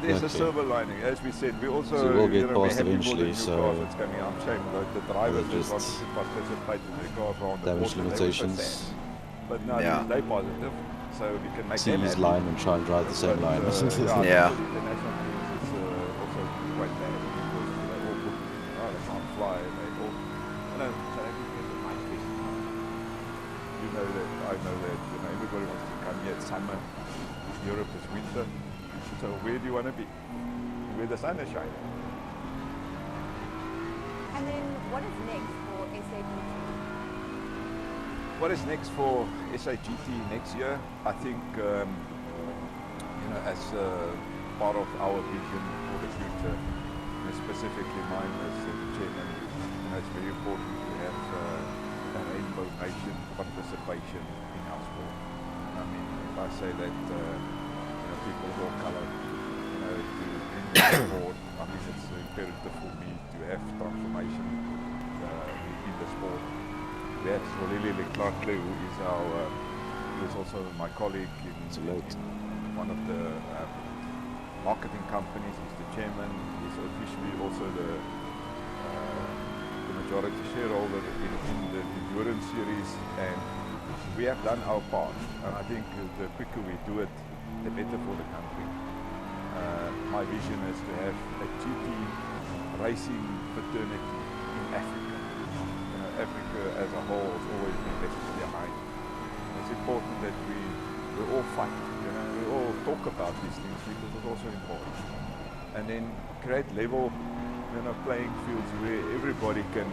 There's a Okay. silver lining, as we said. We also, So you will get we're past happy for the eventually, new so cars that's coming. I'm ashamed that the drivers they just want just to participate in the cars around the damage course, and they were so limitations. sad. But no, Yeah. they positive, so we can make See them his happy. line and try and drive the same line. Yeah, Yeah. for the international teams it's also quite bad because they all book, they can't fly, and they all, South Africa is a nice destination. You know that, I know that, everybody wants to come here. It's summer, Europe is winter, so where do you want to be? Where the sun is shining. And then what is next for SAGT? What is next for SAGT next year? I think, as part of our vision for the future, and specifically mine as the chairman, it's very important to have a rainbow nation participation in our sport. I mean, if I say that, people of all colour, to bring the sport, I mean, it's imperative for me to have transformation in the sport. We have Solili Leclerc, who is also my colleague in one of the marketing companies. He's the chairman. He's officially also the majority shareholder in the endurance series, and we have done our part. And I think the quicker we do it, the better for the country. My vision is to have a GT racing fraternity in Africa. Africa as a whole has always been left behind. It's important that we all fight, we all talk about these things because it's also important. And then create level, playing fields where everybody can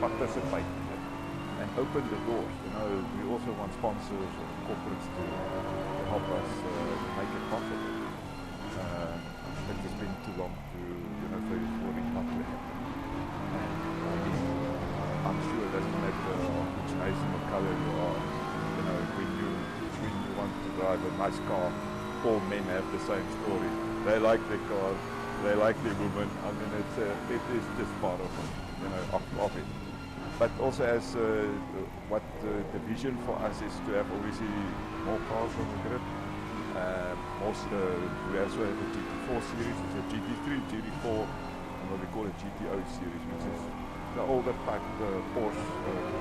participate and open the doors. We also want sponsors or corporates to help us make it possible. It has been too long for it not to happen. I'm sure it doesn't matter which nation or colour you are. When you want to drive a nice car, all men have the same story. They like their cars, they like their women. I mean, it is just part of it, of it. But also as what the vision for us is to have obviously more cars on the grid. We also have a GT4 series, it's a GT3, GT4, and what we call a GTO series, which is the older type Porsche,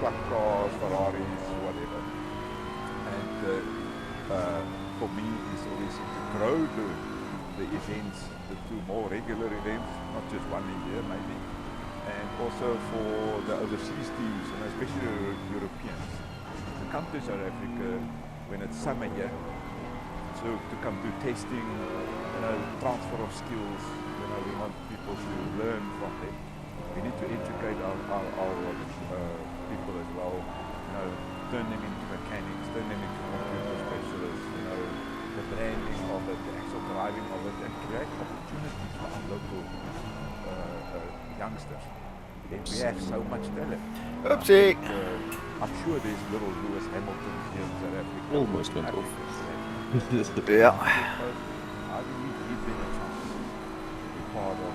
club cars, Ferraris, whatever. And for me, it's obviously to grow the events, to more regular events, not just one a year maybe. And also for the overseas teams, and especially the Europeans, to come to South Africa when it's summer here, so to come to testing, transfer of skills, we want people to learn from them. We need to educate our people as well, turn them into mechanics, turn them into computer specialists, the branding of it, the actual driving of it, and create opportunities for our local youngsters. We have so much talent. Oopsie! I'm sure there's little Lewis Hamiltons here in South Africa. Almost went off. Yeah. I believe give them a chance to be part of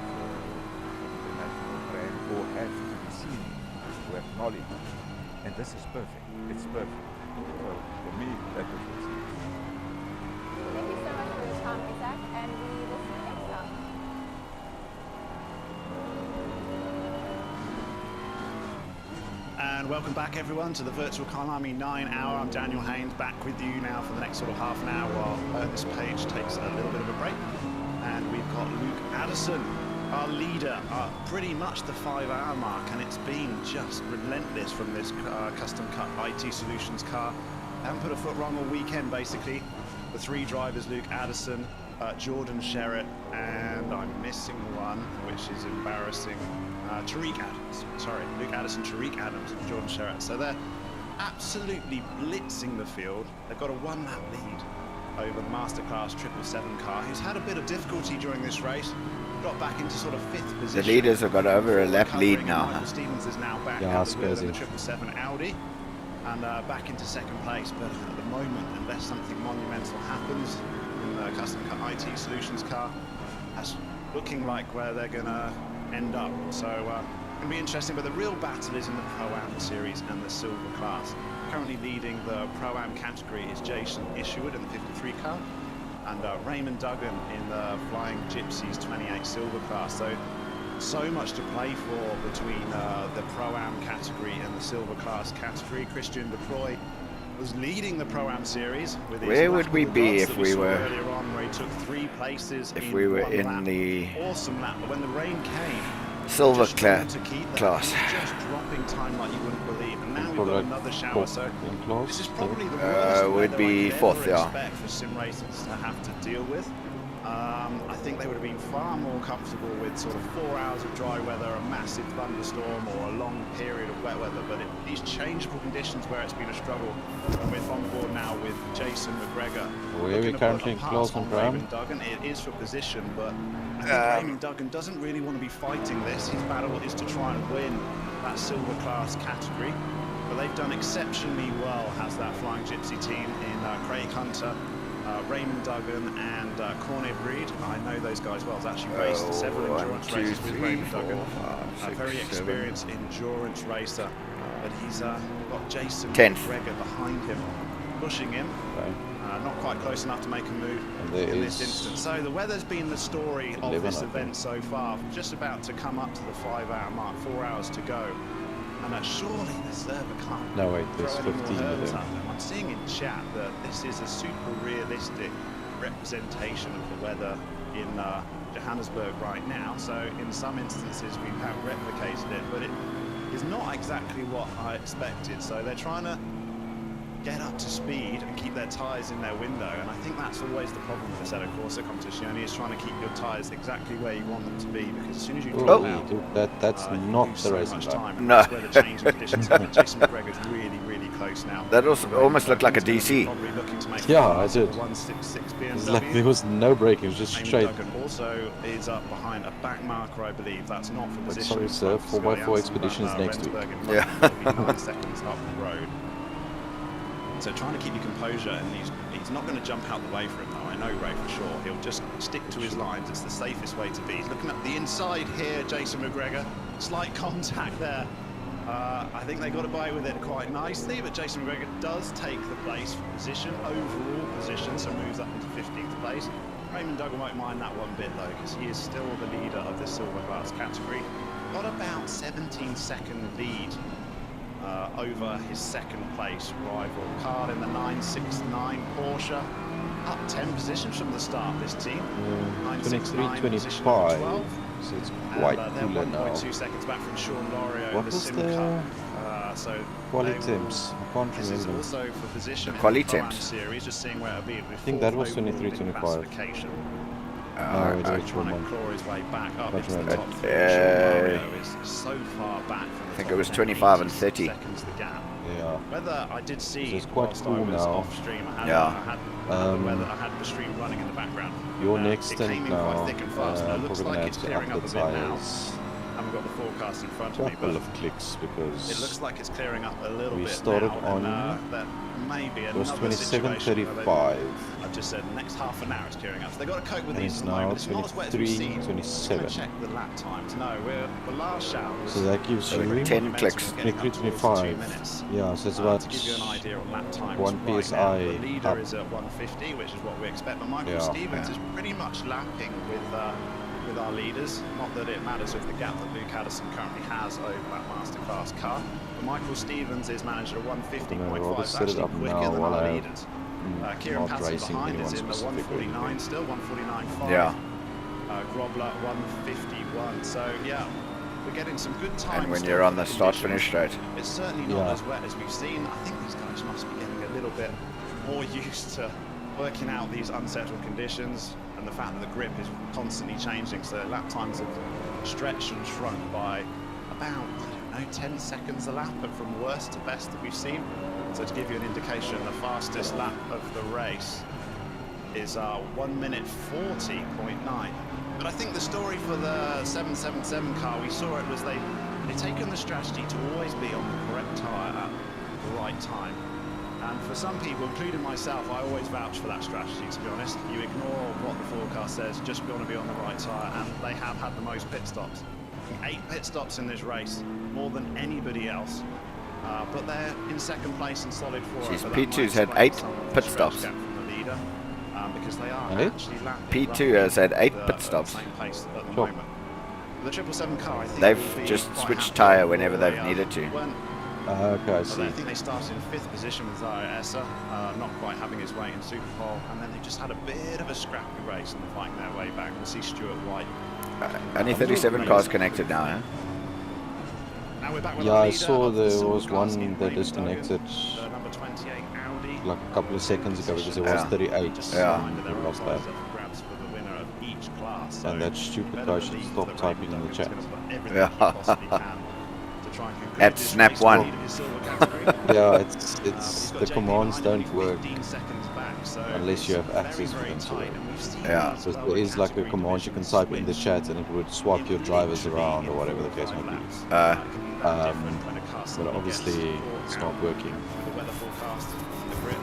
the national brand or have to be seen, to have knowledge. And this is perfect. It's perfect. So for me, that is what's next. Thank you so much for your time, Isaac, and we will see you next time. And welcome back everyone to the virtual Kyalami 9 hour. I'm Daniel Haynes, back with you now for the next sort of half an hour while this page takes a little bit of a break. And we've got Luke Addison, our leader, pretty much the 5-hour mark, and it's been just relentless from this custom cut IT Solutions car. Haven't put a foot wrong all weekend basically. The three drivers, Luke Addison, Jordan Sherritt, and I'm missing one, which is embarrassing. Tariq Adams, sorry, Luke Addison, Tariq Adams, and Jordan Sherritt. So they're absolutely blitzing the field. They've got a one-lap lead over the Masterclass 777 car, who's had a bit of difficulty during this race. Got back into sort of 5th position. The leaders have got over a lap lead now. Michael Stevens is now back Yeah, at the wheel in the crazy. 777 Audi, and back into 2nd place. But at the moment, unless something monumental happens in the custom cut IT Solutions car, that's looking like where they're going to end up. So going to be interesting, but the real battle is in the Pro-Am series and the silver class. Currently leading the Pro-Am category is Jason Isherwood in the 53 car, and Raymond Duggan in the Flying Gypsies 28 Silver class. So much to play for between the Pro-Am category and the Silver class category. Christian Deploy was leading the Pro-Am series with his Where would we be if we were earlier on, where he took 3 places if we were in lap. the Awesome lap, but when the rain came, silver just struggled to keep that. class? He was just dropping time like you wouldn't believe, and now we've got another shower, so this is probably the worst would weather be I could fourth, ever yeah. expect for sim racers to have to deal with. I think they would have been far more comfortable with sort of 4 hours of dry weather, a massive thunderstorm, or a long period of wet weather. But these changeable conditions where it's been a struggle, and we're on board now with Jason McGregor. Where are we currently in class on Bram? Raymond Duggan. It is for position, but I think Raymond Duggan doesn't really want to be fighting this. His battle is to try and win that silver class category. But they've done exceptionally well, has that Flying Gypsy team in Craig Hunter, Raymond Duggan and Cornet Reed. I know those guys well. I've actually raced several endurance races with Raymond Duggan. A very experienced endurance racer. But he's got Jason McGregor behind him, pushing him. Not quite close enough to make a move in this instance. So the weather's been the story of this event so far. Just about to come up to the 5-hour mark, 4 hours to go. And surely the server can't no, wait, throw there's any 15 more of hurdles them. at them. I'm seeing in chat that this is a super realistic representation of the weather in Johannesburg right now. So in some instances we have replicated it, but it is not exactly what I expected. So they're trying to get up to speed and keep their tyres in their window, and I think that's always the problem with the Assetto Corsa competition. Only is trying to keep your tyres exactly where you want them to be, because as soon as you drop out, that's not the racing time. No. That's where the changing conditions are. Jason McGregor's really close now. That almost looked like a DC. Yeah, I did. 166 BMW. It's like there was no braking, it was just straight. Duggan also is up behind a back marker, I believe. That's not for position. Sorry, sir. 4x4 Expedition is next week. Yeah. 9 seconds up the road. So trying to keep your composure, and he's not going to jump out the way for him though. I know Ray for sure. He'll just stick to his lines. It's the safest way to be. He's looking at the inside here, Jason McGregor. Slight contact there. I think they got away with it quite nicely, but Jason McGregor does take the place for position, overall position, so moves up into 15th place. Raymond Duggan won't mind that one bit though, because he is still the leader of the silver class category. Got about 17-second lead over his second place rival. Carl in the 969 Porsche, up 10 positions from the start, this team. 23-25, so it's quite cooler now. 1.2 seconds back from Sean Lorio. What was the quality temps? I can't this is remember. also for position The quality in the Pro-Am temps. series, just seeing where it'll be. I think that was 23-25. No, it's actual trying one. to claw his way back up into the That's top right. three. Sean Lorio is so far back from the I think top it was 10, 25 and 80 30. seconds the gap. Yeah. Whether I did see So it's quite whilst cool I was now. off stream, I had the stream running in the background. Your It next came stint in now, quite thick and fast. Now it looks probably like gonna it's have to clearing up up a the bit now. tyres. I haven't got the forecast in front a of me, couple but of clicks because it looks like it's clearing up a little we bit started now. on And, that may be it was another situation where 27:35. I've just said the next half an hour it's clearing up. So they've got to cope with And these it's at the now moment. It's not as wet as we've seen. 23:27. Check the lap times. No, the last shower was So that gives you 10 clicks. 23:25. Yeah, so it's about to give you an idea on lap times 1 right PSI now. The leader up. is at 150, which is what we expect. But Michael Stevens is pretty much lapping with our leaders. Not that it matters with the gap that Luke Addison currently has over that masterclass car. But Michael Stevens is managed at 150.5. That's set it actually up quicker now than while our I leaders. Kieran not Patton racing behind anyone is in the specifically. 149 still, 149.5. Yeah. Grobler 151. So yeah, we're getting some good times. And when still you're for on the start finish straight. it's certainly not as wet as we've seen. I think these guys must be getting a little bit more used to working out these unsettled conditions and the fact that the grip is constantly changing. So lap times have stretched and shrunk by about, I don't know, 10 seconds a lap, but from worst to best that we've seen. So to give you an indication, the fastest lap of the race is 1 minute 40.9. But I think the story for the 777 car, we saw it, was they'd taken the strategy to always be on the correct tyre at the right time. And for some people, including myself, I always vouch for that strategy, to be honest. You ignore what the forecast says, just want to be on the right tyre, and they have had the most pit stops. 8 pit stops in this race, more than anybody else. But they're in second place and solid for Jeez, it. P2's had 8 pit stops. From the leader. because they are Right. actually lapping. P2 has had 8 the- pit at the stops. same pace at the Sure. moment. The 777 car, I think, They've will be just quite switched happy. tyre whenever They, they've needed to. weren't- Okay, I I see. think they started in 5th position with Zara Essa, not quite having his way in Super Bowl, and then they just had a bit of a scrappy race and they're fighting their way back. We'll see Stuart White. Only 37 cars connected now, huh? Now we're back with Yeah, our I leader saw of the there silver was cars one in that Raymond disconnected Duggan, the number 28 Audi. like a couple of seconds ago because it was Yeah. Just 38. a Yeah. reminder, there We are lost that. prizes up for grabs for the winner of each class. So And that stupid better guy should believe stop that typing Raymond in the chat. Duggan's gonna put everything Yeah. he possibly can to try and conclude At this snap race to one. lead in his silver category. Yeah, He's it's got the JP commands behind him, don't only work 15 seconds back, so unless you have it's access to very, them. So very tight, and we've seen Yeah. these because lower there is like a category command you can divisions type in the switch chat and it would swap your drivers around or whatever the case might be. But obviously it's not working. With the weather forecast in the grid,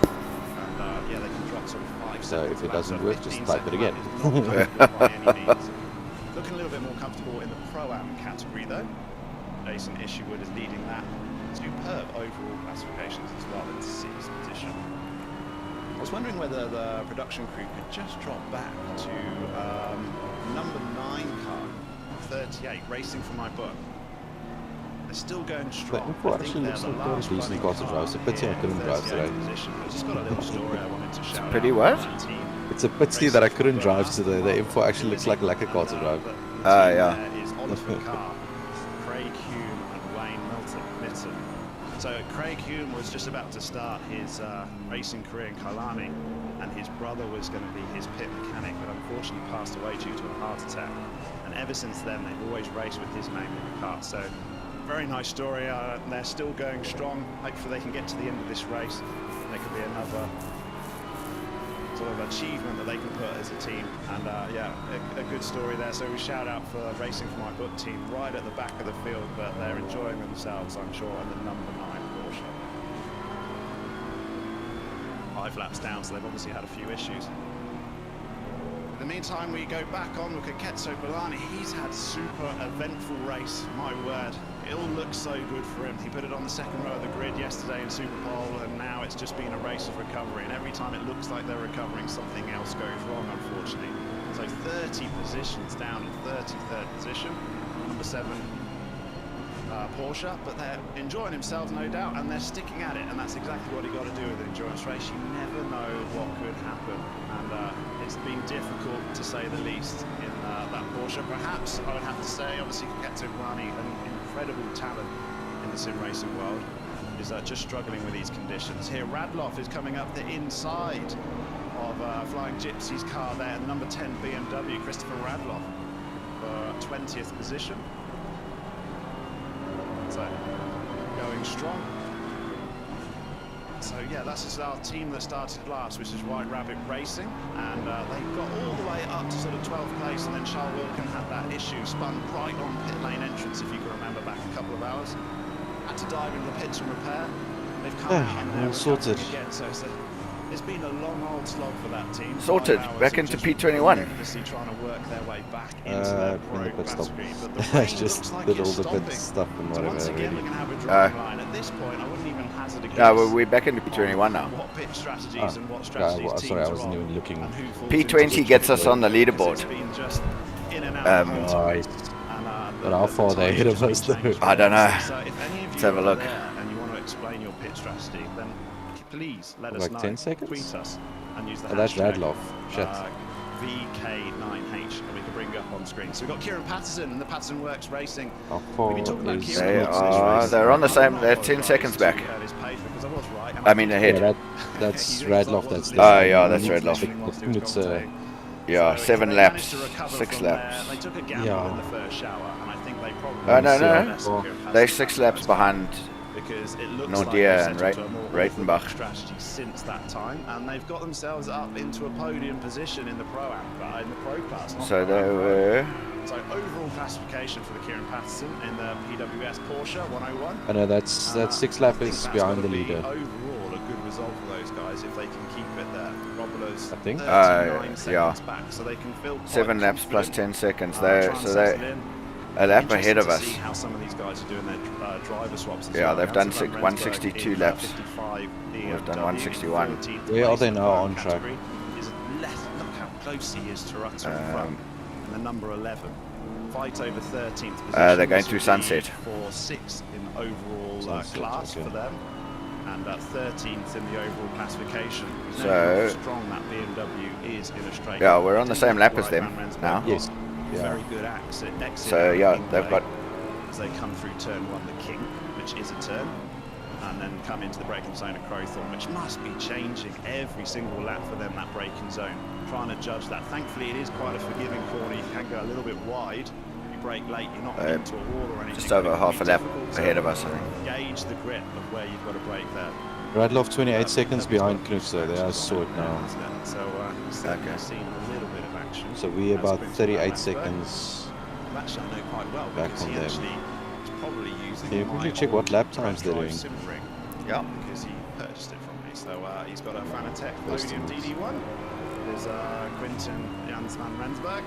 and yeah, they can drop sort of 5 So seconds if it back, doesn't so work, 15 just type it second again. lap is not comfortable by any means. Looking a little bit more comfortable in the Pro-Am category though. Jason Isherwood is leading that. Superb overall classifications as well in 6th position. I was wondering whether the production crew could just drop back to number 9 car, 38, racing for my book. They're still going strong. info I think actually they're looks the like they're a last decent running car to drive. It's a pity I here in couldn't drive 38th today. position. I've just got a little story I wanted to shout Pretty out what? about that team. It's a pity that I couldn't drive today. The info actually looks like a car to drive. Yeah. There is Oliver Carr, Craig Hume and Wayne Mitten. So Craig Hume was just about to start his racing career in Kyalami, and his brother was going to be his pit mechanic, but unfortunately passed away due to a heart attack. And ever since then, they've always raced with his name in the car. So very nice story. They're still going strong. Hopefully they can get to the end of this race. And there could be another sort of achievement that they can put as a team. And yeah, a good story there. So we shout out for Racing for My Book team right at the back of the field, but they're enjoying themselves, I'm sure, in the number 9 Porsche. 5 laps down, so they've obviously had a few issues. In the meantime, we go back on, look at Ketso Balani. He's had super eventful race, my word. It all looks so good for him. He put it on the 2nd row of the grid yesterday in Super Bowl, and now it's just been a race of recovery. And every time it looks like they're recovering, something else goes wrong, unfortunately. So 30 positions down in 33rd position, number 7 Porsche, but they're enjoying themselves, no doubt, and they're sticking at it, and that's exactly what you got to do with an endurance race. You never know what could happen, and it's been difficult to say the least in that Porsche. Perhaps I would have to say, obviously, Ketso Balani, an incredible talent in the sim racing world, is just struggling with these conditions. Here, Radloff is coming up the inside of Flying Gypsy's car there, the number 10 BMW, Christopher Radloff, for 20th position. So, going strong. So yeah, that's just our team that started last, which is White Rabbit Racing, and they got all the way up to sort of 12th place, and then Charles Wilkin had that issue, spun right on pit lane entrance, if you can remember back a couple of hours. Had to dive into the pits and repair. They've come out and they're all sorted. again, so it's been a long old slog for that team. Sorted. 5 hours Back of into just P21. relentlessly trying to work their way back into their In pro the pit stop. category, but the I rain just looks like did it's all the stopping. pit stuff and So whatever once again, we're already. going to have a drawing line. At this point, I wouldn't even hazard a guess. Yeah, well, we're back into P21 now. What pit strategies Oh, and what yeah, strategies well, teams sorry, I are wasn't on even looking. and who falls P20 into gets us which on the because leaderboard. it's been just in and out the whole time. Nice. And, But how far they're ahead of us, though? I don't know. So if any of Let's you have a are look. there and you want to explain your pit strategy, then please let us Like know. 10 seconds? Tweet us and use the Oh, that's hashtag, Radloff. Shit. VK9H, and we can bring it up on screen. So we've got Kieran Patterson and the Patterson Works Racing. How far We've been talking about is... Kieran They Patterson's are- race. they're on the I same- might they're 10 apologise seconds to back. his page because I was right, and I mean, think ahead. Yeah, that's he Radloff. was That's listening Oh, yeah, to that's what he was Radloff. listening whilst he was It's, commentating. Yeah, So 7 they laps, managed to recover 6 from laps. there. They took a gamble Yeah. in the first shower, and I think they probably Oh, no, Yeah. no. They're 6 laps behind. because it looks Nadia like they've and settled to a more Reitenbach. orthodox strategy since that time, and they've got themselves up into a podium position in the Pro-Am, in the Pro class. Not So they Pro-Am, Pro. were... So overall classification for the Kieran Patterson in the PWS Porsche 101. I know that's 6 I lap think is that's behind gotta the be leader. Overall, a good result for those guys if they can keep it there. Robbler's I think. 39 seconds Yeah. back, so they can feel quite 7 laps plus confident, 10 seconds. try They're, and so settle they're in. a lap Interesting ahead of to us. see how some of these guys are doing their driver swaps as Yeah, well. they've done Jansen van 162 Rensburg in laps. 55 We've done BMW, 161. 14th Where are place they in the now Pro on track? category, is close he is to Rutter in front. And the number 11. Fight over 13th position. They're going This through would Sunset. be for 6th in overall Sunset, class okay. for them. And 13th in the overall classification. You know So- how strong that BMW is in a straight. Yeah, we're on the same lap as Right, them Van Rensburg now. Yes. Yeah. Very good exit. So yeah, they've got as they come through turn 1, the King, which is a turn, and then come into the braking zone at Crowthorne, which must be changing every single lap for them, that braking zone. Trying to judge that. Thankfully, it is quite a forgiving corner. You can go a little bit wide. You brake late, you're not into a wall or anything. just over but it half a can be lap difficult to ahead of us, I think. Gauge the grip of where you've got to brake there. Radloff 28 seconds behind Knut, so they are saw it now. So we've certainly seen a little bit of action. So we as about Quinton 38 Van Rensburg. seconds Actually, I know quite well back because on he them. actually is probably using Can you my quickly check what old lap times they're Drive doing? sim rig. Yeah. Because he purchased it from me. So he's got a Fanatec First Podium times. DD1. There's Quinton Jans van Rensburg.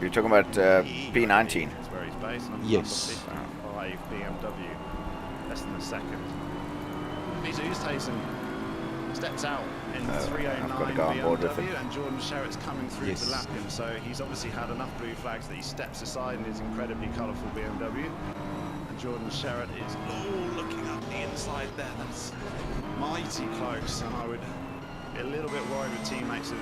You're talking about P19. That's where he's based. Yes. Number 55 BMW. Less than a second. Peter Oosthuizen steps out in 309 I've got to go on board with BMW, him. and Jordan Sherritt's coming through Yes. to lap him, so he's obviously had enough blue flags that he steps aside in his incredibly colourful BMW. And Jordan Sherritt is looking up the inside there. That's mighty close, and I would be a little bit worried with teammates that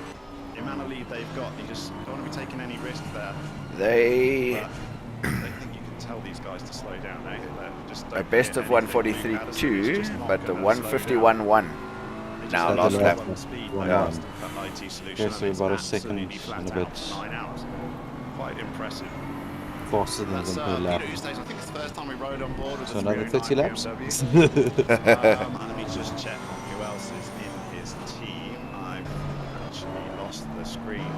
the amount of lead they've got. You just don't want to be taking any risk there. They But I think you can tell these guys to slow down. They just a don't best get of anything. 143.2, Just not but the gonna slow down. 151.1 now Had last the lap. lap. Speed Yeah. yeah. IT solution. Yeah, so and it's about a absolutely second flat and a out, bit. 9 hours. Quite impressive. Faster than That's them per lap. Peter Oosthuizen. I think it's the first time we rode on board with So a another 30 309 laps? BMW. Let me just check on who else is in his team. I've actually lost the screen,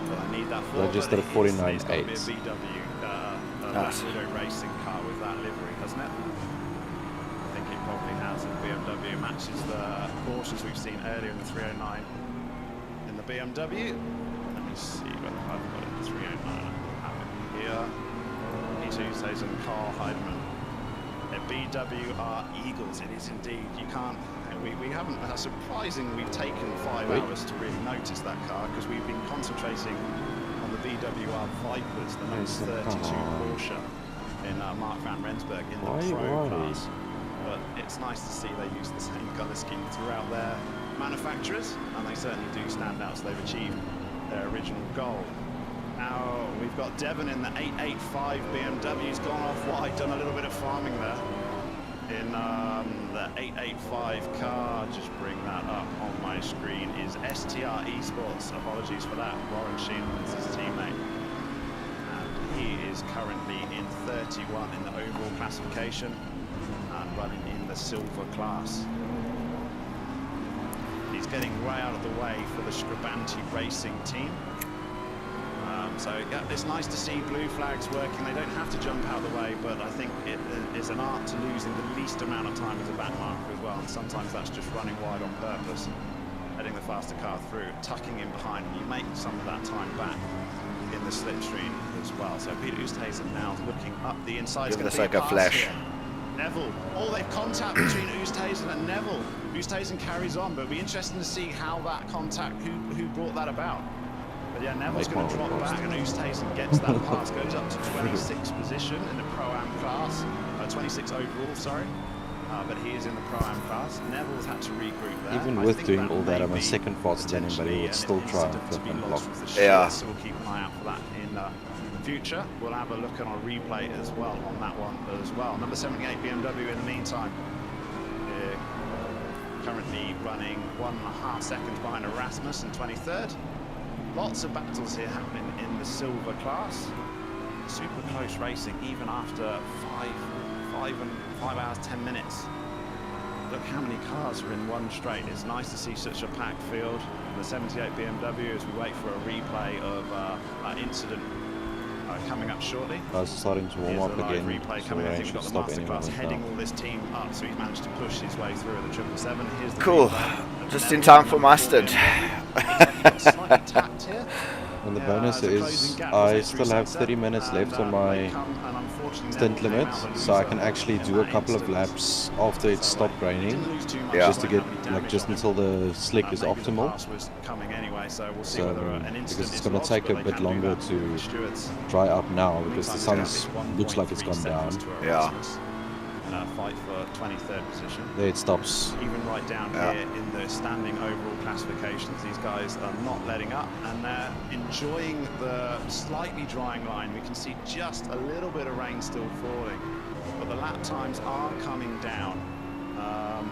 but I need that for. I just but did a it's got to be a 49.8. VW Nice. Widow racing car with that livery, hasn't it? I think it probably has. And BMW matches the Porsches we've seen earlier in the 309 in the BMW. Let me see whether I've got it in the 309. I have it here. Peter Oosthuizen and Carl Heidemann. BWR Eagles, it is indeed. You can't. We haven't. Surprisingly, we've taken 5 hours to really notice that car because we've been concentrating on the BWR Vipers, the number 32 Porsche in Mark van Rensburg in the Pro class. But it's nice to see they use the same colour scheme throughout their manufacturers, and they certainly do stand out. So they've achieved their original goal. Now we've got Devon in the 885 BMW. He's gone off wide, done a little bit of farming there in the 885 car. Just bring that up on my screen. Is STR Esports. Apologies for that. Warren Sheenan is his teammate, and he is currently in 31 in the overall classification and running in the silver class. He's getting way out of the way for the Scribanti Racing team. So yeah, it's nice to see blue flags working. They don't have to jump out of the way, but I think it is an art to losing the least amount of time as a back marker as well. And sometimes that's just running wide on purpose, heading the faster car through, tucking in behind, and you make some of that time back in the slipstream as well. So Peter Oosthuizen now looking up the inside. Give this like a flash. Neville. Oh, they've contact between Oosthuizen and Neville. Oosthuizen carries on, but it'll be interesting to see how that contact, who brought that about. But yeah, Neville's going to drop back, and Oosthuizen gets that pass, goes up to 26th position in the Pro-Am class, 26 overall, sorry. But he is in the Pro-Am class. Neville's had to regroup there. Even with doing all that, I'm a second faster than him, but he would still try and flip and block. Yeah. So we'll keep an eye out for that in the future. We'll have a look on a replay as well on that one as well. Number 78 BMW in the meantime. Currently running 1.5 seconds behind Erasmus in 23rd. Lots of battles here happening in the silver class. Super close racing even after 5 hours 10 minutes. Look how many cars are in one straight. It's nice to see such a packed field. The 78 BMW as we wait for a replay of that incident coming up shortly. I was starting to warm up again, Replay so coming. I I think should we've got the stop anyone masterclass with heading that. all this team up, so he's managed to push his way through the 777. Here's the Cool. replay of Just Neville in time for number mustard. 4 BMW. Looks like he got slightly tapped here. And the Yeah, bonus it's a is closing gap, I wasn't it, still through have sunset? 30 minutes left on And, my they come, and unfortunately stint Neville came limit, out the so I loser can actually in do a that couple of instance. laps after it So, stopped raining, didn't lose too much Yeah. just to time, get how many like damage just on him. until the slick is Maybe the optimal. pass was coming anyway, so we'll see So, whether an because incident it's is gonna lodged, take but a they bit can do longer that to with the stewards. dry up now because the Meantime, sun it's looks like it's 1.3 gone down. seconds to Yeah. Erasmus in a fight for 23rd position. There it stops. Even right down Yeah. here in the standing overall classifications, these guys are not letting up and they're enjoying the slightly drying line. We can see just a little bit of rain still falling, but the lap times are coming down.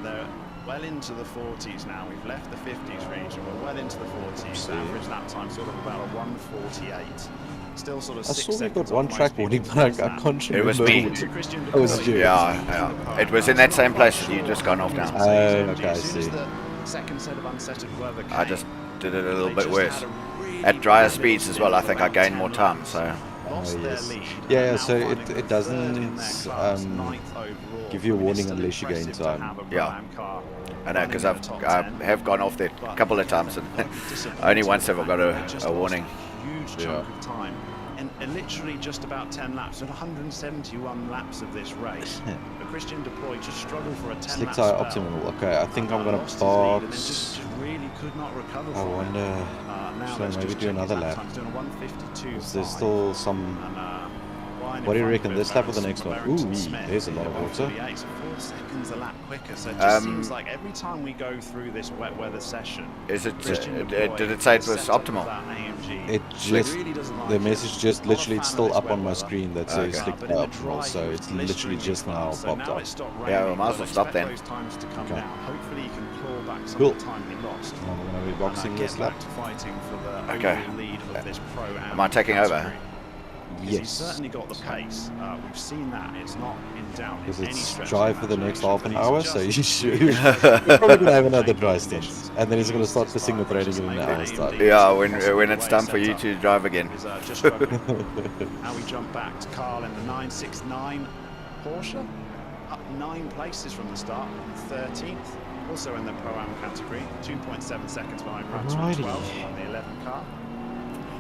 They're well into the 40s now. We've left the 50s region. We're well into the 40s. Average lap time sort of about a 1:48. Still sort of I 6 saw we seconds got off one most track warning, people's but I best lap. can't It was remember. me. Oh, was it you? Yeah. It was in that same place that you just gone off now. Okay, I As soon as see. the second set of unsettled weather I came, just did it a little they bit just worse. had a really At drier bad speeds little as well, I stint think of I about gained 10 more time, laps. so Lost Oh, their yes. lead, Yeah, and now so finding it third in doesn't their class, ninth overall. give you a I mean, it's warning still unless you gain impressive to time. have a Yeah. Brabham car I know, because running in the top I 10, have gone off there a but couple of times and they've got to be disappointed only with once the have I fact got that they just a lost warning. huge chunk of time. And literally just about 10 laps, and 171 laps of this race. But Christian Dupoy just struggled for a 10 Slick lap tire spell. optimal. Okay, I think I'm gonna Lost his lead and then box. just really could not recover I from it. wonder. Now Should I let's maybe just do check his another lap lap? time. He's doing a 1:52.5. Is there still some? And, Ryan in What do you front reckon? of This him, lap or the Barrington- next one? Barrington Ooh, Smith, there's a lot of at water. 1:48, so 4 seconds a lap quicker. So it just seems like every time we go through this wet weather session, Is it? Christian Did Dupoy, it say it was the setup of optimal? that AMG, It just really doesn't like the it. message just Not a literally it's fan still of this up wet on my weather. screen that says Okay. slick But tire in the optimal, dry, so he was it's literally blistering just fast. now So popped now up. it stopped Yeah, raining, we might as but well stop expect then. those times to come Okay. down. Hopefully he can claw back some Cool. of the time he lost. I'm gonna be And, boxing get this lap. back to fighting for the Okay. overall lead of this pro Am I taking over? category. He's Yes, certainly got the pace. We've seen that. It's not in doubt. because in any it's stretch dry of for the next imagination, half an but he's hour, just so you should. really You're probably gonna have another painful dry stint, conditions. and then he's gonna start Used pissing with raining just in an maybe hour's AMD time. Yeah, possibly when it's way time for set you up to drive again. is just struggling. Now we jump back to Carl in the 969 Porsche, up 9 places from the start, 13th, also in the Pro-Am category, 2.7 seconds behind Ratsman Alrighty. 12 on the 11 car.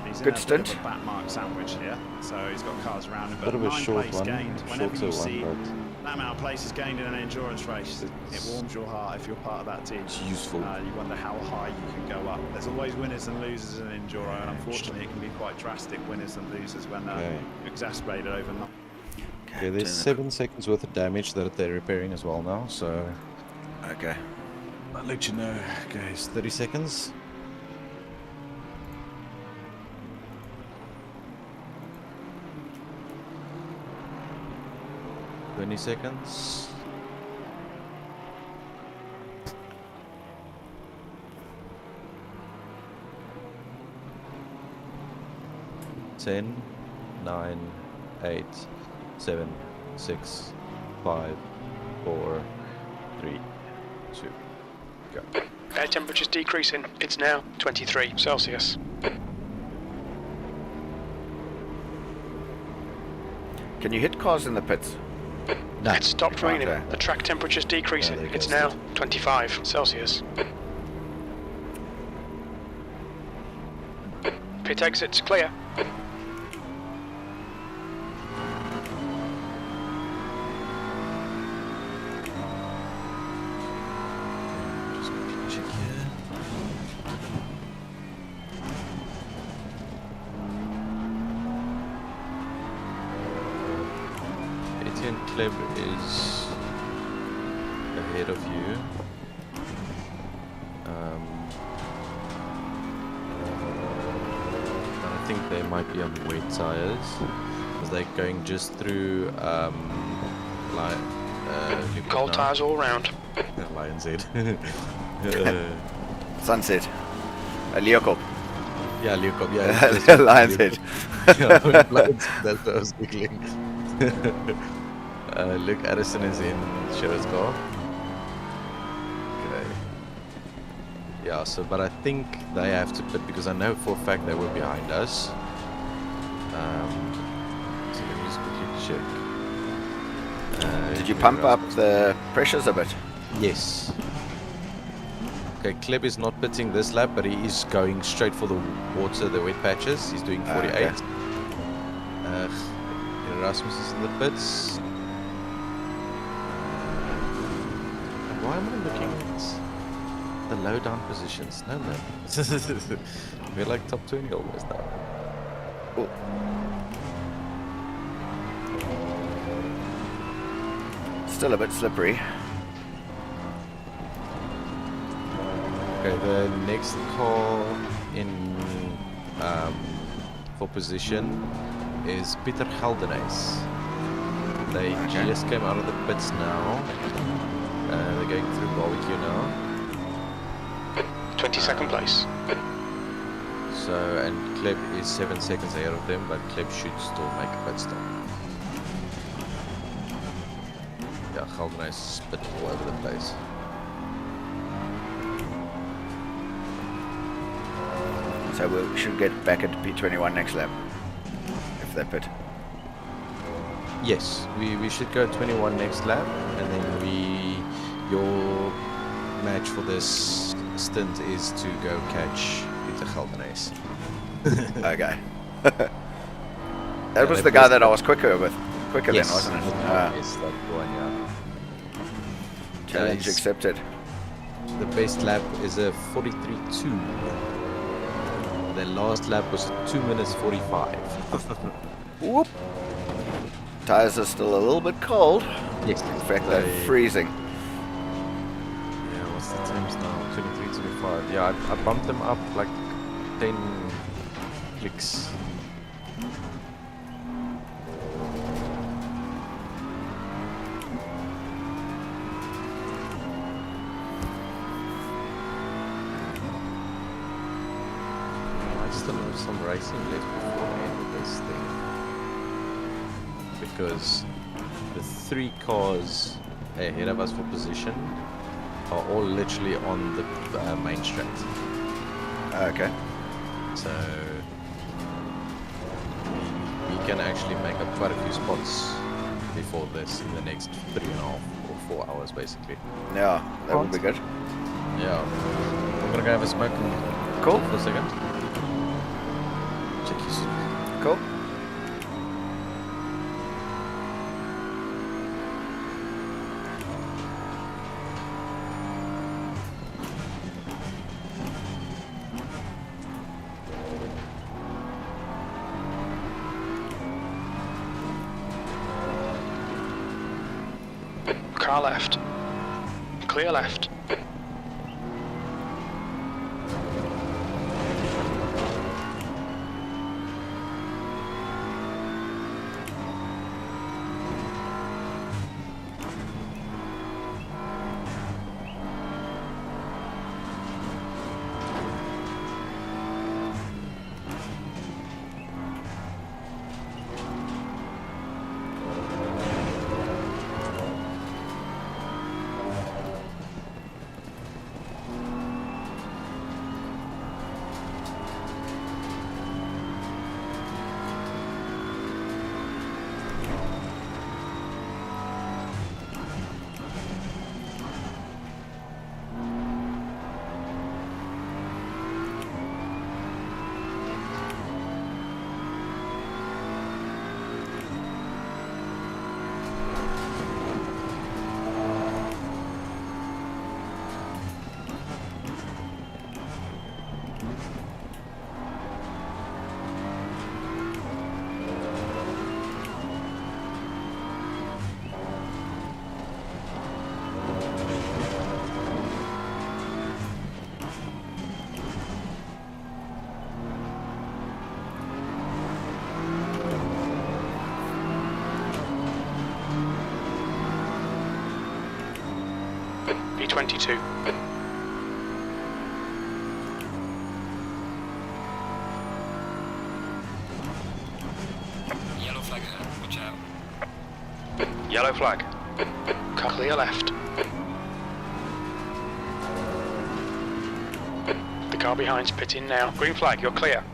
He's Good in a stint. bit of a back mark sandwich here, so he's got cars around him, Bit but of a 9 short place one, gained. Whenever shorter you see one, that amount of places gained in an endurance race, it warms your heart if you're part of that team. It's useful. You wonder how high you can go up. There's always winners and losers in enduro, and unfortunately it can be quite drastic winners and losers when Okay. exacerbated overnight. Okay, there's 7 seconds worth of damage that they're repairing as well now, so Okay. I'll let you know, guys. 30 seconds. Twenty seconds. Ten, 9, 8, 7, 6, 5, 4, 3, 2, go. Air temperature's decreasing. It's now 23 Celsius. Can you hit cars in the pits? No. It stopped raining. Okay. The track temperature's decreasing. there you It's go. now 25 Celsius. Pit exit's clear. Just quickly check here. Etienne Kleb is ahead of you. And I think they might be on wet tires because they're going just through Cold tyres all round. Lion's Head. Sunset. Leocorp. Yeah, Leocorp, yeah. Lion's Head. Yeah, Lion's Head, that's what I was giggling. Luke Addison is in Shira's car. Okay. Yeah, so, but I think they have to pit because I know for a fact they were behind us. So let me just quickly check. Did you pump up the pressures a bit? Yes. Okay, Kleb is not pitting this lap, but he is going straight for the water, the wet patches. He's doing 48. Okay. Erasmus is in the pits. And why am I looking at the low down positions? No, man. We're like top 20 almost now. Oh. Still a bit slippery. Okay, the next car in for position is Peter Geldenes. They just came out of the pits now. They're going through barbecue now. 22nd place. So, and Kleb is 7 seconds ahead of them, but Kleb should still make a pit stop. Yeah, Geldenes is a bit all over the place. So we should get back at P21 next lap, if they pit. Yes, we should go 21 next lap, and then your match for this stint is to go catch Peter Geldenes. Okay. That was the guy that I was quicker with. Quicker yes, than, wasn't it? Yes, that one, yeah. Challenge accepted. The best lap is a 43.2. The last lap was 2 minutes 45. Whoop. Tires are still a little bit cold. Yes. In fact, they're freezing. Yeah, what's the times now? 23, 25. Yeah, I bumped them up like 10 clicks. I still have some racing left before I end this thing. Because the 3 cars ahead of us for position are all literally on the main straight. Okay. So we can actually make up quite a few spots before this in the next 3.5 or 4 hours basically. Yeah, that would be good. Yeah. I'm gonna go have a smoke. Cool. For a second. Check you soon. Cool. Car left. Clear left. B22. Yellow flag ahead, watch out. Yellow flag. Car clear left. The car behind's pitting now. Green flag, you're clear.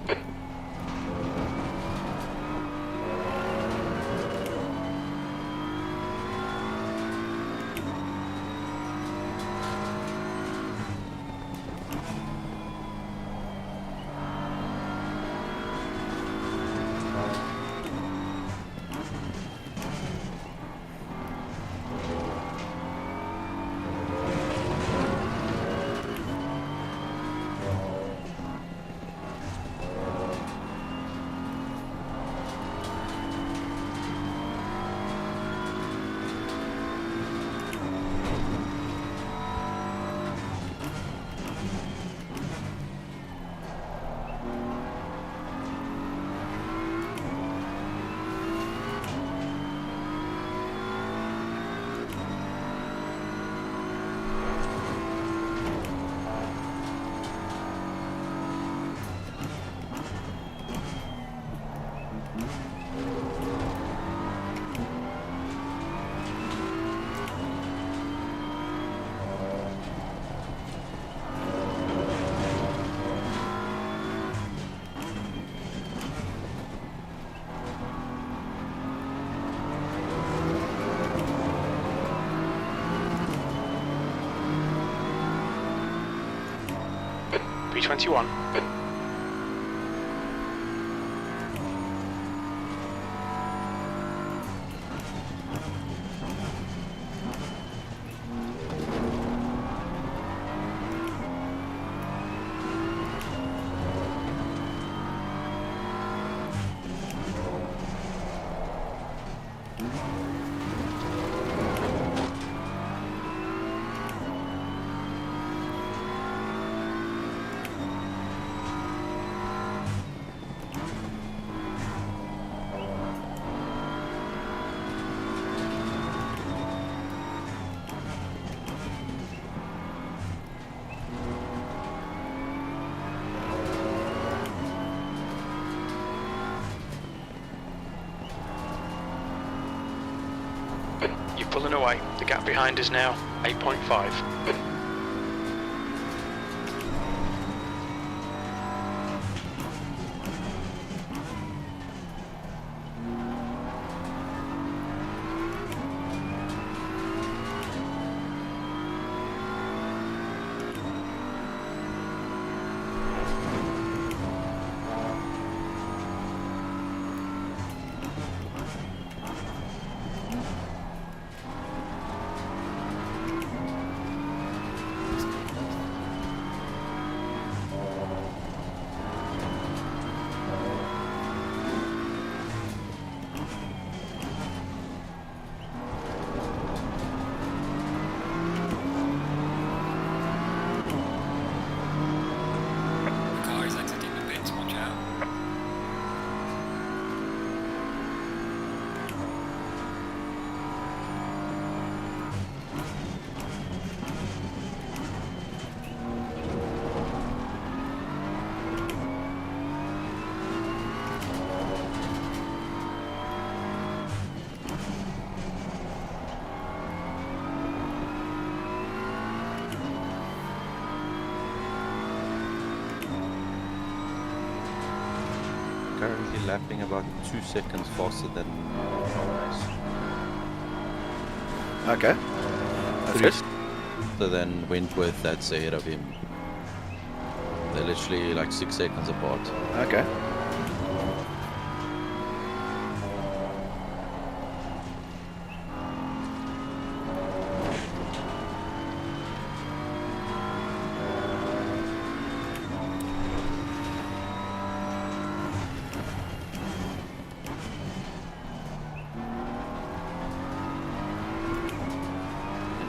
P21. You're pulling away. The gap behind is now 8.5. Car is exiting the pits, watch out. Currently lapping about 2 seconds faster than Okay. That's 3 good. faster than Wentworth that's ahead of him. They're literally like 6 seconds apart. Okay.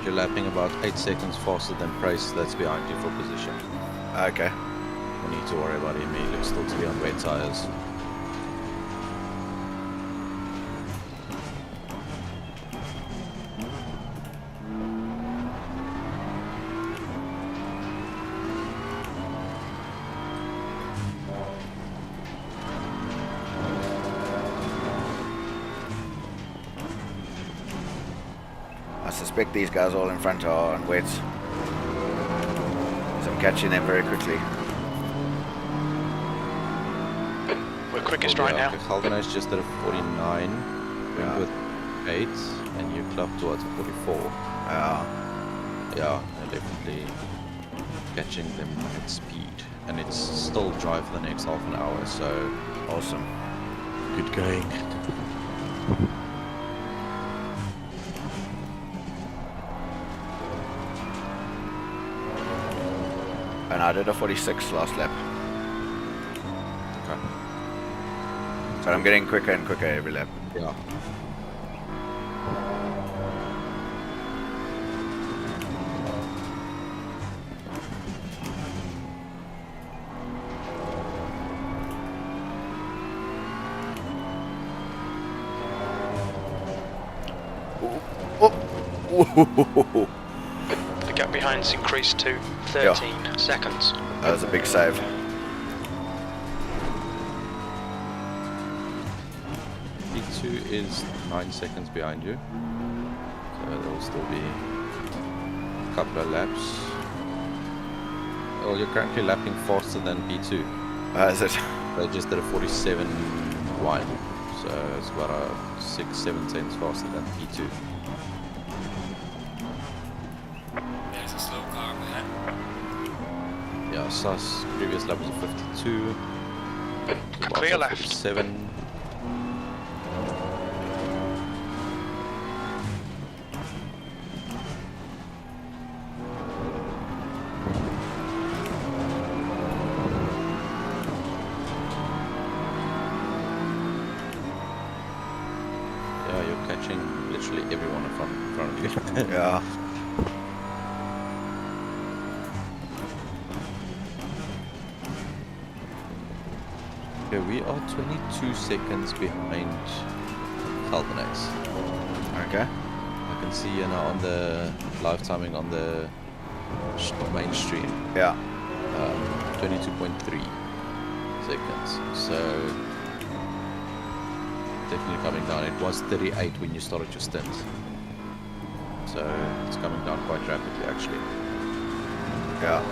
You're lapping about 8 seconds faster than Price that's behind you for position. Okay. No need to worry about him, he looks still to be on wet tires. I suspect these guys all in front are on wets. So I'm catching them very quickly. We're quickest right now. Galvanized just at a 49, Yeah. with 8, and you club towards a 44. Yeah, and definitely catching them at speed. And it's still dry for the next half an hour, so Awesome. good going. And I did a 46 last lap. Okay. But I'm getting quicker and quicker every lap. Yeah. Oh. The gap behind's increased to 13 seconds. That was a big save. P2 is 9 seconds behind you, so there will still be a couple of laps. Oh, you're currently lapping faster than P2. Is it? They just did a 47 line, so it's about a 6-7 cents faster than P2. There's a slow car ahead. Yeah, Yeah, SAS previous lap was a 52. Clear left. 7. Yeah, you're catching literally everyone in front of you. Yeah. Okay, we are 22 seconds behind Kyalami. Okay. I can see you now on the live timing on the main stream. Yeah. 22.3 seconds. So definitely coming down. It was 38 when you started your stint. So it's coming down quite rapidly actually. Yeah.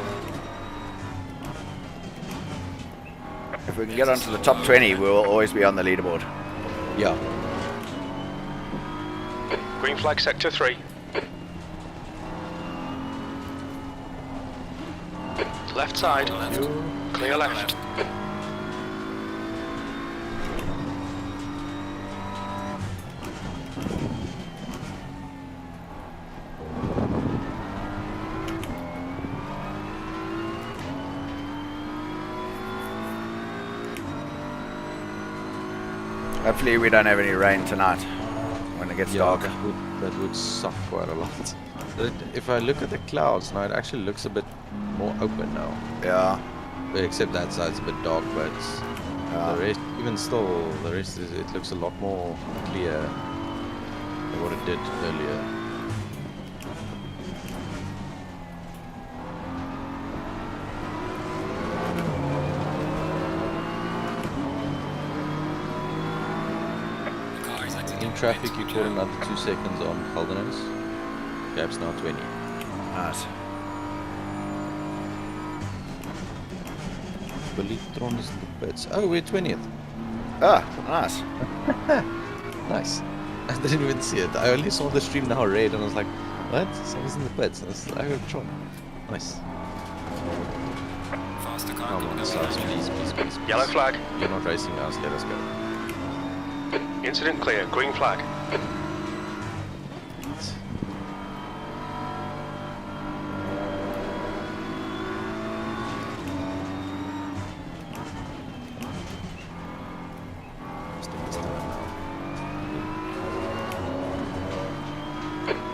If we can get onto the top 20, we'll always be on the leaderboard. Yeah. Green flag sector 3. Left side. Clear left. Hopefully we don't have any rain tonight when it gets dark. That would suck quite a lot. If I look at the clouds now, it actually looks a bit more open now. Yeah. Except that side's a bit dark, but the rest, even still, the rest is, it looks a lot more clear than what it did earlier. In traffic, you caught another 2 seconds on Caldenas. Gap's now 20. Nice. Belitron's in the pits. Oh, we're 20th. Ah, nice. Nice. I didn't even see it. I only saw the stream now red and I was like, what? Someone's in the pits. And I was like, I got Tron. Nice. Faster car. Come on, Sars, please. Yellow flag. You're not racing us, let us go. Incident clear. Green flag.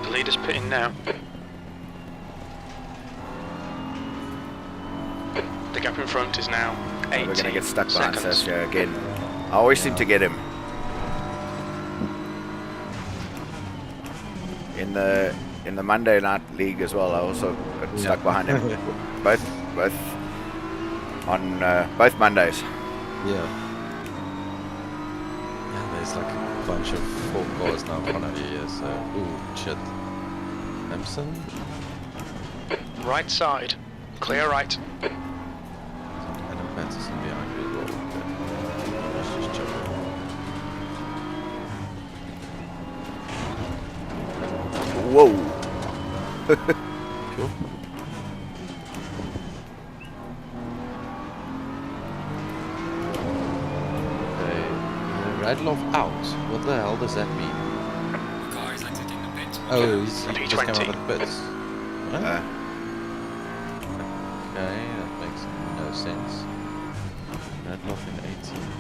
The leader's pitting now. The gap in front is now 18 We're gonna get stuck behind seconds. Sasha again. I always seem to get him. In the Monday night league as well, I also got stuck behind him. both on both Mondays. Yeah. Yeah, there's like a bunch of 4 cars now in front of you here, so ooh shit. Empson? Right side. Clear right. Adam Patterson behind you as well. Okay. Let's just check. Whoa. Sure. Okay. Radloff out. What the hell does that mean? Car is exiting the pit. Oh, he just came out of the pits. What? Okay, that makes no sense. Radloff in 18.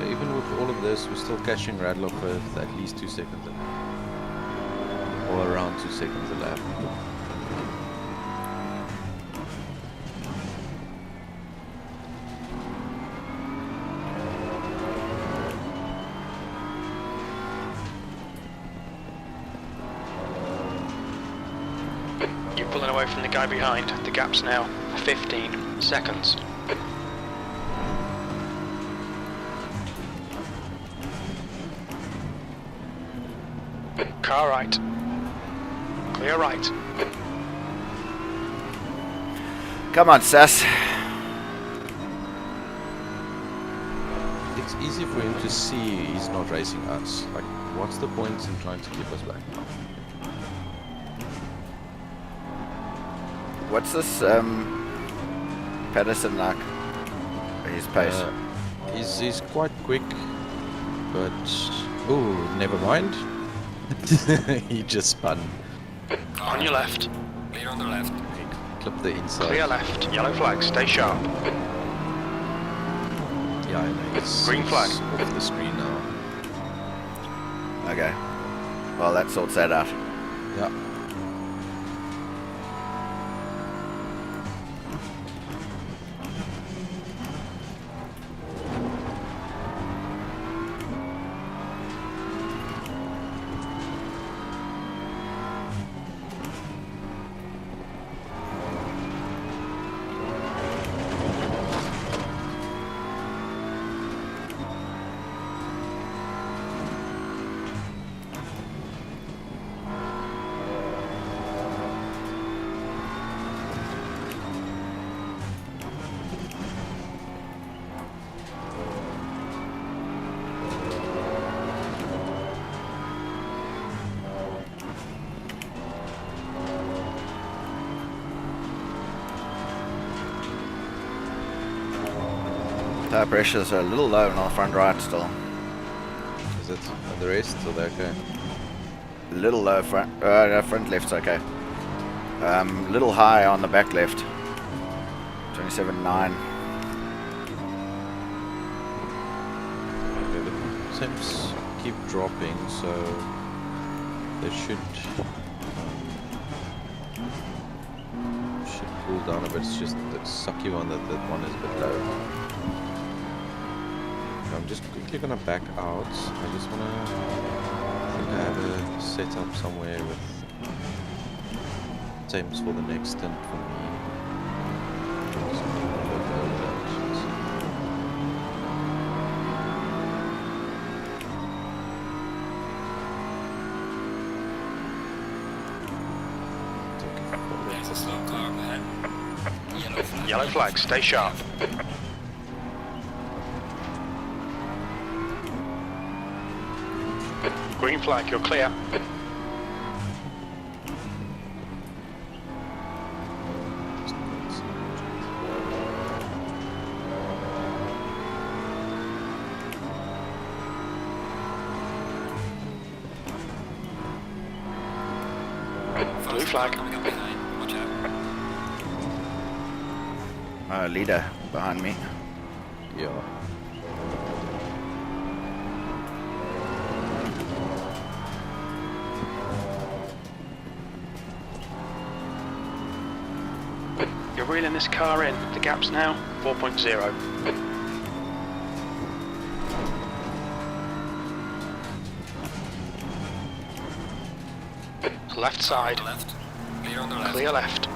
Even with all of this, we're still catching Radloff with at least 2 seconds a lap. Or around 2 seconds a lap. You're pulling away from the guy behind. The gap's now 15 seconds. Car right. Clear right. Come on, Sass. It's easy for him to see he's not racing us. Like, what's the point in trying to keep us back? What's this, Pedersen like? His pace? He's quite quick, but... Ooh, never mind. He just spun. On your left. Clear on the left. Clip the inside. Clear left. Yellow flag. Stay sharp. Yeah, I know. It's Green flag. off the screen now. Okay. Well, that sorts that out. Yeah. Tire pressures are a little low on the front right still. Is it on the rest or they're okay? A little low front. Front left's okay. Little high on the back left. 27.9. Okay, the temps keep dropping, so they should cool down a bit. It's just the sucky one that one is a bit low. I'm just quickly gonna back out. I just wanna, I think I have a setup somewhere with temps for the next stint for me. Just gonna look over that. There's a slow car ahead. Yellow flag. Yellow flag. Stay sharp. Green flag. You're clear. Blue flag. Coming up behind. Watch out. Leader behind me. Yeah. You're reeling this car in. The gap's now 4.0. Left side. Left. Clear on the left. Clear left.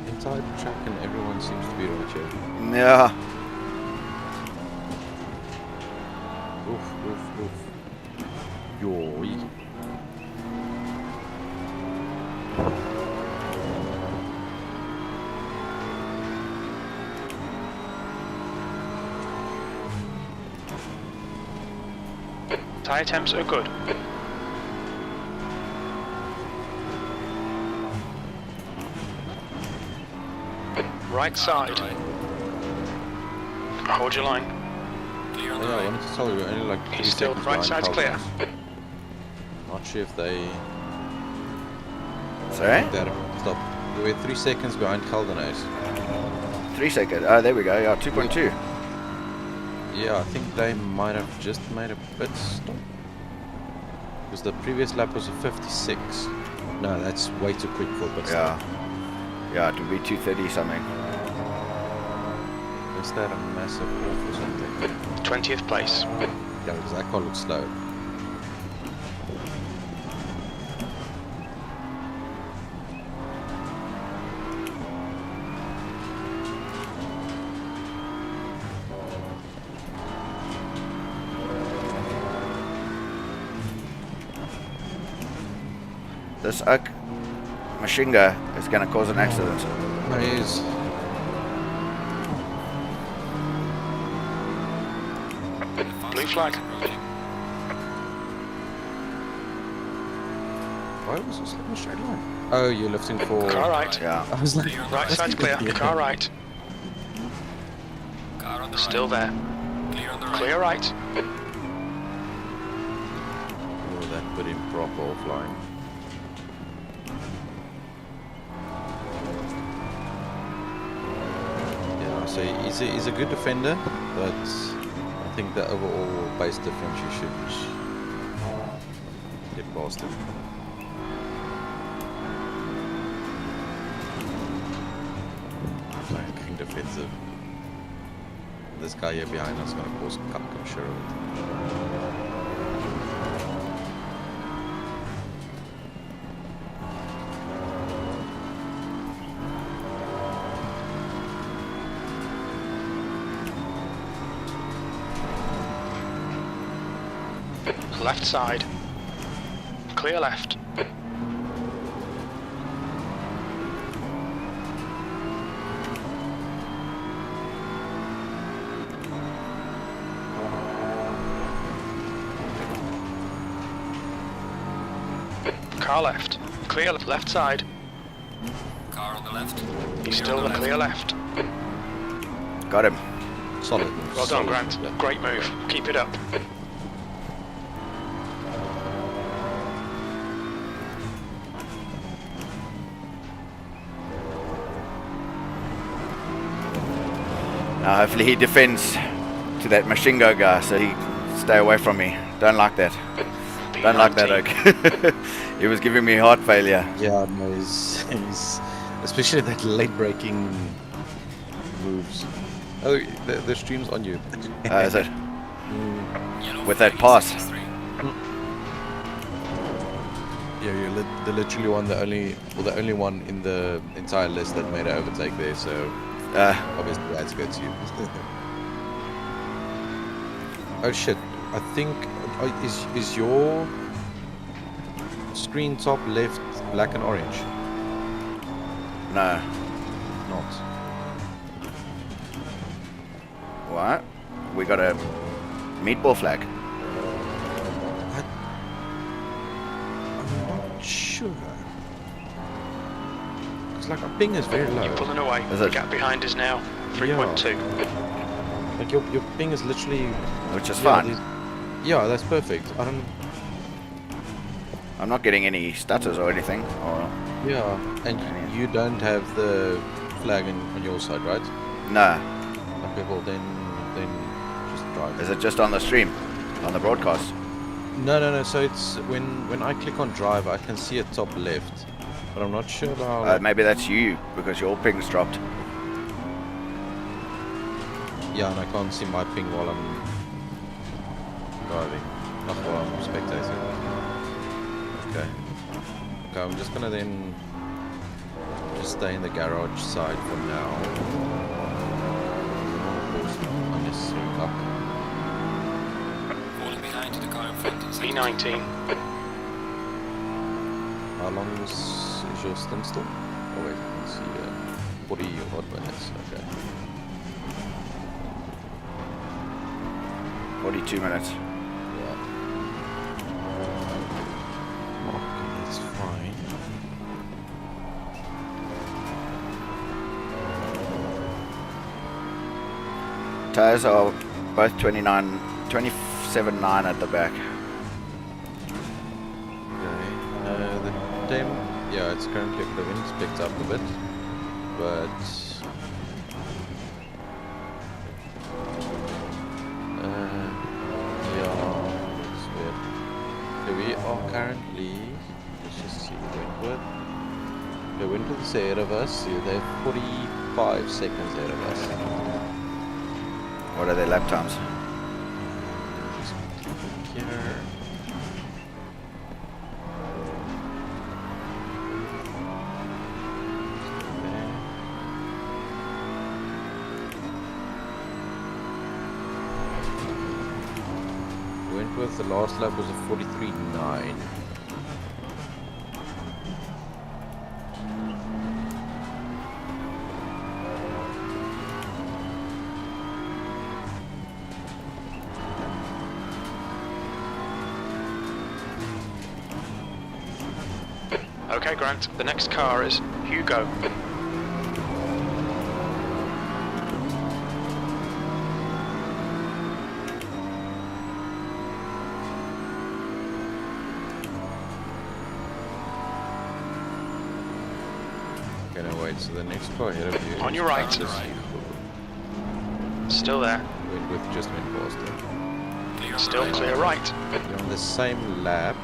Inside track and everyone seems to be right here. Yeah. Oof, oof, oof. Yoy. Tyre temps are good. Right side. Right. Hold your line. Clear on the Yeah, I right. wanted to tell you, we're only like 3 He's still seconds right behind side's clear. Calvin. Not sure if they... Sorry? Stop. We're 3 seconds behind Caldenays. 3 seconds. Oh, there we go. Yeah, 2.2. Yeah, I think they might have just made a pit stop. Because the previous lap was a 56. No, that's way too quick for a pit stop. Yeah, it would be 2:30 something. Is that a massive off or something? 20th place. Yeah, because that car looks slow. This Oak machine gun is going to cause an accident. Nice. Blue flag. Why was this like a straight line? Oh, you're lifting for... Car right. Yeah. I was like... Right side's clear. Yeah. Car right. Car on the Still right. there. Clear on the right. Clear right. Oh, that put him proper offline. Yeah, so he's a good defender, but I think the overall base difference you should get past him. Playing defensive. This guy here behind us is going to cause cup, I'm sure of it. Left side. Clear left. Car left. Clear left side. Car on the left. He's still the clear left. Got him. Solid. Well done, Grant. Great move. Keep it up. Now hopefully he defends to that machine gun guy, so he stay away from me. Don't like that. Don't like that, Oak. He was giving me heart failure. Yeah, no, he's especially that late braking moves. Oh, the stream's on you. Is it? Yellow With that flag, pass. 63. Yeah, you're the literally the only one in the entire list that made an overtake there. So obviously that's good to you. Oh shit! I think is your screen top left black and orange? No. Not. What? We got a meatball flag. I'm not sure. It's like our ping is very low. You're pulling away. Is The it? gap behind is now 3.2. Like your ping is literally. Which is yeah, fine. Yeah, that's perfect. I'm not getting any stutters or anything. Or Yeah, and you don't have the flag on your side, right? no. Okay, well then just drive. Is it just on the stream? On the broadcast? No. So it's when I click on drive, I can see it top left, but I'm not sure how. Maybe that's you because your ping's dropped. Yeah, and I can't see my ping while I'm driving, not while I'm spectating. Okay, I'm just gonna then just stay in the garage side for now. Unnecessary luck. Falling behind the car in front. in second. B19. How long is your stint still? Oh wait, I can see 40 odd minutes. Okay. 42 minutes. Yeah. Okay, that's fine. Tires are Both 27.9 at the back. Okay. The temp, yeah, it's currently the wind's picked up a bit, but yeah, it's weird. Okay, we are currently, let's just see Wentworth. Okay, Wentworth is ahead of us. Yeah, they're 45 seconds ahead of us. What are their lap times? Just click here. Wentworth, the last lap was a 43.9. Okay, Grant, the next car is Hugo. Okay, no, wait, so the next car ahead of you On is your right. Atlas. Still there. Wentworth just went past him. Still clear right. You're on the same lap,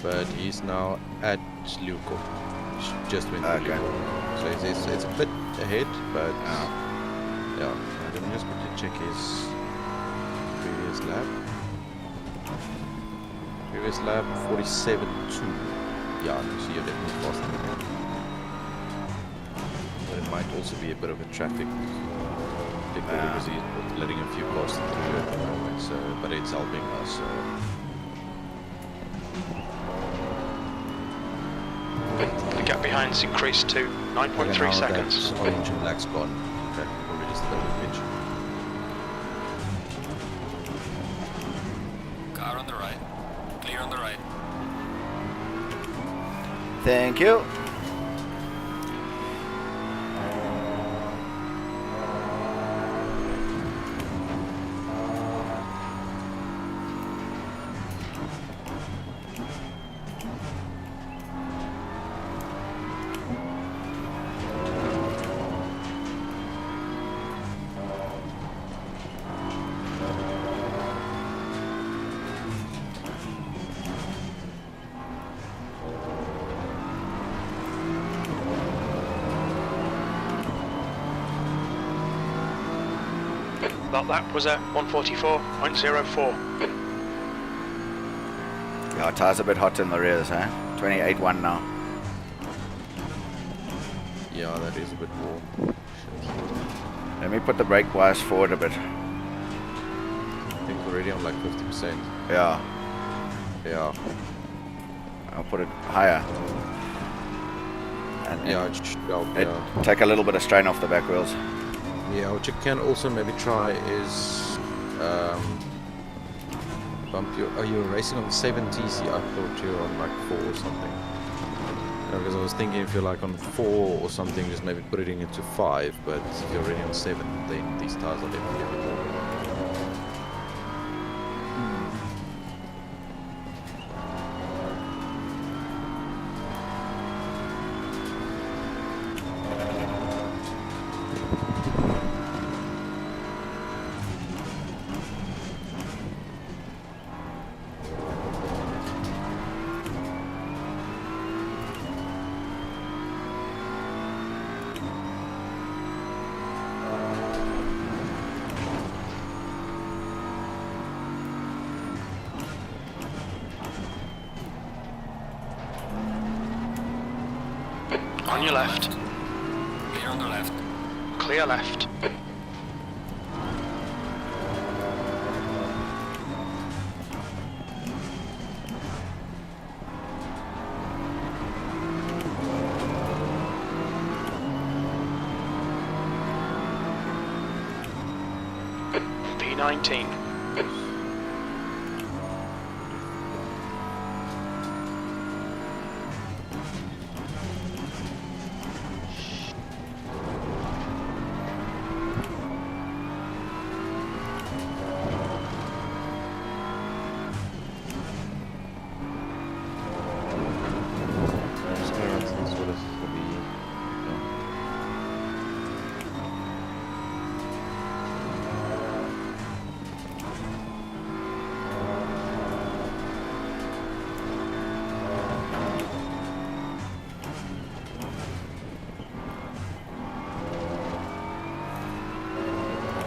but he's now at Luco. Just went through Okay. Luco. So it's a bit ahead, but yeah. Let me just quickly check his previous lap. Previous lap 47.2. Yeah, so you're definitely faster than him. But it might also be a bit of a traffic because he's letting a few cars through at the moment, so, but it's helping us, so. The gap behind's increased to 9.3 Okay, now seconds. that orange and black's gone. Okay, probably just a bit of a pitch. Car on the right. Clear on the right. Thank you. That lap was at 144.04. Yeah, our tires a bit hot in the rears, huh? 28.1 now. Yeah, that is a bit more. Let me put the brake bias forward a bit. I think we're already on like 50%. Yeah, Yeah. I'll put it higher. And Yeah, it should help, it yeah. take a little bit of strain off the back wheels. Yeah, what you can also maybe try is bump your. Oh, you're racing on 7TC. I thought you were on like 4 or something. Because I was thinking if you're like on 4 or something, just maybe put it into 5. But if you're already on 7, then these tires are definitely a bit more. On your left. Clear on the left. Clear left. P19.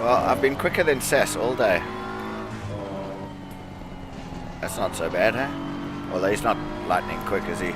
Well, I've been quicker than Sass all day. That's not so bad, huh? Although he's not lightning quick, is he?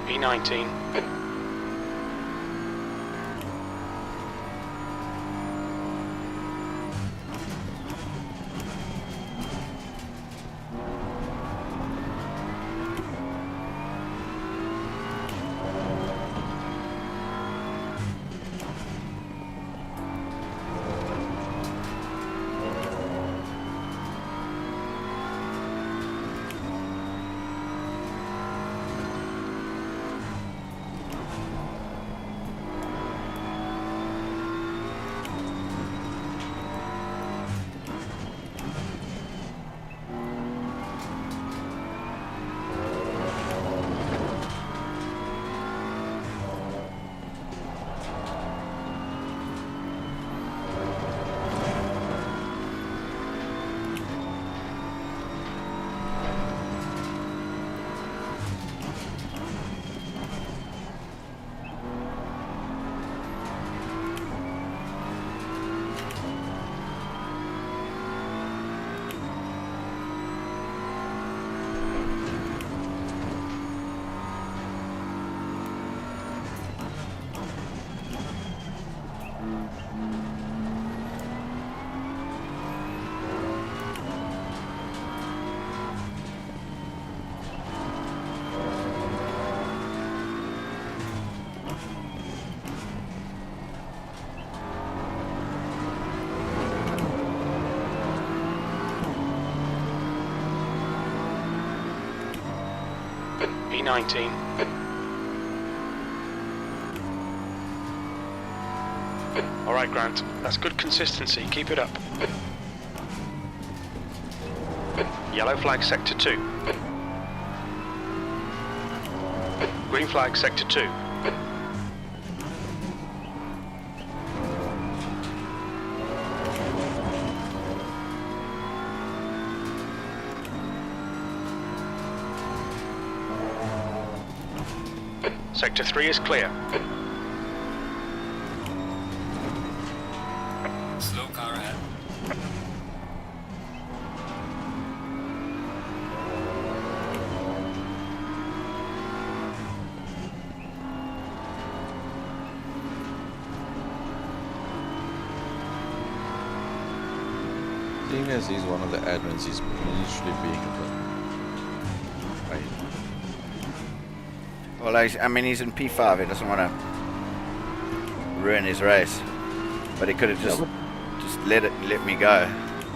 B19. B19. Alright, Grant. That's good consistency. Keep it up. Yellow flag sector 2. Green flag sector 2. Sector 3 is clear. Slow car ahead. Seeing as he's one of the admins, he's usually being a bit. Well, I mean, he's in P5. He doesn't want to ruin his race, but he could have just let me go.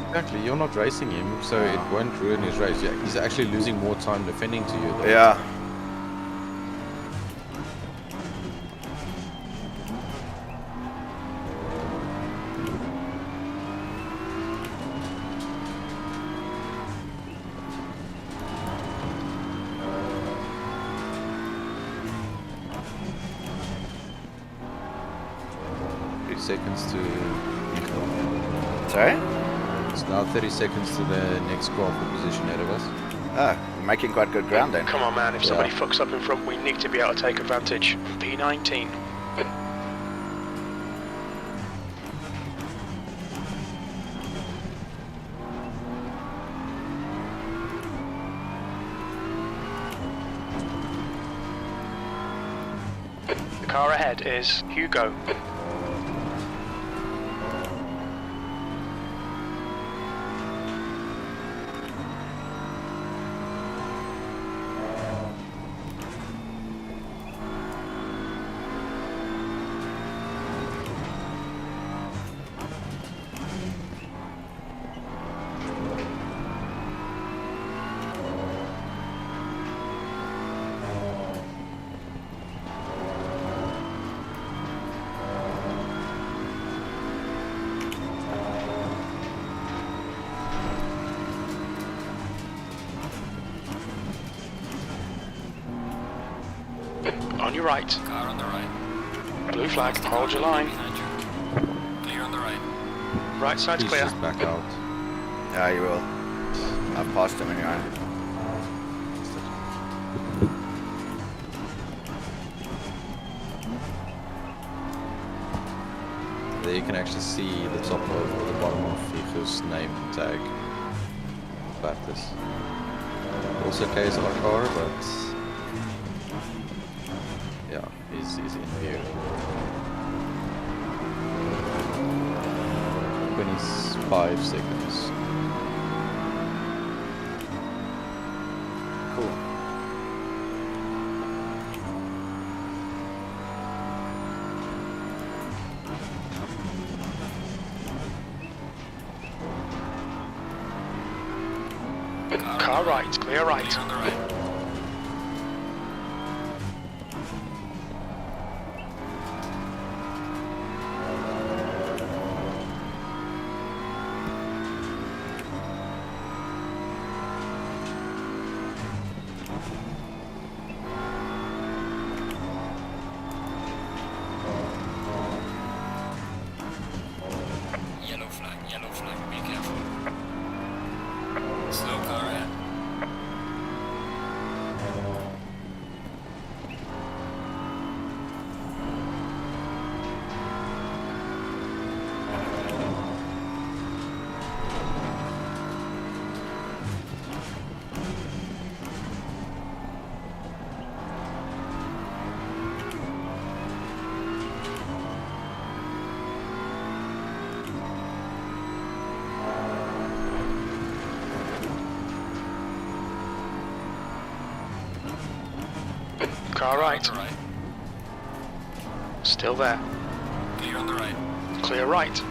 Exactly, you're not racing him, so it won't ruin his race. Yeah, he's actually losing more time defending to you, though. Yeah. Seconds to Sorry? It's now 30 seconds to the next car for position ahead of us. Oh, making quite good ground then. Come on, man. If somebody fucks up in front, we need to be able to take advantage. B19. The car ahead is Hugo. On your right. Car on the right. Blue flag, hold your line. Behind you. Clear on the right. Right side's Please clear. just back out. Yeah, you will. I've passed him anyway. There you can actually see the top of or the bottom of Fifu's name tag. Baptist. Also KSR car, but yeah, he's in view. 25 seconds. Cool. Car right, clear right. Clear on the right. Yellow flag, be careful. Slow car ahead. Car right. On the right. Still there. Clear on the right. Clear right.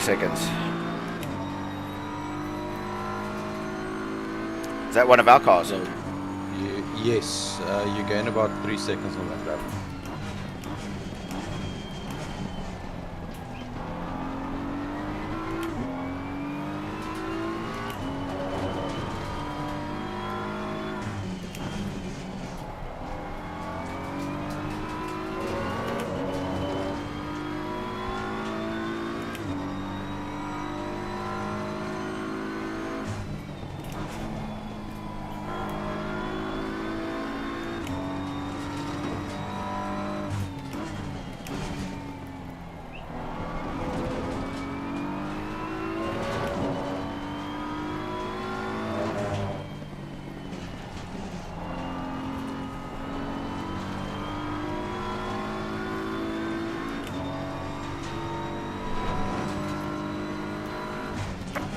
Seconds. Is that one of our cars? So, yes, you gain about 3 seconds on that lap.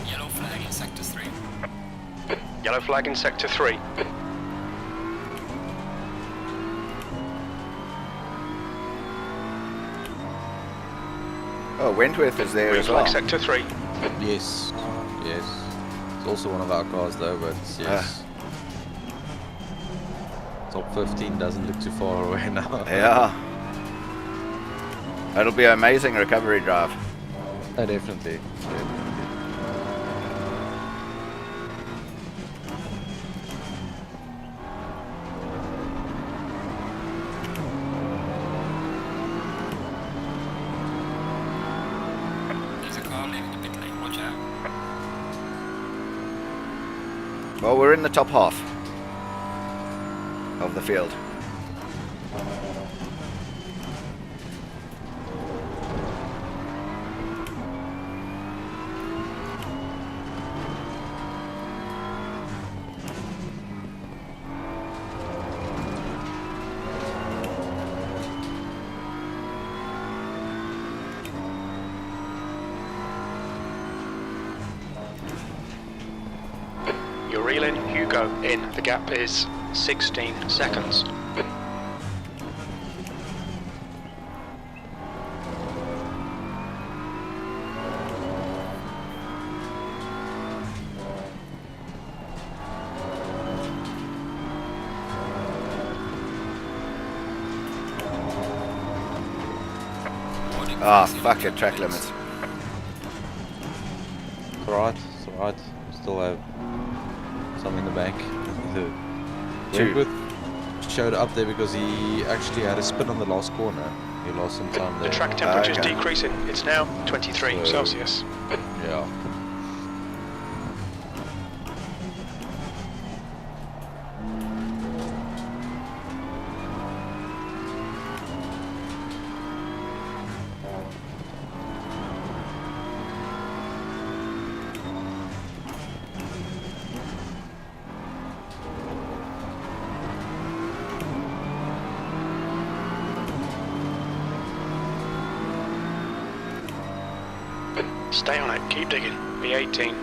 Yellow flag in sector 3. Yellow flag in sector 3. Oh, Wentworth is there Green as well. flag sector 3. Yes, yes. It's also one of our cars though, but yes. Top 15 doesn't look too far away now. Yeah. That'll be an amazing recovery drive. Definitely. There's a car leaving the pit lane, watch out. Well, we're in the top half of the field. You're reeling, Hugo in. The gap is 16 seconds. Ah, fuck it, track limits. It's alright, it's alright. Still have some in the bank. Wentworth showed up there because he actually had a spin on the last corner. He lost some time The there. track temperature is Okay. decreasing. It's now 23 Celsius. Yeah. Stay on it. Keep digging. B18.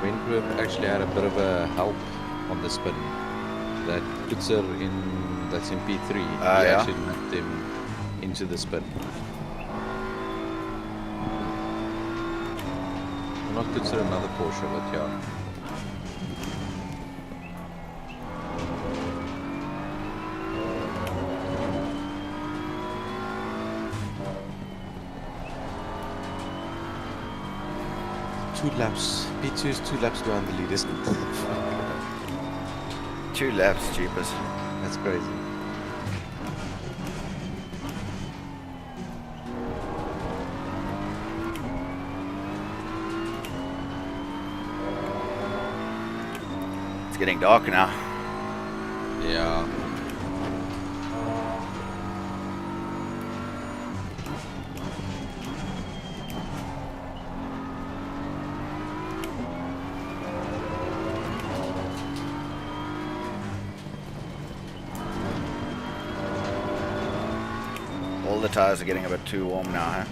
Wentworth actually had a bit of a help on the spin. That puts her in, that's in P3. He yeah. actually knocked him into the spin. Not consider another Porsche, but yeah. Two laps. P2 is 2 laps behind the lead, isn't it? 2 laps, cheapest. That's crazy. It's getting dark now. Yeah. All the tires are getting a bit too warm now, huh?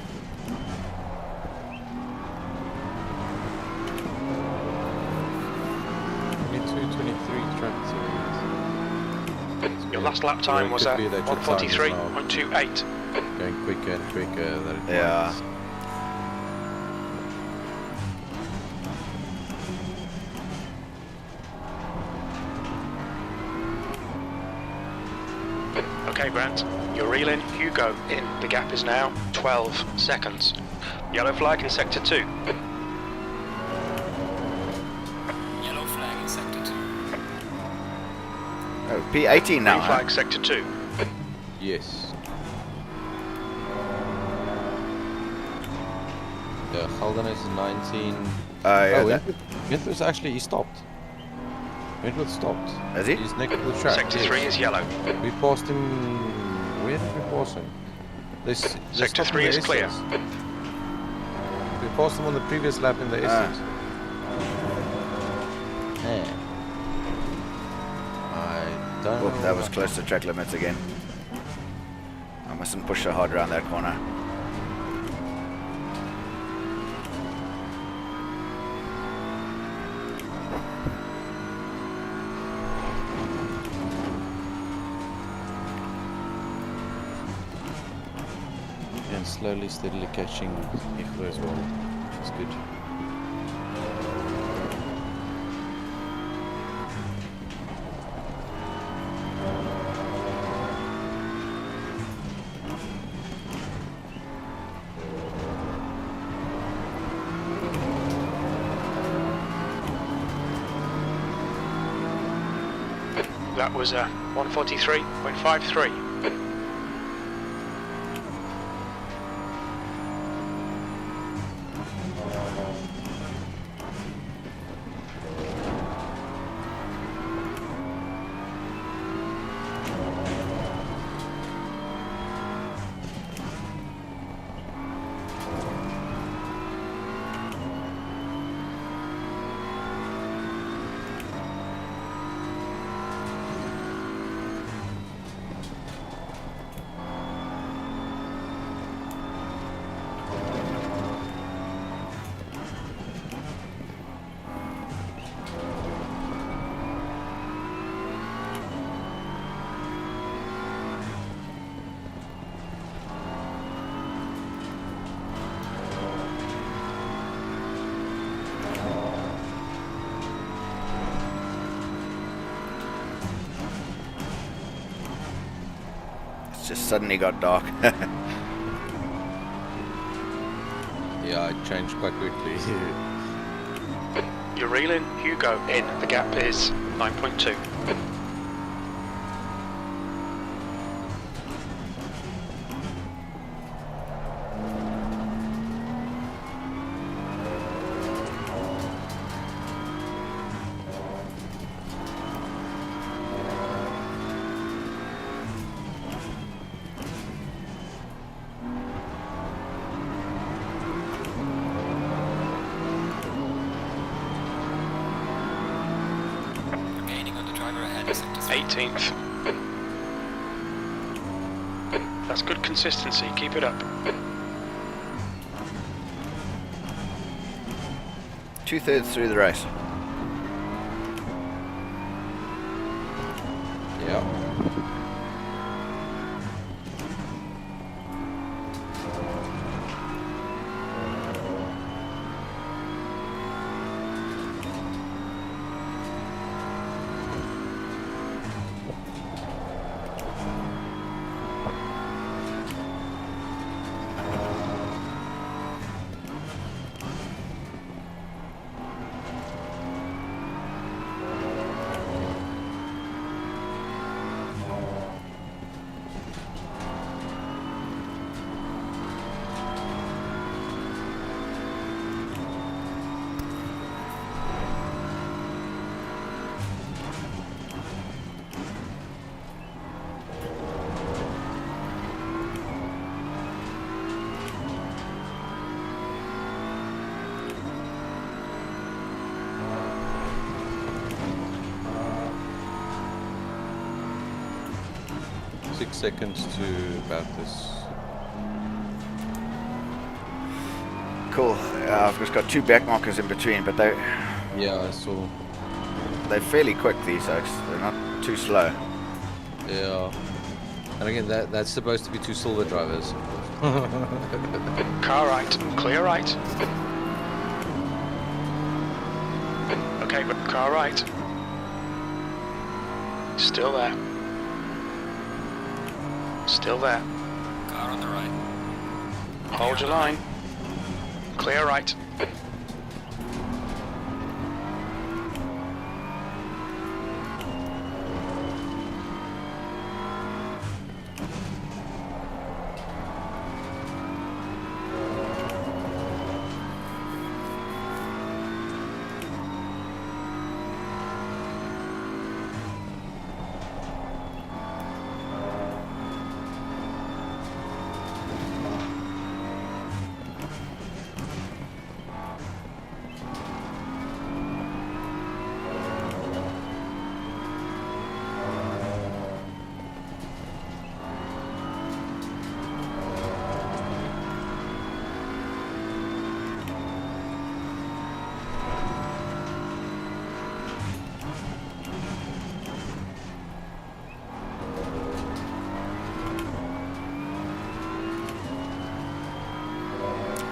Your last lap time was at 1:43.28. Going quicker and quicker than it Yeah. was. Okay, Grant, you're reeling. Hugo in. The gap is now 12 seconds. Yellow flag in sector 2. Yellow flag in sector 2. Oh, P18 now, Green huh? flag sector 2. Yes. Yeah, Halden is 19. Yeah, oh, that- Wentworth actually, he stopped. Wentworth stopped. Is he? He's next to the track. Sector 3 is yellow. We passed him. Where did we pass him? Sector 3 is clear. We passed him on the previous lap in the Essex. Yeah. I don't Oh, know. that was close to track limits again. I mustn't push so hard around that corner. And slowly, steadily catching Ichro as well, which is good. That was 1:43.53. Just suddenly got dark. Yeah, it changed quite quickly. You're reeling, Hugo in. The gap is 9.2. Gaining on the driver ahead of sector 3. 18th. That's good consistency, keep it up. 2/3 through the race. Yeah. Seconds to about this. Cool. I've just got 2 back markers in between, but Yeah, I saw. they're fairly quick, these oaks. They're not too slow. Yeah. And again, that's supposed to be 2 silver drivers. Car right, clear right. Okay, but car right. Still there. Still there. Car on the right. Hold your line. Clear right.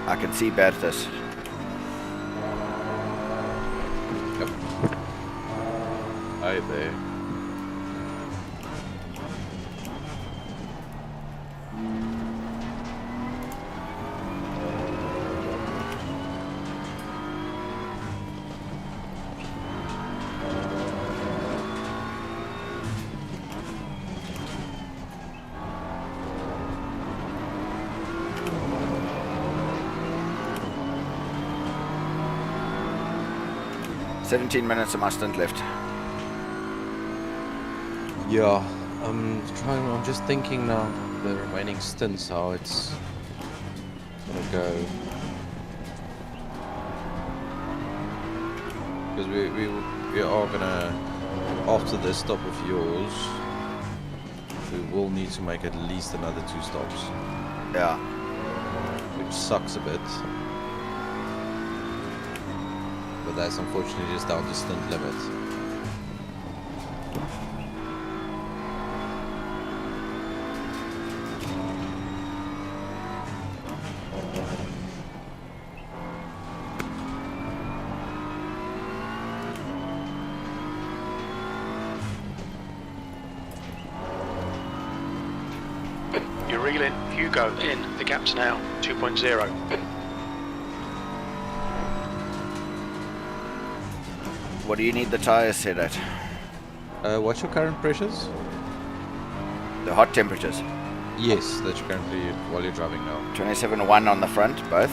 I can see Bertus. Yep. Hi there. "17 minutes of my stint left." Yeah, I'm just thinking now the remaining stints, how it's gonna go. Because we are gonna, after this stop of yours, we will need to make at least another 2 stops. Yeah. Which sucks a bit. But that's unfortunately just down to stint limit. Reeling Hugo in. The gap's now 2.0. What do you need the tyres set at? What's your current pressures? The hot temperatures. Yes, that you're currently while you're driving now. 27.1 on the front, both.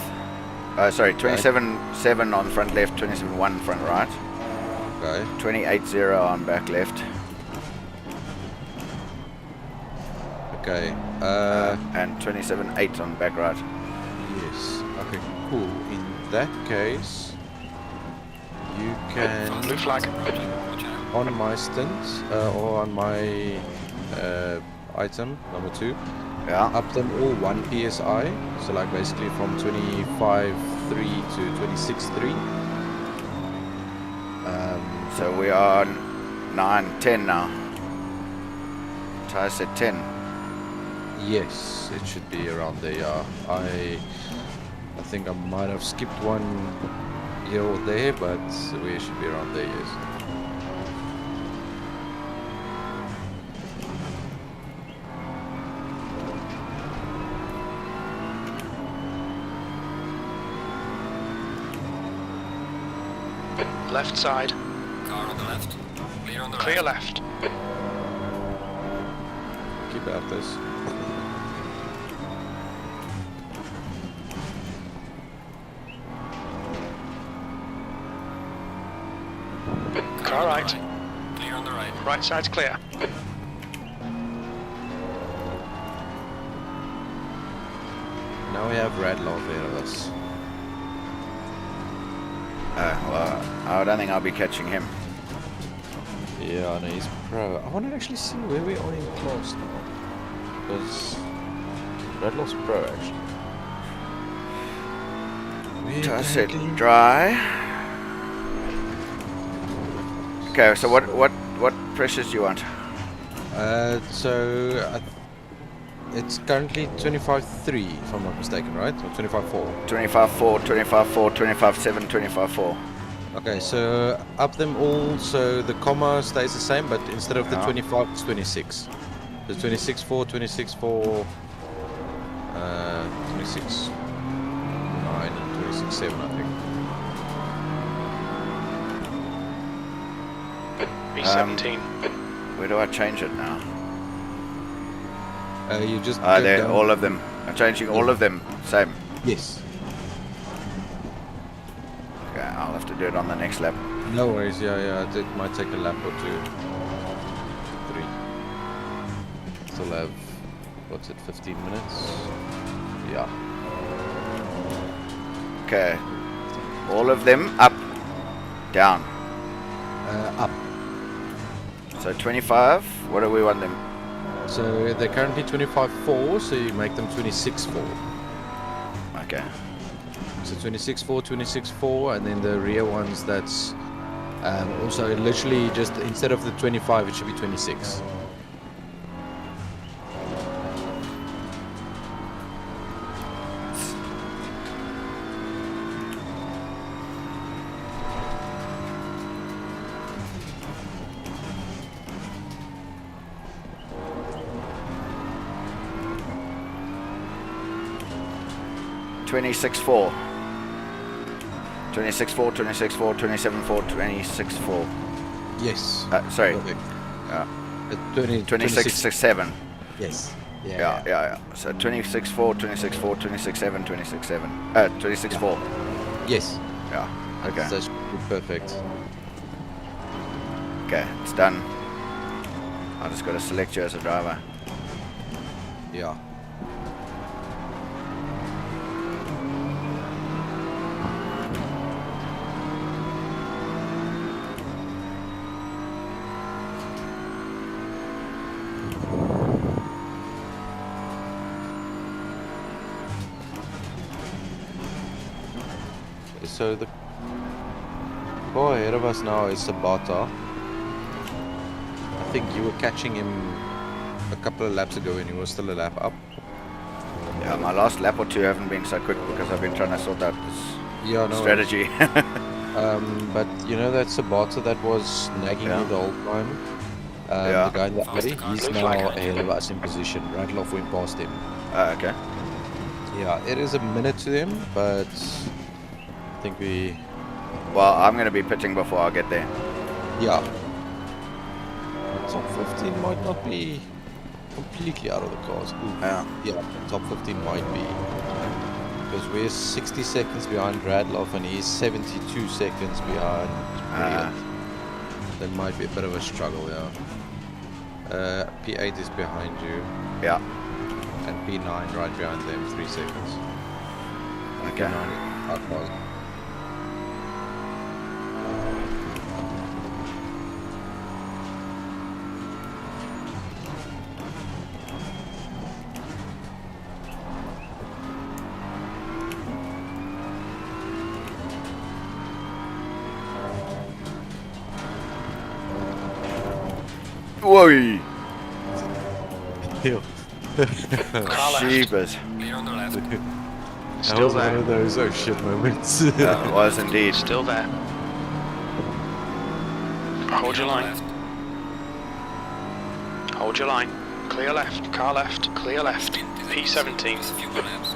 Sorry, 27.7 on front left, 27.1 front right. Okay. 28.0 on back left. Okay. And 27.8 on back right. Yes. Okay, cool. In that case, you can Blue flag. on my stint or on my item number 2. Yeah. Up them all 1 psi. So like basically from 25.3 to 26.3. So we are 9, 10 now. Tyre set 10. Yes, it should be around there. Yeah. I think I might have skipped one here or there, but we should be around there. Yes. Left side. Car on the left. Clear on the right. Clear left. Keep at this. Car right. Clear on the right. Right side's clear. Now we have Radlaw ahead of us. Well, I don't think I'll be catching him. Yeah, no, he's pro. I want to actually see where we are in class now. Because Radlaw's pro, actually. Tyre set dry. Okay, so what pressures do you want? It's currently 25.3, if I'm not mistaken, right? Or 25.4. 25.4, 25.4, 25.7, 25.4. Okay, so up them all, so the comma stays the same, but instead of the 25, it's 26. So 26.4, 26.4, 26.9, and 26.7, I think. B17. Where do I change it now? You just there, down. all of them. I'm changing all of them. Same. Yes. Okay, I'll have to do it on the next lap. No worries, yeah, it might take a lap or 2. 3. Still have, what's it, 15 minutes? Yeah. Okay. All of them up, down. Up. So 25, what do we want them? So they're currently 25.4, so you make them 26.4. Okay. So 26.4, 26.4, and then the rear ones, that's also literally just instead of the 25, it should be 26. $26.4. 26.4, 26.4, 27.4, 26.4. Yes. Sorry. Perfect. 26.7. Yes. Yeah. So 26.4, 26.4, 26.7, 26.7. 26.4. Yes. Yeah. Okay. That should be perfect. Okay, it's done. I just got to select you as a driver. Yeah. So the car ahead of us now is Sabata. I think you were catching him a couple of laps ago and he was still a lap up. Yeah, my last lap or two haven't been so quick because I've been trying to sort out this strategy. But you know that Sabata that was nagging you the whole time? The guy in that buddy, he's now ahead of us in position. Radloff went past him. Okay. Yeah, it is a minute to them, but I think we... Well, I'm going to be pitching before I get there. Yeah. Top 15 might not be completely out of the cars. Yeah, top 15 might be. Because we're 60 seconds behind Radloff and he's 72 seconds behind Brilliant. There might be a bit of a struggle, yeah. P8 is behind you. Yeah. And P9 right behind them, 3 seconds. Okay. P9 out cars. Whoa! Jeebus. Clear on the left. That Still was there. one of those oh shit moments. Yeah, it was indeed. Still there. Hold your line. Hold your line. Clear left. Car left. Clear left. P17. Just a few more laps.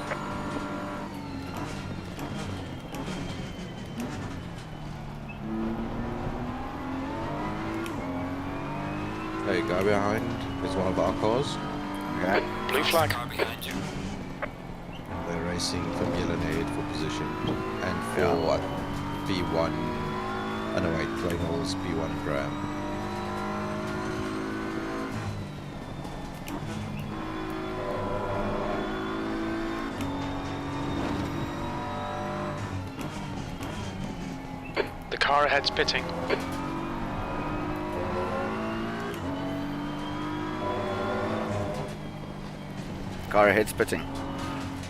Hey, guy behind is one of our cars. Okay. Blue flag. Car behind you. They're racing from Yellowhead for position and for P1. Oh no, wait, Reynolds, P1 and Graham. The car ahead's pitting. Car ahead's pitting.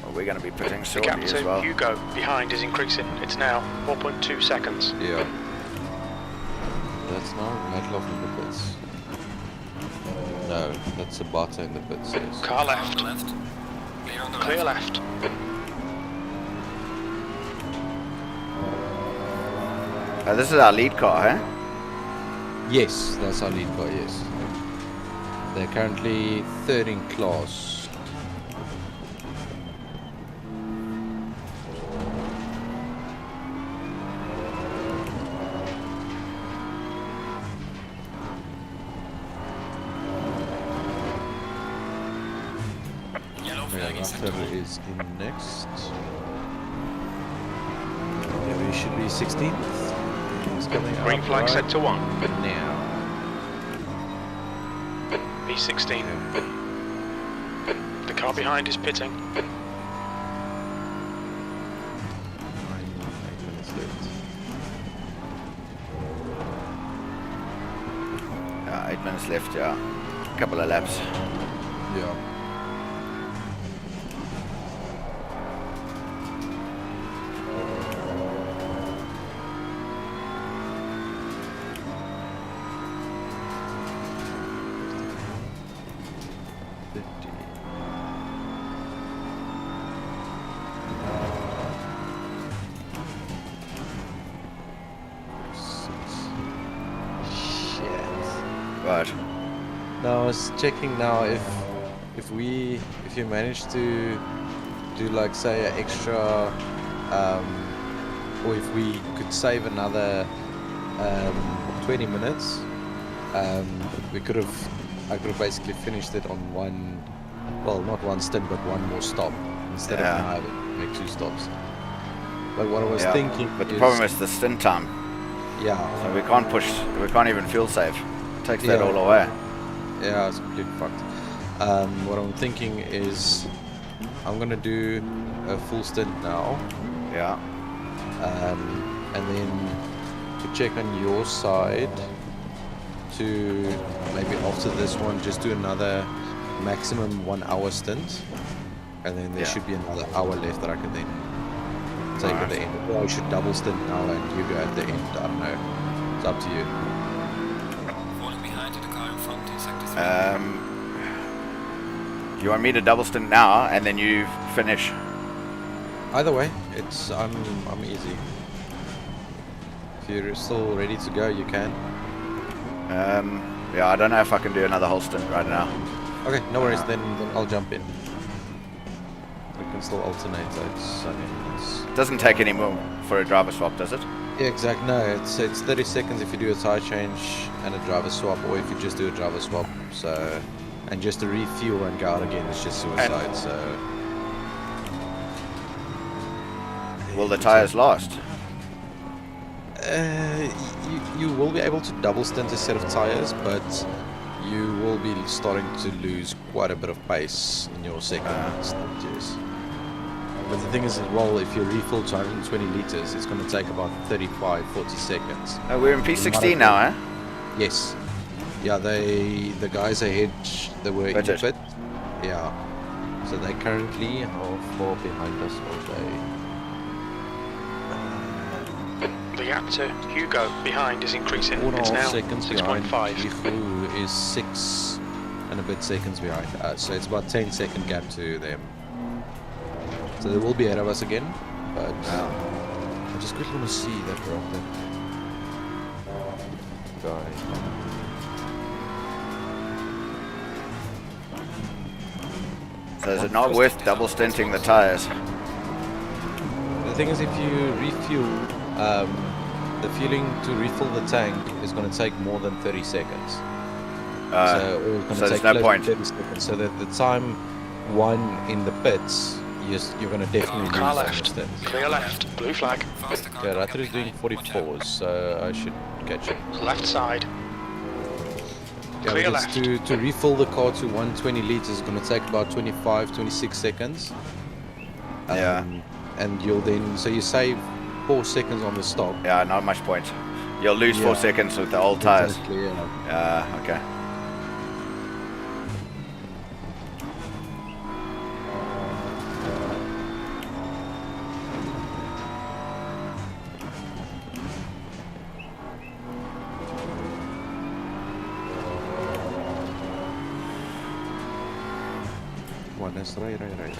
Well, we're going to be pitting The shortly gap as to well. Hugo behind is increasing. It's now 4.2 seconds. Yeah. That's now Radloff in the pits. No, that's Sabata in the pits, yes. Car left. Left. Clear on the Clear left. left. This is our lead car, eh? Yes, that's our lead car, yes. They're currently third in class. Yellow flag in sector Rutter 1. is in next. Yeah, we should be 16th. He's coming Green out flag right sector 1. now. P16. The car behind is pitting. 8 minutes left. 8 minutes left, yeah. Couple of laps. Yeah. Right. Now I was checking now if you manage to do like say an extra or if we could save another 20 minutes, I could have basically finished it on one, well, not one stint but one more stop instead of now having to make 2 stops. But what I was thinking but the is, problem is the stint time. yeah, So we can't even fuel save. It takes that all away. Yeah, it's completely fucked. What I'm thinking is I'm gonna do a full stint now. Yeah. And then to check on your side to maybe after this one just do another maximum 1 hour stint. And then there should be another hour left that I can then take at the end. Or I should double stint now and you go at the end. I don't know. It's up to you. Falling behind in the car in front in sector 3. You want me to double stint now and then you finish? Either way, it's I'm easy. If you're still ready to go, you can. Yeah, I don't know if I can do another whole stint right now. Okay, no worries. Then I'll jump in. still alternate. I mean, It doesn't take any more for a driver swap, does it? yeah, exactly. No, it's 30 seconds if you do a tire change and a driver swap, or if you just do a driver swap. So, and just to refuel and go out again, it's just suicide. So, will the tires last? you will be able to double stint a set of tires, but you will be starting to lose quite a bit of pace in your second stint. Yes. But the thing is as well, if you refill to 120 liters, it's going to take about 35-40 seconds. Oh, we're in P16 now, eh? Yes. Yeah, the guys ahead, they were in the pit. Yeah. So they currently how far behind us are they? The gap to Hugo behind is increasing. 4.5 It's now seconds behind. 6.5. Gifu is 6 and a bit seconds behind. So it's about 10-second gap to them. So they will be ahead of us again, but I just quickly want to see that guy. So is it not worth double stinting the tires? The thing is, if you refuel, the fueling to refill the tank is going to take more than 30 seconds. So there's no point. 30 seconds. So that the time one in the pits, you're going to definitely lose. Car left. Clear left. Blue flag. Yeah, Ratter is doing 44s, so I should catch it. Left side. Yeah, Clear because left. to refill the car to 120 liters is going to take about 25-26 seconds. And you'll then, so you save 4 seconds on the stop. Yeah, not much point. You'll lose 4 seconds with the old tires. Exactly, yeah. Okay. One is right.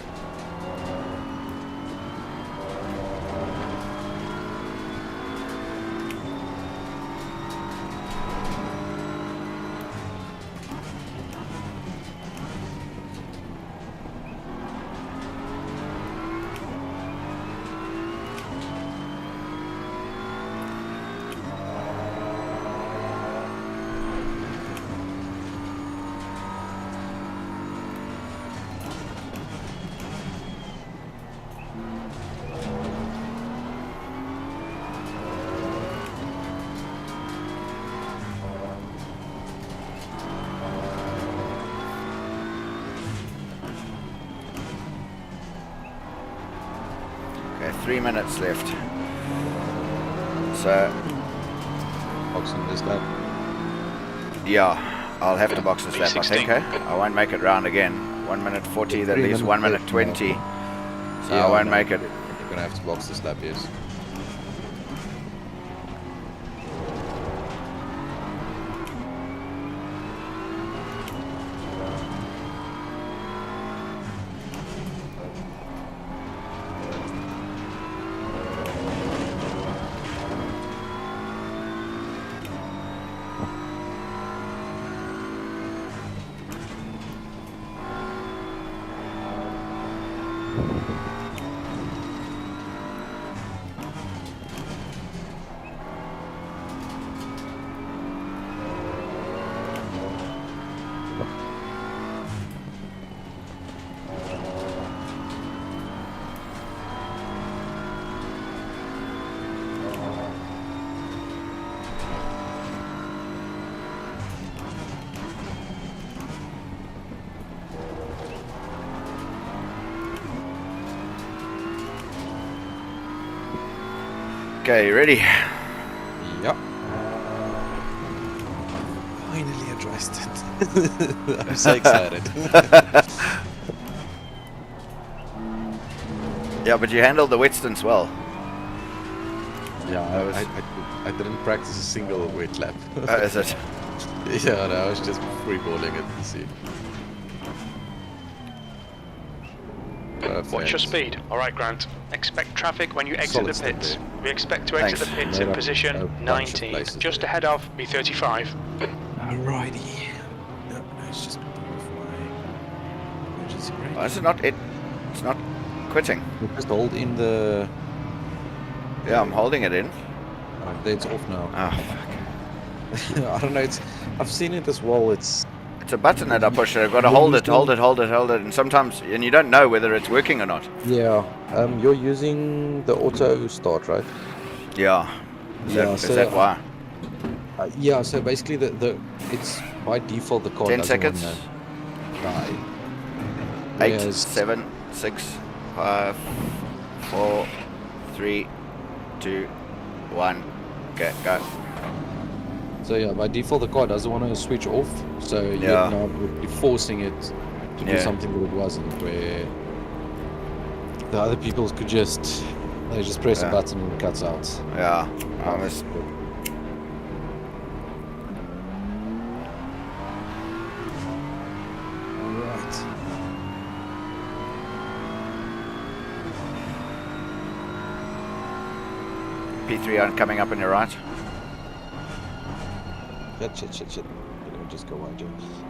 Okay, 3 minutes left. So, boxing this lap. Yeah, I'll have to box this lap, I think, eh? I won't make it round again. 1 minute 40, that leaves 1 minute 20. So Yeah, I won't no, make it. You're gonna have to box this lap, yes. Okay, you ready? Yep. Finally addressed it. I'm so excited. Yeah, but you handled the wet stints well. Yeah, I didn't practice a single wet lap. Is it? Yeah, no, I was just freeballing it to see. Watch your speed. Alright, Grant. Expect traffic when you exit the pits. We expect to exit the pits in position 19, just ahead of B35. Alrighty. No, it's just Well, it's not quitting. You just hold in the... Yeah, I'm holding it in. It's off now. Oh, fuck. I don't know, I've seen it as well, it's a button that I push. I've got to hold it, and sometimes, and you don't know whether it's working or not. Yeah, you're using the auto start, right? Yeah. Is that why? Yeah, so basically it's by default the car 10 doesn't seconds. wanna die. 8, Yes. 7, 6, 5, 4, 3, 2, 1. Okay, go. So yeah, by default the car doesn't want to switch off. So Yeah. now you're forcing it to do something that it wasn't, where the other people could just press a button and it cuts out. Yeah, I was. Alright. P3 on coming up on your right. Shit. Let me just go wide.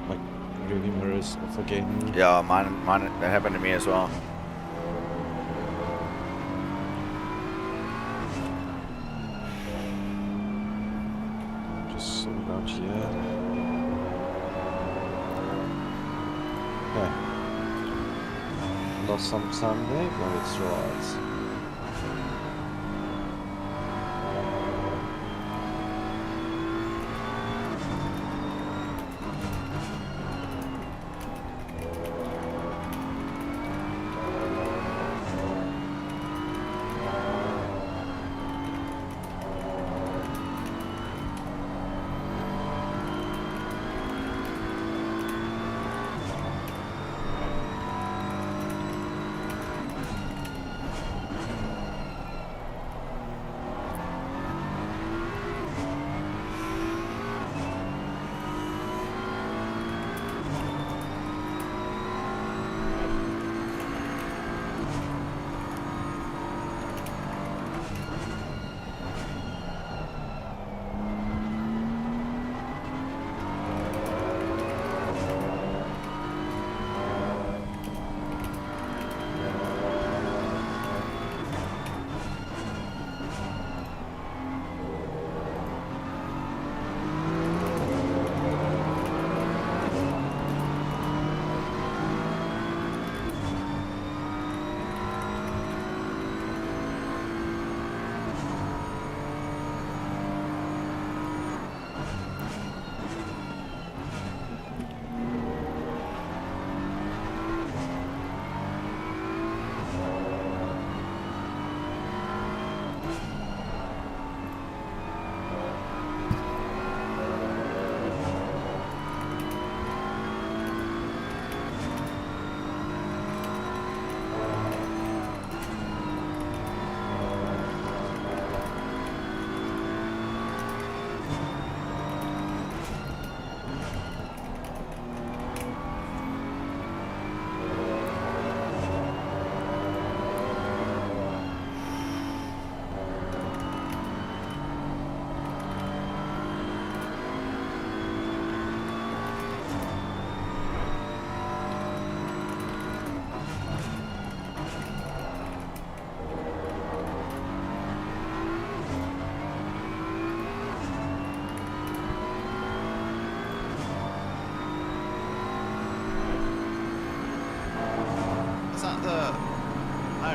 My rearview mirrors off again. Yeah, mine, that happened to me as well. Just sort it out here. Okay. Lost some time there, but it's right.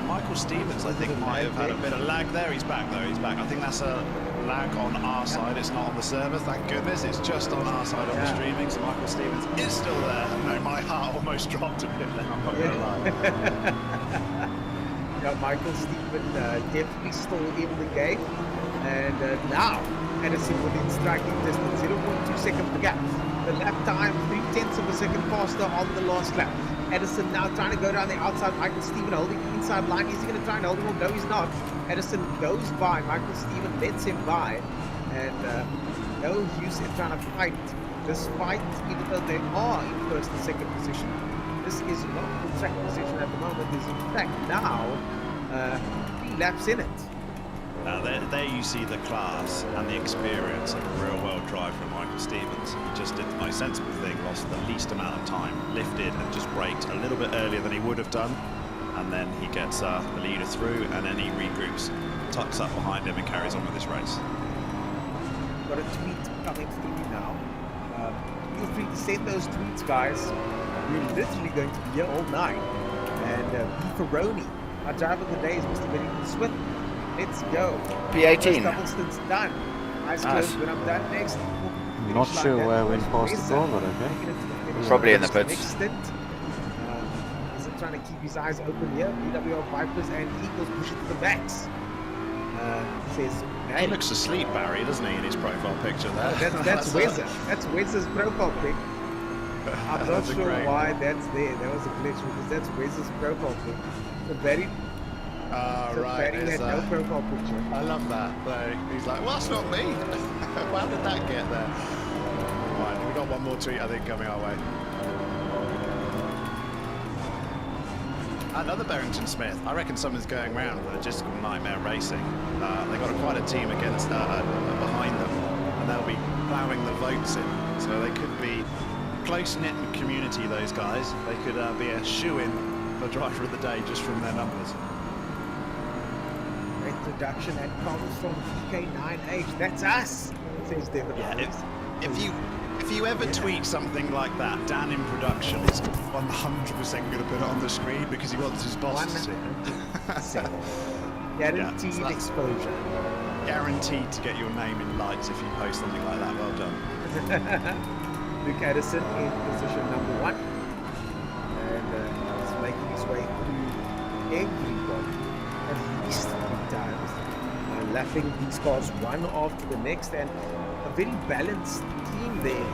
Michael Stevens, I think, might have had a bit of lag there. He's back, though. He's back. I think that's a lag on our side. It's not on the server, thank goodness. It's just on our side on the streaming. So Michael Stevens is still there. No, my heart almost dropped a bit then, I'm not going to lie. Yeah, Michael Stevens definitely still in the game. And now, Edison within striking distance, 0.2 second gap. The lap time, 0.3 of a second faster on the last lap. Edison now trying to go down the outside. Michael Stevens holding the inside line. Is he going to try and hold him up? No, he's not. Edison goes by. Michael Stevens lets him by. And no use in trying to fight. Despite, even though they are in first and second position, this is not the track position at the moment. There's in fact now 3 laps in it. There you see the class and the experience of a real-world drive from Michael Stevens. He just did the most sensible thing, lost the least amount of time, lifted and just braked a little bit earlier than he would have done, and then he gets the leader through, and then he regroups, tucks up behind him, and carries on with his race. Got a tweet coming through now. Feel free to send those tweets, guys. We're literally going to be here all night. And Beefaroni, our driver of the day is Mr. Bennington Swift. Let's go. P18. Doubleston's done. Nice. When I'm done next. Not sure where we passed the goal, but okay. Probably in the pits. Next stint. Is it trying to keep his eyes open here? BWR Vipers and Eagles push it to the max. Says he looks asleep, Barry, doesn't he, in his profile picture there? That's Wezza. That's Wezza's profile pic. I'm not sure why that's there. That was a glitch because that's Wezza's profile pic. So Barry had no profile picture. I love that. He's like, well, that's not me. How did that get there? Right, we've got one more tweet, I think, coming our way. Another Barrington Smith. I reckon something's going round with Logistical Nightmare Racing. They've got quite a team against behind them, and they'll be ploughing the votes in. So they could be close-knit community, those guys. They could be a shoe-in for driver of the day just from their numbers. Introduction and comments from PK9H. That's us, says David. Yeah, if you ever tweet something like that, Dan in production is 100% going to put it on the screen because he wants his boss to see it. Guaranteed exposure. Guaranteed to get your name in lights if you post something like that. Well done. Luke Addison in position number 1. And he's making his way through everybody at least 3 times. Lapping these cars one after the next, and a very balanced team there.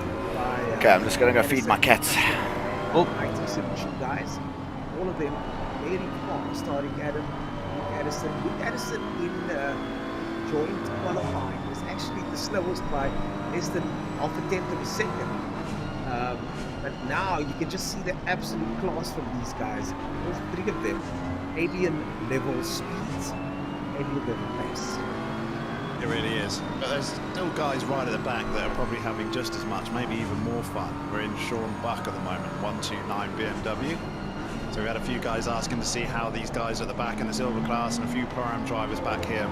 Okay, I'm just going to go feed my cats. IT Solution guys. All of them very fast, starting Luke Addison. Luke Addison in joint qualifying was actually the slowest by less than half a tenth of a second. But now you can just see the absolute class from these guys. All 3 of them. Alien level speeds, alien level pace. It really is. But there's still guys right at the back that are probably having just as much, maybe even more fun. We're in Sean Buck at the moment, 129 BMW. So we had a few guys asking to see how these guys at the back in the silver class and a few Pro-Am drivers back here,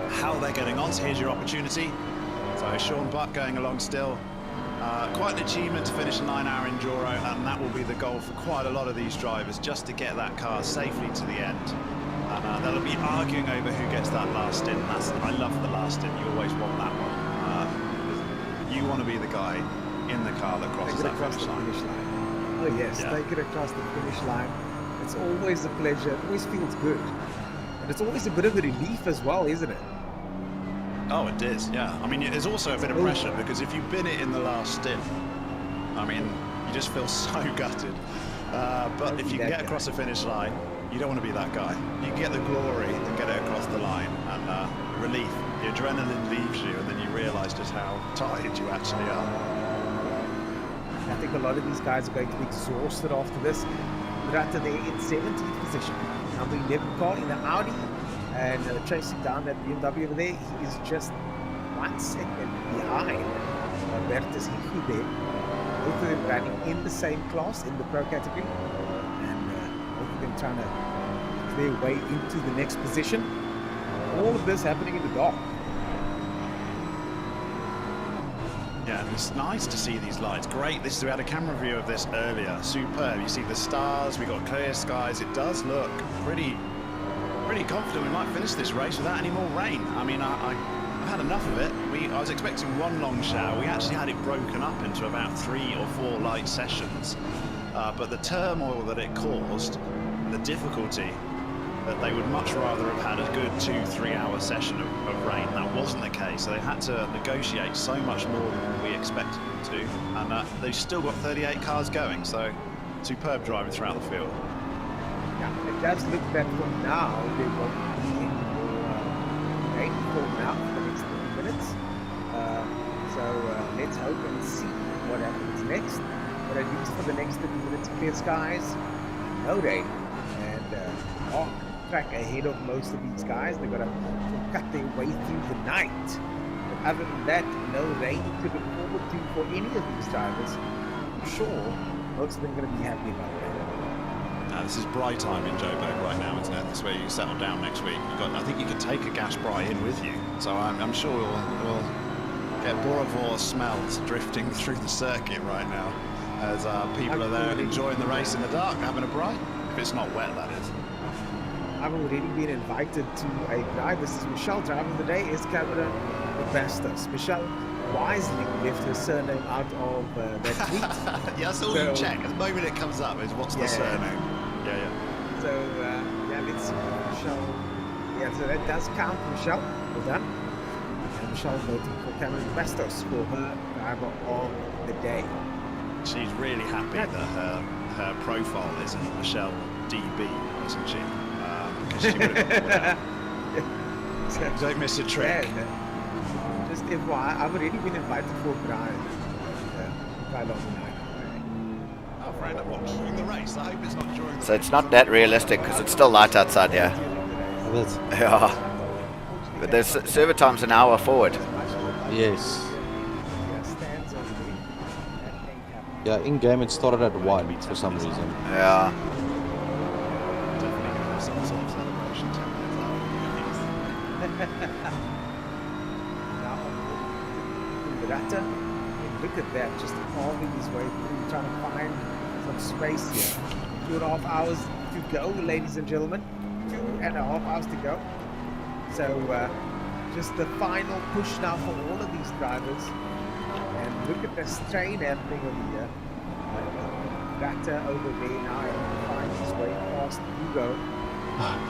how they're getting on. So here's your opportunity. So Sean Buck going along still. Quite an achievement to finish a 9-hour enduro, and that will be the goal for quite a lot of these drivers, just to get that car safely to the end. And they'll be arguing over who gets that last stint. I love the last stint. You always want that one. You want to be the guy in the car that crosses that finish line. Oh yes, take it across the finish line. It's always a pleasure. It always feels good. And it's always a bit of a relief as well, isn't it? Oh, it is, yeah. I mean, there's also a bit of pressure because if you've been it in the last stint, I mean, you just feel so gutted. But if you can get across the finish line, you don't want to be that guy. You can get the glory and get it across the line, and relief. The adrenaline leaves you, and then you realise just how tired you actually are. I think a lot of these guys are going to be exhausted after this. Ratta there in 17th position. Number 11 car in the Audi. And chasing down that BMW over there, he is just 1 second behind Bertus Hichu there. Both of them running in the same class, in the Pro category. And both of them trying to make their way into the next position. All of this happening in the dark. Yeah, and it's nice to see these lights. Great, we had a camera view of this earlier. Superb. You see the stars, we got clear skies. It does look pretty confident we might finish this race without any more rain. I mean, I've had enough of it. I was expecting one long shower. We actually had it broken up into about 3 or 4 light sessions. But the turmoil that it caused, the difficulty, that they would much rather have had a good 2-3 hour session of rain. That wasn't the case. So they had to negotiate so much more than we expected them to. And they've still got 38 cars going. So superb driving throughout the field. Yeah, it does look that from now they won't be any more rain for now for the next 30 minutes. So let's hope and see what happens next. But at least for the next 30 minutes, clear skies, no rain, and dark track ahead of most of these guys. They've got to cut their way through the night. But other than that, no rain to look forward to for any of these drivers. I'm sure most of them are going to be happy about that. This is Bry time in Joburg right now, isn't it? This is where you settle down next week. I think you could take a gas Bry in with you. So I'm sure we'll get Borovore smells drifting through the circuit right now as people are there enjoying the race in the dark, having a Bry. If it's not wet, that is. I've already been invited to a drive. This is Michelle driving today. Is Cameron Bastos. Michelle wisely left her surname out of that tweet. Yeah, that's all you check. At the moment it comes up is what's the surname. Yeah. So, let's see. Michelle. Yeah, so that does count, Michelle. Well done. And Michelle voting for Cameron Bastos for her driver of the day. She's really happy that her profile isn't Michelle DB, isn't she? Because she would have don't miss a trick. Just FYI, I've already been invited for Brian. Kyalami. Oh, friend, I'm watching the race. I hope it's not during the So it's not that realistic because it's still light outside here. Yeah. But there's server time's an hour forward. Yes. Yeah, in game it started at 1 for some reason. Yeah. Look at that, just carving his way through, trying to find some space here. 2.5 hours to go, ladies and gentlemen. 2.5 hours to go. So, just the final push now for all of these drivers. And look at the strain happening over here. Ratter over there now and find his way past Hugo.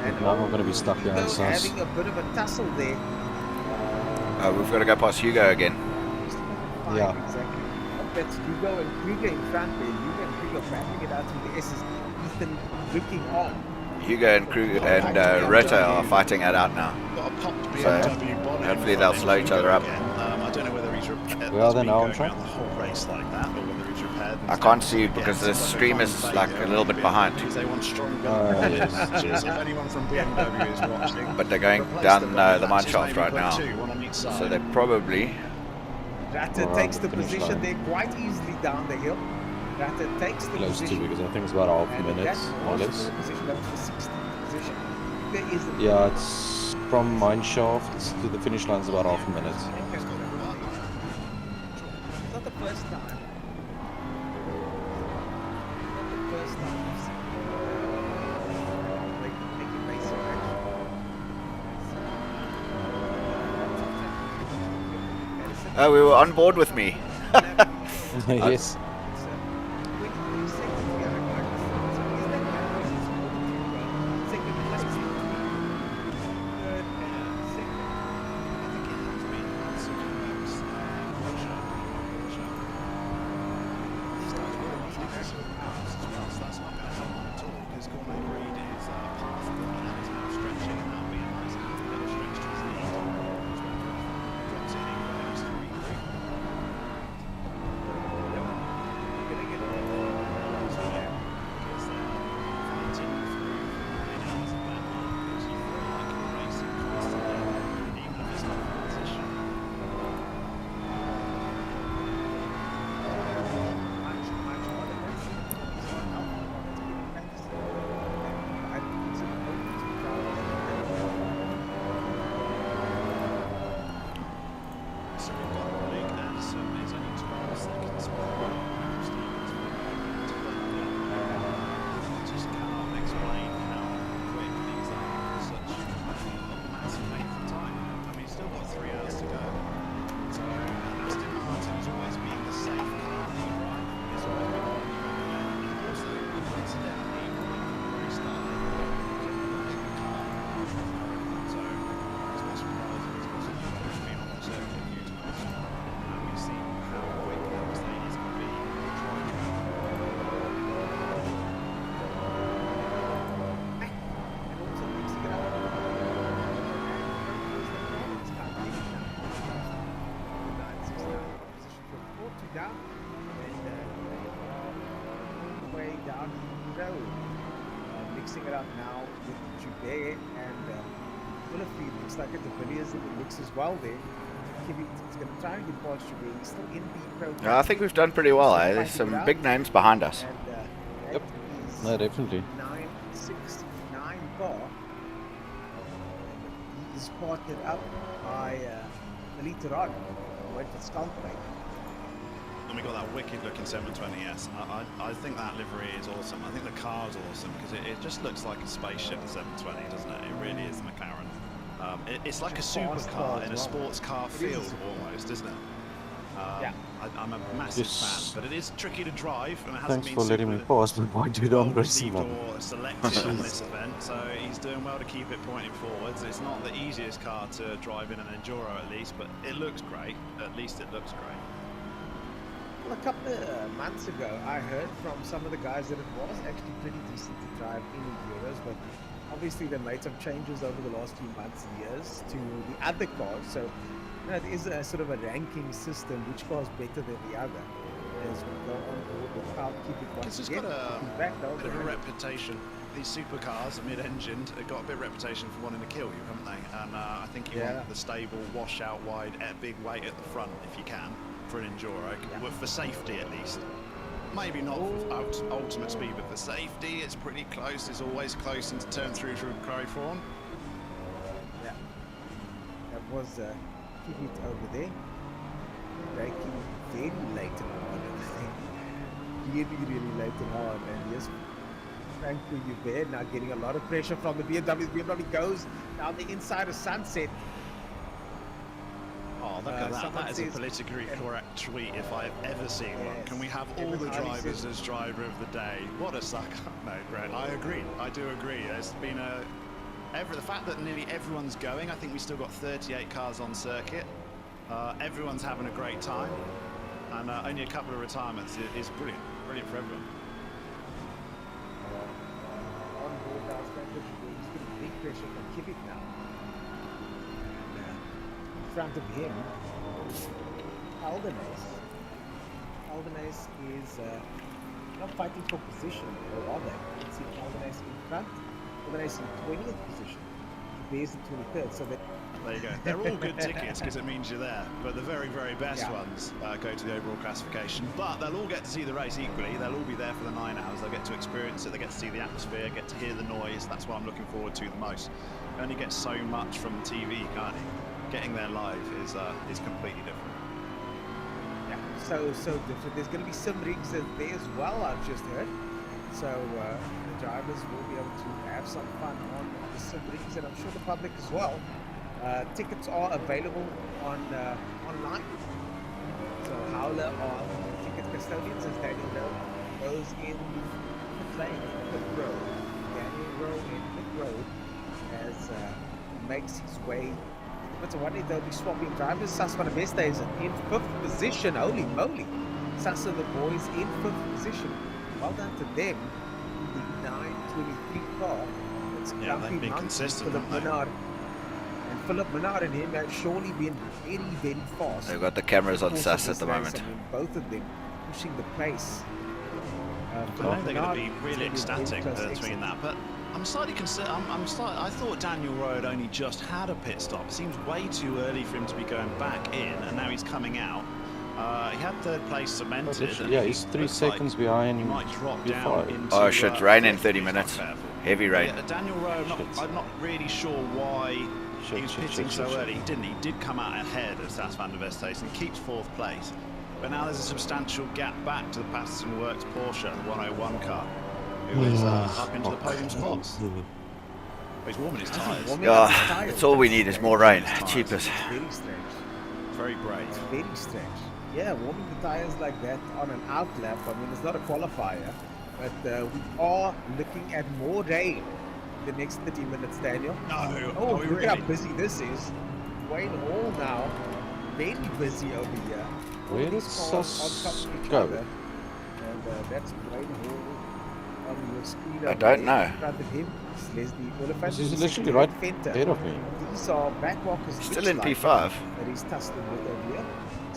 And now I'm going to be stuck behind Sas. Having a bit of a tussle there. We've got to go past Hugo again. Yeah. Exactly. That's Hugo and Krieger in front there. Hugo and Krieger battling it out with the S's. Ethan looking on. Hugo and Krieger and Rota are fighting it out now. So hopefully they'll slow each other up. I don't know whether he's repaired. Where are they now on track? The whole race like that, or whether he's repaired. I can't see because the stream is like a little bit behind. They want stronger. If anyone from BMW is watching. But they're going down the mine shaft right now. So they probably. Ratter takes the position there quite easily down the hill. Ratter takes the Close position. to, because I think it's about half a minute, more or less. Yeah, it's from mine shaft to the finish line is about half a minute. It's not the first time. Not the first time we've seen taking racing action. Oh, we were on board with me. Yes. Mixing it up now with Joubert and Philippe. Looks like it. The Villiers in the mix as well there. It's going to try and get past Joubert. He's still in the program. Yeah, I think we've done pretty well. There's some big names behind us. And, Yep. No, definitely. 9 69 car. He is partnered up by later on. Went for Skunk Mate. And we got that wicked looking 720S. I think that livery is awesome. I think the car's awesome because it just looks like a spaceship, the 720, doesn't it? It really is McLaren. It's like a supercar in a sports car field almost, isn't it? Yeah. I'm a massive fan, but it is tricky to drive, and it hasn't Thanks been for letting me super pass, but why did well I'm racing received up? or selected on this event, so he's doing well to keep it pointing forwards. It's not the easiest car to drive in an Enduro at least, but it looks great. At least it looks great. Well, a couple of months ago, I heard from some of the guys that it was actually pretty decent to drive in Enduros, but obviously they made some changes over the last few months and years to the other cars, so it is a sort of a ranking system, which car is better than the other as we go on board with how keep it once It's just again. got a Back bit of a reputation. These supercars are mid-engined. They've got a bit of reputation for wanting to kill you, haven't they? And I think you want the stable, washout, wide, big weight at the front if you can for an Enduro, for safety at least. Maybe not for ultimate speed, but for safety, it's pretty close. It's always close into turn through to Curry Fawn. Yeah, that was keep it over there. Braking very late and hard. Really late and hard. And yes, Frank Hubert now getting a lot of pressure from the BMW. BMW goes down the inside of Sunset. Oh, look at that. That is a politically correct tweet if I've ever seen one. Can we have all the drivers as driver of the day? What a sucker. No, Brent, I agree. I do agree. There's been the fact that nearly everyone's going, I think we still got 38 cars on circuit. Everyone's having a great time. And only a couple of retirements is brilliant. Brilliant for everyone. On board now, he's getting big pressure from Kivik now. In front of him, Albanese. Albanese is not fighting for position, or are they? Let's see Albanese in front, Albanese in 20th position. There's the 23rd, so that. There you go. They're all good tickets because it means you're there. But the very, very best ones go to the overall classification. But they'll all get to see the race equally. They'll all be there for the 9 hours. They'll get to experience it. They get to see the atmosphere, get to hear the noise. That's what I'm looking forward to the most. You only get so much from the TV, can't you? Getting there live is completely different. Yeah, so different. There's going to be some rigs there as well, I've just heard. So the drivers will be able to have some fun on the sim rigs, and I'm sure the public as well. Tickets are available on online. So Howler are ticket custodians, as Daniel goes in the lane, pit road. Daniel Rowe in pit road as makes his way. But one day they'll be swapping drivers. Sasva Vesta is in 5th position. Holy moly! Sasa the boys in 5th position. Well done to them. The 923 car. Yeah, they've been consistent, haven't they? And Philip Menard and him have surely been very, very fast. They've got the cameras on SAS at the moment. I mean, both of them pushing the pace. I know they're going to be really ecstatic between that, but I'm slightly concerned. I thought Daniel Rowe had only just had a pit stop. It seems way too early for him to be going back in, and now he's coming out. He had 3rd place cemented. Yeah, he's 3 seconds behind. He might drop down into, oh shit, rain in 30 minutes. Heavy rain. Yeah, Daniel Rowe, I'm not really sure why he was pitting so early. He didn't. He did come out ahead of Sas van der Vestaes and keeps 4th place. But now there's a substantial gap back to the Patterson Works Porsche, the 101 car, who is up into the podium spots. But he's warming his tyres. That's all we need is more rain. Cheapest. Very strange. Very brave. It's very strange. Yeah, warming the tyres like that on an out lap. I mean, it's not a qualifier, but we are looking at more rain the next 30 minutes, Daniel. No. Oh, look how busy this is. Wayne Hall now, very busy over here. Where did Sus go? And that's Wayne Hall on your screen. I don't know. In front of him is Leslie Oliphant. He's literally right ahead of me. These are backwalkers. Still in P5. That he's tussling with over here.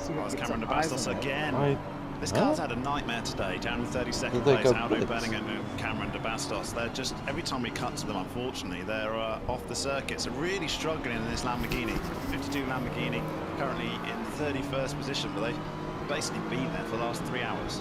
Oh, it's Cameron de Bastos again. This car's had a nightmare today, down in 32nd place, Aldo Bellingham and Cameron de Bastos. They're just, every time we cut to them, unfortunately, they're off the circuit. So really struggling in this Lamborghini. 52 Lamborghini, currently in 31st position, but they've basically been there for the last 3 hours.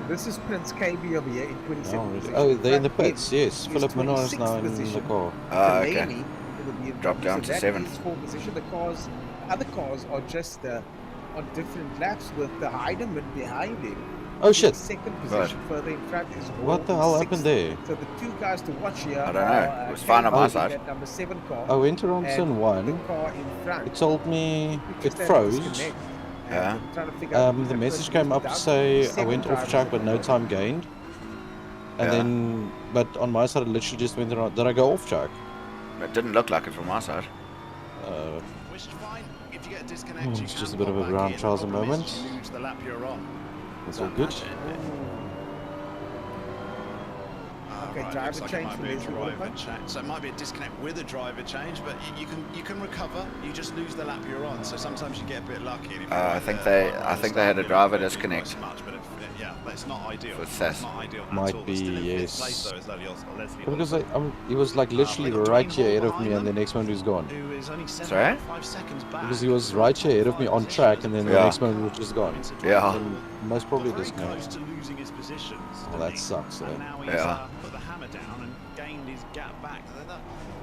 This is Prince KB over here in 27th position. Oh, they're in the Front him pits. Yes, is Philip Menard is 26th now in the position. car. Okay. Kyalami in the BMW, Dropped down so to that 7th. is 4th position. The other cars are just on different laps with the Heidemann behind him. Oh In shit! second position, further in front is What the Hall hell in happened 6th. there? So the two guys to watch here I don't know. are It was fine on my KB side. in that number 7 car. I went around and turn 1. the car in front. It told me Just it had a froze. disconnect, and Yeah. I'm trying to figure out who The that message person came is. up to Down say I 7 went off drivers track at but the no moment. time gained. And Yeah. then, but on my side, I literally just went around. Did I go off track? It didn't look like it from my side. Which is fine. If you get a disconnect, you It's can just a bit of a pop back ground in. trials The at the problem moment. is you lose the lap you're on. It's all good. Okay, Right, driver looks like it change might for be a Leslie driver Oliver. change. So it might be a disconnect with a driver change, but you can recover. You just lose the lap you're on. So sometimes you get a bit lucky. And if I think they had a driver disconnect. Yeah, that's not ideal. For It's Seth. not ideal at Might all. be, Still in fifth yes. place, though, is Leslie Because Oliver, he was like literally they got right Dwayne here ahead Hall of me, behind and the them, next moment he was gone. who is only Sorry? 5 seconds back. Because he was right here ahead of me on track, and then the Yeah. next moment he was just gone. Yeah. And most probably Got very disconnect. close to losing his positions. Oh, that sucks, And eh? now he's Yeah. put the hammer down and gained his gap back.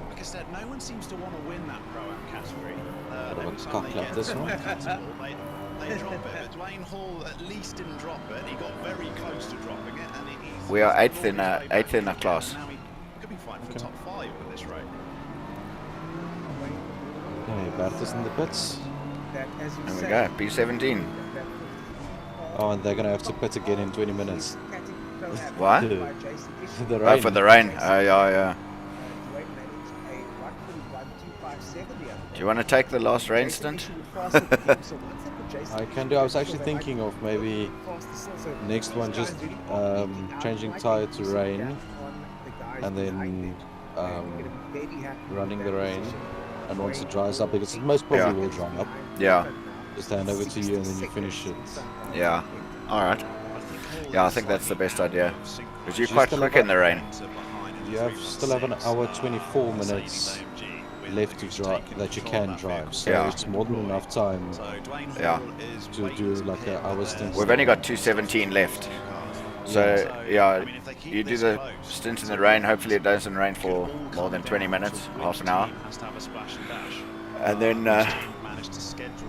Like I said, no one seems to want to win that Pro-Am category. Bit of a Every time cock they lap get this to one. the category, they drop it. But Dwayne Hall at least didn't drop it. He got very close to dropping it, and he's We are eighth clawed in his way back eighth in our again. class. Now he could be fighting for top 5 with this rate. Okay, Bertha's in the pits. That, as you There we say, go. P17. Oh, and they're gonna have to pit again in 20 minutes. What? The Oh, rain. for the rain. Oh, yeah. Do you want to take the last rain stint? I can do. I was actually thinking of maybe next one just changing tire to rain, and then running the rain, and once it dries up, because it most probably will dry up, Yeah. just hand over to you and then you finish it. Yeah. Alright. Yeah, I think that's the best idea. Because you're Just quite still quick have in the rain. Still have an hour 24 minutes left to drive that you can drive, so Yeah. it's more than enough time Yeah. to do like an hour stint. We've only got 2:17 left. So, yeah, you do the stint in the rain. Hopefully it doesn't rain for more than 20 minutes, half an hour. And then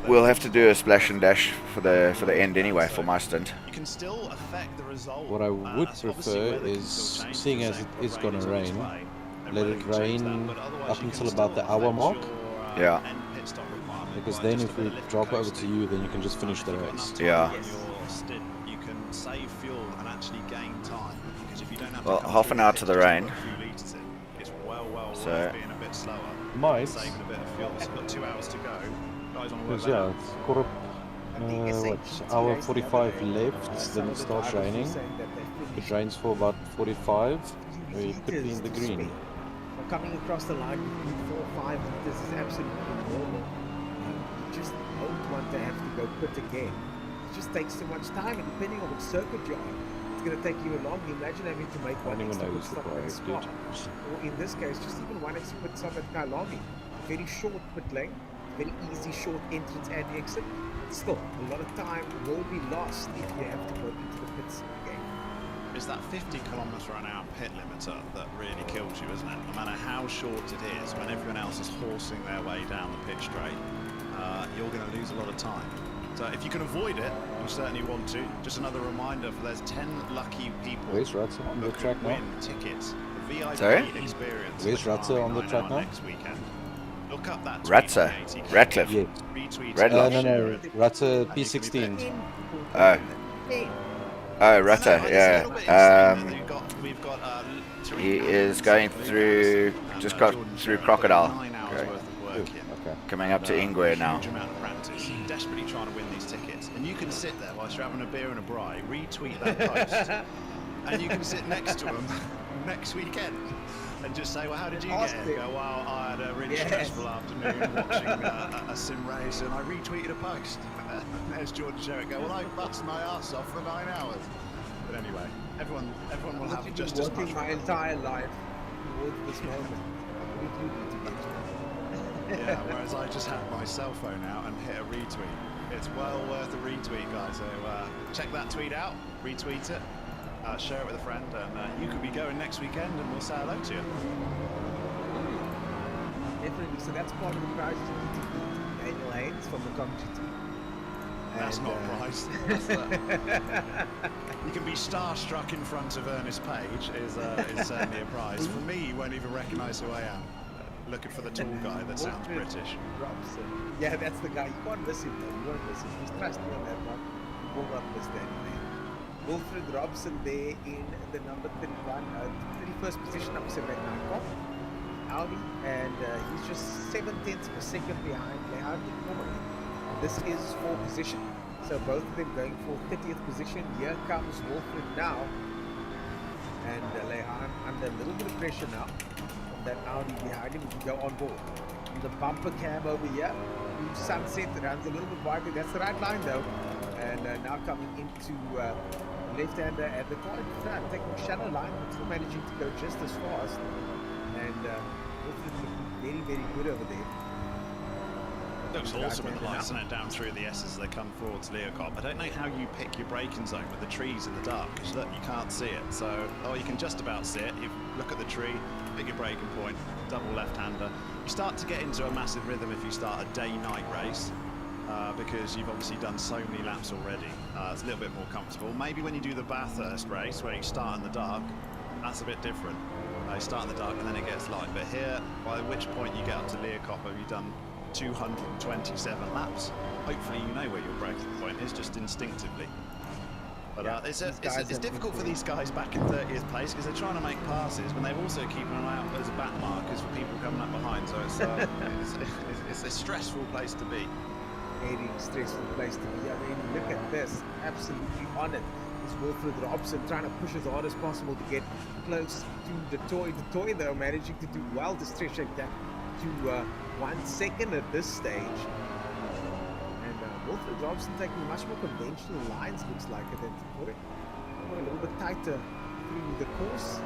we'll have to do a splash and dash for the end anyway, for my stint. You can still affect the result. What I would prefer is, seeing as it is going to rain, let it rain up until about the hour mark, Yeah. because then if we drop over to you, then you can just finish the race. Yeah. You can save fuel and actually gain time. Because if you don't have Well, to half an hour to the rain. it's well So- worth being a bit slower. Might, Saving a bit of fuel. So you've got 2 hours to go. Guys on the because way yeah, back. it's quarter, hour 45 left, then it starts raining. It rains for about 45, we could be in the green. Coming across the line between 4 or 5 liters is absolutely normal. You just don't want to have to go pit again. It just takes too much time, and depending on which circuit you're on, it's going to take you long. Imagine having to make one Anyone extra pit knows the stop car at is Spa, good. or in this case, just even one extra pit stop at Kyalami. Very short pit lane, very easy short entrance and exit. Still, a lot of time will be lost if you have to go into the pits again. It's that 50 kilometre an hour pit limiter that really kills you, isn't it? No matter how short it is, when everyone else is horsing their way down the pit straight, you're going to lose a lot of time. So if you can avoid it, you certainly want to. Just another reminder, for there's 10 lucky people Where's Ratzer on the who track can now? win tickets. The VIP Sorry? experience. Where's Ratzer on the track now? Next weekend. Look up that Ratzer? tweet, Ratcliffe? Yeah. retweet Red it, Lodge? No, share no, it. Ratzer P16. Oh. Oh, Rutter, yeah. We've got He is going through, just got through Crocodile. 9 hours Okay. worth of work in. Okay. Coming up to Ingwe now. Huge amount of practice, desperately trying to win these tickets. And you can sit there whilst you're having a beer and a braai, retweet that post, and you can sit next to them next weekend and just say, well, how did you get it? Go, well, I had a really stressful afternoon watching a sim race, and I retweeted a post. And there's George Sherritt go, well, I bust my ass off for 9 hours. But anyway, everyone will have just as much working my fun. entire life towards this moment. We do need to get to it. Yeah, whereas I just had my cell phone out and hit a retweet. It's well worth a retweet, guys. So check that tweet out, retweet it, share it with a friend, and you could be going next weekend, and we'll say hello to you. Definitely. So that's part of the prize. Daniel Haynes from the commentary team. That's not a prize. You can be starstruck in front of Ernest Page is certainly a prize. For me, you won't even recognise who I am. Looking for the tall guy that sounds British. Robson. Yeah, that's the guy. You can't miss him though. You won't miss him. Just trust me on that one. You will not miss Daniel Haynes. Wilfred Robson there in the number 31st position, number 7 at Nikon. Audi, and he's just 7/10 of a second behind Lehardi normally. This is for position, so both of them going for 30th position. Here comes Wilfred now, and Lehardi under a little bit of pressure now from that Audi behind him. He can go on board. And the bumper cam over here, Sunset runs a little bit wider. That's the right line though, and now coming into left-hander at the car in front, taking a shallow line, but still managing to go just as fast. And Wilfred looking very, very good over there. Looks awesome with the lights and it down through the S as they come towards Leocop. I don't know how you pick your braking zone with the trees in the dark, because look, you can't see it. So, you can just about see it. You look at the tree, pick your braking point, double left-hander. You start to get into a massive rhythm if you start a day-night race, because you've obviously done so many laps already. It's a little bit more comfortable. Maybe when you do the Bathurst race, where you start in the dark, that's a bit different. You start in the dark and then it gets light. But here, by which point you get up to Leocop, have you done 227 laps? Hopefully you know where your braking point is, just instinctively. But it's difficult for these guys back in 30th place, because they're trying to make passes, but they're also keeping an eye out as back markers for people coming up behind. So it's a stressful place to be. Very stressful place to be. I mean, look at this, absolutely on it. It's Wilfred Robson trying to push as hard as possible to get close to the toy. The toy, though, managing to do well to stretch it down to 1 second at this stage. And Wilfred Robson taking much more conventional lines, looks like it, than Toy. A little bit tighter through the course,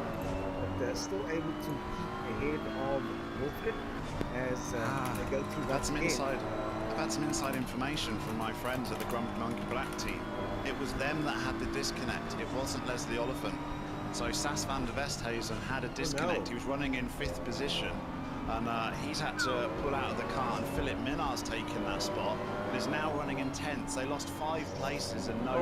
but still able to keep ahead of Wilfred as they go through once again. I've had some inside information from my friends at the Grumpy Monkey Black team. It was them that had the disconnect. It wasn't Leslie Oliphant. So Sas van der Westhuizen had a disconnect. He was running in 5th position, and he's had to pull out of the car, and Philip Minar's taken that spot and is now running in 10th. They lost 5 places and they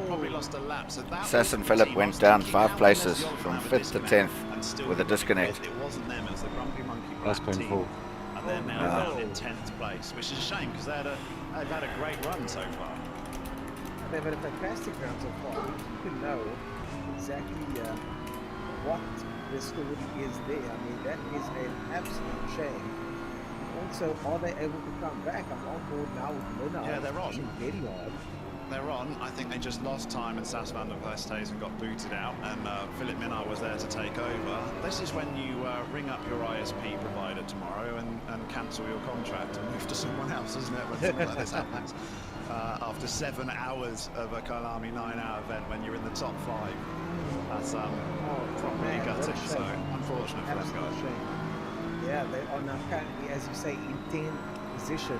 probably lost a lap. So that Sas and Philip went down 5 places from 5th to 10th with a disconnect. It wasn't them, it was the Grumpy Monkey That's Black team. painful. And they're now down in 10th place, which is a shame, because they've had a great run so far. They've had a fantastic run so far. You can know exactly what the story is there. I mean, that is an absolute shame. Also, are they able to come back? I'm on board now with Minnar. Yeah, they're on. Very hard. They're on. I think they just lost time, and Sas van der Westhuizen got booted out, and Philip Minnar was there to take over. This is when you ring up your ISP provider tomorrow and cancel your contract and move to someone else, isn't it, when something like this happens? After 7 hours of a Kyalami 9-hour event, when you're in the top 5, that's properly gutted. So unfortunate for them guys. Yeah, they are now currently, as you say, in 10th position,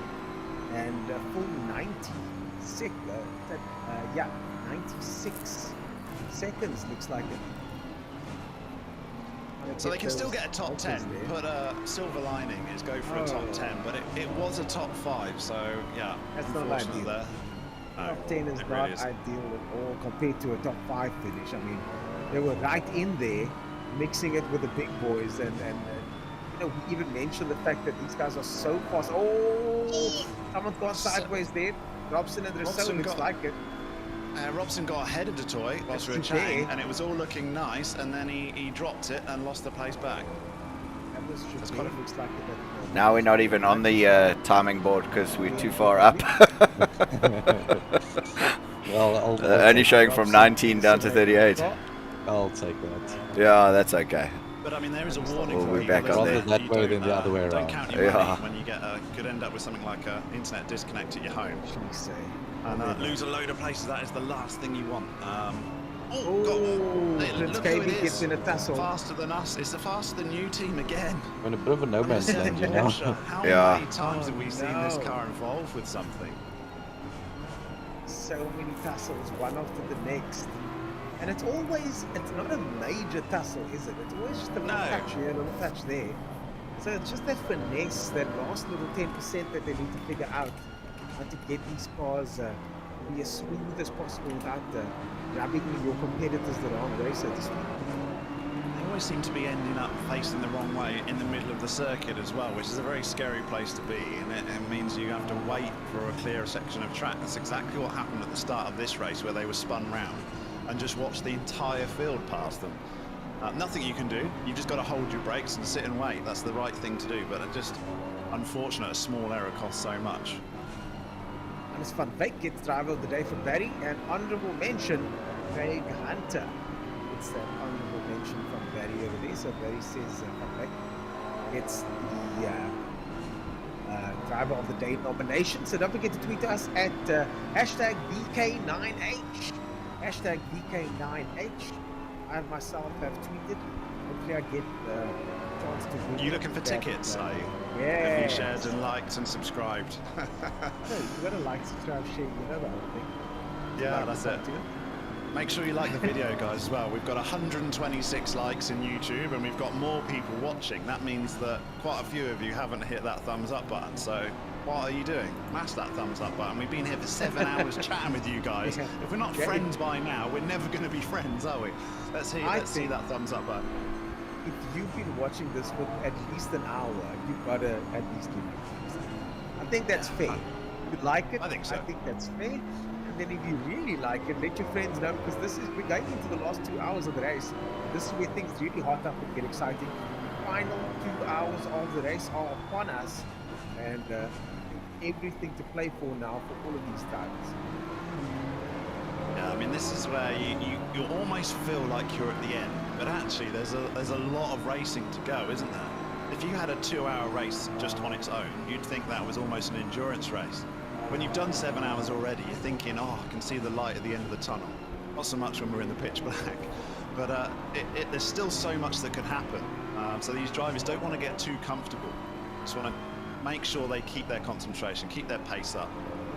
and full 96 seconds looks like it. So they can still get a top 10, but silver lining is go for a top 10, but it was a top 5, so yeah, that's not ideal. There. No, top 10 is not really ideal at all compared to a top 5 finish. I mean, they were right in there, mixing it with the big boys, and you know, we even mentioned the fact that these guys are so fast. Oh, someone's gone sideways there. Robson and Rousseau looks like it. Robson got ahead of the toy whilst we were chatting, and it was all looking nice, and then he dropped it and lost the place back. That's quite looks like it. Now we're not even on the timing board because we're too far up. Well, I'll only showing from 19 down to 38. I'll take that. Yeah, that's okay. But I mean, there is a warning for we're people back on there. That way than the other way around. Don't count your money when you could end up with something like an internet disconnect at your home. And lose a load of places. That is the last thing you want. Look who it is. In a tussle. Faster than us. It's the faster than you team again. I'm in a bit of a no man's land, you know. How many times have we seen this car involved with something? So many tussles, one after the next. And it's not a major tussle, is it? It's always just a little touch here, a little touch there. So it's just that finesse, that last little 10% that they need to figure out how to get these cars be as smooth as possible without rubbing your competitors the wrong way, so to speak. They always seem to be ending up facing the wrong way in the middle of the circuit as well, which is a very scary place to be, and it means you have to wait for a clear section of track. That's exactly what happened at the start of this race, where they were spun round and just watch the entire field pass them. Nothing you can do. You've just got to hold your brakes and sit and wait. That's the right thing to do, but it's just unfortunate a small error costs so much. Hannes van Wyk gets driver of the day for Barry, and honorable mention, Craig Hunter. It's an honorable mention from Barry over there. So Barry says Van Wyk gets the driver of the day nomination. So don't forget to tweet us at hashtag VK9H. Hashtag VK9H. I myself have tweeted. Hopefully I get the chance to win. You looking for tickets, are you? Yeah. Have you shared and liked and subscribed? No, you gotta like, subscribe, share, you know that whole thing. Yeah, that's it. Make sure you like the video, guys, as well. We've got 126 likes in YouTube, and we've got more people watching. That means that quite a few of you haven't hit that thumbs up button. So what are you doing? Smash that thumbs up button. We've been here for 7 hours chatting with you guys. If we're not friends by now, we're never going to be friends, are we? Let's see that thumbs up button. If you've been watching this for at least an hour, you've got to at least give it. I think that's fair. If you like it, I think so. I think that's fair. And then if you really like it, let your friends know, because we're going into the last 2 hours of the race. This is where things really hot up and get exciting. Final 2 hours of the race are upon us, and everything to play for now for all of these drivers. Yeah, I mean, this is where you almost feel like you're at the end, but actually there's a lot of racing to go, isn't there? If you had a 2-hour race just on its own, you'd think that was almost an endurance race. When you've done 7 hours already, you're thinking, oh, I can see the light at the end of the tunnel. Not so much when we're in the pitch black, but there's still so much that could happen. So these drivers don't want to get too comfortable. Just want to make sure they keep their concentration, keep their pace up.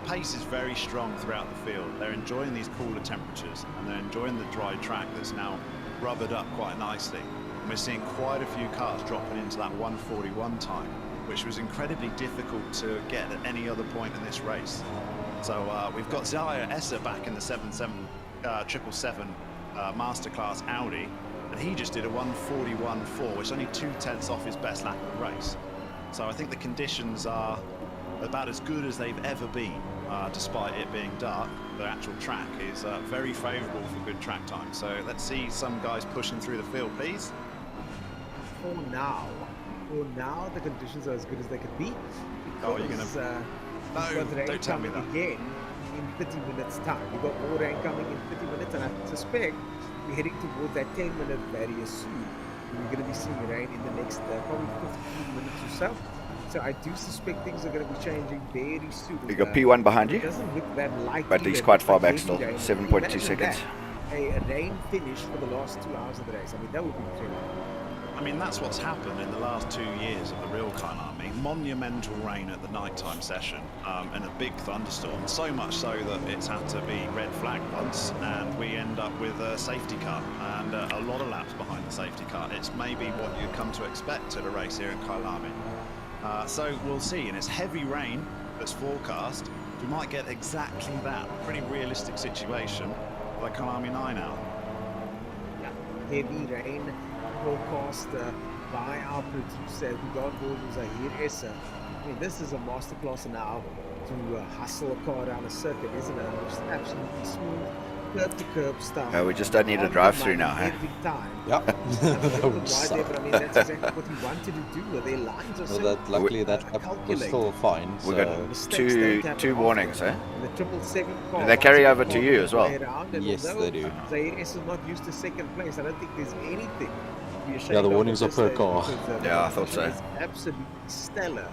The pace is very strong throughout the field. They're enjoying these cooler temperatures, and they're enjoying the dry track that's now rubbered up quite nicely. And we're seeing quite a few cars dropping into that 1:41 time, which was incredibly difficult to get at any other point in this race. So we've got Zaya Esser back in the 777 Masterclass Audi, and he just did a 1:41.4, which is only 2/10 off his best lap of the race. So I think the conditions are about as good as they've ever been, despite it being dark. The actual track is very favourable for good track time. So let's see some guys pushing through the field, please. For now, the conditions are as good as they could be. Oh, you're going to... No, don't tell me that. Again in 30 minutes time. You've got more rain coming in 30 minutes, and I suspect we're heading towards that 10-minute barrier soon. We're going to be seeing rain in the next probably 15 minutes or so. So I do suspect things are going to be changing very soon. You got P1 behind you, it doesn't look that likely, but he's quite far back still, 7.2 seconds. A rain finish for the last 2 hours of the race. I mean, that would be incredible. I mean, that's what's happened in the last 2 years of the real Kyalami. Monumental rain at the nighttime session and a big thunderstorm. So much so that it's had to be red flagged once, and we end up with a safety car and a lot of laps behind the safety car. It's maybe what you'd come to expect at a race here at Kyalami. So we'll see. And it's heavy rain that's forecast. We might get exactly that. Pretty realistic situation for the Kyalami 9 hour. Yeah, heavy rain forecast by our producer, Don Gordon's Zahir Essa. I mean, this is a masterclass now to hustle a car around a circuit, isn't it? Just absolutely smooth, curb to curb stuff. We just don't need a drive-through now, huh? Every time. Yep. That would suck. But I mean, that's exactly what we wanted to do. Their lines are so luckily that was still fine. We got two warnings, eh? The 777 car. Do they carry over to you as well? Yes, they do. Zahir Essa is not used to second place. I don't think there's anything. Yeah, the warnings are per car. Yeah, I thought so. It's absolutely stellar.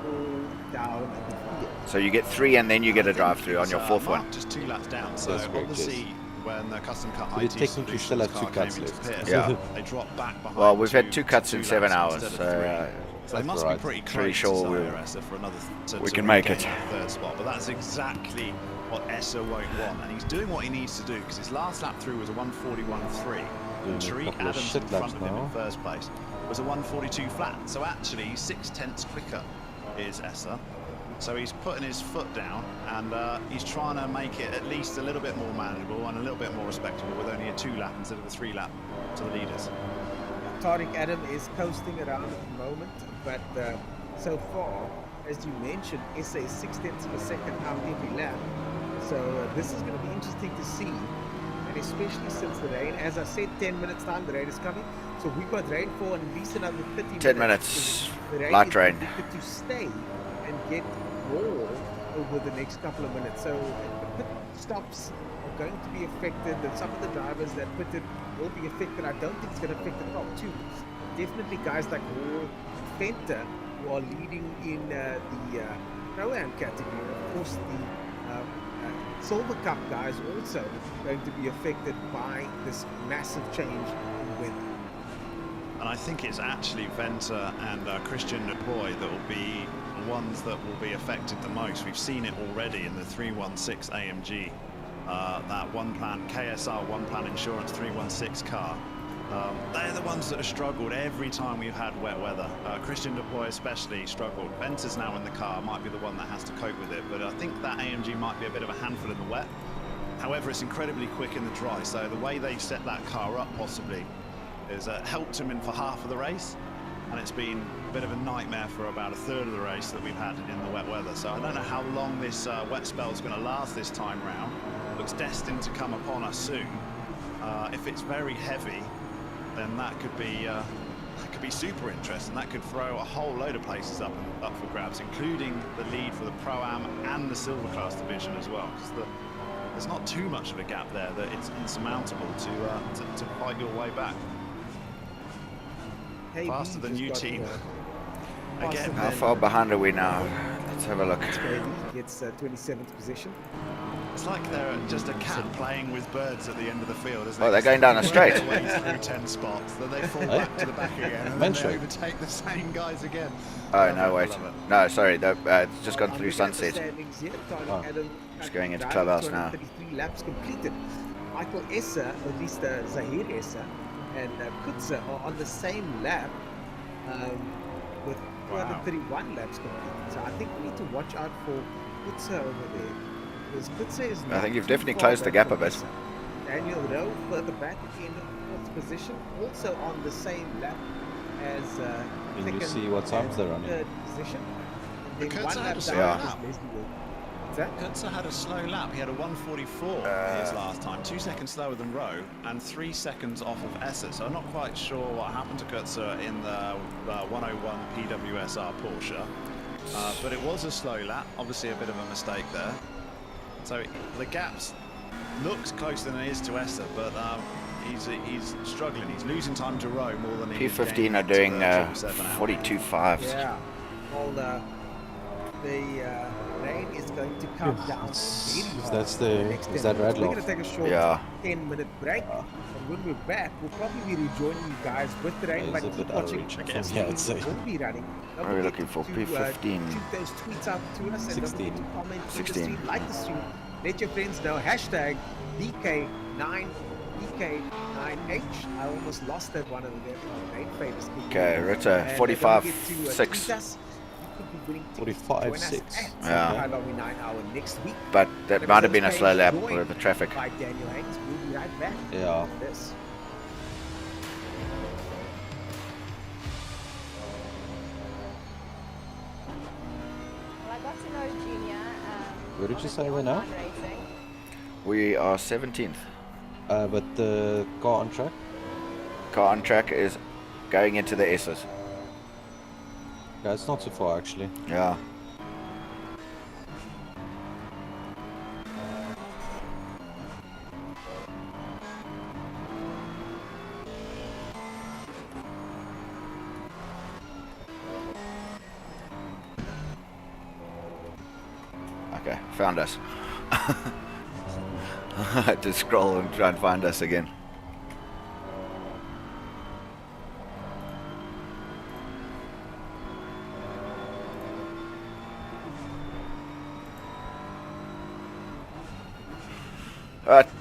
All down at the field. So you get 3 and then you get a drive-through on your 4th one. Just 2 laps down. So That's correct, obviously, when the custom cut But IT it technically still have 2 cuts left. Yeah. They drop back behind. Well, we've had 2 cuts in 7 hours, so they must be pretty close sure to for another we can make it. third spot. But that's exactly what Esser won't want, and he's doing what he needs to do because his last lap through was a 141.3, and Tariq Adams in front of him in first place was a 142 flat. So actually, 0.6 quicker is Esser. So he's putting his foot down, and he's trying to make it at least a little bit more manageable and a little bit more respectable with only a 2-lap instead of a 3-lap to the leaders. Tariq Adam is coasting around at the moment, but so far, as you mentioned, SA is 0.6 of a second out every lap. So this is going to be interesting to see, and especially since the rain, as I said, 10 minutes time, the rain is coming. So we've got rain for at least another 30 minutes. 10 minutes, The rain light is rain. predicted to stay and get more over the next couple of minutes. So the pit stops are going to be affected, and some of the drivers that pitted will be affected. I don't think it's going to affect the top two. Definitely guys like Hall, Fenter, who are leading in the Pro-Am category. Of course, the Silver Cup guys also going to be affected by this massive change in weather. And I think it's actually Venter and Christian Dubois that will be the ones that will be affected the most. We've seen it already in the 316 AMG, that One Plan, KSR One Plan Insurance 316 car. They're the ones that have struggled every time we've had wet weather. Christian Dubois especially struggled. Venter's now in the car, might be the one that has to cope with it, but I think that AMG might be a bit of a handful in the wet. However, it's incredibly quick in the dry, so the way they've set that car up possibly is helped him in for half of the race, and it's been a bit of a nightmare for about a third of the race that we've had in the wet weather. So I don't know how long this wet spell is going to last this time round. Looks destined to come upon us soon. If it's very heavy, then that could be super interesting. That could throw a whole load of places up for grabs, including the lead for the Pro-Am and the Silver Class division as well, because there's not too much of a gap there that it's insurmountable to fight your way back. Hey, Faster than you team. Again, How far behind are we now? Let's have a look. Gets 27th position. It's like they're just a cat playing with birds at the end of the field, isn't it? Oh, they're going down a straight. Way through 10 spots, then they fall back to the back again, and then they overtake the same guys again. Oh, no, wait. No, sorry. It's just gone through sunset. Oh. Just going into clubhouse now. 33 laps completed. Michael Esser, or at least Zahir Esser, and Kutza are on the same lap with 231 laps completed. So I think we need to watch out for Kutza over there. I think you've definitely closed the gap a bit. Daniel Rowe further back in 4th position, also on the same lap as Can you see what times they're running? 3rd position. And then one lap Kutza down had a is Leslie Wood. Kutza had a slow lap. He had a 144 his last time, 2 seconds slower than Rowe, and 3 seconds off of Esser. So I'm not quite sure what happened to Kutza in the 101 PWSR Porsche, but it was a slow lap. Obviously, a bit of a mistake there. So the gaps looks closer than it is to Esser, but he's struggling. He's losing time to Rowe more than he is. P15 are doing 42.5. Yeah. Well, the rain is going to come down. Is that red We're lock? going to take a short 10-minute break. And when we're back, we'll probably be rejoining you guys with the rain. But keep watching. Yeah, I'd say. We'll be running. What are we looking for? P15. Shoot those tweets out to us and don't forget to comment on the stream, like the stream. Let your friends know. Hashtag DK9. DK9H. I almost lost that one over there from Rain Favors. Okay, Ritter, 45.6. 45.6. Yeah. Kyalami 9 hour next week. But that might have been a slow lap with the traffic. By Daniel Hanks. We'll be right back. Yeah. This. Well, I got to know Junior. Where did you say we're now? We are 17th. But the car on track? Car on track is going into the S's. Yeah, it's not too far actually. Yeah. Okay, found us. I had to scroll and try and find us again.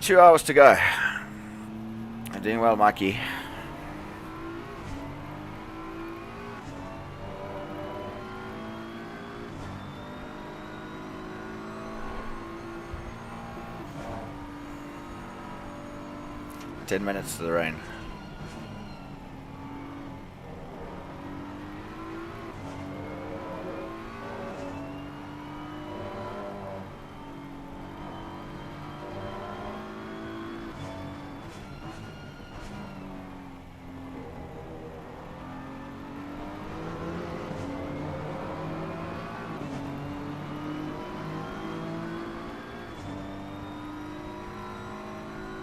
2 hours to go. I'm doing well, Mikey. Ten minutes to the rain.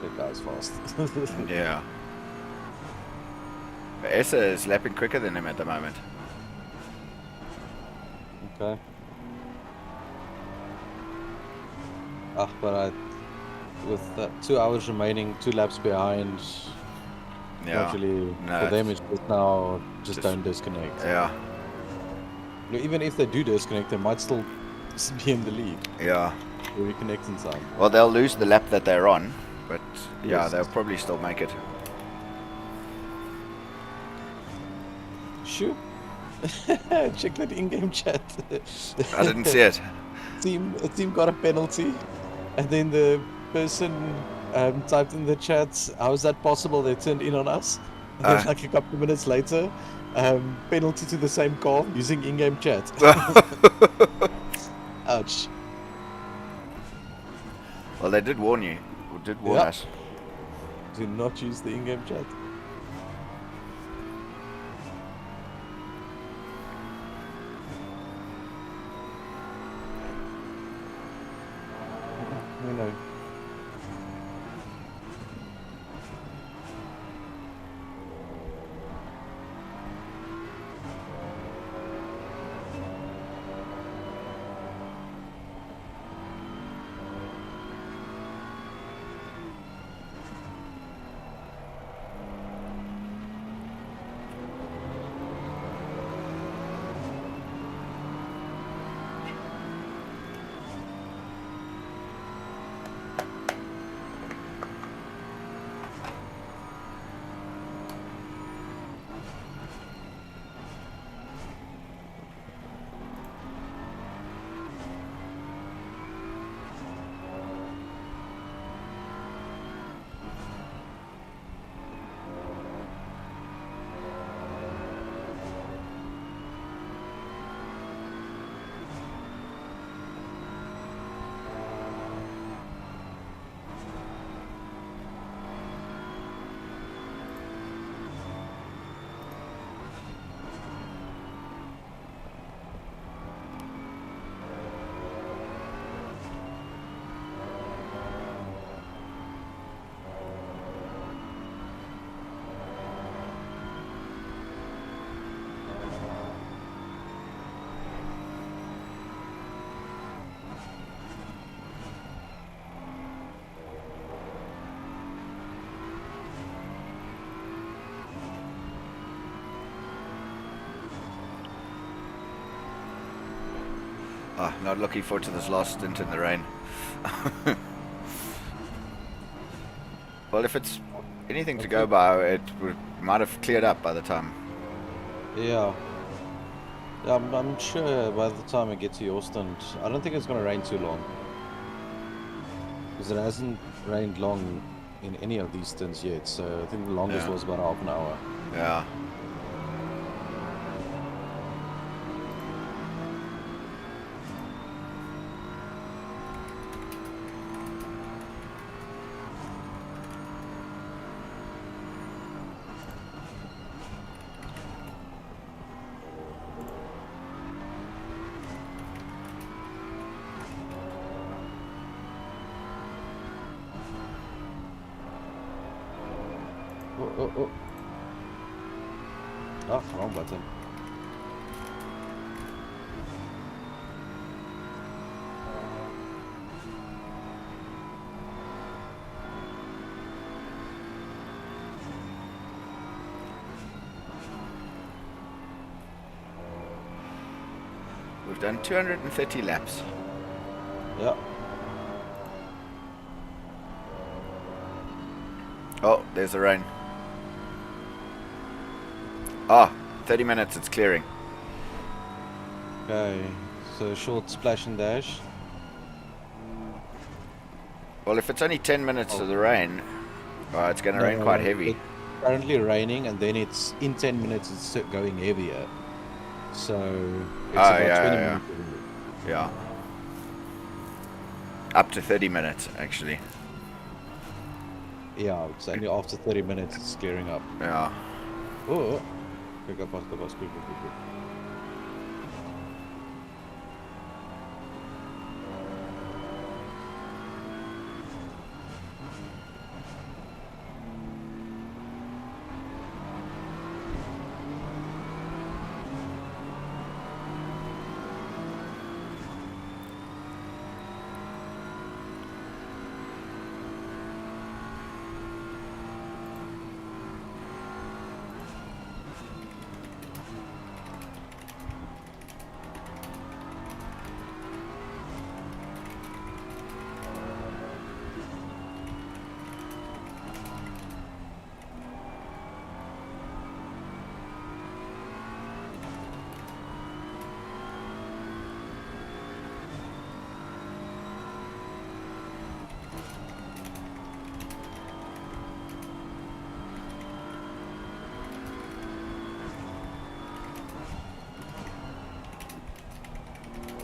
That guy's fast. Yeah. Essa is lapping quicker than him at the moment. Okay. But with 2 hours remaining, 2 laps behind, Yeah. not really, No, for them it's just now, just don't disconnect. Yeah. Even if they do disconnect, they might still be in the lead. Yeah. Or reconnect in time. Well, they'll lose the lap that they're on, but yeah, Yes. they'll probably still make it. Sure. Check that in-game chat. I didn't see it. A team got a penalty, and then the person typed in the chat, "How is that possible? They turned in on us." And then, like a couple of minutes later, penalty to the same car using in-game chat. Ouch. Well, they did warn you. Or did warn us. Do not use the in-game chat. You know. Not looking forward to this last stint in the rain. Well, if it's anything to go by, it might have cleared up by the time. Yeah. I'm sure by the time I get to your stint, I don't think it's going to rain too long. Because it hasn't rained long in any of these stints yet, so I think the longest was about half an hour. Yeah. Oh. Ah, wrong button. We've done 230 laps. Yeah. Oh, there's the rain. Ah, 30 minutes, it's clearing. Okay, so short splash and dash. Well, if it's only 10 minutes of the rain, it's going to rain quite heavy. It's currently raining, and then it's in 10 minutes it's going heavier. So it's about 20 minutes. Yeah. Up to 30 minutes, actually. Yeah, it's only after 30 minutes it's clearing up. Yeah. Oh, go past. Quick.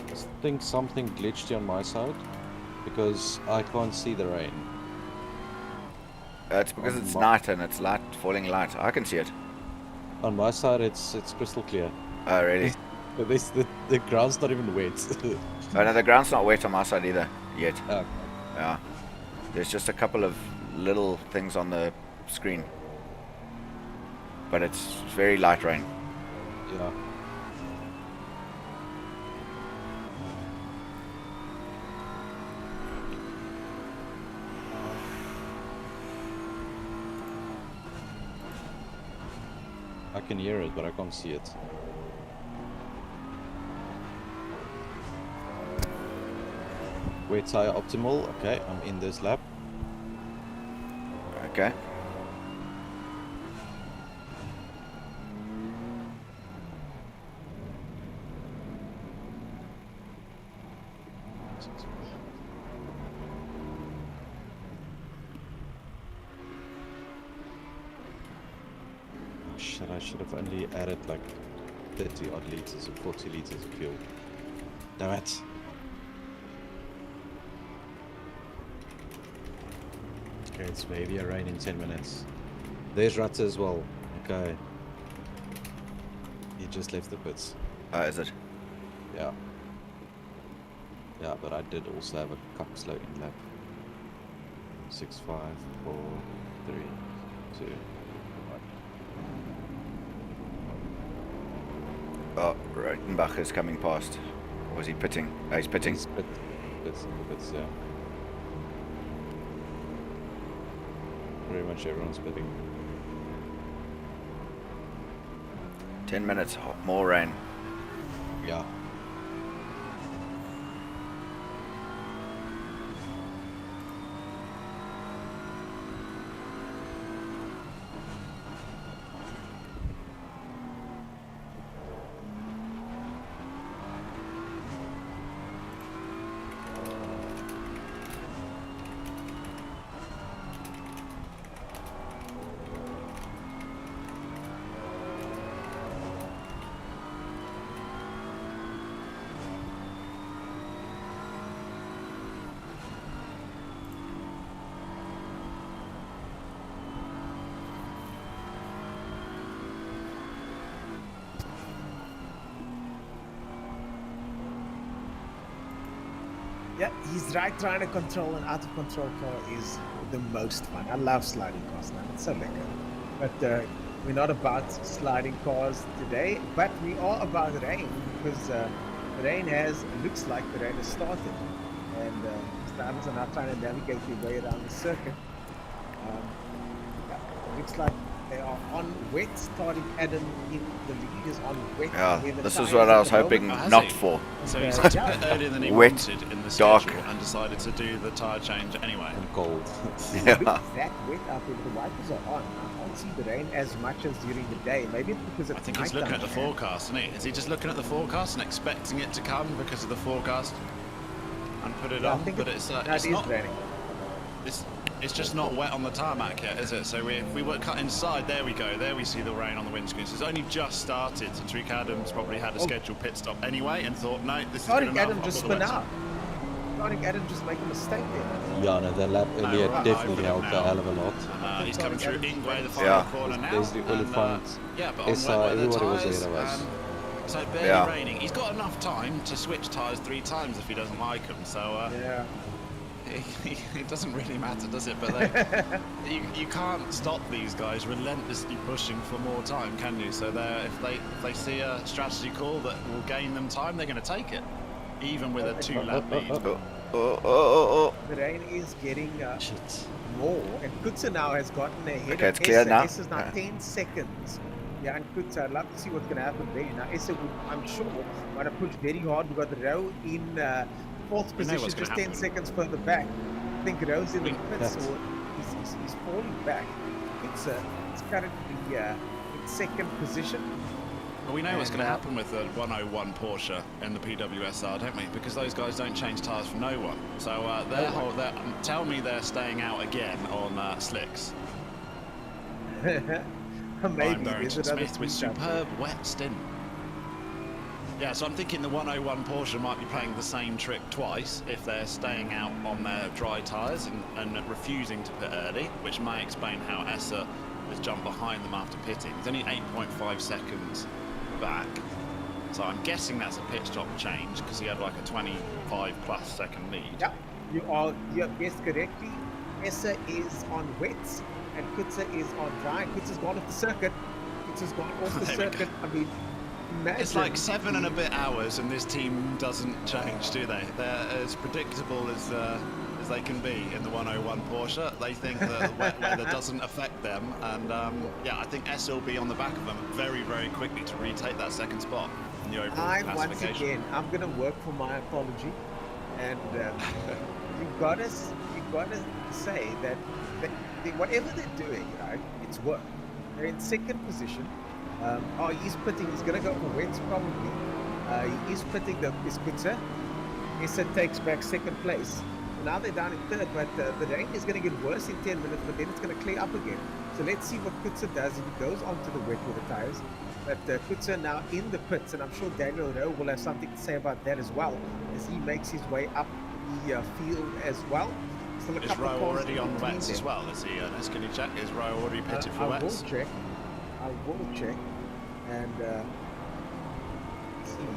I think something glitched here on my side because I can't see the rain. It's because it's night and it's light, falling light. I can see it. On my side, it's crystal clear. Oh, really? The ground's not even wet. Oh, no, the ground's not wet on my side either, yet. Okay. Yeah. There's just a couple of little things on the screen. But it's very light rain. Yeah. I can hear it, but I can't see it. Wait tire optimal. Okay, I'm in this lap. Okay. Shit, I should have only added like 30 odd liters or 40 liters of fuel. Damn it. Okay, it's maybe a rain in 10 minutes. There's Rutter as well. Okay. He just left the pits. Oh, is it? Yeah. Yeah, but I did also have a couple slow in lap. 6, 5, 4, 3, 2, 1. Oh, Reitenbach is coming past. Or was he pitting? Oh, he's pitting. He's pits, yeah. Pretty much everyone's pitting. 10 minutes, more rain. Yeah. Yeah, he's right. Trying to control an out of control car is the most fun. I love sliding cars, man. It's so lekker. But we're not about sliding cars today, but we are about rain because the rain looks like the rain has started, and drivers are now trying to navigate their way around the circuit. Yeah, it looks like They are on wet, starting Adam in the lead is on wet. Yeah, where the this tyres is what I at was the hoping moment- not for. So he's Yeah. had to pit earlier than he Wet, wanted in the dark. schedule and decided to do the tyre change anyway. And cold. It looks that wet up if the wipers are on. I can't see the rain as much as during the day. Maybe it's because it's I think he's looking at the nighttime. forecast, isn't he? Is he just looking at the forecast and expecting it to come because of the forecast and put it Yeah, I on? think But it's it's not. raining. It's just not wet on the tarmac yet, is it? So if we were cut inside, there we go. There we see the rain on the windscreen. So it's only just started. So Tariq Adams probably had a scheduled pit stop anyway and thought, no, this is good Tariq enough. Adam I'll just put the spun wets on. out. Tariq Adam just make a mistake there. Yeah, no, the lap earlier right, definitely I helped now. a hell of a lot. He's coming through Ingwe, the final Yeah. corner now. There's the and, Olifant. yeah, but on SR, wet weather everybody was tyres, ahead of us. so barely Yeah. raining. He's got enough time to switch tyres 3 times if he doesn't like them. So Yeah. it doesn't really matter, does it? But you can't stop these guys relentlessly pushing for more time, can you? So if they see a strategy call that will gain them time, they're going to take it, even with a 2-lap lead. Oh. The rain is getting Shit. more, and Kutza now has gotten ahead Okay, of it's clear Essa. now. Essa's now 10 seconds. Yeah, and Kutza, I'd love to see what's going to happen there. Now, Essa would, I'm sure, want to push very hard. We've got Rowe in 4th We know position, what's just gonna 10 happen. seconds further back. I think Rowe's in the pits, That's- or he's falling back. Kutza is currently in 2nd position. Well, we know what's And, going to happen with the 101 Porsche in the PWSR, don't we? Because those guys don't change tyres for no one. So tell me they're staying out again on slicks. Maybe I'm there's Barrington another Smith with speed up there. superb wet stint. Yeah, so I'm thinking the 101 Porsche might be playing the same trick twice if they're staying out on their dry tyres and refusing to pit early, which may explain how Essa has jumped behind them after pitting. He's only 8.5 seconds back. So I'm guessing that's a pit stop change because he had like a 25+ second lead. Yeah, you guessed correctly. Essa is on wets and Kutza is on dry. Kutza's gone off the circuit. Kutza's gone off the There we go. circuit. I mean, imagine. It's like 7 and a bit hours and this team doesn't change, do they? They're as predictable as they can be in the 101 Porsche. They think that the wet weather doesn't affect them, and yeah, I think S will be on the back of them very, very quickly to retake that 2nd spot in the overall once classification. again, I'm gonna work for my apology, and you gotta say that whatever they're doing, right, it's work. They're in 2nd position. He's pitting. He's gonna go for wets probably. He is pitting is Kutza. Essa takes back 2nd place. Now they're down in 3rd, but the rain is going to get worse in 10 minutes, but then it's going to clear up again. So let's see what Kutza does if he goes onto the wet with the tyres. But Kutza now in the pits, and I'm sure Daniel Rowe will have something to say about that as well, as he makes his way up the field as well. Still a Is couple of Rowe cars already on between wets them. as well? Is he, Ernest? Can you check? Is Rowe already pitted for I wets? will check. And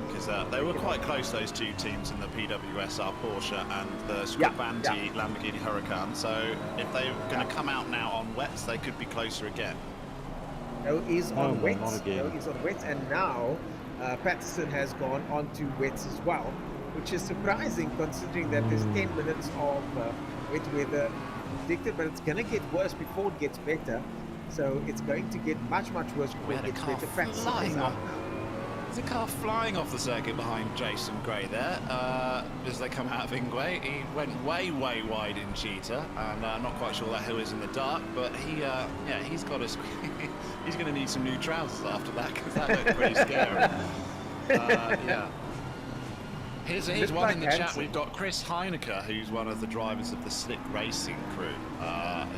Because they were quite close, those two teams in the PWSR Porsche and the Scrivanti Lamborghini Huracan. So if they're going to come out now on wets, they could be closer again. Rowe is No, on no, wets. not again. Rowe is on wets, and now Patterson has gone on to wets as well, which is surprising considering that there's 10 minutes of wet weather predicted, but it's going to get worse before it gets better. So it's going to get much, much worse before We had it a gets car better. Patterson flying is off. out now. There's a car flying off the circuit behind Jason Gray there as they come out of Ingwe. He went way, way wide in Cheetah, and I'm not quite sure that who is in the dark, but he's got a he's going to need some new trousers after that because that looked pretty scary. Yeah. Here's one in the chat. We've got Chris Heinecker, who's one of the drivers of the Slick Racing crew,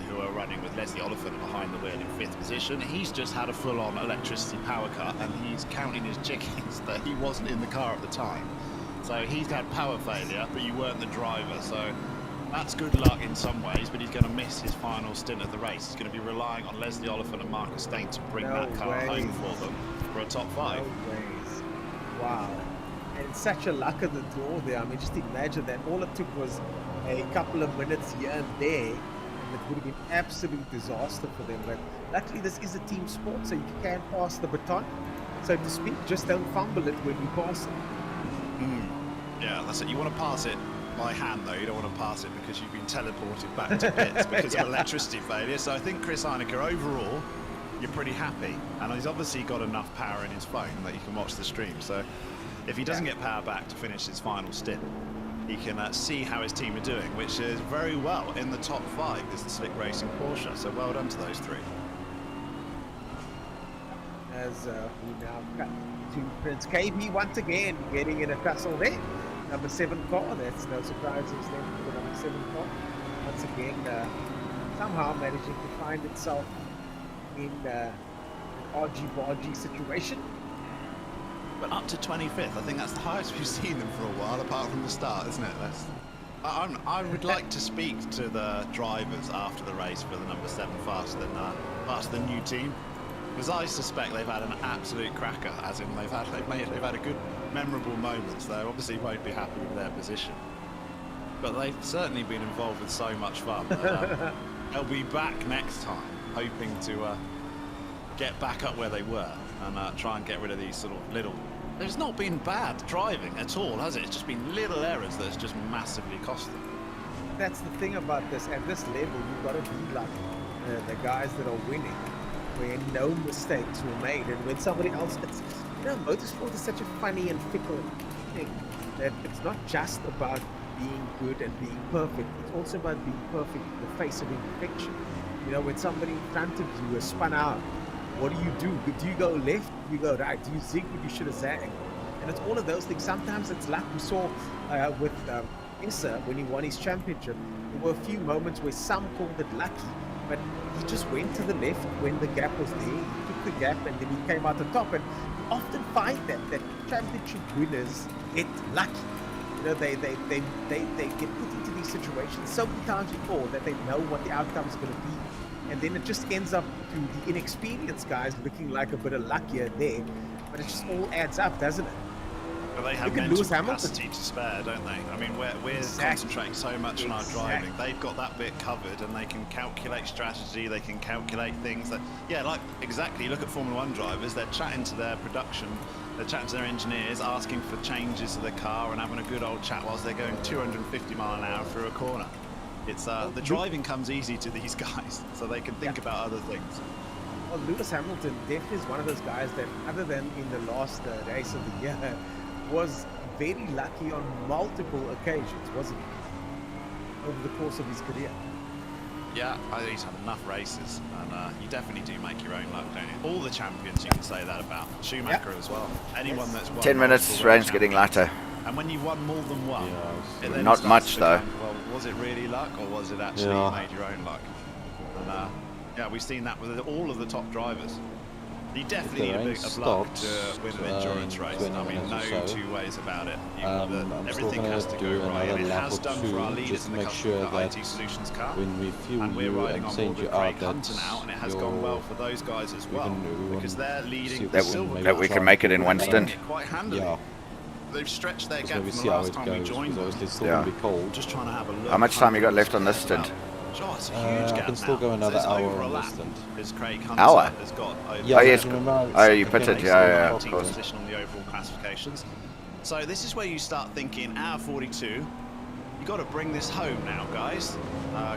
who are running with Leslie Oliphant behind the wheel in 5th position. He's just had a full-on electricity power cut, and he's counting his chickens that he wasn't in the car at the time. So he's had power failure, but you weren't the driver. So that's good luck in some ways, but he's going to miss his final stint at the race. He's going to be relying on Leslie Oliphant and Marcus Stain to bring that car home for them for a top 5. No ways. Wow. And such a luck of the draw there. I mean, just imagine that. All it took was a couple of minutes here and there, and it would have been absolute disaster for them. But luckily, this is a team sport, so you can pass the baton, so to speak. Just don't fumble it when you pass it. Yeah, that's it. You want to pass it by hand, though. You don't want to pass it because you've been teleported back to pits because of electricity failure. So I think Chris Heinecker overall you're pretty happy. And he's obviously got enough power in his phone that he can watch the stream. So if he doesn't get power back to finish his final stint, he can see how his team are doing, which is very well in the top 5 is the Slick Racing Porsche. So well done to those 3. As we now cut to Prince KB once again getting in a tussle there. Number 7 car, that's no surprises then for the number 7 car. Once again, somehow managing to find itself in an argy-bargy situation. But up to 25th, I think that's the highest we've seen them for a while, apart from the start, isn't it? I would like to speak to the drivers after the race for the number 7 faster than new team, because I suspect they've had an absolute cracker, as in they've had a good, memorable moments. They obviously won't be happy with their position, but they've certainly been involved with so much fun. That, they'll be back next time, hoping to get back up where they were and try and get rid of these sort of little. There's not been bad driving at all, has it? It's just been little errors that's just massively cost them. That's the thing about this. At this level, you've got to be like the guys that are winning, where no mistakes were made. And when somebody else, motorsport is such a funny and fickle thing that it's not just about being good and being perfect. It's also about being perfect in the face of imperfection. When somebody in front of you is spun out, what do? Do you go left? Do you go right? Do you zig when you should have zagged? And it's all of those things. Sometimes it's luck. We saw with Issa when he won his championship. There were a few moments where some called it lucky, but he just went to the left when the gap was there. He took the gap and then he came out the top. And you often find that championship winners get lucky. They get put into these situations so many times before that they know what the outcome is going to be. And then it just ends up to the inexperienced guys looking like a bit of luckier there. But it just all adds up, doesn't it? Well, they have mental capacity to spare, don't they? I mean, we're concentrating so much on our driving. They've got that bit covered, and they can calculate strategy. They can calculate things that, like exactly. Look at Formula 1 drivers. They're chatting to their production. They're chatting to their engineers, asking for changes to the car, and having a good old chat whilst they're going 250 mile an hour through a corner. It's the driving comes easy to these guys, so they can think about other things. Well, Lewis Hamilton definitely is one of those guys that, other than in the last race of the year, was very lucky on multiple occasions, wasn't he? Over the course of his career. Yeah, I think he's had enough races, and you definitely do make your own luck, don't you? All the champions you can say that about. Schumacher as well. Anyone that's won 10 minutes, rain's getting lighter. And when you've won more than one, it then not much though. Well, was it really luck, or was it actually made your own luck? And we've seen that with all of the top drivers. You definitely need a bit of luck to win an endurance race. I mean, no two ways about it. Everything has to go right, and it has done for our leaders in the IT Solutions car. And we're riding on board with Craig Hunter now, and it has gone well for those guys as well, because they're leading the silver that we can make it in one stint. Quite handily. They've stretched their gap from the last time we joined them. Just trying to have a look. How much time you got left on this stint? It's a huge gap. I can still go another hour on this stint. Hour? Yeah, yes. You pitted. Yeah, of course. Position on the overall classifications. So this is where you start thinking, hour 42. You got to bring this home now, guys.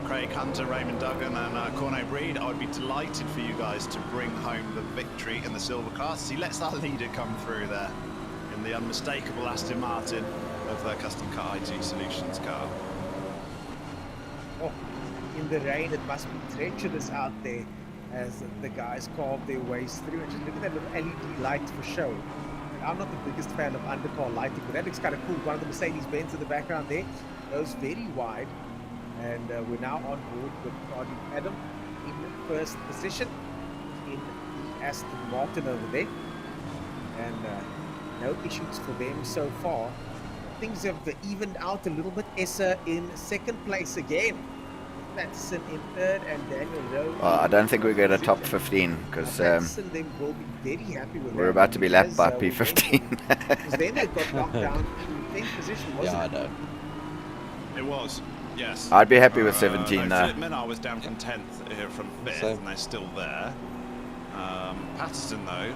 Craig Hunter, Raymond Duggan, and Corne Breed. I would be delighted for you guys to bring home the victory in the silver class. He lets our leader come through there in the unmistakable Aston Martin of the Custom Car IT Solutions car. In the rain, it must be treacherous out there as the guys carve their ways through. And just look at that little LED light for show. And I'm not the biggest fan of undercar lighting, but that looks kind of cool. One of the Mercedes-Benz in the background there goes very wide. And we're now on board with Cardi Adam in first position in the Aston Martin over there. And no issues for them so far. Things have evened out a little bit. Essa in second place again. Matson in third and Daniel Rowe. Well, I don't think we get a top 15 because will be very happy with we're about to be lapped by P15. Because then they got knocked down to 10th position, wasn't it? I know. It was, yes. I'd be happy with 17 no, Philip Minard was down from 10th from 5th, and they're still there. Patterson, though,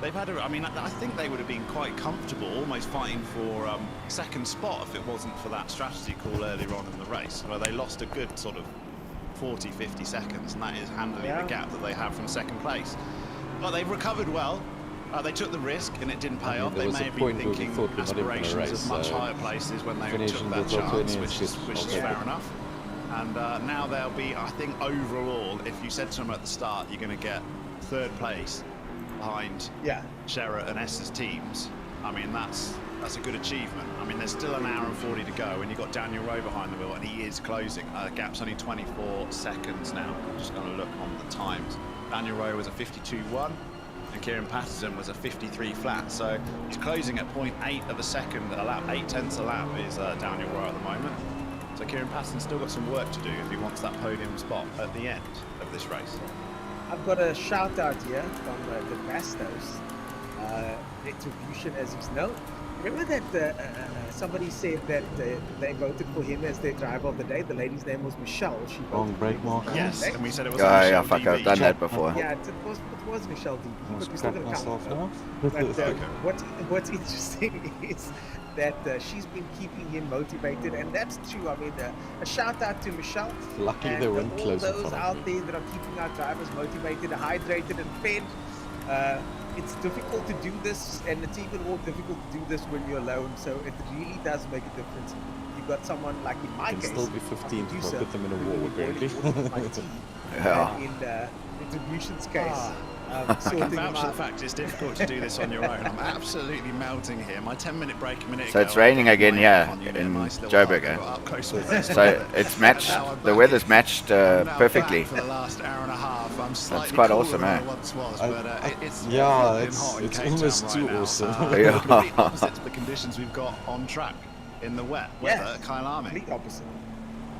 they've had I think they would have been quite comfortable, almost fighting for second spot if it wasn't for that strategy call earlier on in the race, where they lost a good sort of 40, 50 seconds, and that is handling the gap that they have from second place. But they've recovered well. They took the risk and it didn't pay off. They may have been thinking aspirations of much higher places when they took that chance, which is fair enough. And now they'll be, I think, overall, if you said to them at the start, you're going to get third place behind Sherra and S's teams. I mean, that's a good achievement. I mean, there's still an hour and 40 to go, and you've got Daniel Rowe behind the wheel, and he is closing. The gap's only 24 seconds now. I'm just going to look on the times. Daniel Rowe was a 52.1, and Kieran Patterson was a 53 flat. So he's closing at 0.8 of a second a lap. 0.8 a lap is Daniel Rowe at the moment. So Kieran Patterson's still got some work to do if he wants that podium spot at the end of this race. I've got a shout out here from the Bastos, Retribution as he's known. Remember that somebody said that they voted for him as their driver of the day? The lady's name was Michelle. She Wrong brake mark. Yes, and we said it was yeah, fuck, I've done that before. Yeah, it was Michelle DB, but we're still going to myself now. But what's interesting is that she's been keeping him motivated, and that's true. I mean, a shout out to Michelle. Luckily they weren't all close. Those out there that are keeping our drivers motivated, hydrated, and fed. It's difficult to do this, and it's even more difficult to do this when you're alone. So it really does make a difference. You've got someone like in my case, still be 15th if I put them in a wall, apparently. In Retribution's case. I can vouch for the fact it's difficult to do this on your own. I'm absolutely melting here. My 10-minute break a minute So ago, it's raining again, yeah, in nice Joburg. So it's matched, the weather's matched perfectly. For the last hour and a half, I'm That's quite awesome, eh? It's almost too awesome. Complete opposite to the conditions we've got on track in the wet weather at Kyalami. Complete opposite.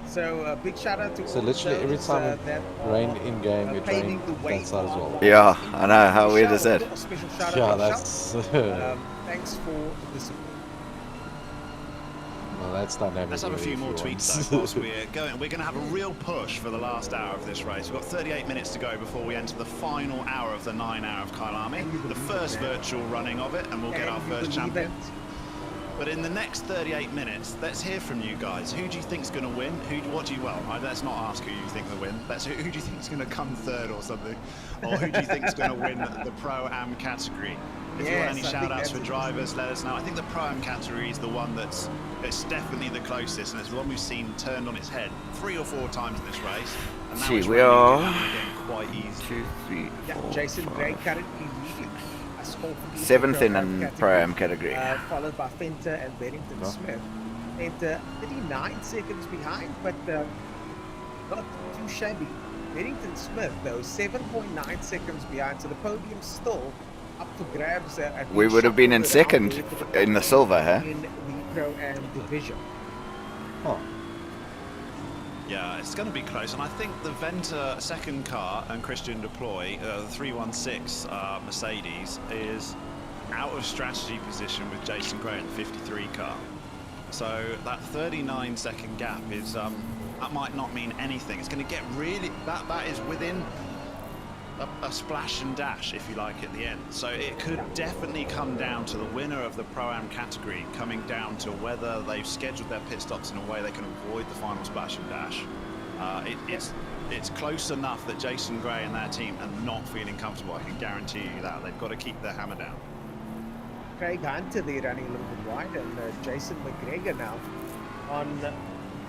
So big shout out to all literally every those, time that rain in game, it rains that side as well. Yeah, I know, how weird is that? Special shout Yeah, out that's... thanks for the support. Well, that's dynamic. Let's have a few more tweets though whilst we're going. We're going to have a real push for the last hour of this race. We've got 38 minutes to go before we enter the final hour of the 9-hour of Kyalami, the first virtual running of it, and we'll get our first champion. But in the next 38 minutes, let's hear from you guys. Who do you think's going to win? Let's not ask who you think will win. Who do you think's going to come third or something? Or who do you think's going to win the Pro-Am category? If you want any shout-outs for drivers, let us know. I think the Pro-Am category is the one it's definitely the closest, and it's the one we've seen turned on its head 3 or 4 times in this race. And now we are quite easy. 2, 3, 4, Jason 5. Gray currently leading. 7th in Pro-Am category. Followed by Fenter and Bennington Smith. Fenter 39 seconds behind, but not too shabby. Bennington Smith, though, 7.9 seconds behind, so the podium's still up for grabs. We would have been in second in the silver, huh? In the Pro-Am division. Oh. Yeah, it's going to be close, and I think the Venter second car and Christian Deploy, the 316 Mercedes, is out of strategy position with Jason Gray in the 53 car. So that 39-second gap is that might not mean anything. It's going to get really that is within a splash and dash, if you like, at the end. So it could definitely come down to the winner of the Pro-Am category coming down to whether they've scheduled their pit stops in a way they can avoid the final splash and dash. It's close enough that Jason Gray and their team are not feeling comfortable. I can guarantee you that. They've got to keep their hammer down. Craig Hunter there running a little bit wide, and Jason McGregor now on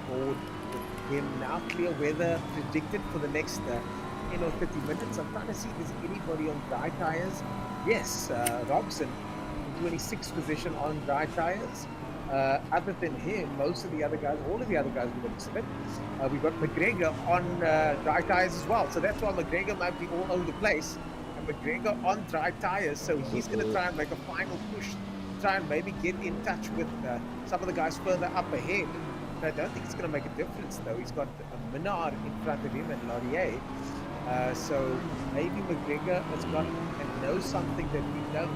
board with him. Now clear weather predicted for the next 10 or 30 minutes. I'm trying to see if there's anybody on dry tires. Yes, Robson in 26th position on dry tires. Other than him, most of the other guys, all of the other guys we've got to submit. We've got McGregor on dry tires as well. So that's why McGregor might be all over the place. And McGregor on dry tires, so he's going to try and make a final push, try and maybe get in touch with some of the guys further up ahead. But I don't think it's going to make a difference though. He's got a Menard in front of him and Laurier. So maybe McGregor has got and knows something that we don't.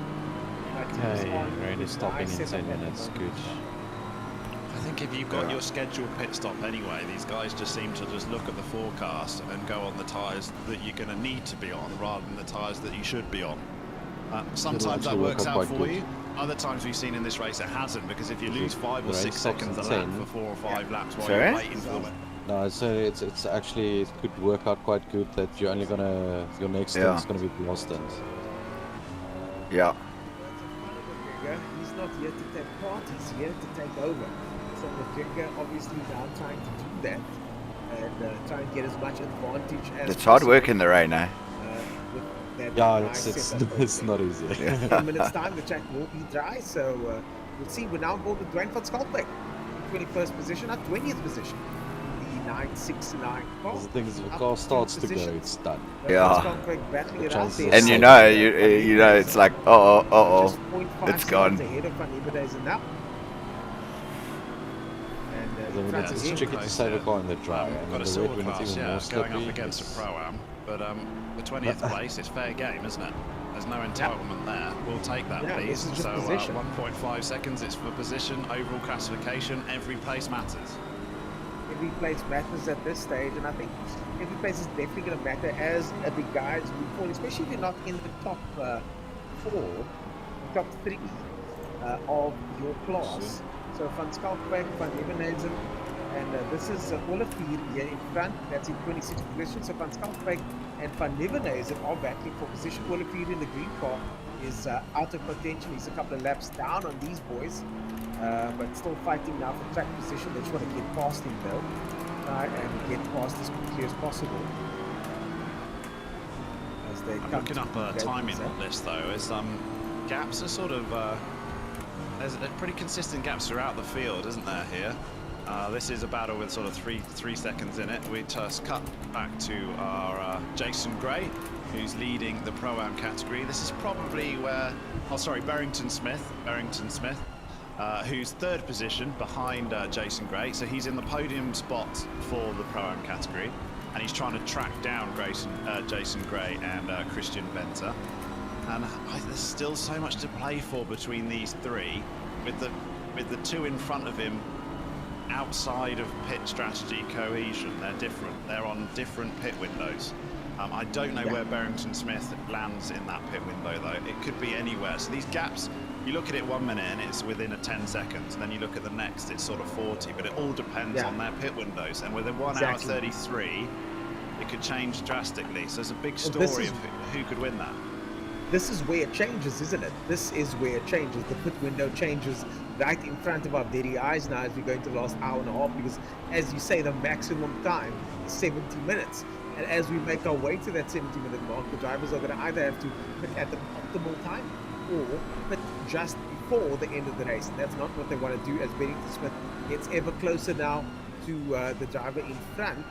Okay, rain is stopping in 10 minutes. Good. I think if you've got your scheduled pit stop anyway, these guys just seem to just look at the forecast and go on the tyres that you're going to need to be on rather than the tyres that you should be on. Sometimes that works out for you. Other times we've seen in this race it hasn't, because if you lose 5 or 6 seconds a lap for 4 or 5 laps while you're waiting for No, so it's actually, it could work out quite good that you're only gonna, your next stint is gonna be the last stint. Yeah. He's not here to take part, he's here to take over. So McGregor obviously now trying to do that and try and get as much advantage as It's hard work in the rain, eh? Yeah, it's not easy. In a minute's time, the track will be dry, so we'll see. We're now going to Dwayne van Schalkwyk, 21st position, not 20th position. The 969 car. The thing is, if the car starts to go, it's done. Yeah. Battling it out there. And you know, it's like, it's gone. Ahead of Van Ebenezer now. It's tricky to save a car in the dry. Got a the silver wet when it's class, even more going up slippery. against a pro-am, but the 20th place is fair game, isn't it? There's no entitlement there. We'll take that, please. So 1.5 seconds, it's for position, overall classification. Every place matters. Every place matters at this stage, and I think every place is definitely going to matter as the guys move forward, especially if you're not in the top 4, top 3 of your class. So Van Schalkwyk, Van Ebenezer, and this is Olivier here in front. That's in 26th position. So Van Schalkwyk and Van Ebenezer are battling for position. Olivier in the green car is out of contention. He's a couple of laps down on these boys, but still fighting now for track position. They just want to get past him though, and get past as quickly as possible. As they I'm looking up timing on this though. As gaps are sort of there's pretty consistent gaps throughout the field, isn't there here? This is a battle with sort of three seconds in it. We just cut back to our Jason Gray, who's leading the Pro-Am category. This is probably where, Barrington Smith, who's 3rd position behind Jason Gray. So he's in the podium spot for the Pro-Am category, and he's trying to track down Jason Gray and Christian Venter. And there's still so much to play for between these three, with the two in front of him outside of pit strategy cohesion. They're different. They're on different pit windows. I don't know where Barrington Smith lands in that pit window though. It could be anywhere. So these gaps, you look at it 1 minute and it's within a 10 seconds, and then you look at the next, it's sort of 40. But it all depends on their pit windows. And within 1 hour 33, it could change drastically. So there's a big story of who could win that. This is where it changes, isn't it? This is where it changes. The pit window changes right in front of our very eyes now as we go into the last hour and a half, because as you say, the maximum time is 70 minutes. And as we make our way to that 70-minute mark, the drivers are going to either have to pit at the optimal time or pit just before the end of the race. And that's not what they want to do, as Barrington Smith gets ever closer now to the driver in front.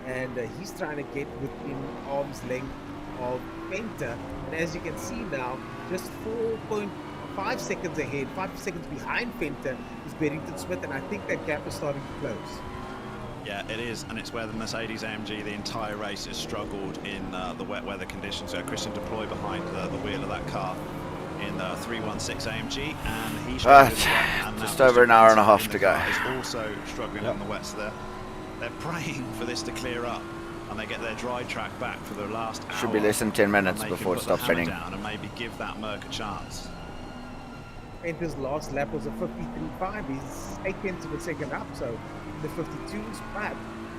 And he's trying to get within arm's length of Venter, and as you can see now, just 4.5 seconds ahead, 5 seconds behind Venter is Barrington Smith, and I think that gap is starting to close. Yeah, it is, and it's where the Mercedes AMG the entire race has struggled in the wet weather conditions. So Christian Deploy behind the wheel of that car in the 316 AMG, and he struggled just over an hour and a half to go. Is also struggling on the wets there. They're praying for this to clear up, and they get their dry track back for the last hour. Should be less than 10 minutes before it stops raining. And maybe give that Merc a chance. Venter's last lap was a 53.5. He's 8 tenths of a second up, so in the 52s. But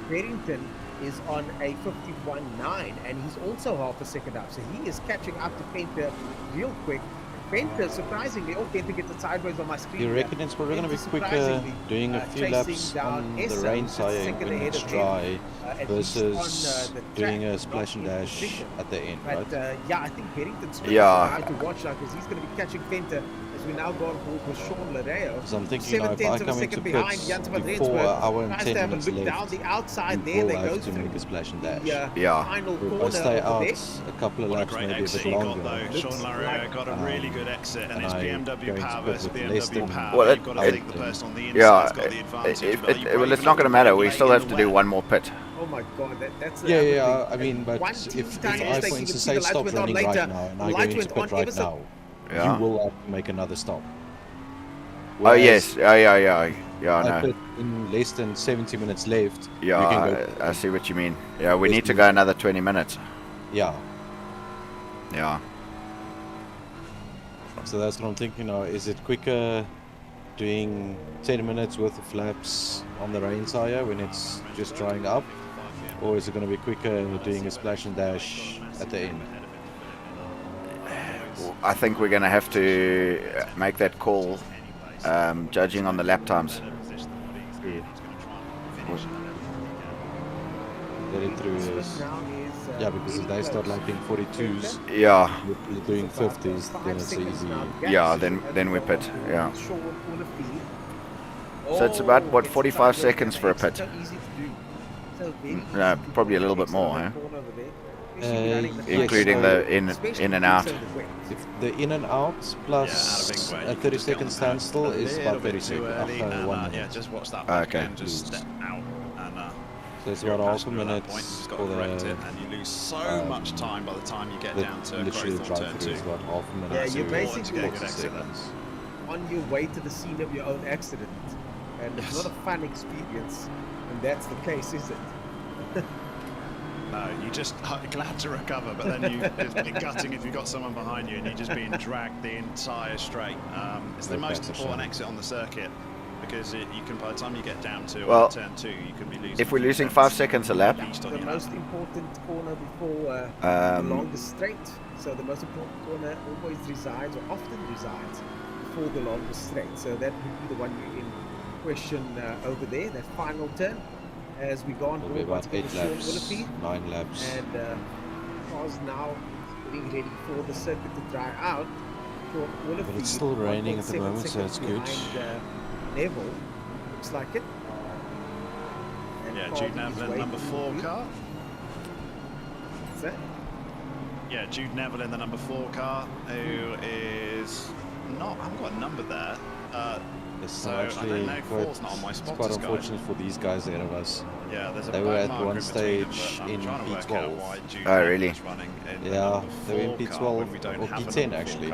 Barrington is on a 51.9, and he's also half a second up, so he is catching up to Venter real quick. Venter, surprisingly, Venter gets it sideways on my screen. You reckon it's probably going to be quicker doing a few laps on the rain tire when it's dry versus doing a splash and dash at the end, right? Yeah, I think Barrington's going to watch now, because he's going to be catching Venter as we now go on board with Sean Ladeo. Because I'm thinking, if I come into pits before our 10 minutes left, down the outside we there, will they have go to make a splash and dash. Final If I corner stay out of a couple of laps, maybe a bit longer. Sean Ladeo got a really good exit, and it's BMW power versus BMW power. Well, You've got to think the person on the inside's got the advantage. Well, it's not going to matter. We still have to do one more pit. Oh my god, that's yeah, I mean, but if I, for instance, say stop running right now, and I go into pit right now, you will have to make another stop. Oh yes, yeah, I know. In less than 70 minutes left. Yeah, I see what you mean. Yeah, we need to go another 20 minutes. Yeah. Yeah. So that's what I'm thinking now. Is it quicker doing 10 minutes worth of laps on the rain tire when it's just drying up? Or is it going to be quicker doing a splash and dash at the end? I think we're going to have to make that call, judging on the lap times. Get it through is, yeah, because if they start lapping 42s, yeah, you're doing 50s, then it's easy. Yeah, then we pit. Yeah. So it's about what 45 seconds for a pit. No, probably a little bit more, huh? Including the in and out. If the in and out plus a 30-second standstill is about 30 seconds. 1 minute. Yeah, just watch that. Okay. Just step out and. So it's about half a minute for the. And you lose so much time by the time you get down to literally growth on turn 2. Is about half a minute. Yeah, you're to basically 40 seconds. on your way to the scene of your own accident, and it's not a fun experience. And that's the case, is it? No, you just are glad to recover, but then it's a bit gutting if you've got someone behind you and you're just being dragged the entire straight. It's the most important exit on the circuit because you can, by the time you get down to turn 2, you can be losing. If we're losing 5 seconds a lap, the most important corner before the longest straight. So the most important corner always resides, or often resides, before the longest straight. So that would be the one you're in question over there, that final turn. As we go on board, about 8 laps, 9 laps. And cars now getting ready for the circuit to dry out. But it's still raining at the moment, so it's good. Neville, looks like it. And yeah, Jude Neville in number 4 car. What's that? Yeah, Jude Neville in the number 4 car, who is not, I haven't got a number there. So actually, I don't know, 4's not on my spotters. It's quite unfortunate for these guys ahead of us. Yeah, there's a they were at one stage in P12. Oh, really? Yeah, they were in P12 or P10 actually.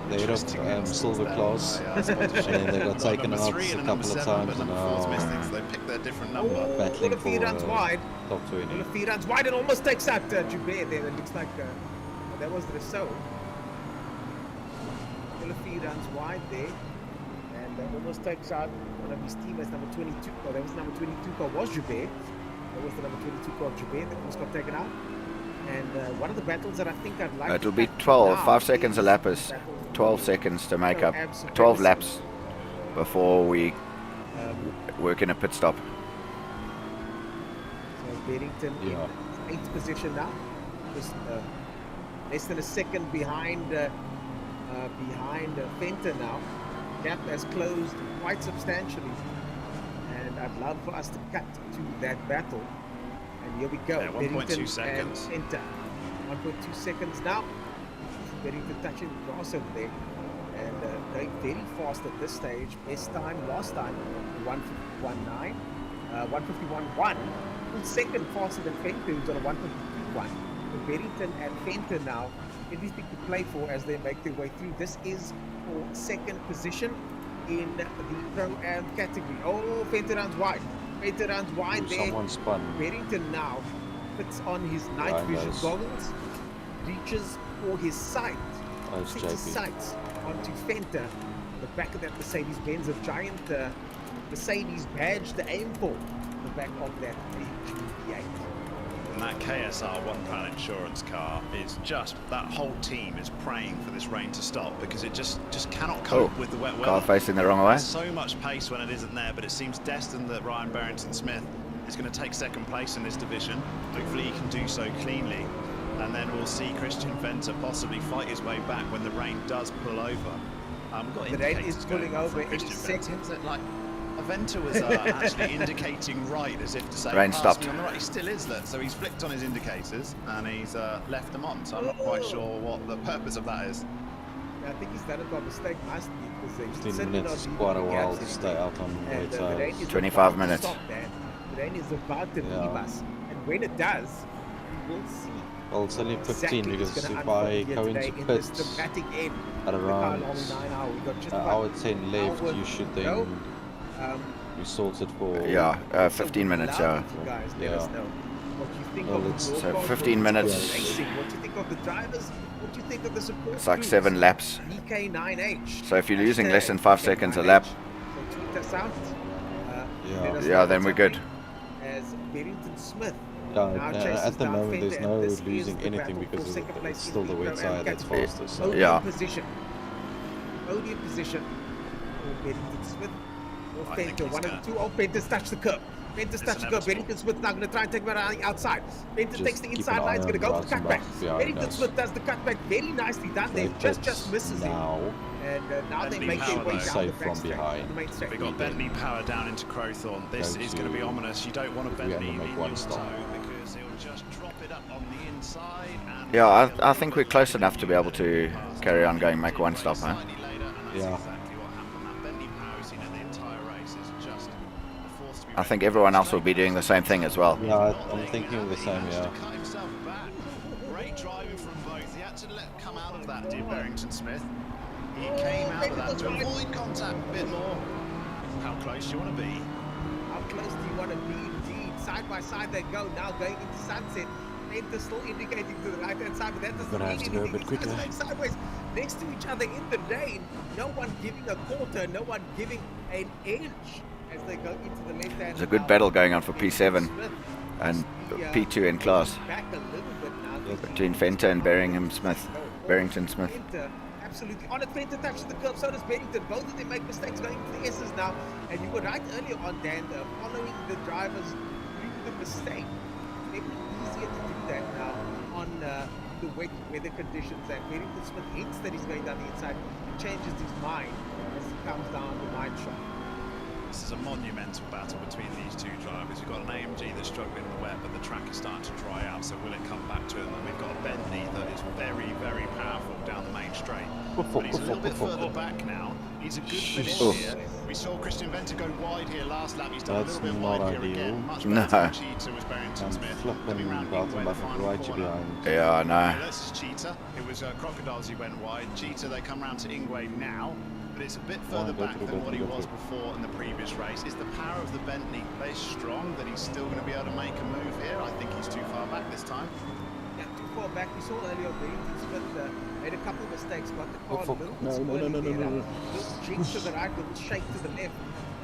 They had a silver class, and then they got taken out a couple of times, and now they picked their different number. Battling for runs wide. Top 20. He runs wide and almost takes out Joubert there. It looks like that was the result. He runs wide there. And almost takes out one of his teammates, number 22. Oh, that was number 22 car was Joubert. That was the number 22 car Joubert that almost got taken out. And one of the battles that I think I'd like it'll be 12, 5 seconds a lap is 12 seconds to make up, 12 laps before we work in a pit stop. So Barrington in 8th position now, just less than a second behind Fenton now. Gap has closed quite substantially, and I'd love for us to cut to that battle. And here we go. Yeah, 1.2 seconds. 1.2 seconds now. Barrington touching the grass over there, and going very fast at this stage. Best time last time 151.9, 151.1. Full second faster than Fenton, who's on a 152.1. So Barrington and Fenton now everything to play for as they make their way through. This is for second position in the Pro-Am category. Oh, Fenton runs wide. Fenton runs wide there. Someone spun. Barrington now puts on his night vision goggles, reaches for his sight, sets his sights onto Fenton. The back of that Mercedes-Benz, a giant Mercedes badge to aim for. The back of that V8. And that KSR One Plan Insurance car is just, that whole team is praying for this rain to stop because it just cannot cope with the wet weather. Car facing the wrong way. There's so much pace when it isn't there, but it seems destined that Ryan Barrington-Smith is going to take second place in this division. Hopefully he can do so cleanly, and then we'll see Christian Venter possibly fight his way back when the rain does pull over. We've got the rain is pulling over any second. Venter was actually indicating right, as if to say, rain stopped. On the right. He still is there, so he's flicked on his indicators and he's left them on. So I'm not quite sure what the purpose of that is. Yeah, I think he's done it by mistake. Must be because 15 minutes is quite a while to stay out on wet tires. 25 minutes. The rain is about to leave us, and when it does, we will see. Well, it's only 15 because if I go into pits at around hour 10 left, you should then be sorted for 15 minutes. Guys, let us know what you think Well, of it's- your So cars, 15 what you think of minutes. the racing, what you think of the drivers, what you think of the support It's like crews. 7 laps. BK9H. So if you're losing less than Hashtag 5 seconds a lap, So tweet us out. Yeah. let us yeah, know then what's we're good. happening, As Barrington Smith Yeah, now chases at the down moment there's Fender, no and this is losing the anything battle because for second place it's in still the wet Pro Am side that's category. faster. So Podium Yeah. position. Podium position for Barrington Smith. Or I think Fender, he's one gonna- of the two. Oh, Fender's touched the curb. Fender's touched the curb. inevitable. Barrington Smith now going to try and take him around the outside. Fender Just takes the keep inside an line. eye He's going to on go for the Ratzenbach cutback. behind Barrington us. Smith does the cutback. Very nicely done there. They Just misses it. now. And now they Bentley make their Power way though. down Safe the from back straight, behind. the main straight. We've got Bentley Power down into Crowthorne. This Go is going to be to- ominous. You don't want a we Bentley only make in one your stop. toe because he'll just drop it up on the inside. And Yeah, I think we're close enough to be able to carry on going, make one stop, huh? Slightly later, and that's Yeah. exactly what happened. That Bentley Power, seen it the entire race, is just a force to be I think everyone else will be doing the same thing as well. Yeah, I'm thinking the same, yeah. Cut himself back. Great driving from both. He had to let come out of that, dear Barrington Smith. He came out of that to avoid contact a bit more. How close do you want to be? How close do you want to be indeed? Side by side they go, now going into sunset. Fender still indicating to the right hand side, but that doesn't Gonna have mean to go a anything. bit These guys quicker. going sideways next to each other in the rain. No one giving a quarter, no one giving an inch as they go into the left hand. There's a good battle going on for P7 and P2 in class Back a little bit now. between Fenter and Barrington Smith. Fenter, absolutely. On it, Fenter touches the curb, so does Barrington. Both of them make mistakes going into the S's now. And you were right earlier on, Dan, following the drivers through the mistake. Maybe easier to do that now on the wet weather conditions. And Barrington Smith hints that he's going down the inside. He changes his mind as he comes down the wide shot. This is a monumental battle between these two drivers. You've got an AMG that's struggling in the wet, but the track is starting to dry out, so will it come back to him? And we've got a Bentley that is very, very powerful down the main straight. But he's a little bit further back now. He's a good finish here. We saw Christian Venter go wide here last lap. He's done That's a little bit not wide here ideal. again. Much No. better than Cheetah was Barrington And Smith. flipping Coming round Ingway, the Ratzenbach final right corner. behind. Yeah, I know. This is Cheetah. It was Crocodiles who went wide. Cheetah, they come round to Ingway now, but it's a bit further go back through, than go what he through, go was through. before in the previous race. Is the power of the Bentley very strong that he's still going to be able to make a move here? I think he's too far back this time. Yeah, too far back. We saw earlier Barrington Smith made a couple of mistakes, got the car fuck. a little No, bit no, no, no, squirrely no, there. no. Little jinx to the right, little shake to the left.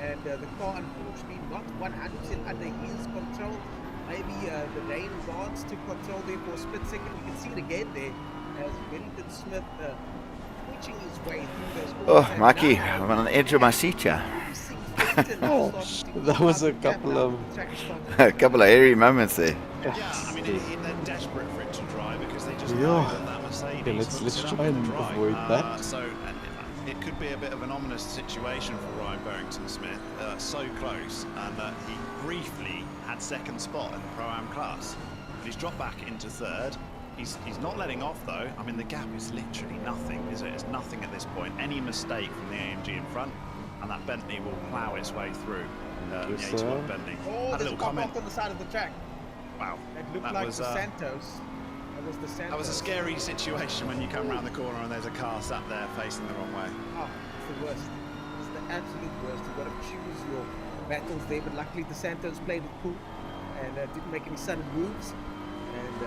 And the car, unfortunately, not 100% under his control. Maybe the rain guards took control there for a split second. We can see it again there as Barrington Smith twitching his way through those Oh, corners. And Mikey, now I'm on the edge of my seat here. we see Fenton now Oh, starting to that was a close the gap couple now. of- The track is starting A couple of hairy moments there. Yeah, I mean, they're desperate for it to dry because they just Yeah. know that Mercedes Okay, let's hooks it up try in and the dry. avoid that. So it could be a bit of an ominous situation for Ryan Barrington Smith. So close, and he briefly had second spot in the Pro-Am class. But he's dropped back into third. He's not letting off though. I mean, the gap is literally nothing, is it? It's nothing at this point. Any mistake from the AMG in front, and that Bentley will plough its way through. The Yes, 8 sir. Bentley. Oh, Had a there's a little pop comment. off on the side of the track. Wow. It looked That like was, the Santos. That was the Santos. That was a scary situation when you come around the corner and there's a car sat there facing the wrong way. Oh, it's the worst. It's the absolute worst. You've got to choose your battles there, but luckily the Santos played it cool and didn't make any sudden moves. And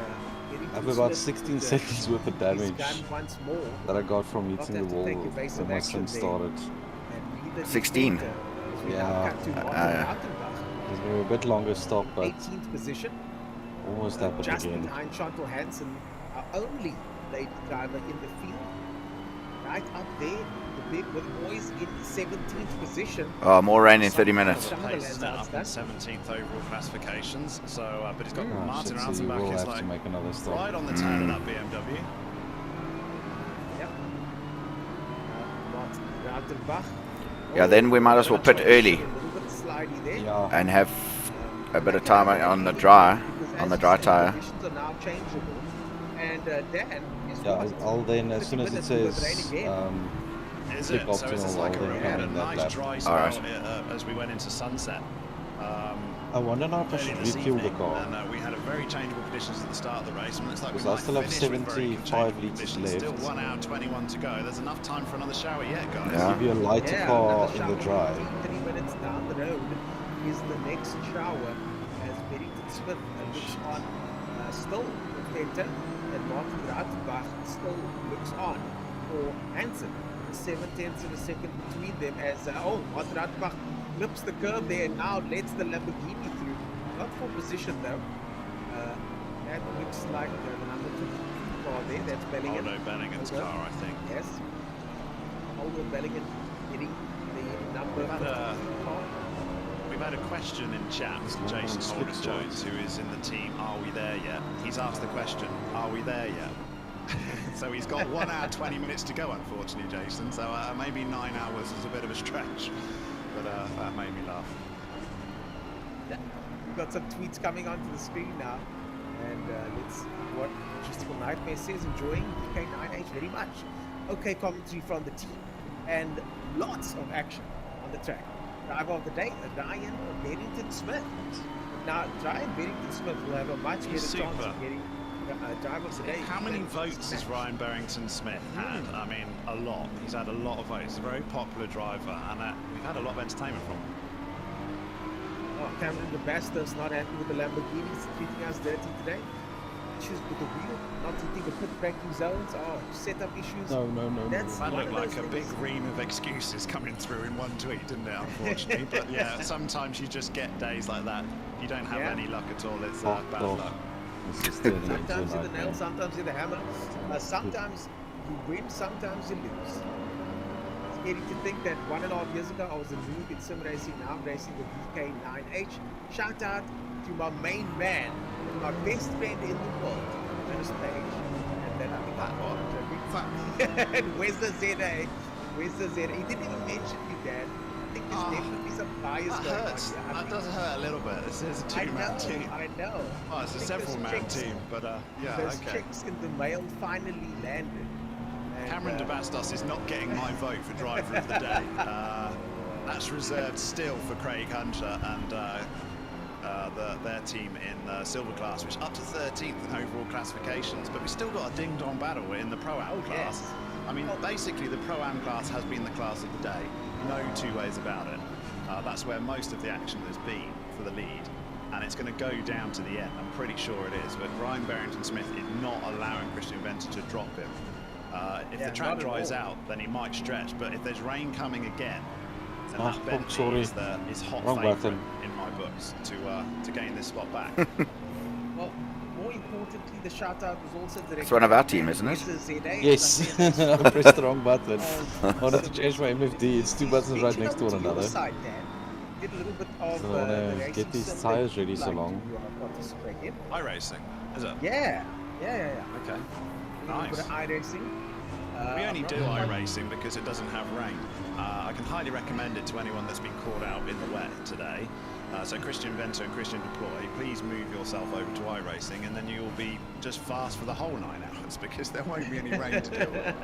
I have about 16 seconds worth of damage once more. that I got from hitting the have to wall take evasive when my action sim there. started. And neither did 16. Fenter, as we now Yeah. cut to Martin Lautenbach, It's been a bit longer stop, but 18th position. almost happened Just again. behind Chantal Hansen, our only lady driver in the field. Right up there, the big with boys in 17th position. Oh, more rain in 30 minutes. Pace is now up in 17th overall classifications. So, but he's got Oh, Martin shit, so you will Rautenbach is have to like make another stop. right on the tail of that BMW. Yep. Martin Rautenbach. Yeah, then we might as well pit early A little bit slidey there. Yeah, and have a bit of time on the dry tire. Conditions are now changeable. And Dan is yeah. what? I'll then, as soon as it 30 minutes with says rain again. Is click it? So is this optimal, like I'll a, then we had come a in that nice lap. dry Alright. spell as we went into sunset. I wonder now if I Early should this refuel the evening, car. and we had a very changeable conditions at the start of the race, and it's like we Because I might still have finish with very 75 changeable litres conditions. Still left. 1 hour and 21 to go. There's enough time for another shower yet, guys. Yeah. Give you a lighter Yeah, car another in the shower dry. 3 minutes down the road is the next shower as Barrington Smith looks on still with Venter, and Martin Rautenbach still looks on for Hansen. 7/10 of a second between them as Martin Rautenbach clips the curb there and now lets the Lamborghini through. Not for position though. That looks like the number 2 car there. That's Bellingham. Aldo Bellingham's car, I think. Yes. Aldo Bellingham getting the number 2 car. We've had a question in chat from Jason Holders-Jones, who is in the team Are We There Yet? He's asked the question, are we there yet? So he's got 1 hour 20 minutes to go, unfortunately, Jason. So maybe 9 hours is a bit of a stretch, but that made me laugh. We've got some tweets coming onto the screen now, and let's see what Logistical Nightmare says. Enjoying DK9H very much. Okay, commentary from the team, and lots of action on the track. Driver of the day, Ryan Barrington Smith. Now, Ryan Barrington Smith will have a much better chance of getting driver of the day. How many votes has Ryan Barrington Smith had? I mean, a lot. He's had a lot of votes. He's a very popular driver, and we've had a lot of entertainment from him. Oh, Cameron DeBasto's not happy with the Lamborghinis treating us dirty today. Issues with the wheel, not hitting the pit braking zones. Oh, setup issues. No. That looked like a big ream of excuses coming through in one tweet, didn't it, unfortunately? But yeah, sometimes you just get days like that. You don't have any luck at all. It's bad luck. Sometimes you're the nail, sometimes you're the hammer. Sometimes you win, sometimes you lose. It's scary to think that 1.5 years ago I was a noob in sim racing. Now I'm racing the DK9H. Shout out to my main man, my best friend in the world, Dennis Page. And then I think and where's the ZA? Where's the ZA? He didn't even mention me, Dad. I think there's definitely some bias going hurts. on here. That does hurt a little bit. This is a two-man team. I know. Oh, it's a several-man team, but yeah, those okay. chicks in the mail finally landed. And, Cameron DeBastos is not getting my vote for driver of the day. That's reserved still for Craig Hunter and their team in the silver class, which is up to 13th in overall classifications. But we've still got a ding-dong battle in the Pro-Am class. Yes. I mean, basically the Pro-Am class has been the class of the day. No two ways about it. That's where most of the action has been for the lead, and it's going to go down to the end. I'm pretty sure it is, but Ryan Barrington Smith is not allowing Christian Venter to drop him. If the track dries out, then he might stretch, but if there's rain coming again, then that Bentley is hot favourite in my books to gain this spot back. Well, more importantly, the shout out was also directed. It's one of our team, isn't it? Yes, I pressed the wrong button. I wanted to change my MFD. It's 2 buttons right next to one another. Did a little bit of So I want to get these tires ready so long. iRacing, is it? Yeah. Okay. Nice. iRacing. We only do iRacing because it doesn't have rain. I can highly recommend it to anyone that's been caught out in the wet today. So Christian Venter and Christian Deploy, please move yourself over to iRacing, and then you'll be just fast for the whole 9 hours because there won't be any rain to deal with.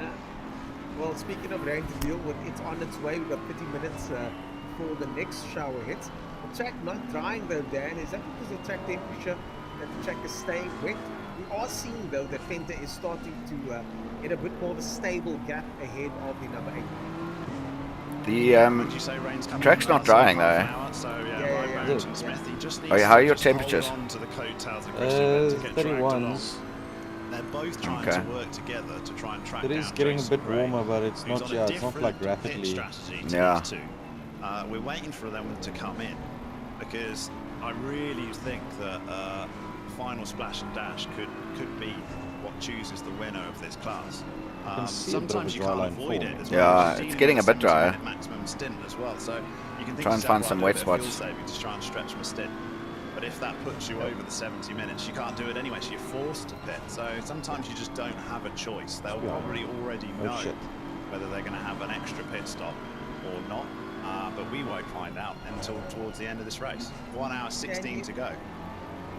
Well, speaking of rain to deal with, it's on its way. We've got 30 minutes before the next shower hits. The track not drying though, Dan. Is that because the track temperature that the track is staying wet? We are seeing though that Venter is starting to get a bit more of a stable gap ahead of the number 8. The track's not drying though. So yeah, Ryan Barrington Smith, he just needs how are your to temperatures? hold on to the coattails of Christian Venter to get dragged along. 31s. They're both trying to work together to try and track It down is getting a Jason bit Gray, warmer, but it's who's not. on a Yeah, it's not like different pit rapidly. strategy to Yeah. these two. We're waiting for them to come in because I really think that final splash and dash could be what chooses the winner of this class. Sometimes you can't avoid it as well. Yeah, it's getting a bit drier. Maximum stint as well, so you can think Try and to find yourself, some "Well, wet I'll do a bit of spots." fuel saving to try and stretch my stint. But if that puts you over the 70 minutes, you can't do it anyway, so you're forced to pit. So sometimes you just don't have a choice. They'll probably already know whether they're going to have an extra pit stop or not. But we won't find out until towards the end of this race. 1 hour 16 to go.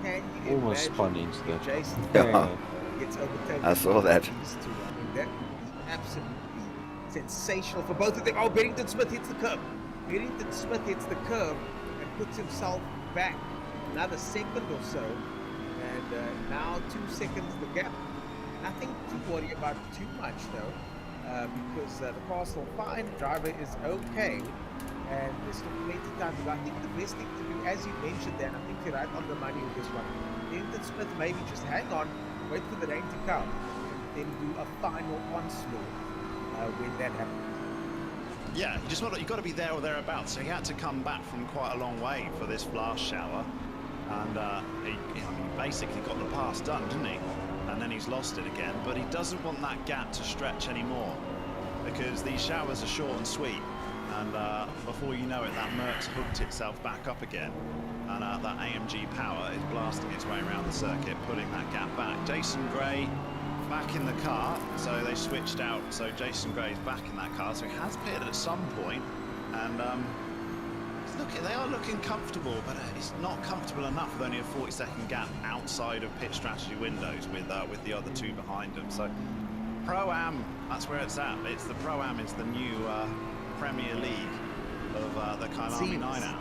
Can you Almost imagine spun into that. Jason Yeah. gets overtaken? I saw that. That would be absolutely sensational for both of them. Oh, Barrington Smith hits the curb. Barrington Smith hits the curb and puts himself back another second or so. And now 2 seconds the gap. Nothing to worry about too much though, because the car's still fine. Driver is okay. and there's still plenty of time to go. I think the best thing to do, as you mentioned, Dan, I think you're right on the money with this one. Denton Smith, maybe just hang on, wait for the rain to come, and then do a final onslaught when that happens. Yeah, you got to be there or thereabouts. So he had to come back from quite a long way for this blast shower, and he basically got the pass done, didn't he? And then he's lost it again. But he doesn't want that gap to stretch anymore, because these showers are short and sweet. And before you know it, that Merc's hooked itself back up again, and that AMG power is blasting its way around the circuit, putting that gap back. Jason Gray back in the car, so they switched out, so Jason Gray's back in that car, so he has pitted at some point, and they are looking comfortable, but it's not comfortable enough with only a 40-second gap outside of pit strategy windows with the other two behind them. So Pro-Am, that's where it's at. It's the Pro-Am is the new Premier League of the Kyalami 9-hour.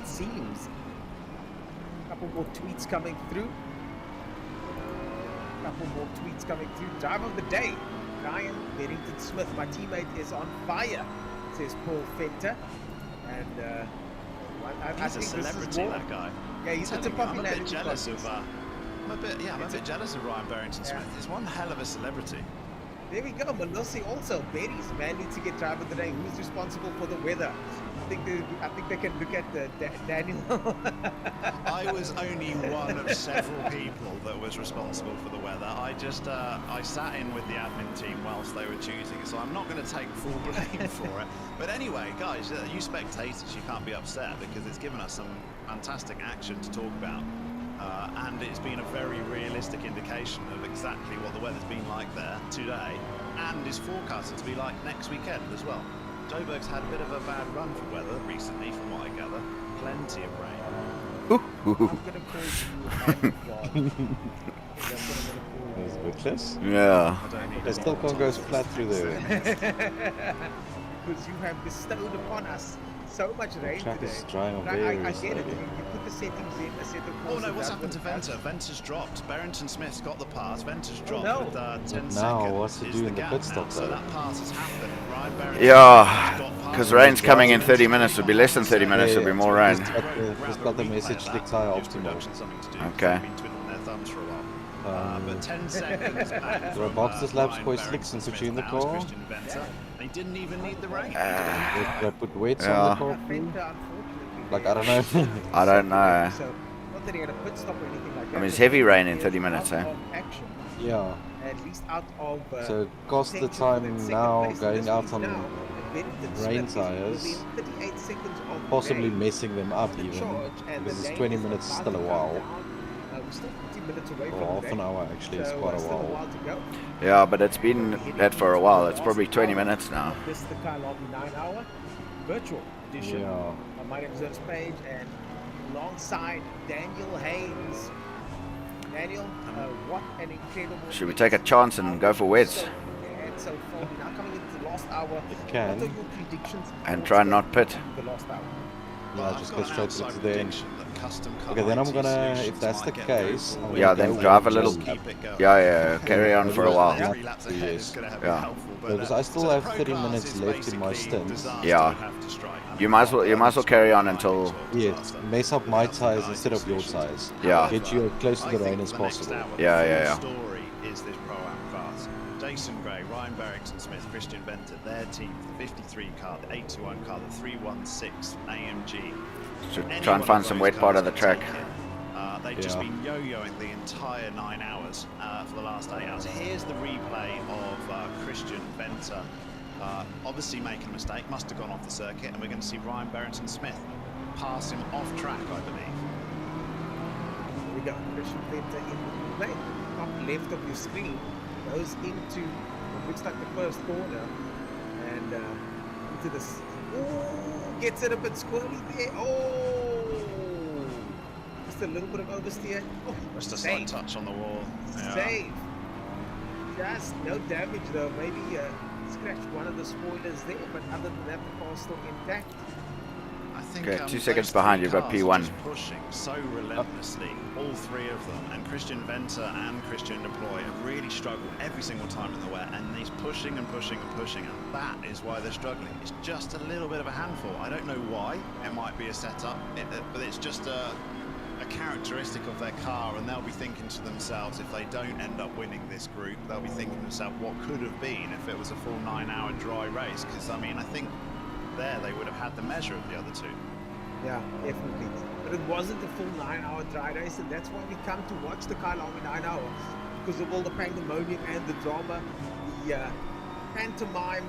It seems. A couple more tweets coming through. Drive of the day, Ryan Berrington Smith. My teammate is on fire, says Paul Fenter. And he's a celebrity, that guy. Yeah, he's a popularity. I'm a bit jealous of. I'm a bit jealous of Ryan Berrington Smith. He's one hell of a celebrity. There we go. Malusi also. Berry's man needs to get driver of the day. Who's responsible for the weather? I think they can look at Daniel. I was only one of several people that was responsible for the weather. I sat in with the admin team whilst they were choosing, so I'm not going to take full blame for it. But anyway, guys, you spectators, you can't be upset, because it's given us some fantastic action to talk about. And it's been a very realistic indication of exactly what the weather's been like there today, and is forecasted to be like next weekend as well. Joburg's had a bit of a bad run for weather recently, from what I gather. Plenty of rain. I'm going to call you That's a bit close. Yeah. It still can't go flat through there. Because you have bestowed upon us so much rain track today. is drying on I very get it. slowly. You put the settings in, a set of Oh courses no, what's out happened to with Venter? us. Venter's dropped. Barrington Smith's got the pass. Venter's dropped no. with 10 Now, seconds. what's to is do the in the gap pit now, stop, so though? that pass has happened. Ryan Barrington Yeah, because rain's coming in 30 minutes. It'll be less than 30 minutes. It'll be more rain. Just got the message, click tire optimal. Okay. But 10 seconds back. There are boxes laps, quite slicks and put you in the car. They didn't even need the rain. Did I put weights Yeah. on the car? Like, I don't know. I don't know. So, not that he had a pit stop or anything like that. I mean, it's heavy rain in 30 minutes, eh? Action, Yeah. at least out of. So cost the potential for that time second now place in going this out week on now, and Benton rain Smith is tyres, within 38 seconds of possibly rain. messing them up The even, charge and because the it's 20 rain is minutes about still a to while. come down. We're still 15 minutes away Or from half the an day. hour actually, it's So, quite a still while. to go. Yeah, but it's been that for a while. It's probably 20 minutes now. This is the Kyalami 9-hour virtual edition. Yeah. My name is Ernst Page, and alongside Daniel Haynes. Daniel, what an incredible... Should we take a chance and go for wets? So far, we're now coming into the last hour. Can. What are your predictions And for try today? not pit. The last hour. Yeah, just go straight to the end. Okay, Okay, then I'm gonna, if that's the case, I'm Yeah, gonna then go drive a with little. just Yeah, carry on for a while. Yes. Yeah. Because I still have 30 minutes left in my stint. Yeah. You might as well carry on until. Yes, mess up my tires instead of your tires. Yeah. Get you as close to the rain as possible. Yeah. Story is this Pro-Am class. Jason Gray, Ryan Barrington Smith, Christian Venter, their team, the 53 car, the 821 car, the 316 AMG. Should try and find some wet part of the track. They've just been yo-yoing the entire 9 hours for the last 8 hours. Here's the replay of Christian Venter obviously making a mistake, must have gone off the circuit, and we're going to see Ryan Barrington Smith pass him off track, I believe. Here we go. Christian Venter in the lane. Top left of your screen goes into what looks like the first corner and into this. Ooh, gets it a bit squirrely there. Oh, just a little bit of oversteer. Oh, Just a save. slight touch on the wall. Yeah. Save. Just no damage though. Maybe scratched one of the spoilers there, but other than that, the car's still intact. I think Okay, 2 those seconds three behind, you've got cars are P1. just pushing so relentlessly, all three of them, and Christian Venter and Christian Deploy have really struggled every single time in the wet, and he's pushing and pushing and pushing, and that is why they're struggling. It's just a little bit of a handful. I don't know why. It might be a setup, but it's just a characteristic of their car, and they'll be thinking to themselves, if they don't end up winning this group, they'll be thinking to themselves, what could have been if it was a full 9-hour dry race? Because I mean, I think there they would have had the measure of the other two. Yeah, definitely. But it wasn't a full 9-hour dry race, and that's why we come to watch the Kyalami 9 hour, because of all the pandemonium and the drama, the pantomime,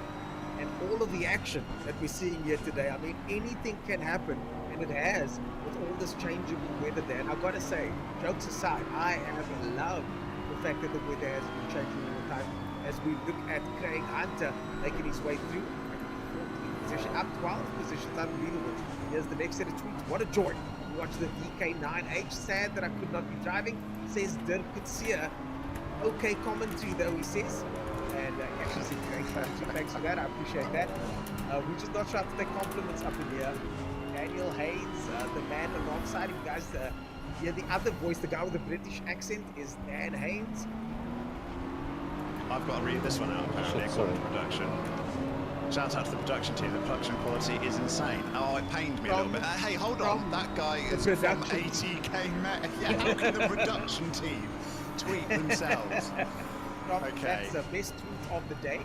and all of the action that we're seeing here today. I mean, anything can happen, and it has with all this changeable weather there. And I've got to say, jokes aside, I have loved the fact that the weather has been changing all the time. As we look at Craig Hunter making his way through, 14th position, up 12 positions, unbelievable. Here's the next set of tweets. What a joy to watch the DK9H. Sad that I could not be driving, says Dirk Kutsia. Okay commentary though, he says. And actually said great commentary. Thanks for that, I appreciate that. We're just not sure how to take compliments up in here. Daniel Haynes, the man alongside him, guys. Yeah, the other voice, the guy with the British accent, is Dan Haynes. I've got to read this one out apparently, according to production. Shout out to the production team, the production quality is insane. Oh, it pained me a little bit. Hey, hold on, that guy is from ATK Met. Yeah, how can the production team tweet themselves? Okay. That's the best tweet of the day.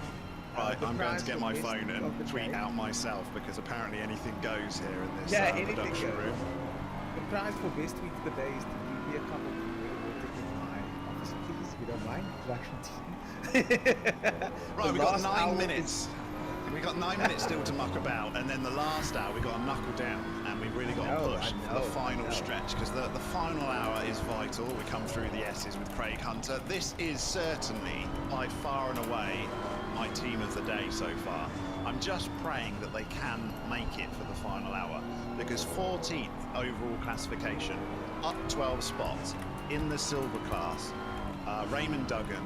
Right, I'm going to get my phone and tweet out myself, because apparently anything goes here in this production room. The prize for best tweet of the day is to give me a couple of my office, please, if you don't mind, production team. Right, we've got 9 minutes. We got 9 minutes still to muck about, and then the last hour we got to knuckle down, and we've really got to push for the final stretch, because the final hour is vital. We come through the S's with Craig Hunter. This is certainly by far and away my team of the day so far. I'm just praying that they can make it for the final hour, because 14th overall classification, up 12 spots in the silver class, Raymond Duggan,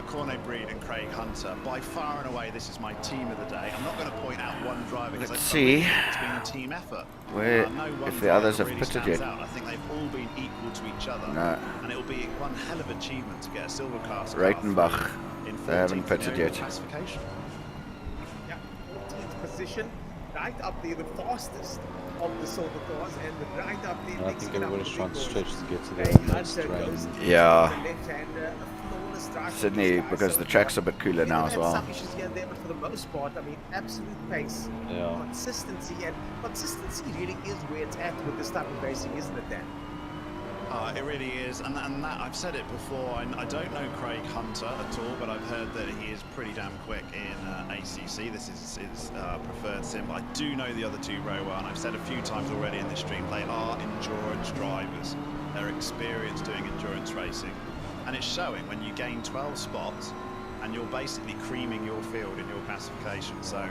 Corne Breed and Craig Hunter. By far and away, this is my team of the day. I'm not going to point out one driver, because let's see. It's been a team effort. Where, if the others have pitted yet. I think they've all been equal to each other. No. And it will be one hell of achievement to get a silver class. Reitenbach, they haven't pitted yet. Classification. Yeah, 14th position, right up there, the fastest of the silver cars, and right up there. I think everybody's trying to stretch to get to the next train. Yeah. Sydney, because the track's a bit cooler now as well. Some issues here and there, but for the most part, I mean, absolute pace, consistency, and consistency really is where it's at with this type of racing, isn't it, Dan? It really is, and that I've said it before. I don't know Craig Hunter at all, but I've heard that he is pretty damn quick in ACC. This is his preferred sim. But I do know the other two very well, and I've said a few times already in this stream, they are endurance drivers. They're experienced doing endurance racing, and it's showing when you gain 12 spots, and you're basically creaming your field in your classification. So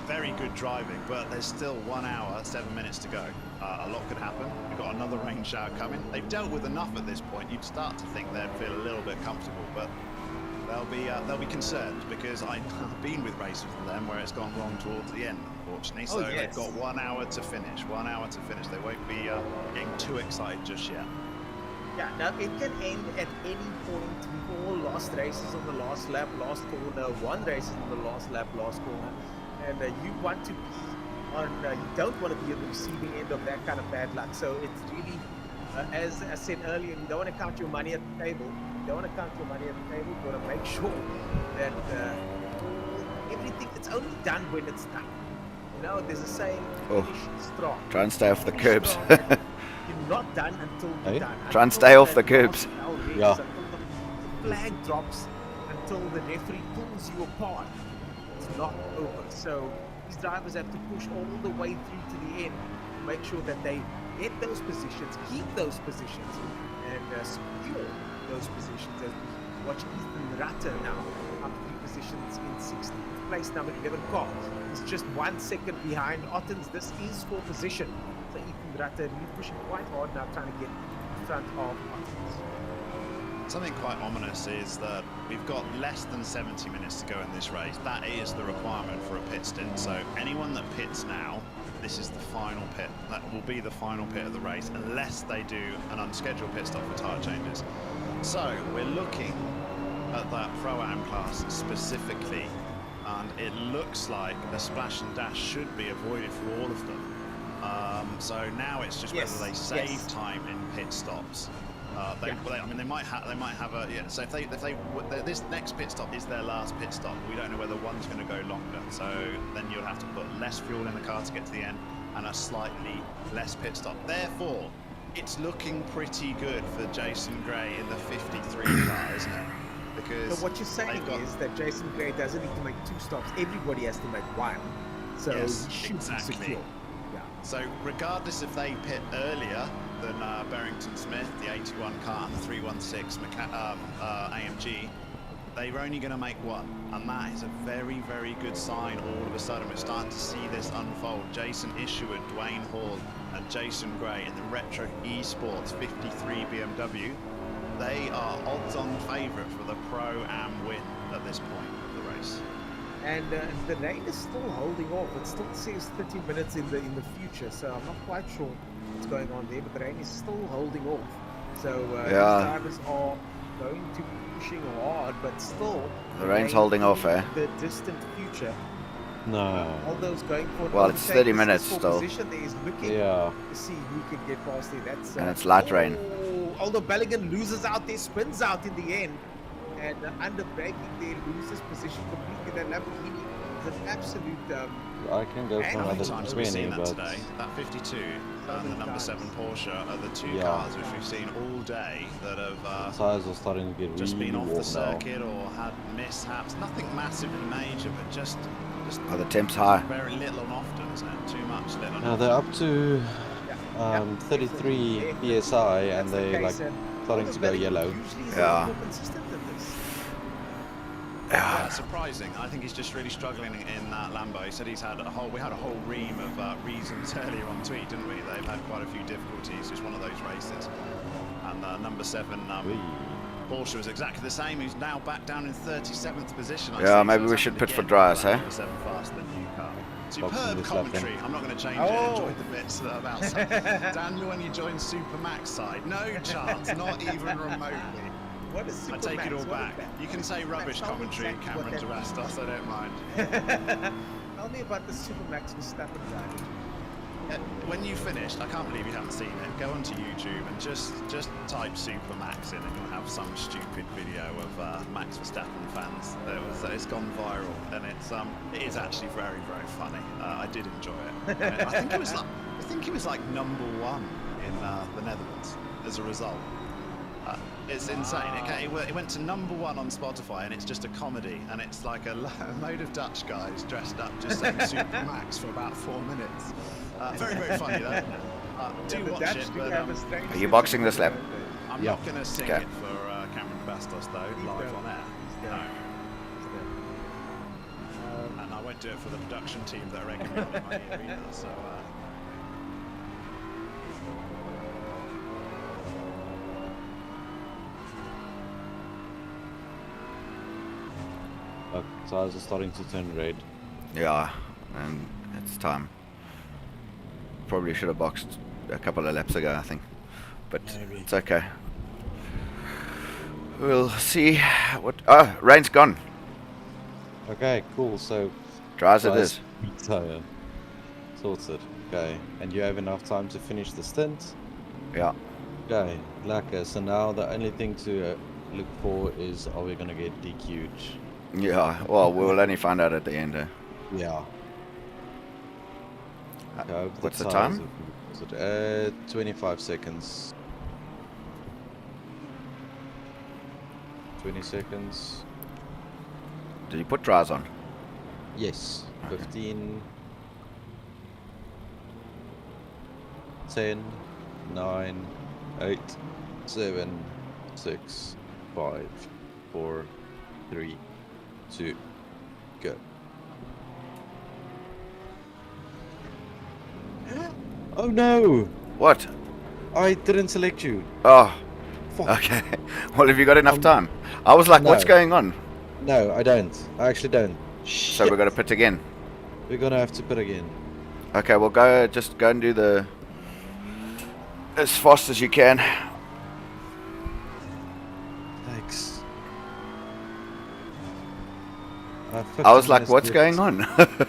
very good driving, but there's still 1 hour, 7 minutes to go. A lot could happen. We've got another rain shower coming. They've dealt with enough at this point. You'd start to think they'd feel a little bit comfortable, but they'll be concerned, because I've been with races with them where it's gone wrong towards the end, unfortunately. So they've got 1 hour to finish. 1 hour to finish. They won't be getting too excited just yet. Yeah, now it can end at any point. We've all lost races on the last lap, last corner, won races on the last lap, last corner, and you want to be on. You don't want to be on the receiving end of that kind of bad luck. So it's really, as I said earlier, you don't want to count your money at the table. You don't want to count your money at the table. You want to make sure that everything. It's only done when it's done. You know, there's a saying: finish strong. Try and stay off the curbs. You're not done until you're done. Try and stay off the curbs. Yeah. Until the flag drops, until the referee pulls you apart, it's not over. So these drivers have to push all the way through to the end to make sure that they get those positions, keep those positions, and secure those positions. As we watch Ethan Rutter now up 3 positions in 16th place, number 11 car. He's just 1 second behind Ottens. This is for position. So Ethan Rutter really pushing quite hard now, trying to get in front of Ottens. Something quite ominous is that we've got less than 70 minutes to go in this race. That is the requirement for a pit stint. So anyone that pits now, this is the final pit. That will be the final pit of the race, unless they do an unscheduled pit stop for tyre changes. So we're looking at that Pro-Am class specifically, and it looks like a splash and dash should be avoided for all of them. So now it's just whether they save time in pit stops. I mean, they might have a So if this next pit stop is their last pit stop, we don't know whether one's going to go longer. So then you'll have to put less fuel in the car to get to the end, and a slightly less pit stop. Therefore, it's looking pretty good for Jason Gray in the 53 car, isn't it? Because so what you're saying is that Jason Gray doesn't need to make 2 stops. Everybody has to make 1. So yes, he should be secure. Yeah. So regardless if they pit earlier than Barrington Smith, the 81 car, and the 316 AMG, they're only going to make 1, and that is a very, very good sign. All of a sudden, we're starting to see this unfold. Jason Isherwood, Dwayne Hall, and Jason Gray in the Retro Esports 53 BMW. They are odds-on favourite for the Pro-Am win at this point of the race. And the rain is still holding off. It still says 30 minutes in the future, so I'm not quite sure what's going on there. But the rain is still holding off. So these drivers are going to be pushing hard, but still the rain's holding off, eh? The distant future. No. All those going for well, it's 30 minutes still. Position there is looking to see who can get past there. That's and it's light rain. Although Bellingham loses out there, spins out in the end. And under braking there, loses position completely. That Lamborghini is an absolute. I can go for another 20, but today, that 52 and the number 7 Porsche are the 2 cars which we've seen all day that have tires are starting to get just really been off the circuit now. or had mishaps. Nothing massively major, but just the temp's high. Very little and often, isn't it? Too much little. And now they're up to 33 psi, and they're like starting to go yellow. Yeah. Yeah, surprising. I think he's just really struggling in that Lambo. He said we had a whole ream of reasons earlier on tweet, didn't we? They've had quite a few difficulties. It's one of those races. And number 7 Porsche was exactly the same. He's now back down in 37th position. Maybe we should pit for dryers, eh? Superb commentary. I'm not going to change it. Enjoyed the bits about Daniel when you joined Supermax side. No chance, not even remotely. What is Supermax? I take it all back. You can say rubbish commentary, Cameron Javastos, I don't mind. Tell me about the Supermax Verstappen ride. When you finished, I can't believe you haven't seen it. Go onto YouTube and just type Supermax in, and you'll have some stupid video of Max Verstappen fans. It's gone viral, and it is actually very, very funny. I did enjoy it. I think it was like number 1 in the Netherlands as a result. It's insane. It went to number 1 on Spotify, and it's just a comedy, and it's like a load of Dutch guys dressed up just saying Supermax for about 4 minutes. Very, very funny though. Do watch it. But, are you boxing this lap? I'm not going to sing it for Cameron Bastos though, live on air. No. And I won't do it for the production team that are egging me on in my ear either. So. Tires are starting to turn red. Yeah, and it's time. Probably should have boxed a couple of laps ago, I think. But it's okay. We'll see what... Oh, rain's gone. Okay, cool. So... Dries it is. Tire. Sorted. Okay. And you have enough time to finish the stint? Yeah. Okay. Lacquer. So now the only thing to look for is, are we going to get DQ'd? Yeah, well, we'll only find out at the end. Yeah. What's the time? 25 seconds. 20 seconds. Did you put dries on? Yes. Okay. 15. 10. 9. 8. 7. 6. 5. 4. 3. 2, go. Oh no! What? I didn't select you. Oh. Fuck. Okay. Well, have you got enough time? I was like, what's No. going on? No, I don't. I actually don't. So we're going to pit again. We're gonna have to pit again. Okay, well, just go and do the as fast as you can. Thanks. I was like, what's going on? And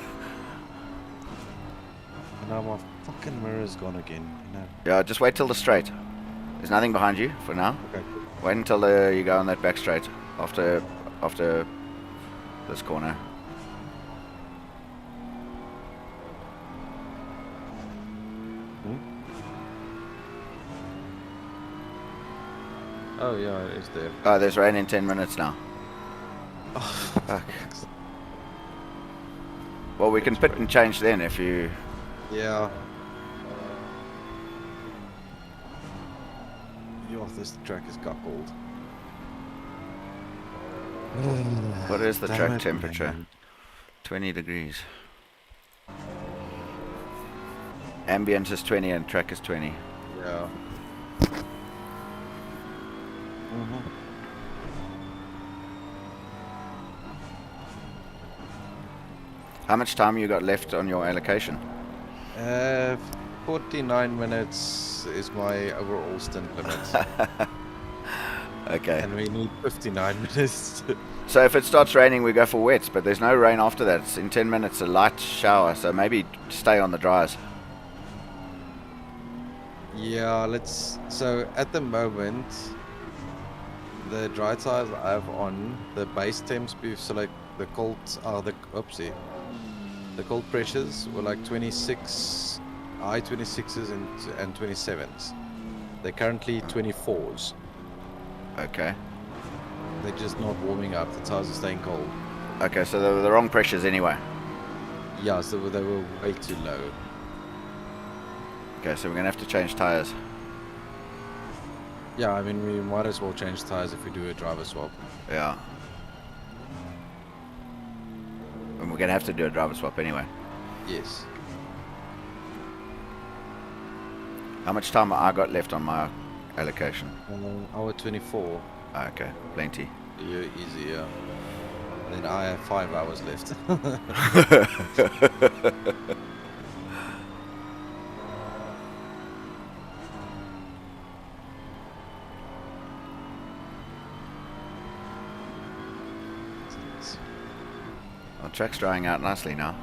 now my fucking mirror's gone again. No. Yeah, just wait till the straight. There's nothing behind you for now. Okay. Wait until you go on that back straight after this corner. Oh yeah, it is there. Oh, there's rain in 10 minutes now. Oh, Fuck. Well, we can pit and change then if you... Yeah. Yo, this track is cuckold. What is the Damn track it, temperature? man. 20 degrees. Ambient is 20 and track is 20. Yeah. How much time you got left on your allocation? 49 minutes is my overall stint limit. Okay. And we need 59 minutes. So if it starts raining, we go for wets, but there's no rain after that. It's in 10 minutes, a light shower, so maybe stay on the dries. Yeah, so at the moment, the dry tires I have on, the base temps, so like the cold, the cold pressures were like 26, high 26s and 27s. They're currently 24s. Okay. They're just not warming up. The tires are staying cold. Okay, so they were the wrong pressures anyway. Yeah, so they were way too low. Okay, so we're going to have to change tires. Yeah, I mean, we might as well change tires if we do a driver swap. Yeah. And we're going to have to do a driver swap anyway. Yes. How much time I got left on my allocation? Hour 24. Okay, plenty. You're easy, yeah. And then I have 5 hours left. Our track's drying out nicely now.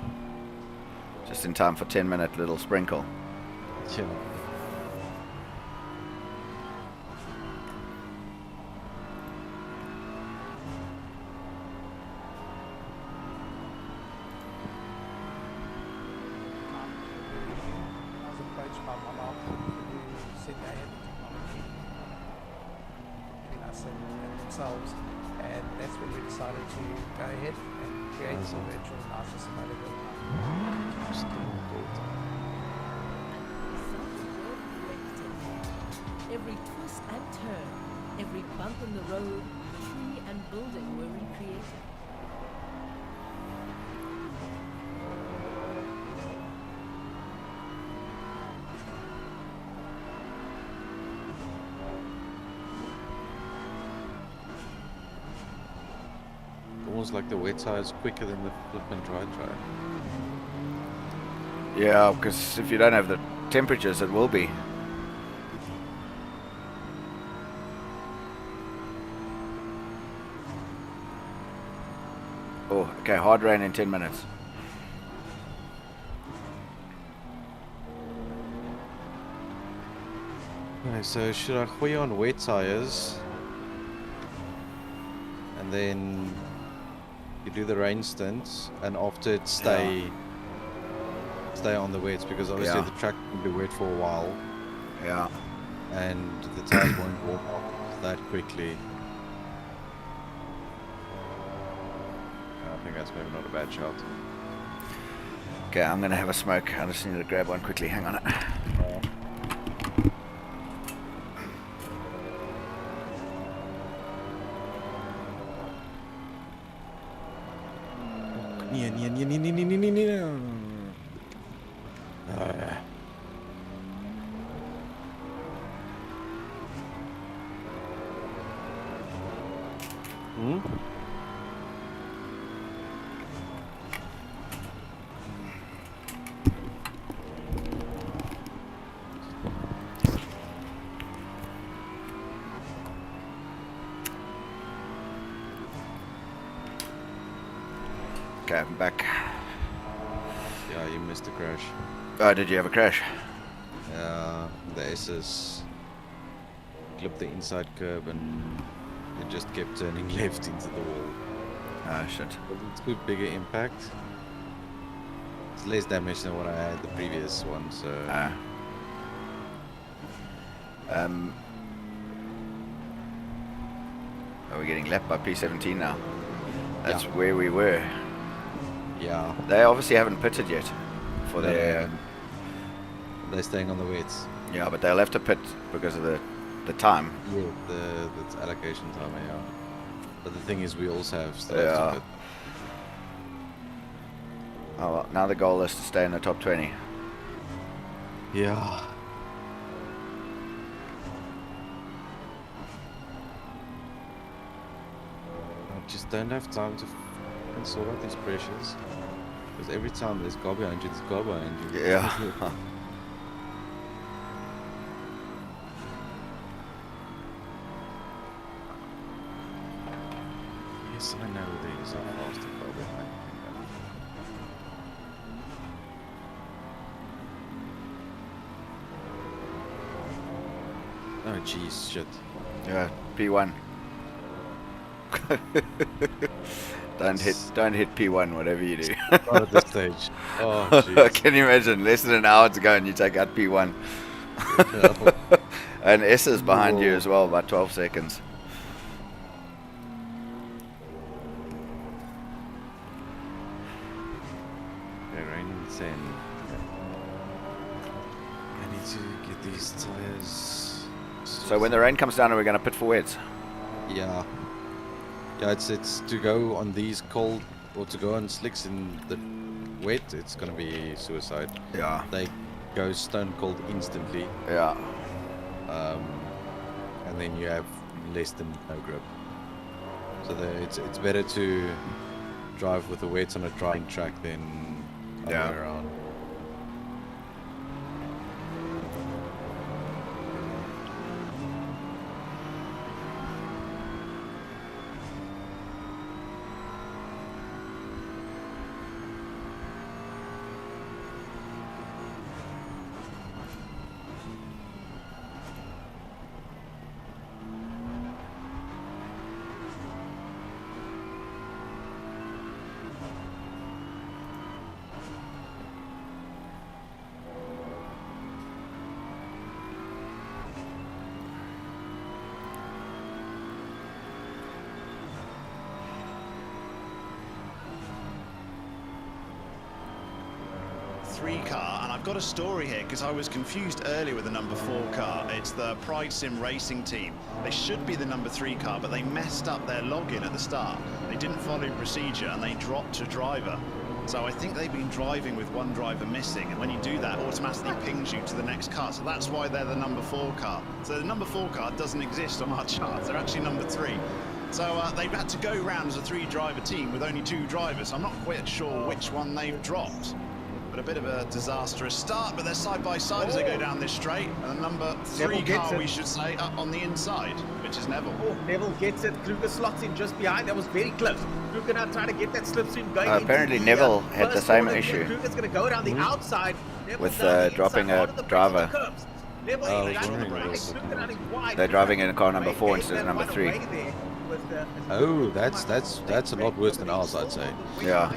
Just in time for 10-minute little sprinkle. Yeah. And that's when we decided to go ahead and create some virtual license available. Every twist and turn, every bump in the road, tree and building were recreated. Almost like the wet tires quicker than the flip and dry tire. Yeah, because if you don't have the temperatures, it will be. Oh, okay, hard rain in 10 minutes. Okay, so should I gooi on wet tires? And then you do the rain stints, and after it stay on the wets, because obviously the track can be wet for a while. Yeah. And the tires won't warm up that quickly. I think that's maybe not a bad shot. Okay, I'm gonna have a smoke. I just need to grab one quickly. Hang on. Hmm? Okay, I'm back. Yeah, you missed the crash. Oh, did you have a crash? Yeah, the S's clipped the inside curb and it just kept turning left into the wall. Oh shit. But it's a bigger impact. It's less damage than what I had the previous one, so... Are we getting left by P17 now? That's where we were. Yeah. They obviously haven't pitted yet for their... They're staying on the wets. Yeah, but they'll have to pit because of the time. Yeah, the allocation time, yeah. But the thing is, we also have still have to pit. Oh, well, now the goal is to stay in the top 20. Yeah. I just don't have time to sort out these pressures. Because every time there's car behind you, there's car behind you. Yeah. Yes, I know these are faster car behind. Oh jeez, shit. Yeah, P1. Don't hit P1 whatever you do. Not at this stage. Oh jeez. Can you imagine? Less than an hour to go and you take out P1. And S is behind you as well, about 12 seconds. Okay, rain and sand. I need to get these tires. So when the rain comes down, are we going to pit for wets? Yeah. Yeah, it's to go on these cold or to go on slicks in the wet, it's gonna be suicide. Yeah. They go stone cold instantly. Yeah. And then you have less than no grip. So it's better to drive with the wets on a drying track than other way around. Car, and I've got a story here because I was confused earlier with the number 4 car. It's the Pride Sim Racing team. They should be the number 3 car, but they messed up their login at the start. They didn't follow procedure and they dropped a driver. So I think they've been driving with one driver missing, and when you do that, it automatically pings you to the next car. So that's why they're the number 4 car. So the number 4 car doesn't exist on our charts. They're actually number 3. So they've had to go round as a 3-driver team with only 2 drivers. I'm not quite sure which one they've dropped. A bit of a disastrous start, but they're side by side as they go down this straight. And the number 3 car, we should say, up on the inside, which is Neville. Oh, Neville gets it. Kruger slots in just behind. That was very close. Kruger now trying to get that slipstream going. Apparently Neville had the same issue Kruger's going to go down the outside. with dropping a driver. They're driving in car number 4 instead of number 3. Oh, that's a lot worse than ours, I'd say. Yeah.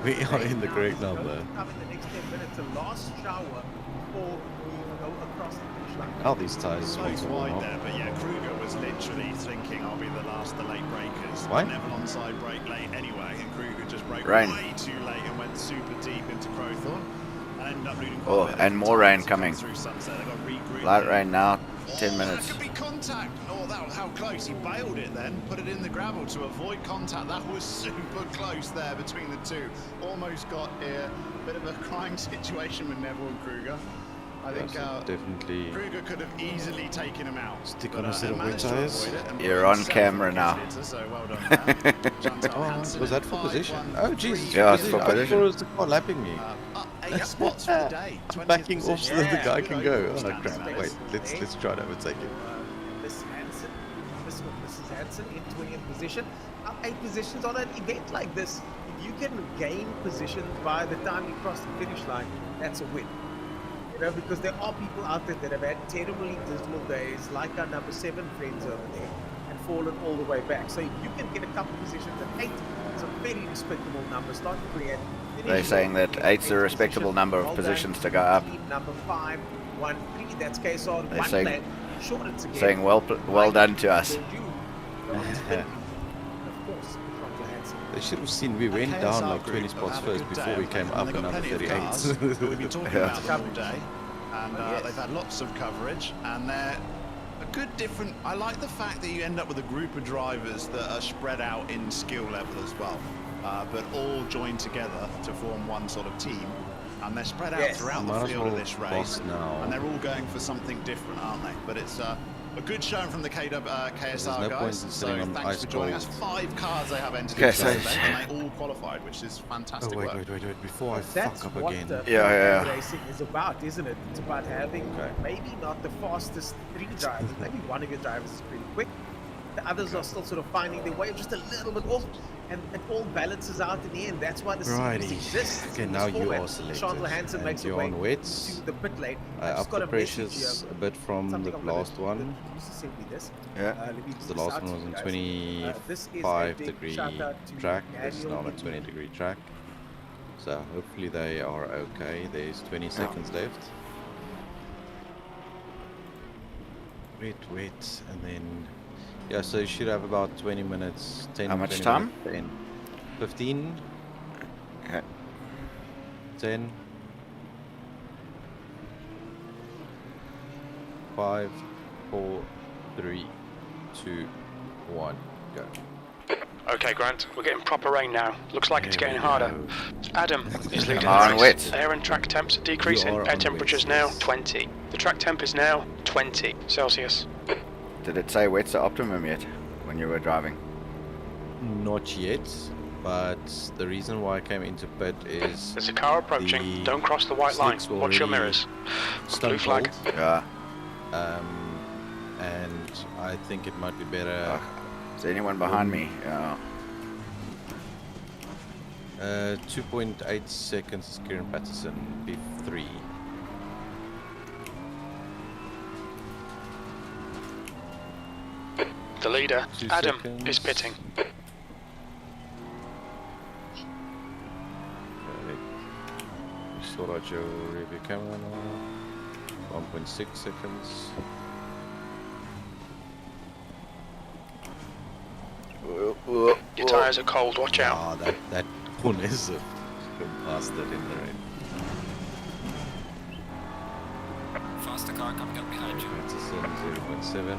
We are in the correct number. How these tires Close wide there, but yeah, Kruger was literally thinking I'll be the last, the late breakers. Why? Neville onside brake late anyway, and Kruger just braked Rain. way too late and went super deep into Crowthorne. And ended up losing Oh, and more rain coming. through Sunset. They got regrouped. Light rain now, 10 minutes. That could be contact. Oh, how close. He bailed it then, put it in the gravel to avoid contact. That was super close there between the two. Almost got here. Bit of a crime situation with Neville and Kruger. I think definitely. Kruger could have easily taken him out. Stick on a set of wet tires. You're on camera now. So well done there. Was that for position? Oh Jesus! Yeah, it's for I thought position. it was the car lapping me. 8 spots for the day. I'm backing off so that the guy can go. Oh Stands crap! there. Wait, let's try and overtake him. Miss Hansen, Mrs. Hansen in 20th position. 8 positions on an event like this. If you can gain position by the time you cross the finish line, that's a win. You know, because there are people out there that have had terribly dismal days, like our number 7 friends over there, and fallen all the way back. So if you can get a couple positions at 8, it's a very respectable number. Start to create. They're saying that 8's a respectable number of positions to go up. Number 5, 1, 3. That's KSR They're One saying, Plan Insurance again. saying well done to us. They should have seen we went down like 20 spots first before we came up another 38. We've been talking about them all day, and they've had lots of coverage, and they're a good different. I like the fact that you end up with a group of drivers that are spread out in skill level as well, but all joined together to form one sort of team, and they're spread out throughout the field of this race, and they're all going for something different, aren't they? But it's a good showing from the KSR guys. So thanks for joining us. 5 cars they have entered into this event, and they all qualified, which is fantastic work. Wait, before I That's fuck up what again. racing is about, isn't it? It's about having maybe not the fastest 3 drivers. Maybe one of your drivers is pretty quick. The others are still sort of finding their way just a little bit off, and it all balances out in the end. That's why the series exists. Okay, in now this you format. are selected. Chandler Hansen makes a you're way on wets. to the pit lane. I I've up just got the a message pressures here. a bit from the Something I'm gonna last do. one. Just send me this. Yeah. Let me The read last this out one was to on you guys. This is a 25 big degree shout out to track. This is Daniel now a Hickey. 20 degree track. So hopefully they are okay. There's 20 seconds left. Wait, and then yeah, so you should have about 20 minutes. 10. How much 20 time? minutes, 10, 15. Okay. 10. 5, 4, 3, 2, 1, go. Okay, Grant, we're getting proper rain now. Looks like it's getting harder. Adam is leading On the wet. race. Air and track temps are decreasing. Air temperature's now 20. The track temp is now 20 Celsius. Did it say wet's the optimum yet when you were driving? Not yet, but the reason why I came into pit is There's a car approaching. Don't cross the white line. slicks were Watch your already mirrors. stone Blue flag. cold. Yeah. And I think it might be better. Is there anyone behind me? Yeah. 2.8 seconds is Kieran Patterson, P3. The leader, 2 Adam, seconds. is pitting. Okay. Sort out your review camera now. 1.6 seconds. Your tyres are cold, watch out. Ah, that one is a bastard in the rain. Faster car coming up behind you. Patterson 0.7.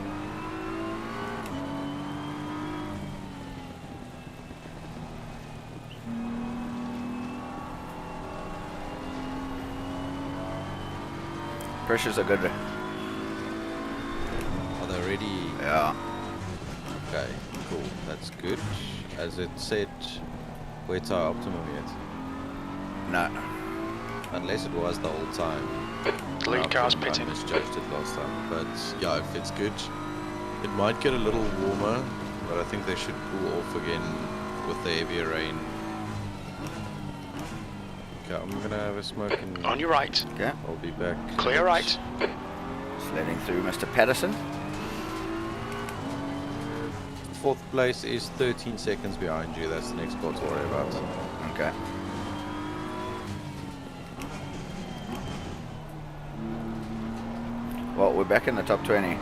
Pressures are good. Are they ready? Yeah. Okay, cool. That's good. As it said, where's our optimum yet? No. Unless it was the whole time. The lead car's I pitting. misjudged it last time. But yeah, if it's good, it might get a little warmer, but I think they should cool off again with the heavier rain. Okay, I'm gonna have a smoke and On your right. Okay. I'll be back. Clear right. Sledding through Mr. Patterson. 4th place is 13 seconds behind you. That's the next spot to worry about. Okay. Well, we're back in the top 20.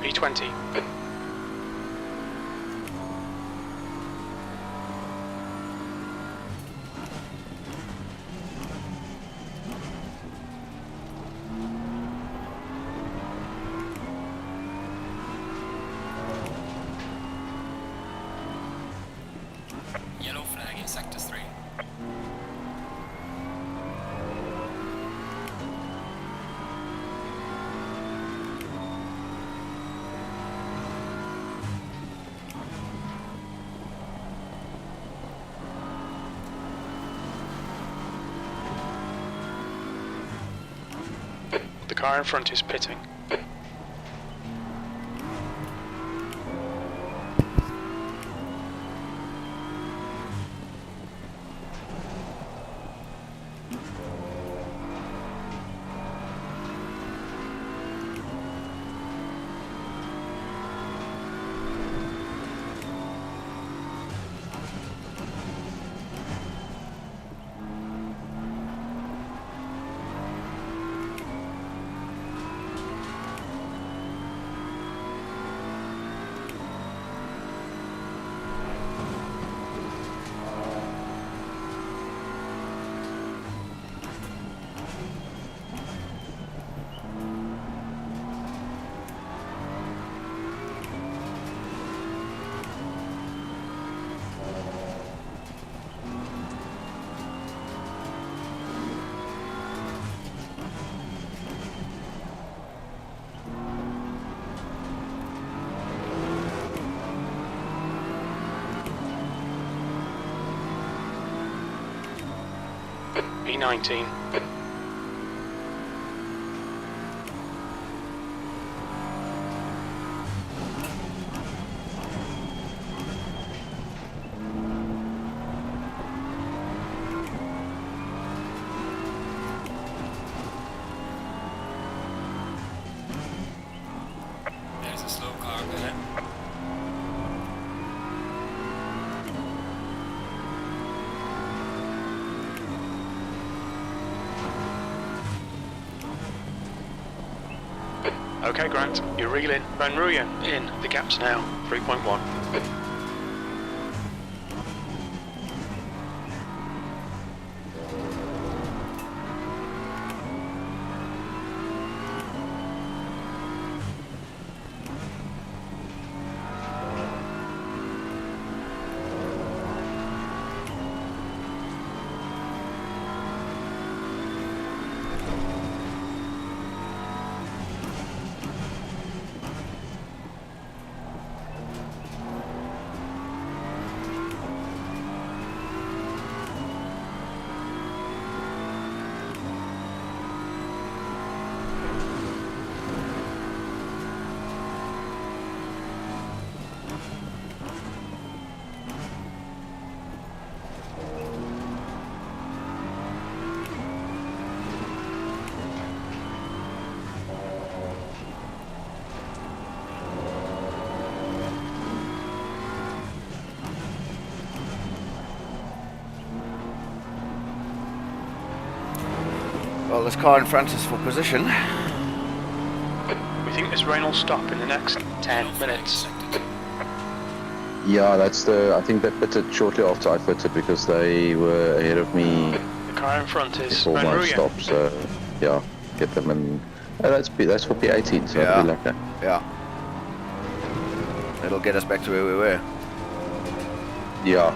P20. The car in front is pitting. B19. There's a slow car ahead. Okay, Grant, you're reeling. Van Rooyen in. The gap's now 3.1. Well, this car in front is for position. We think this rain will stop in the next 10 minutes. Yeah, that's the. I think they pitted shortly after I pitted because they were ahead of me The car in front is before Van my Rooyen. stop. So yeah, get them in. That's for P18, so Yeah. it'll be like that. Yeah. It'll get us back to where we were. Yeah.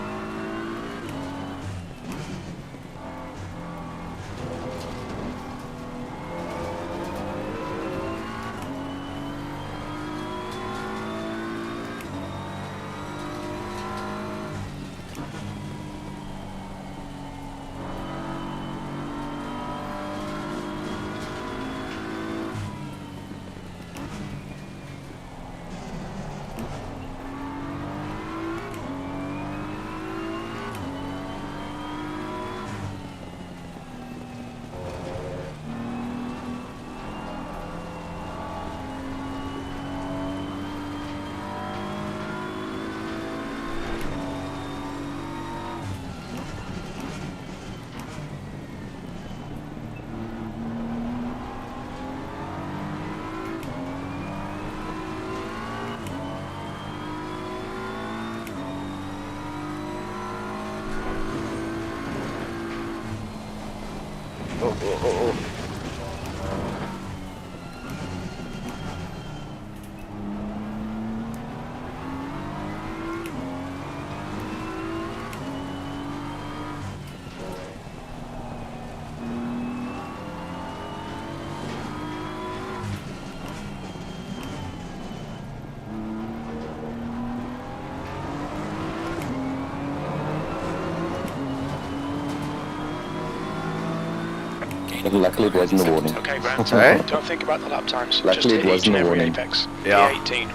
Gain Luckily, it wasn't a warning. Okay, Grant. Hey? Don't think about the lap times. Luckily, Just it hit each wasn't and a every warning. apex. Yeah. P18.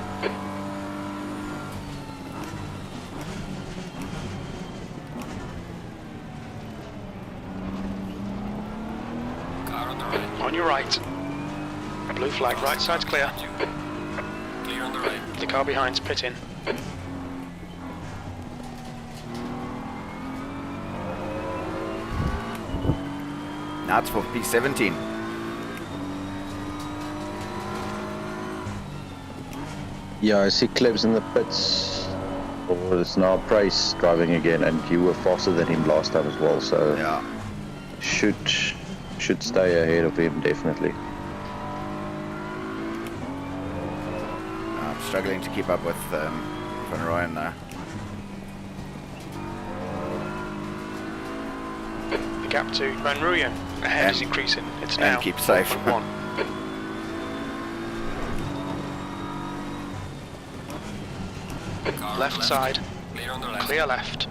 Car on the right. On your right. Blue flag. Right side's clear. Clear on the right. The car behind's pitting. Now it's for P17. Yeah, I see Klebs in the pits. Or it's now Price driving again, and you were faster than him last time as well, so Yeah. should stay ahead of him definitely. I'm struggling to keep up with Van Rooyen there. The gap to Van Rooyen ahead And- is increasing. It's and now keep safe. 4.1. Car on Left the side. Clear on the left. Clear left.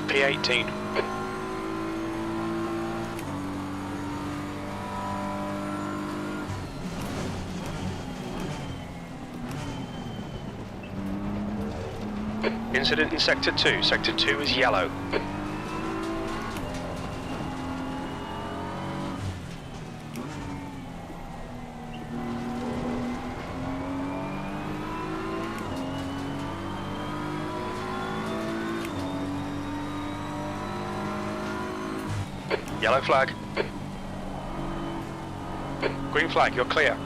P18. Incident in Sector 2. Sector 2 is yellow. Yellow flag. Green flag, you're clear.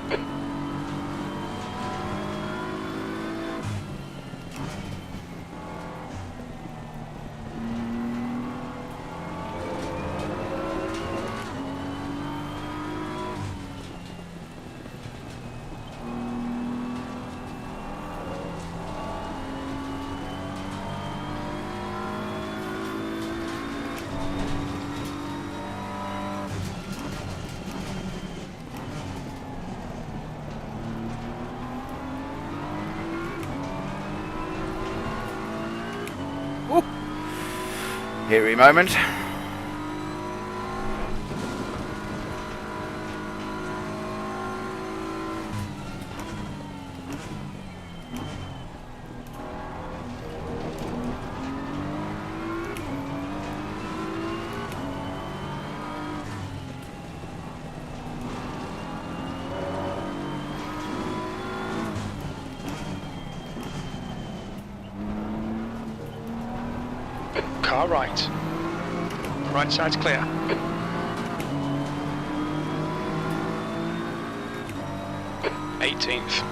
Hairy moment. Car right. Right side's clear. Eighteenth.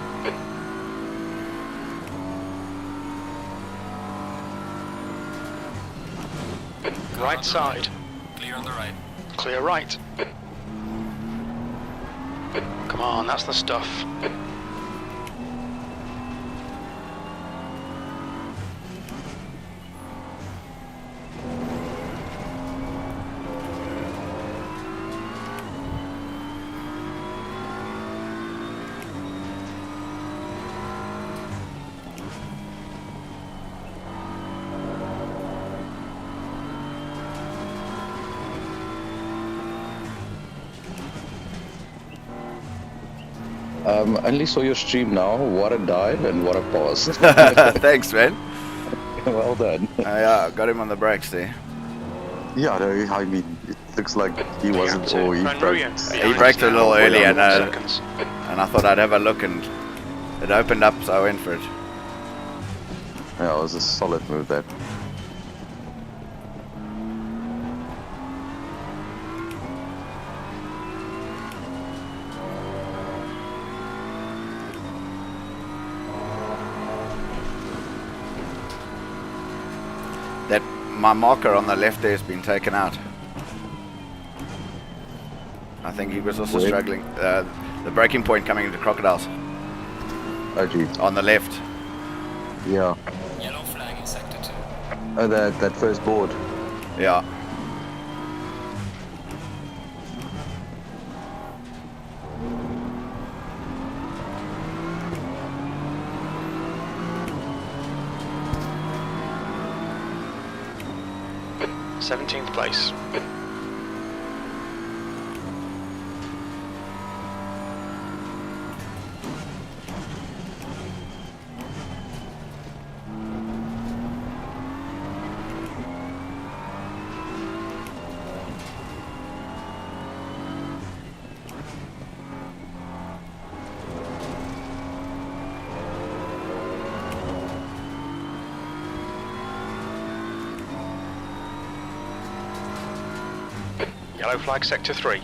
Right side. Clear on the right. Clear right. Come on, that's the stuff. Only saw your stream now. What a dive and what a pause. Thanks, man. Well done. Yeah, got him on the brakes there. Yeah, no, I mean, it looks like he wasn't, or he broke. He braked a little early, and I thought I'd have a look, and it opened up, so I went for it. Yeah, it was a solid move there. my marker on the left there has been taken out. I think he was also struggling. The breaking point coming into Crocodiles. Oh, geez. On the left. Yeah. Yellow flag in sector 2. Oh, that first board. Yeah. Seventeenth place. Yellow flag sector 3.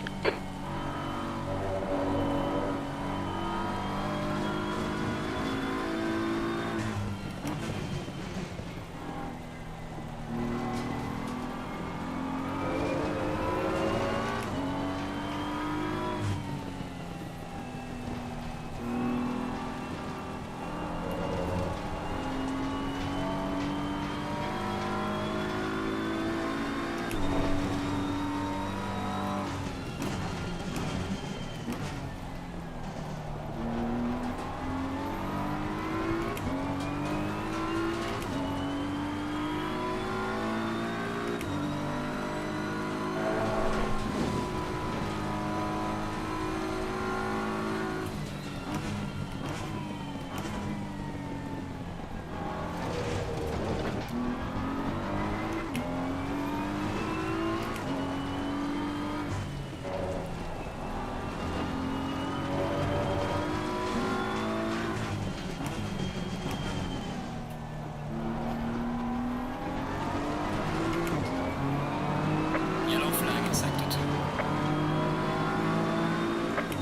Yellow flag in sector 2.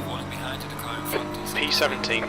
Falling behind to the car in front is P17.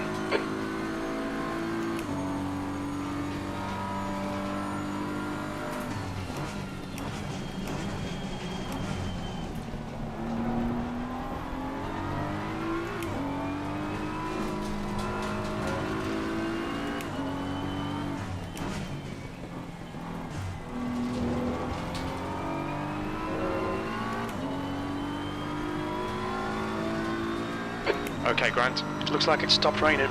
Okay, Grant. It looks like it stopped raining.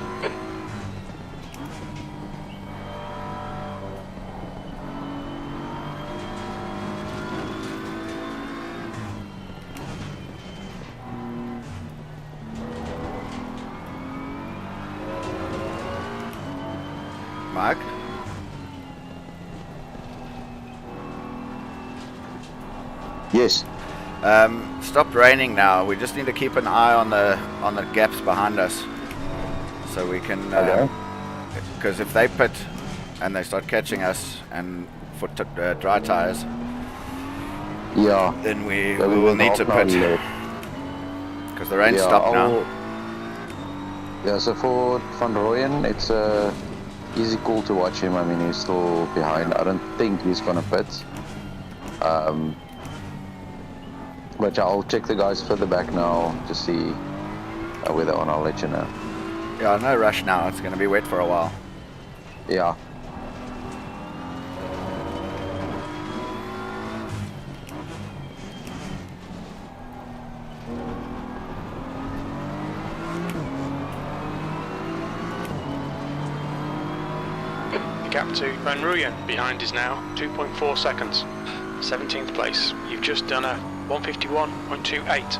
Mark? Yes. Stop raining now. We just need to keep an eye on the gaps behind us, so we can. Because if they pit and they start catching us and for dry tires, yeah, then we will need to pit. Because the rain stopped now. Yeah, so for Van Rooyen, it's a easy call to watch him. I mean, he's still behind. I don't think he's gonna pit. But yeah, I'll check the guys further back now to see whether or not I'll let you know. Yeah, no rush now. It's going to be wet for a while. Yeah. The gap to Van Rooyen behind is now 2.4 seconds. 17th place. You've just done a 151.28.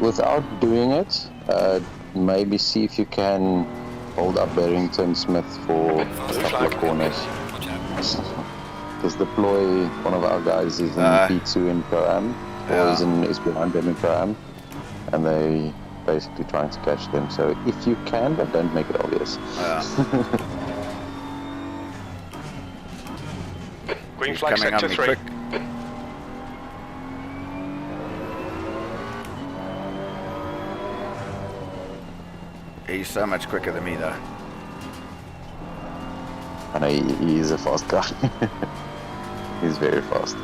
Without doing it, maybe see if you can hold up Barrington Smith for a couple of corners. Because Deploy, one of our guys, is in P2 in Pro-Am, or is behind them in Pro-Am, and they basically trying to catch them. So if you can, but don't make it obvious. Green flag sector 3. He's so much quicker than me, though. I know he is a fast guy. He's very fast.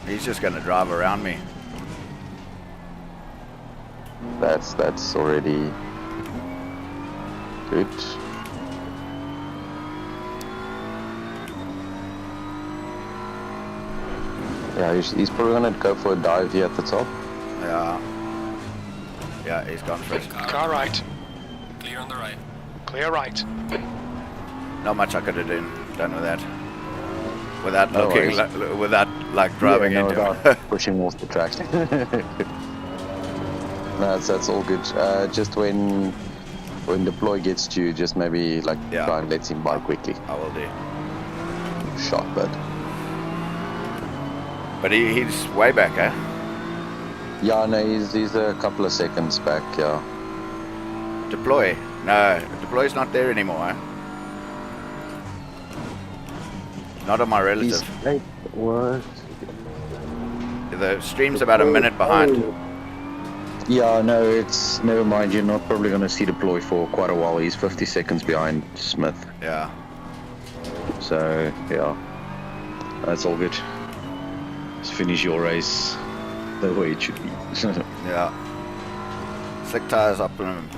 He's just going to drive around me. That's already good. Yeah, he's probably gonna go for a dive here at the top. Yeah, he's gone for it. Car right. Clear on the right. Clear right. Not much I could have done with that. Without No looking, without like driving into without pushing off the track. No, that's all good. Just when deploy gets to you, just maybe like try and let him by quickly. I will do. Shot, bud. But he's way back, eh? Yeah, no, he's a couple of seconds back. Yeah. Deploy? No, deploy's not there anymore, eh? Not on my relative. What? The stream's about a minute behind. Yeah, no, it's never mind. You're not probably going to see deploy for quite a while. He's 50 seconds behind Smith. Yeah. So yeah, that's all good. Just finish your race the way it should be. Yeah. Slick tires up and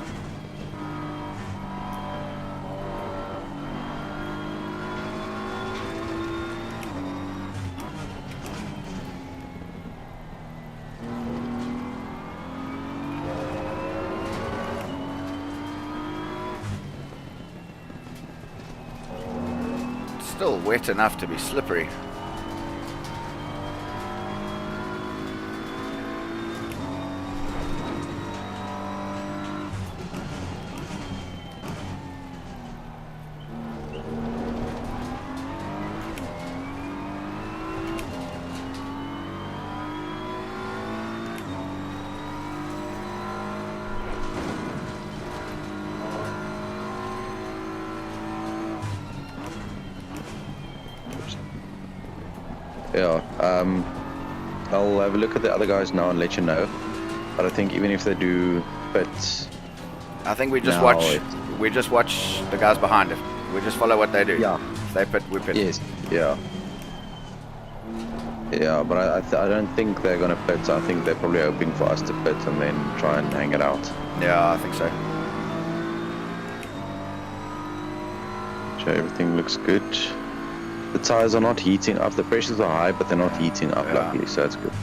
still wet enough to be slippery. Yeah, I'll have a look at the other guys now and let you know. But I think even if they do pits, I think we just now watch the guys behind it. We just follow what they do. Yeah. If they pit, we pit. Yes. Yeah. Yeah, but I don't think they're gonna pit. I think they're probably hoping for us to pit and then try and hang it out. Yeah, I think so. So everything looks good. The tires are not heating up. The pressures are high, but they're not heating up, luckily, so that's good.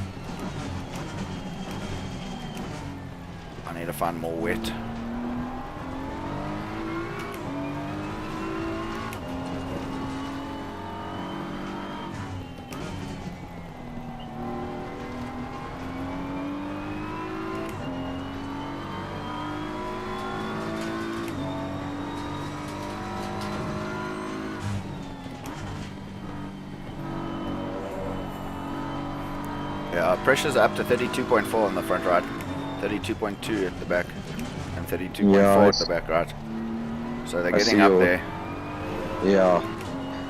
I need to find more wet. Yeah, pressure's up to 32.4 on the front right, 32.2 at the back, and 32.4 at the back right. So they're getting up there. Yeah.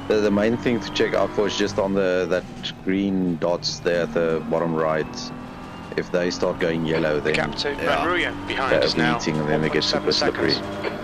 The main thing to check out for is just on that green dots there at the bottom right. If they start going yellow, then Gap to Ruyan behind us now. overheating and then they get super 1.7 slippery. seconds.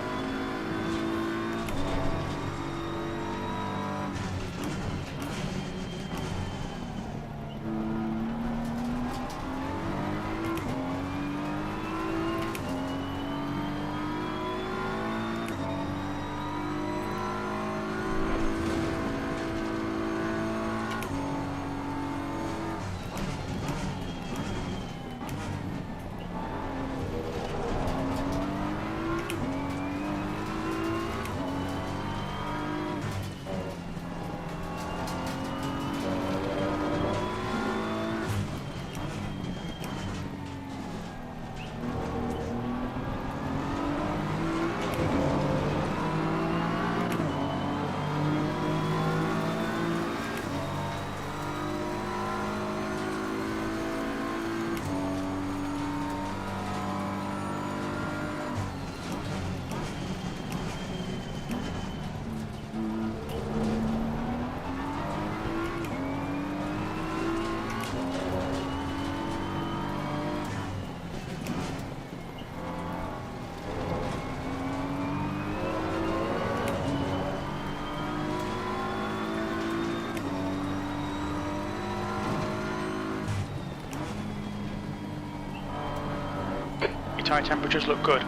Your tyre temperatures look good.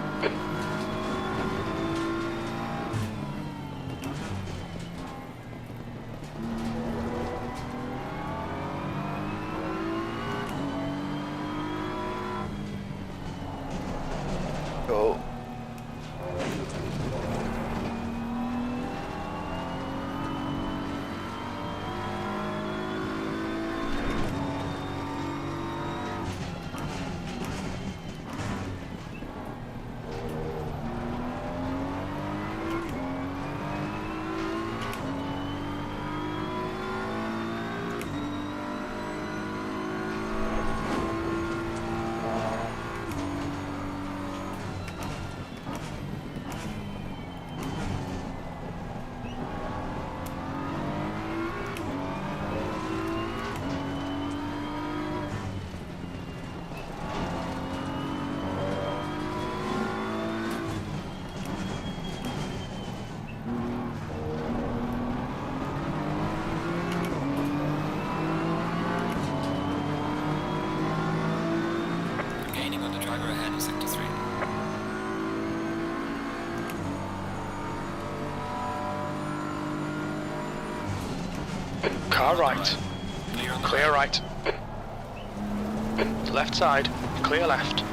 Cool. Gaining on the driver ahead of sector 3. Car right. Clear right. Left side. Clear left.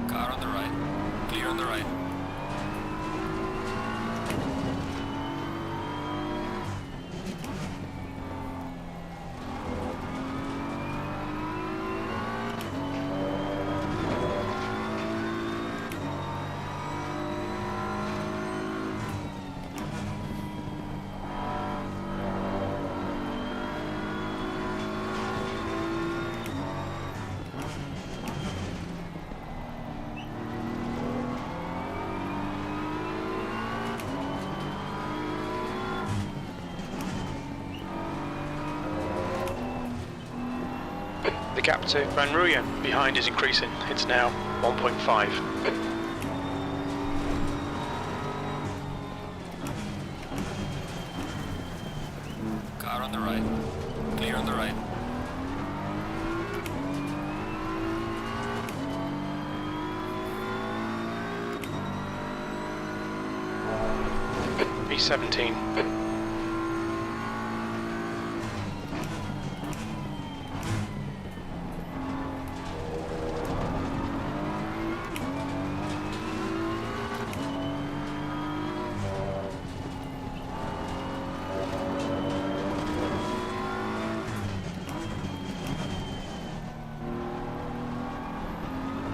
Car on the right. Clear on the right. The gap to Van Rooyen behind is increasing. It's now 1.5. Car on the right. Clear on the right. B17.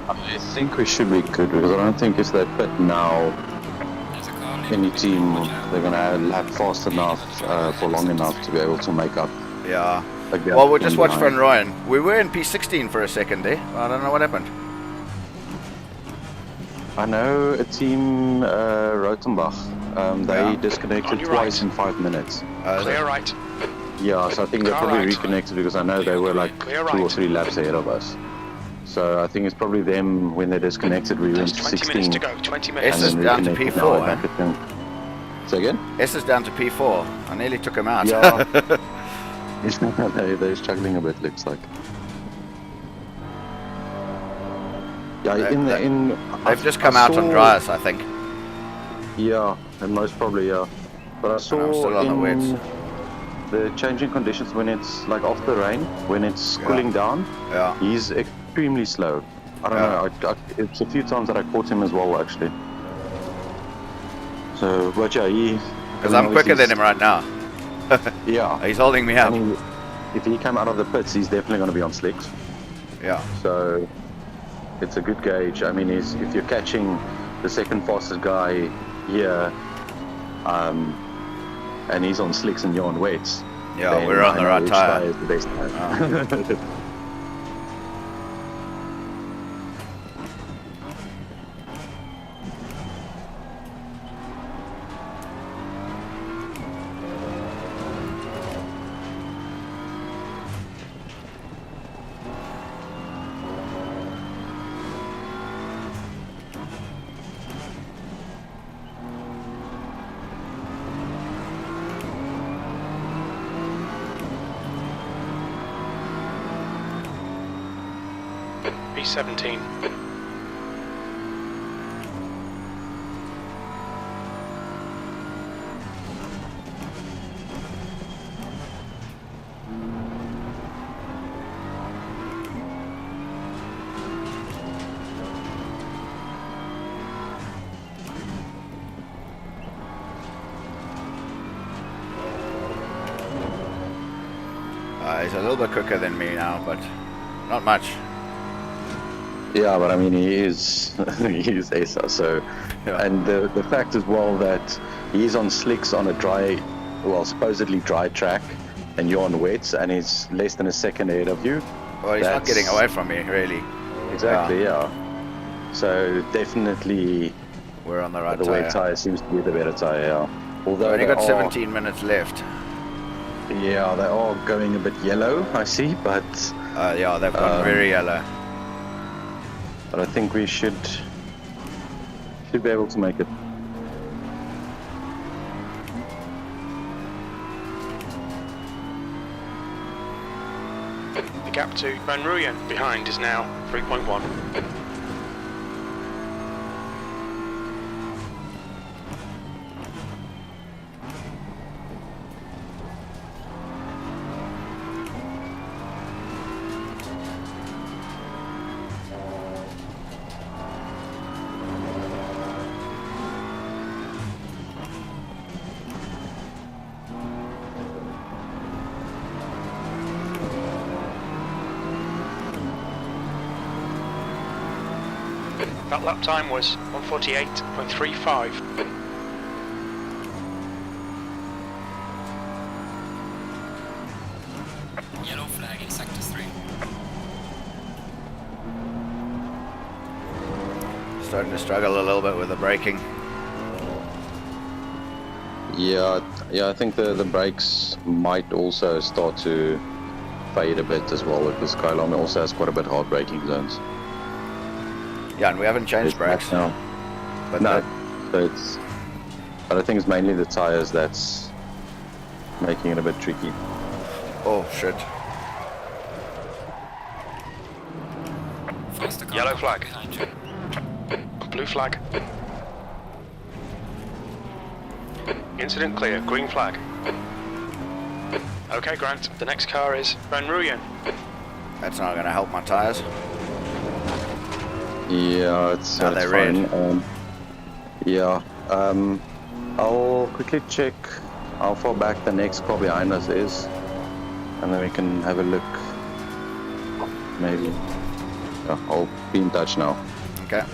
I think we should be good because I don't think if they pit now, any team they're gonna lap fast enough for long enough to be able to make up. Yeah. Well, we'll just watch Van Rooyen. We were in P16 for a second there. I don't know what happened. I know a team, Rotenbach. They disconnected twice in 5 minutes. Clear right. Yeah, so I think they Car probably right. reconnected because I know they were like Clear 2 or right. 3 laps ahead of us. So I think it's probably them when they disconnected. We went to 20 16. minutes to go. 20 minutes. S is down to reconnected, now P4. we're back at 10. Say again? S is down to P4. I nearly took him out. Yeah. They're struggling a bit, looks like. Yeah, they've just come out on dryers, I think. Yeah, and most probably, yeah. But I saw still on the wets. The changing conditions when it's like after the rain, when it's cooling down, he's extremely slow. I don't know, it's a few times that I caught him as well, actually. So, but yeah, because I'm quicker than him right now. Yeah. He's holding me up. If he came out of the pits, he's definitely going to be on slicks. Yeah. So, it's a good gauge. I mean, if you're catching the second fastest guy here, and he's on slicks and you're on wets. Yeah, we're on the right tire. Is the best tire. P17. He's a little bit quicker than me now, but not much. Yeah, but I mean, he is ASA, so... Yeah. And the fact as well that he's on slicks on a dry, well, supposedly dry track, and you're on wets, and he's less than a second ahead of you. Well, he's not getting away from me, really. Exactly, yeah. So, definitely... We're on the right tire. The wet tire seems to be the better tire, yeah. Although we've only got 17 minutes left. Yeah, they are going a bit yellow, I see, but... yeah, they've gone very yellow. But I think we should be able to make it. The gap to Van Rooyen behind is now 3.1. That lap time was 1:48.35. Yellow flag in sector 3. Starting to struggle a little bit with the braking. Yeah, I think the brakes might also start to fade a bit as well, because Kyalami also has quite a bit hard braking zones. Yeah, and we haven't changed brakes now. But no, but I think it's mainly the tires that's making it a bit tricky. Oh shit! Yellow flag. Blue flag. Incident clear. Green flag. Okay, Grant. The next car is Van Rooyen. That's not going to help my tires. Yeah, it's fine. Yeah, I'll quickly check how far back the next car behind us is, and then we can have a look. Maybe. Yeah, I'll be in touch now. Okay.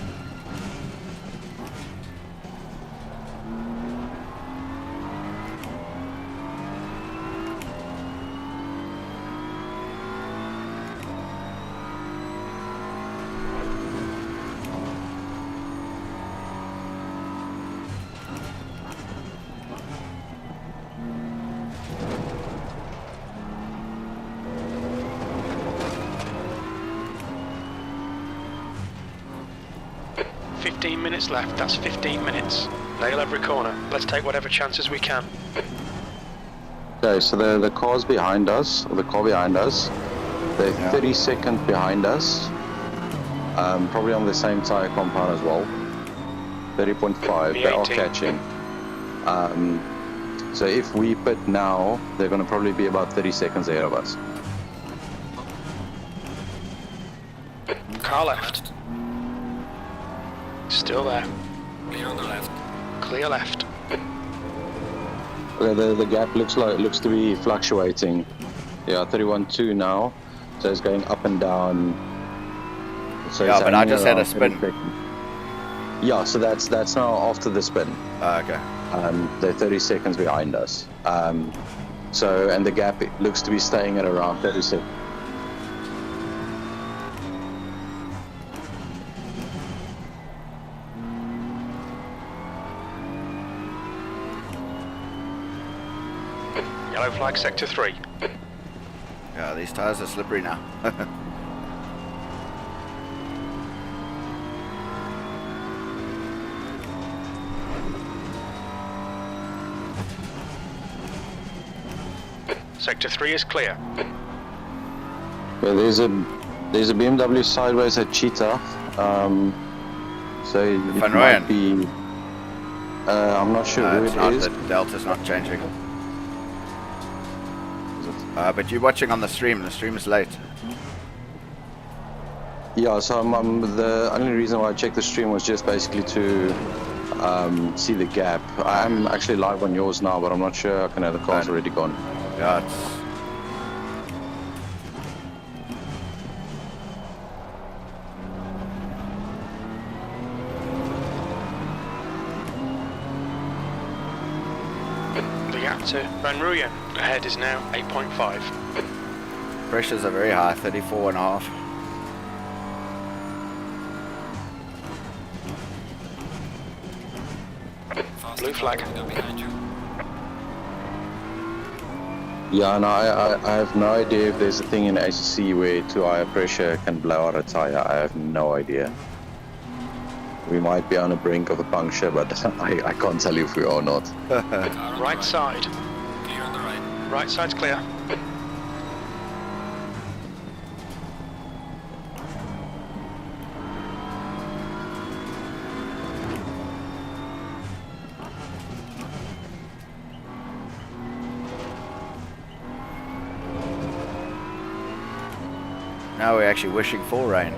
15 minutes left, that's 15 minutes. Nail every corner. Let's take whatever chances we can. Okay, so the car's behind us, or the car behind us, they're 30 seconds behind us. Probably on the same tire compound as well. 30.5, they are catching. So if we pit now, they're going to probably be about 30 seconds ahead of us. Car left. Still there. Clear on the left. Clear left. The gap looks to be fluctuating. Yeah, 31.2 now, so it's going up and down. So yeah, but I just had a spin. Yeah, so that's now after the spin. Okay. They're 30 seconds behind us. So, and the gap looks to be staying at around 30 seconds. Yellow flag sector 3. Yeah, these tires are slippery now. Sector 3 is clear. Yeah, there's a BMW sideways at Cheetah. So it might be. I'm not sure who it is. The Delta's not changing. But you're watching on the stream. The stream is late. Yeah, so the only reason why I checked the stream was just basically to see the gap. I'm actually live on yours now, but I'm not sure. I know the car's already gone. Yeah, The gap to Van Ruyen ahead is now 8.5. Pressures are very high, 34.5. Blue flag. Behind you. Yeah, no, I have no idea if there's a thing in ACC where too high pressure can blow out a tire. I have no idea. We might be on the brink of a puncture, but I can't tell you if we are or not. Right side. Clear on the right. Right side's clear. Now we're actually wishing for rain.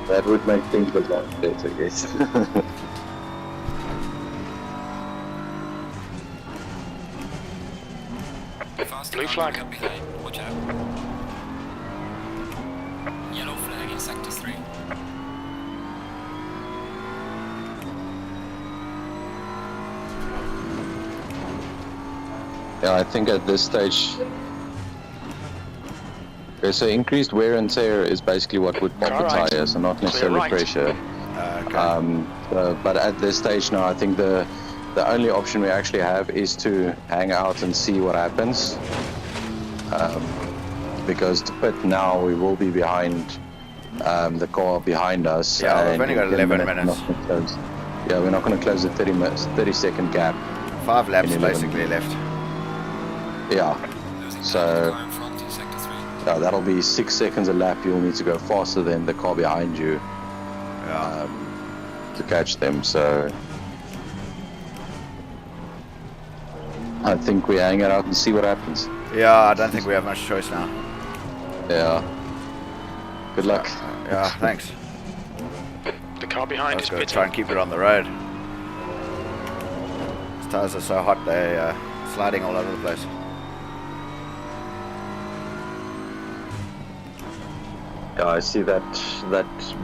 That would make things look like better, I guess. Blue flag. Behind. Watch out. Yellow flag in sector 3. Yeah, I think at this stage. Okay, so increased wear and tear is basically what would pop the tires, and not necessarily pressure. But at this stage now, I think the only option we actually have is to hang out and see what happens. Because to pit now, we will be behind the car behind us. Yeah, we've only got 11 minutes. Yeah, we're not going to close the 30-second gap. 5 laps basically left. Yeah, so yeah, that'll be 6 seconds a lap. You'll need to go faster than the car behind you to catch them. So I think we hang it out and see what happens. Yeah, I don't think we have much choice now. Yeah. Good luck. Yeah, thanks. The car behind Let's is go pitting. try and keep it on the road. These tires are so hot, they're sliding all over the place. Yeah, I see that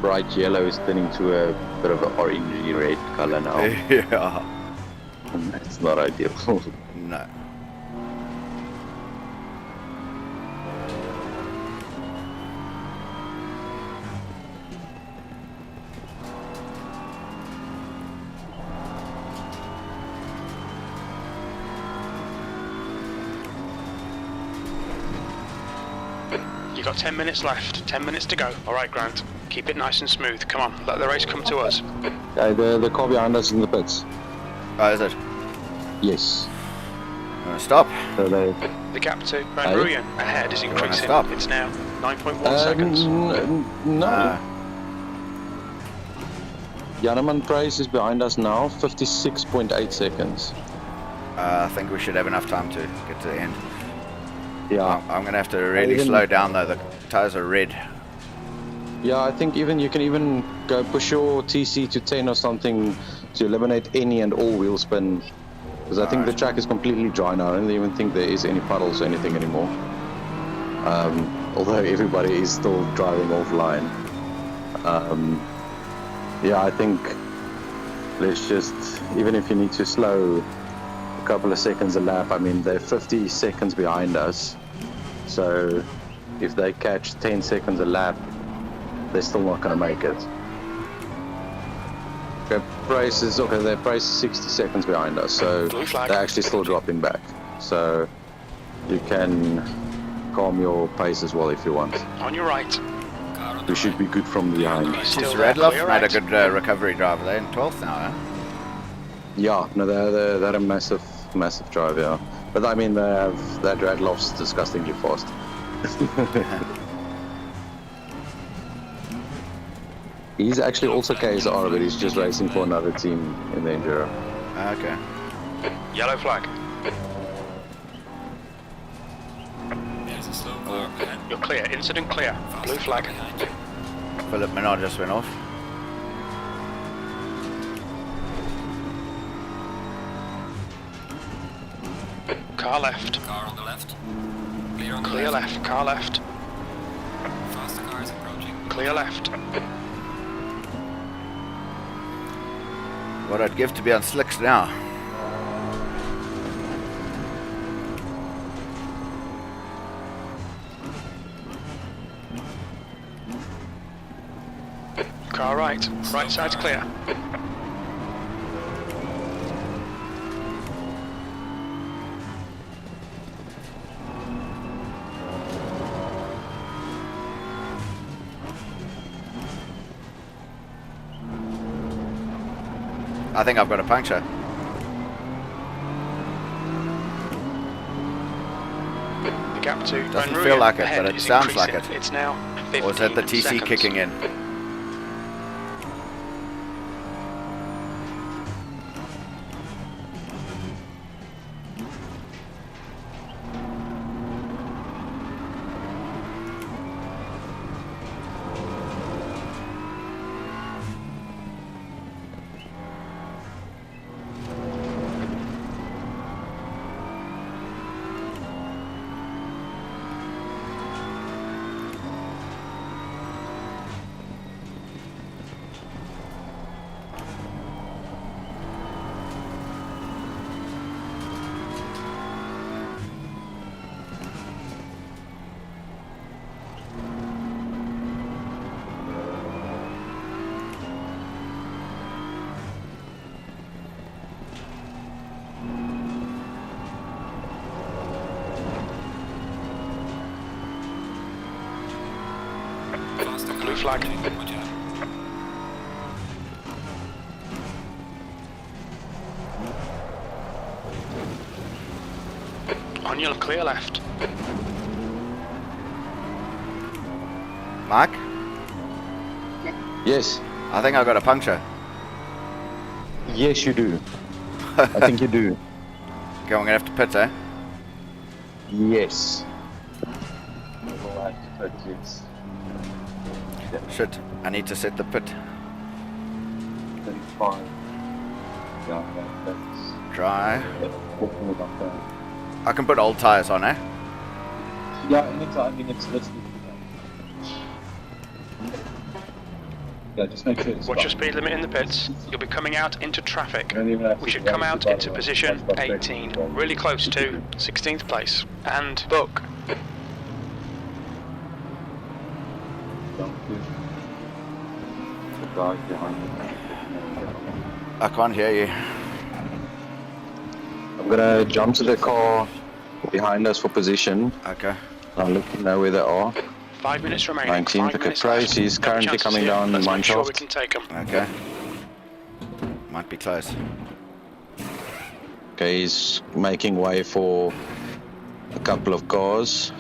bright yellow is turning to a bit of an orangey red color now. Yeah. It's not ideal. No. You got 10 minutes left. 10 minutes to go. All right, Grant. Keep it nice and smooth. Come on, let the race come to us. Okay, the car behind us is in the pits. Oh, is it? Yes. Stop. So they... The gap to Van Ruyen ahead is increasing. Stop. It's now 9.1 seconds. No. Janneman Price is behind us now, 56.8 seconds. I think we should have enough time to get to the end. Yeah. I'm going to have to really slow down though, the tires are red. Yeah, I think you can even go push your TC to 10 or something to eliminate any and all wheel spin. Because I think the track is completely dry now. I don't even think there is any puddles or anything anymore. Although everybody is still driving offline. Yeah, I think let's just, even if you need to slow a couple of seconds a lap, I mean, they're 50 seconds behind us. So if they catch 10 seconds a lap, they're still not going to make it. Okay, their price is 60 seconds behind us, so they're actually still dropping back. So you can calm your pace as well if you want. On your right. We should be good from behind. Is Radloff made a good recovery drive. They're in 12th now, huh? Yeah, no, they're a massive drive, yeah. But I mean, that Radloff's disgustingly fast. He's actually also KSR, but he's just racing for another team in the Enduro. Okay. Yellow flag. There's a slow car behind. You're clear. Incident clear. Blue flag. Philip Menard just went off. Car left. Car on the left. Clear on the Clear left. left. Car left. Faster cars approaching. Clear left. What I'd give to be on slicks now. Car right. Right side's clear. I think I've got a puncture. The gap to Doesn't Van feel Ruyen like it, ahead but it is sounds like increasing. it. It's now 15 Or is that the TC seconds. kicking in? Blue flag. On your clear left. Mark? Yes. I think I got a puncture. Yes, you do. I think you do. Okay, I'm gonna have to pit, eh? Yes. We'll have to pit, yes. Shit, I need to set the pit. 35. Yeah, that's... Dry. I can put old tyres on, eh? Yeah, anytime. I mean, it's literally... Yeah, just make sure it's Watch your speed limit in the pits. You'll be coming out into traffic. We should come out into position 18, really close to 16th place. And book. I can't hear you. I'm gonna jump to the car behind us for position. Okay. I'll let you know where they are. 5 minutes remaining. 19th, 5 okay, minutes price. left. He's Every currently chance is coming here. down Let's mine make sure we shaft. can take him. Okay. Might be close. Okay, he's making way for a couple of cars.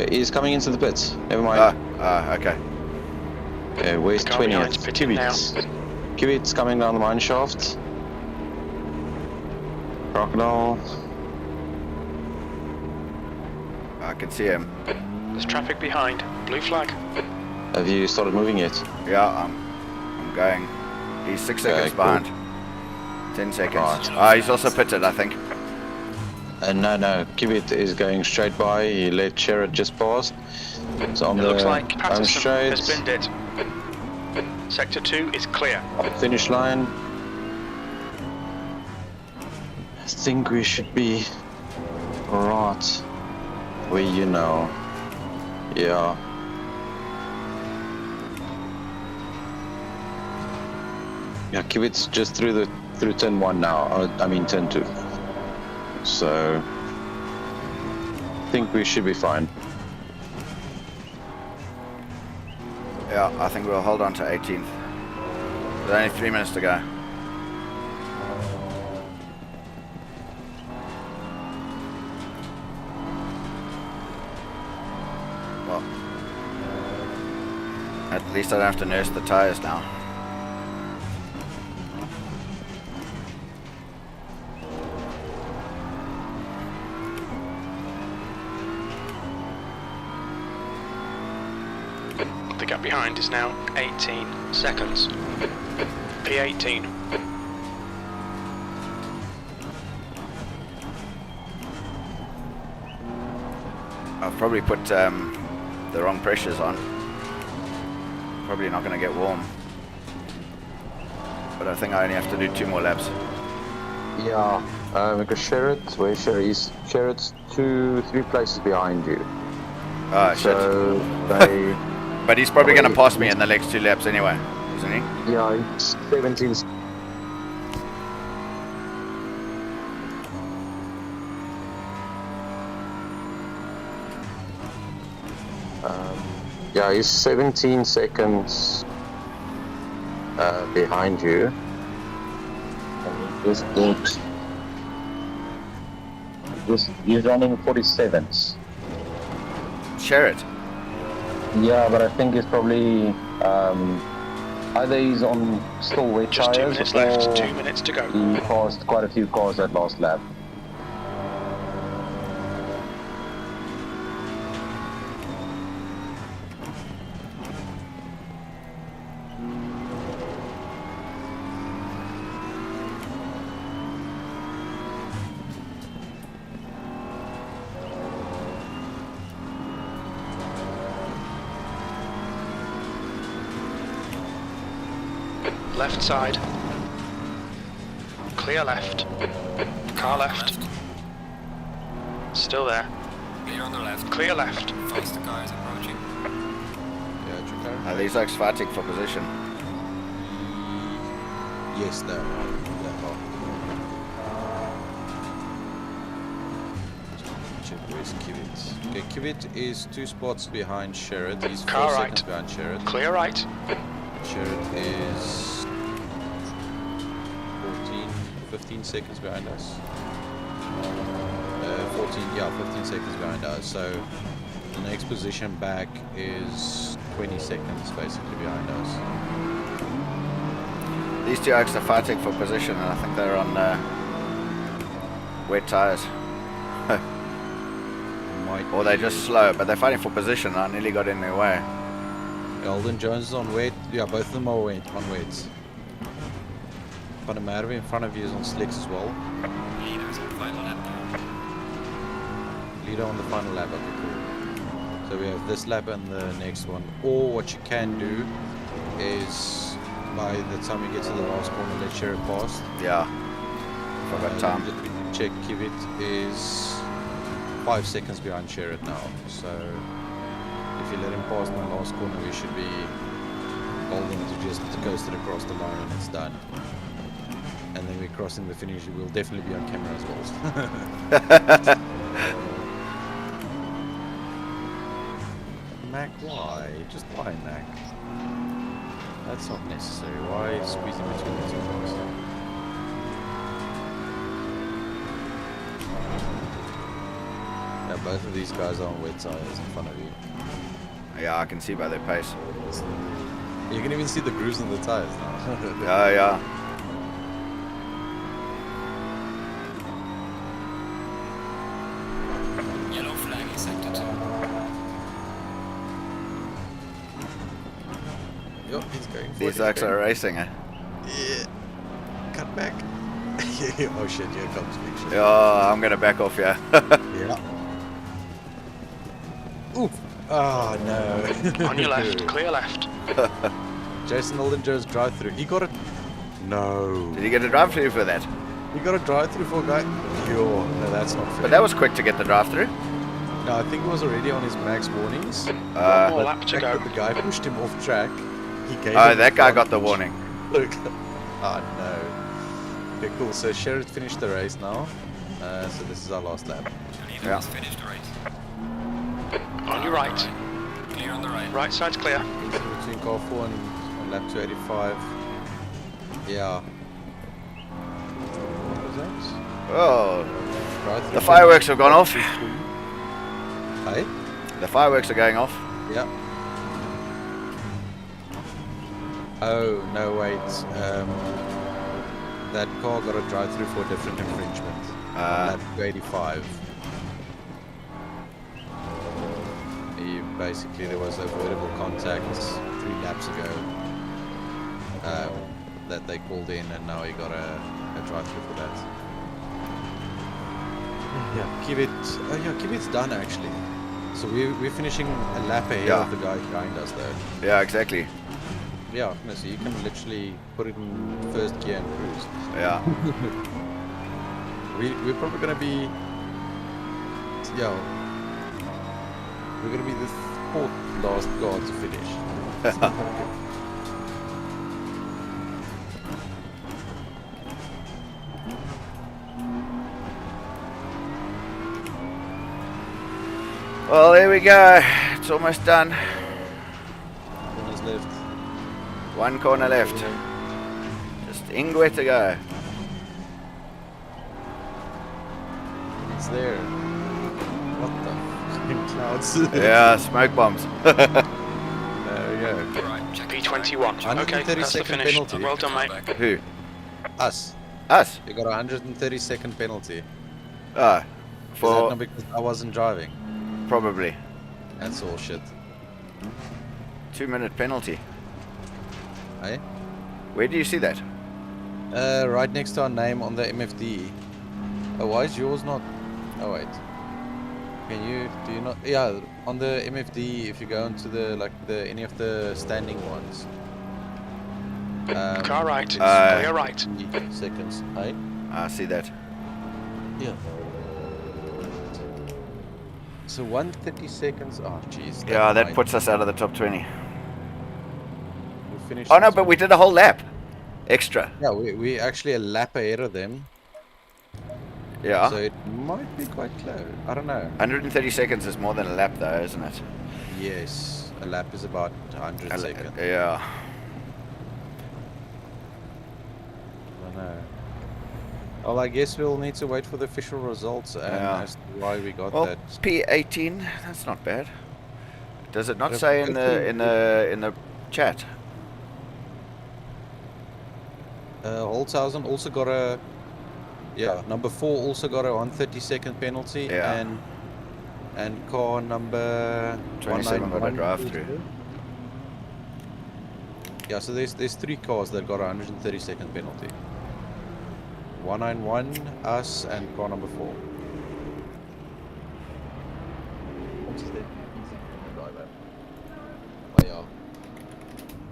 He's coming into the pits. Never mind. Okay. Okay, where's Car behind's 20th? pitting now. Kiwit's coming down the mine shaft. Crocodile. I can see him. There's traffic behind. Blue flag. Have you started moving yet? Yeah, I'm going. He's 6 seconds cool. behind. 10 seconds. Right. He's also pitted, I think. No, Kiwit is going straight by. He let Sherrod just pass. So on It the looks like home Patterson straight, has binned it. Sector 2 is clear. finish line. I think we should be right where you know. Yeah. Yeah, Kiwit's just through turn 1 now. I mean turn 2. So I think we should be fine. Yeah, I think we'll hold on to 18th. There's only 3 minutes to go. Well, at least I don't have to nurse the tires now. The gap behind is now 18 seconds. P18. I've probably put the wrong pressures on. Probably not going to get warm. But I think I only have to do 2 more laps. Yeah, because Sherrod, where Sherrod is, Sherrod's 2-3 places behind you. Ah, so shit. They, but he's probably going to pass me in the next 2 laps anyway, isn't he? Yeah, it's 17. Yeah, he's 17 seconds behind you. And he's running 47s. Share it. Yeah, but I think it's probably either he's on still wet Just 2 tires minutes or left. 2 minutes to go. he passed quite a few cars that last lap. Left side. Clear left. Car left. Still there. Clear on the left. Clear left. Faster car is approaching. Yeah, your car? Are these guys fighting for position? Yes, they are. Check where's Kivit. Okay, Kivit is 2 spots behind Sherrod. He's 4 Car seconds right. behind Sherrod. Clear right. Sherrod is 15 seconds behind us. 15 seconds behind us. So the next position back is 20 seconds basically behind us. These 2 oaks are fighting for position, and I think they're on wet tires. Or they're just slow, but they're fighting for position. I nearly got in their way. Eldon Jones is on wet. Yeah, both of them are wet, on wets. Panamera in front of you is on slicks as well. Leader's on final lap. Leader on the final lap, okay, cool. So we have this lap and the next one. Or what you can do is by the time you get to the last corner, let Sherrod pass. Yeah. If I've got time. Just quickly check Kivit is 5 seconds behind Sherrod now. So if you let him pass in the last corner, we should be told them to just coast it across the line and it's done. And then we're crossing the finish. We'll definitely be on camera as well. Mac, why? Just why, Mac? That's not necessary. Why squeeze in between the two cars? Yeah, both of these guys are on wet tires in front of you. Yeah, I can see by their pace. You can even see the grooves on the tires now. Yeah. Yellow flag in sector 2. Yo, he's going for These Oaks are racing, eh? Yeah. Cut back. Oh shit, here comes Big Shit. Yeah, I'm gonna back off, yeah. Yeah. Oof. Oh no. On your left, clear left. Jason Oldenger's drive through. He got it. No. Did he get a drive through for that? He got a drive through for a guy. Yo, no, that's not fair. But that was quick to get the drive through. No, I think he was already on his max warnings. One more lap to go. The guy pushed him off track. He gave Oh, him that guy got the advantage. warning. Look. Oh no. Okay, cool. So Sherrod finished the race now. So this is our last lap. Yeah. Finished the race. On your right. Clear on the right. Right side's clear. He's in between car 4 and on lap 285. Yeah. What was that? Oh, Right the through fireworks have gone off. Hey? The fireworks are going off. Yeah. Oh, no, wait. That car got a drive through for a different infringement. Lap 285. Basically, there was avoidable contact 3 laps ago that they called in, and now he got a drive through for that. Yeah, Kibit's done actually. So we're finishing a lap ahead of the guy behind us though. Yeah, exactly. Yeah, no, so you can literally put it in first gear and cruise. Yeah. We're probably gonna be, we're gonna be the 4th last car to finish. Well, there we go. It's almost done. Corners left. 1 corner left. Just Ingwe to go. It's there. What the fucking clouds? Yeah, smoke bombs. There we go. P21. Okay, that's the 130-second finish. penalty. Well done, mate. Who? Us. Us? You got a 130-second penalty. Ah, Is that for not because I wasn't driving? probably That's all shit. 2-minute penalty. Hey? Where do you see that? Right next to our name on the MFD. Oh, why is yours not? Oh wait. Can you? Do you not? Yeah, on the MFD. If you go into the any of the standing ones. Car right. Clear right. 3 seconds. Hey? I see that. Yeah. So 130 seconds. Oh jeez. Yeah, that puts us out of the top 20. We finished. Oh no, but we did a whole lap. Extra. Yeah, we actually a lap ahead of them. Yeah. So it might be quite close. I don't know. 130 seconds is more than a lap though, isn't it? Yes, a lap is about 100 seconds. Yeah. I don't know. Well, I guess we'll need to wait for the official results and as to why we got Well, that. P18, that's not bad. Does it not But say in the chat? Holtzhausen also got a number 4 also got a 130-second penalty, Yeah. and car number 27 got a 191 drive through. Yeah, so there's 3 cars that got a 130-second penalty. 191, us, and car number 4.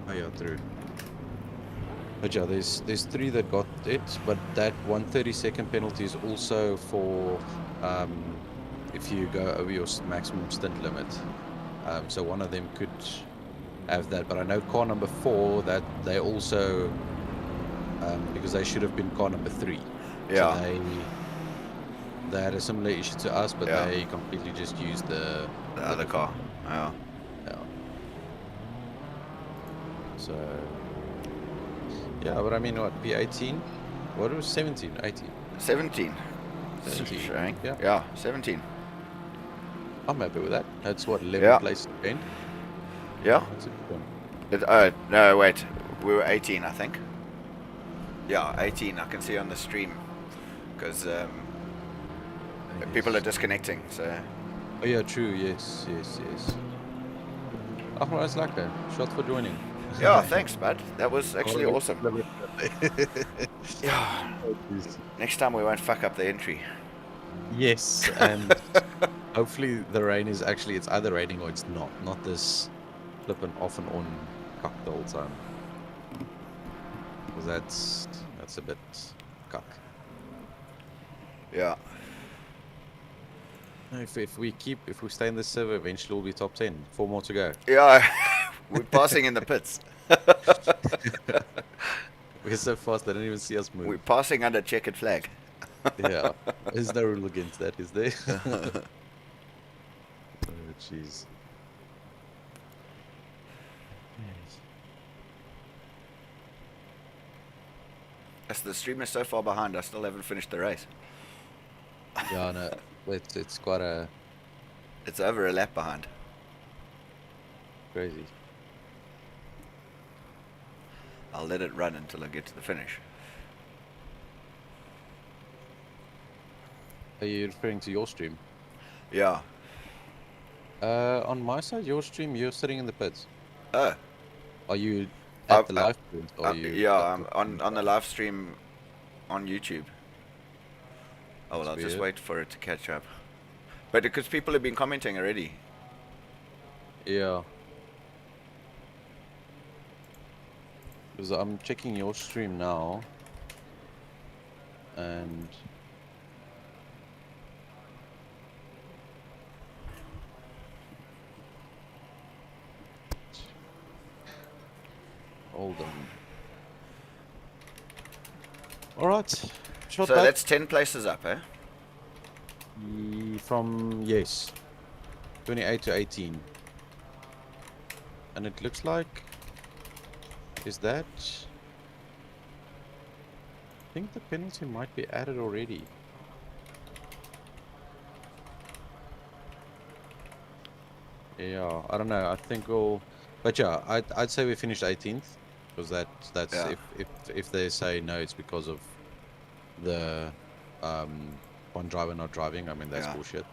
Oh yeah, through. But yeah, there's 3 that got it, but that 130-second penalty is also for if you go over your maximum stint limit. So one of them could have that, but I know car number 4 that they also because they should have been car number 3. Yeah. So they had a similar issue to us, but Yeah. they completely just used the other car. Yeah. Yeah. So yeah, but I mean, what, P18? What was 17? 18? 17. 17. Showing. Yeah. Yeah, 17. I'm happy with that. That's what, 11 Yeah. places gained? Yeah. That's a good one. No, wait. We were 18, I think. Yeah, 18. I can see on the stream because people are disconnecting. So. Oh yeah, true. Yes. Oh, well, that's like a shot for joining. Yeah, thanks, bud. That was actually awesome. Yeah. Next time we won't fuck up the entry. Yes, and hopefully the rain is actually, it's either raining or it's not this flipping off and on cuck the whole time. Because that's a bit cuck. Yeah. If we stay in this server, eventually we'll be top 10. 4 more to go. Yeah, we're passing in the pits. We're so fast they don't even see us move. We're passing under checkered flag. Yeah, there's no rule against that, is there? Oh, jeez. As the stream is so far behind, I still haven't finished the race. Yeah, no, it's quite a... It's over a lap behind. Crazy. I'll let it run until I get to the finish. Are you referring to your stream? Yeah. On my side, your stream, you're sitting in the pits. Oh. Are you at the live stream? Or are you yeah, I'm on the live stream on YouTube. Oh, well, I'll just wait for it to catch up. But because people have been commenting already. Yeah. Because I'm checking your stream now. And... hold on. Alright. So that's 10 places up, eh? From, yes. 28 to 18. And it looks like... Is that... I think the penalty might be added already. Yeah, I don't know. I think we'll... But yeah, I'd say we finished 18th. Because that's yeah. if they say no, it's because of the one driver not driving. I mean, that's bullshit.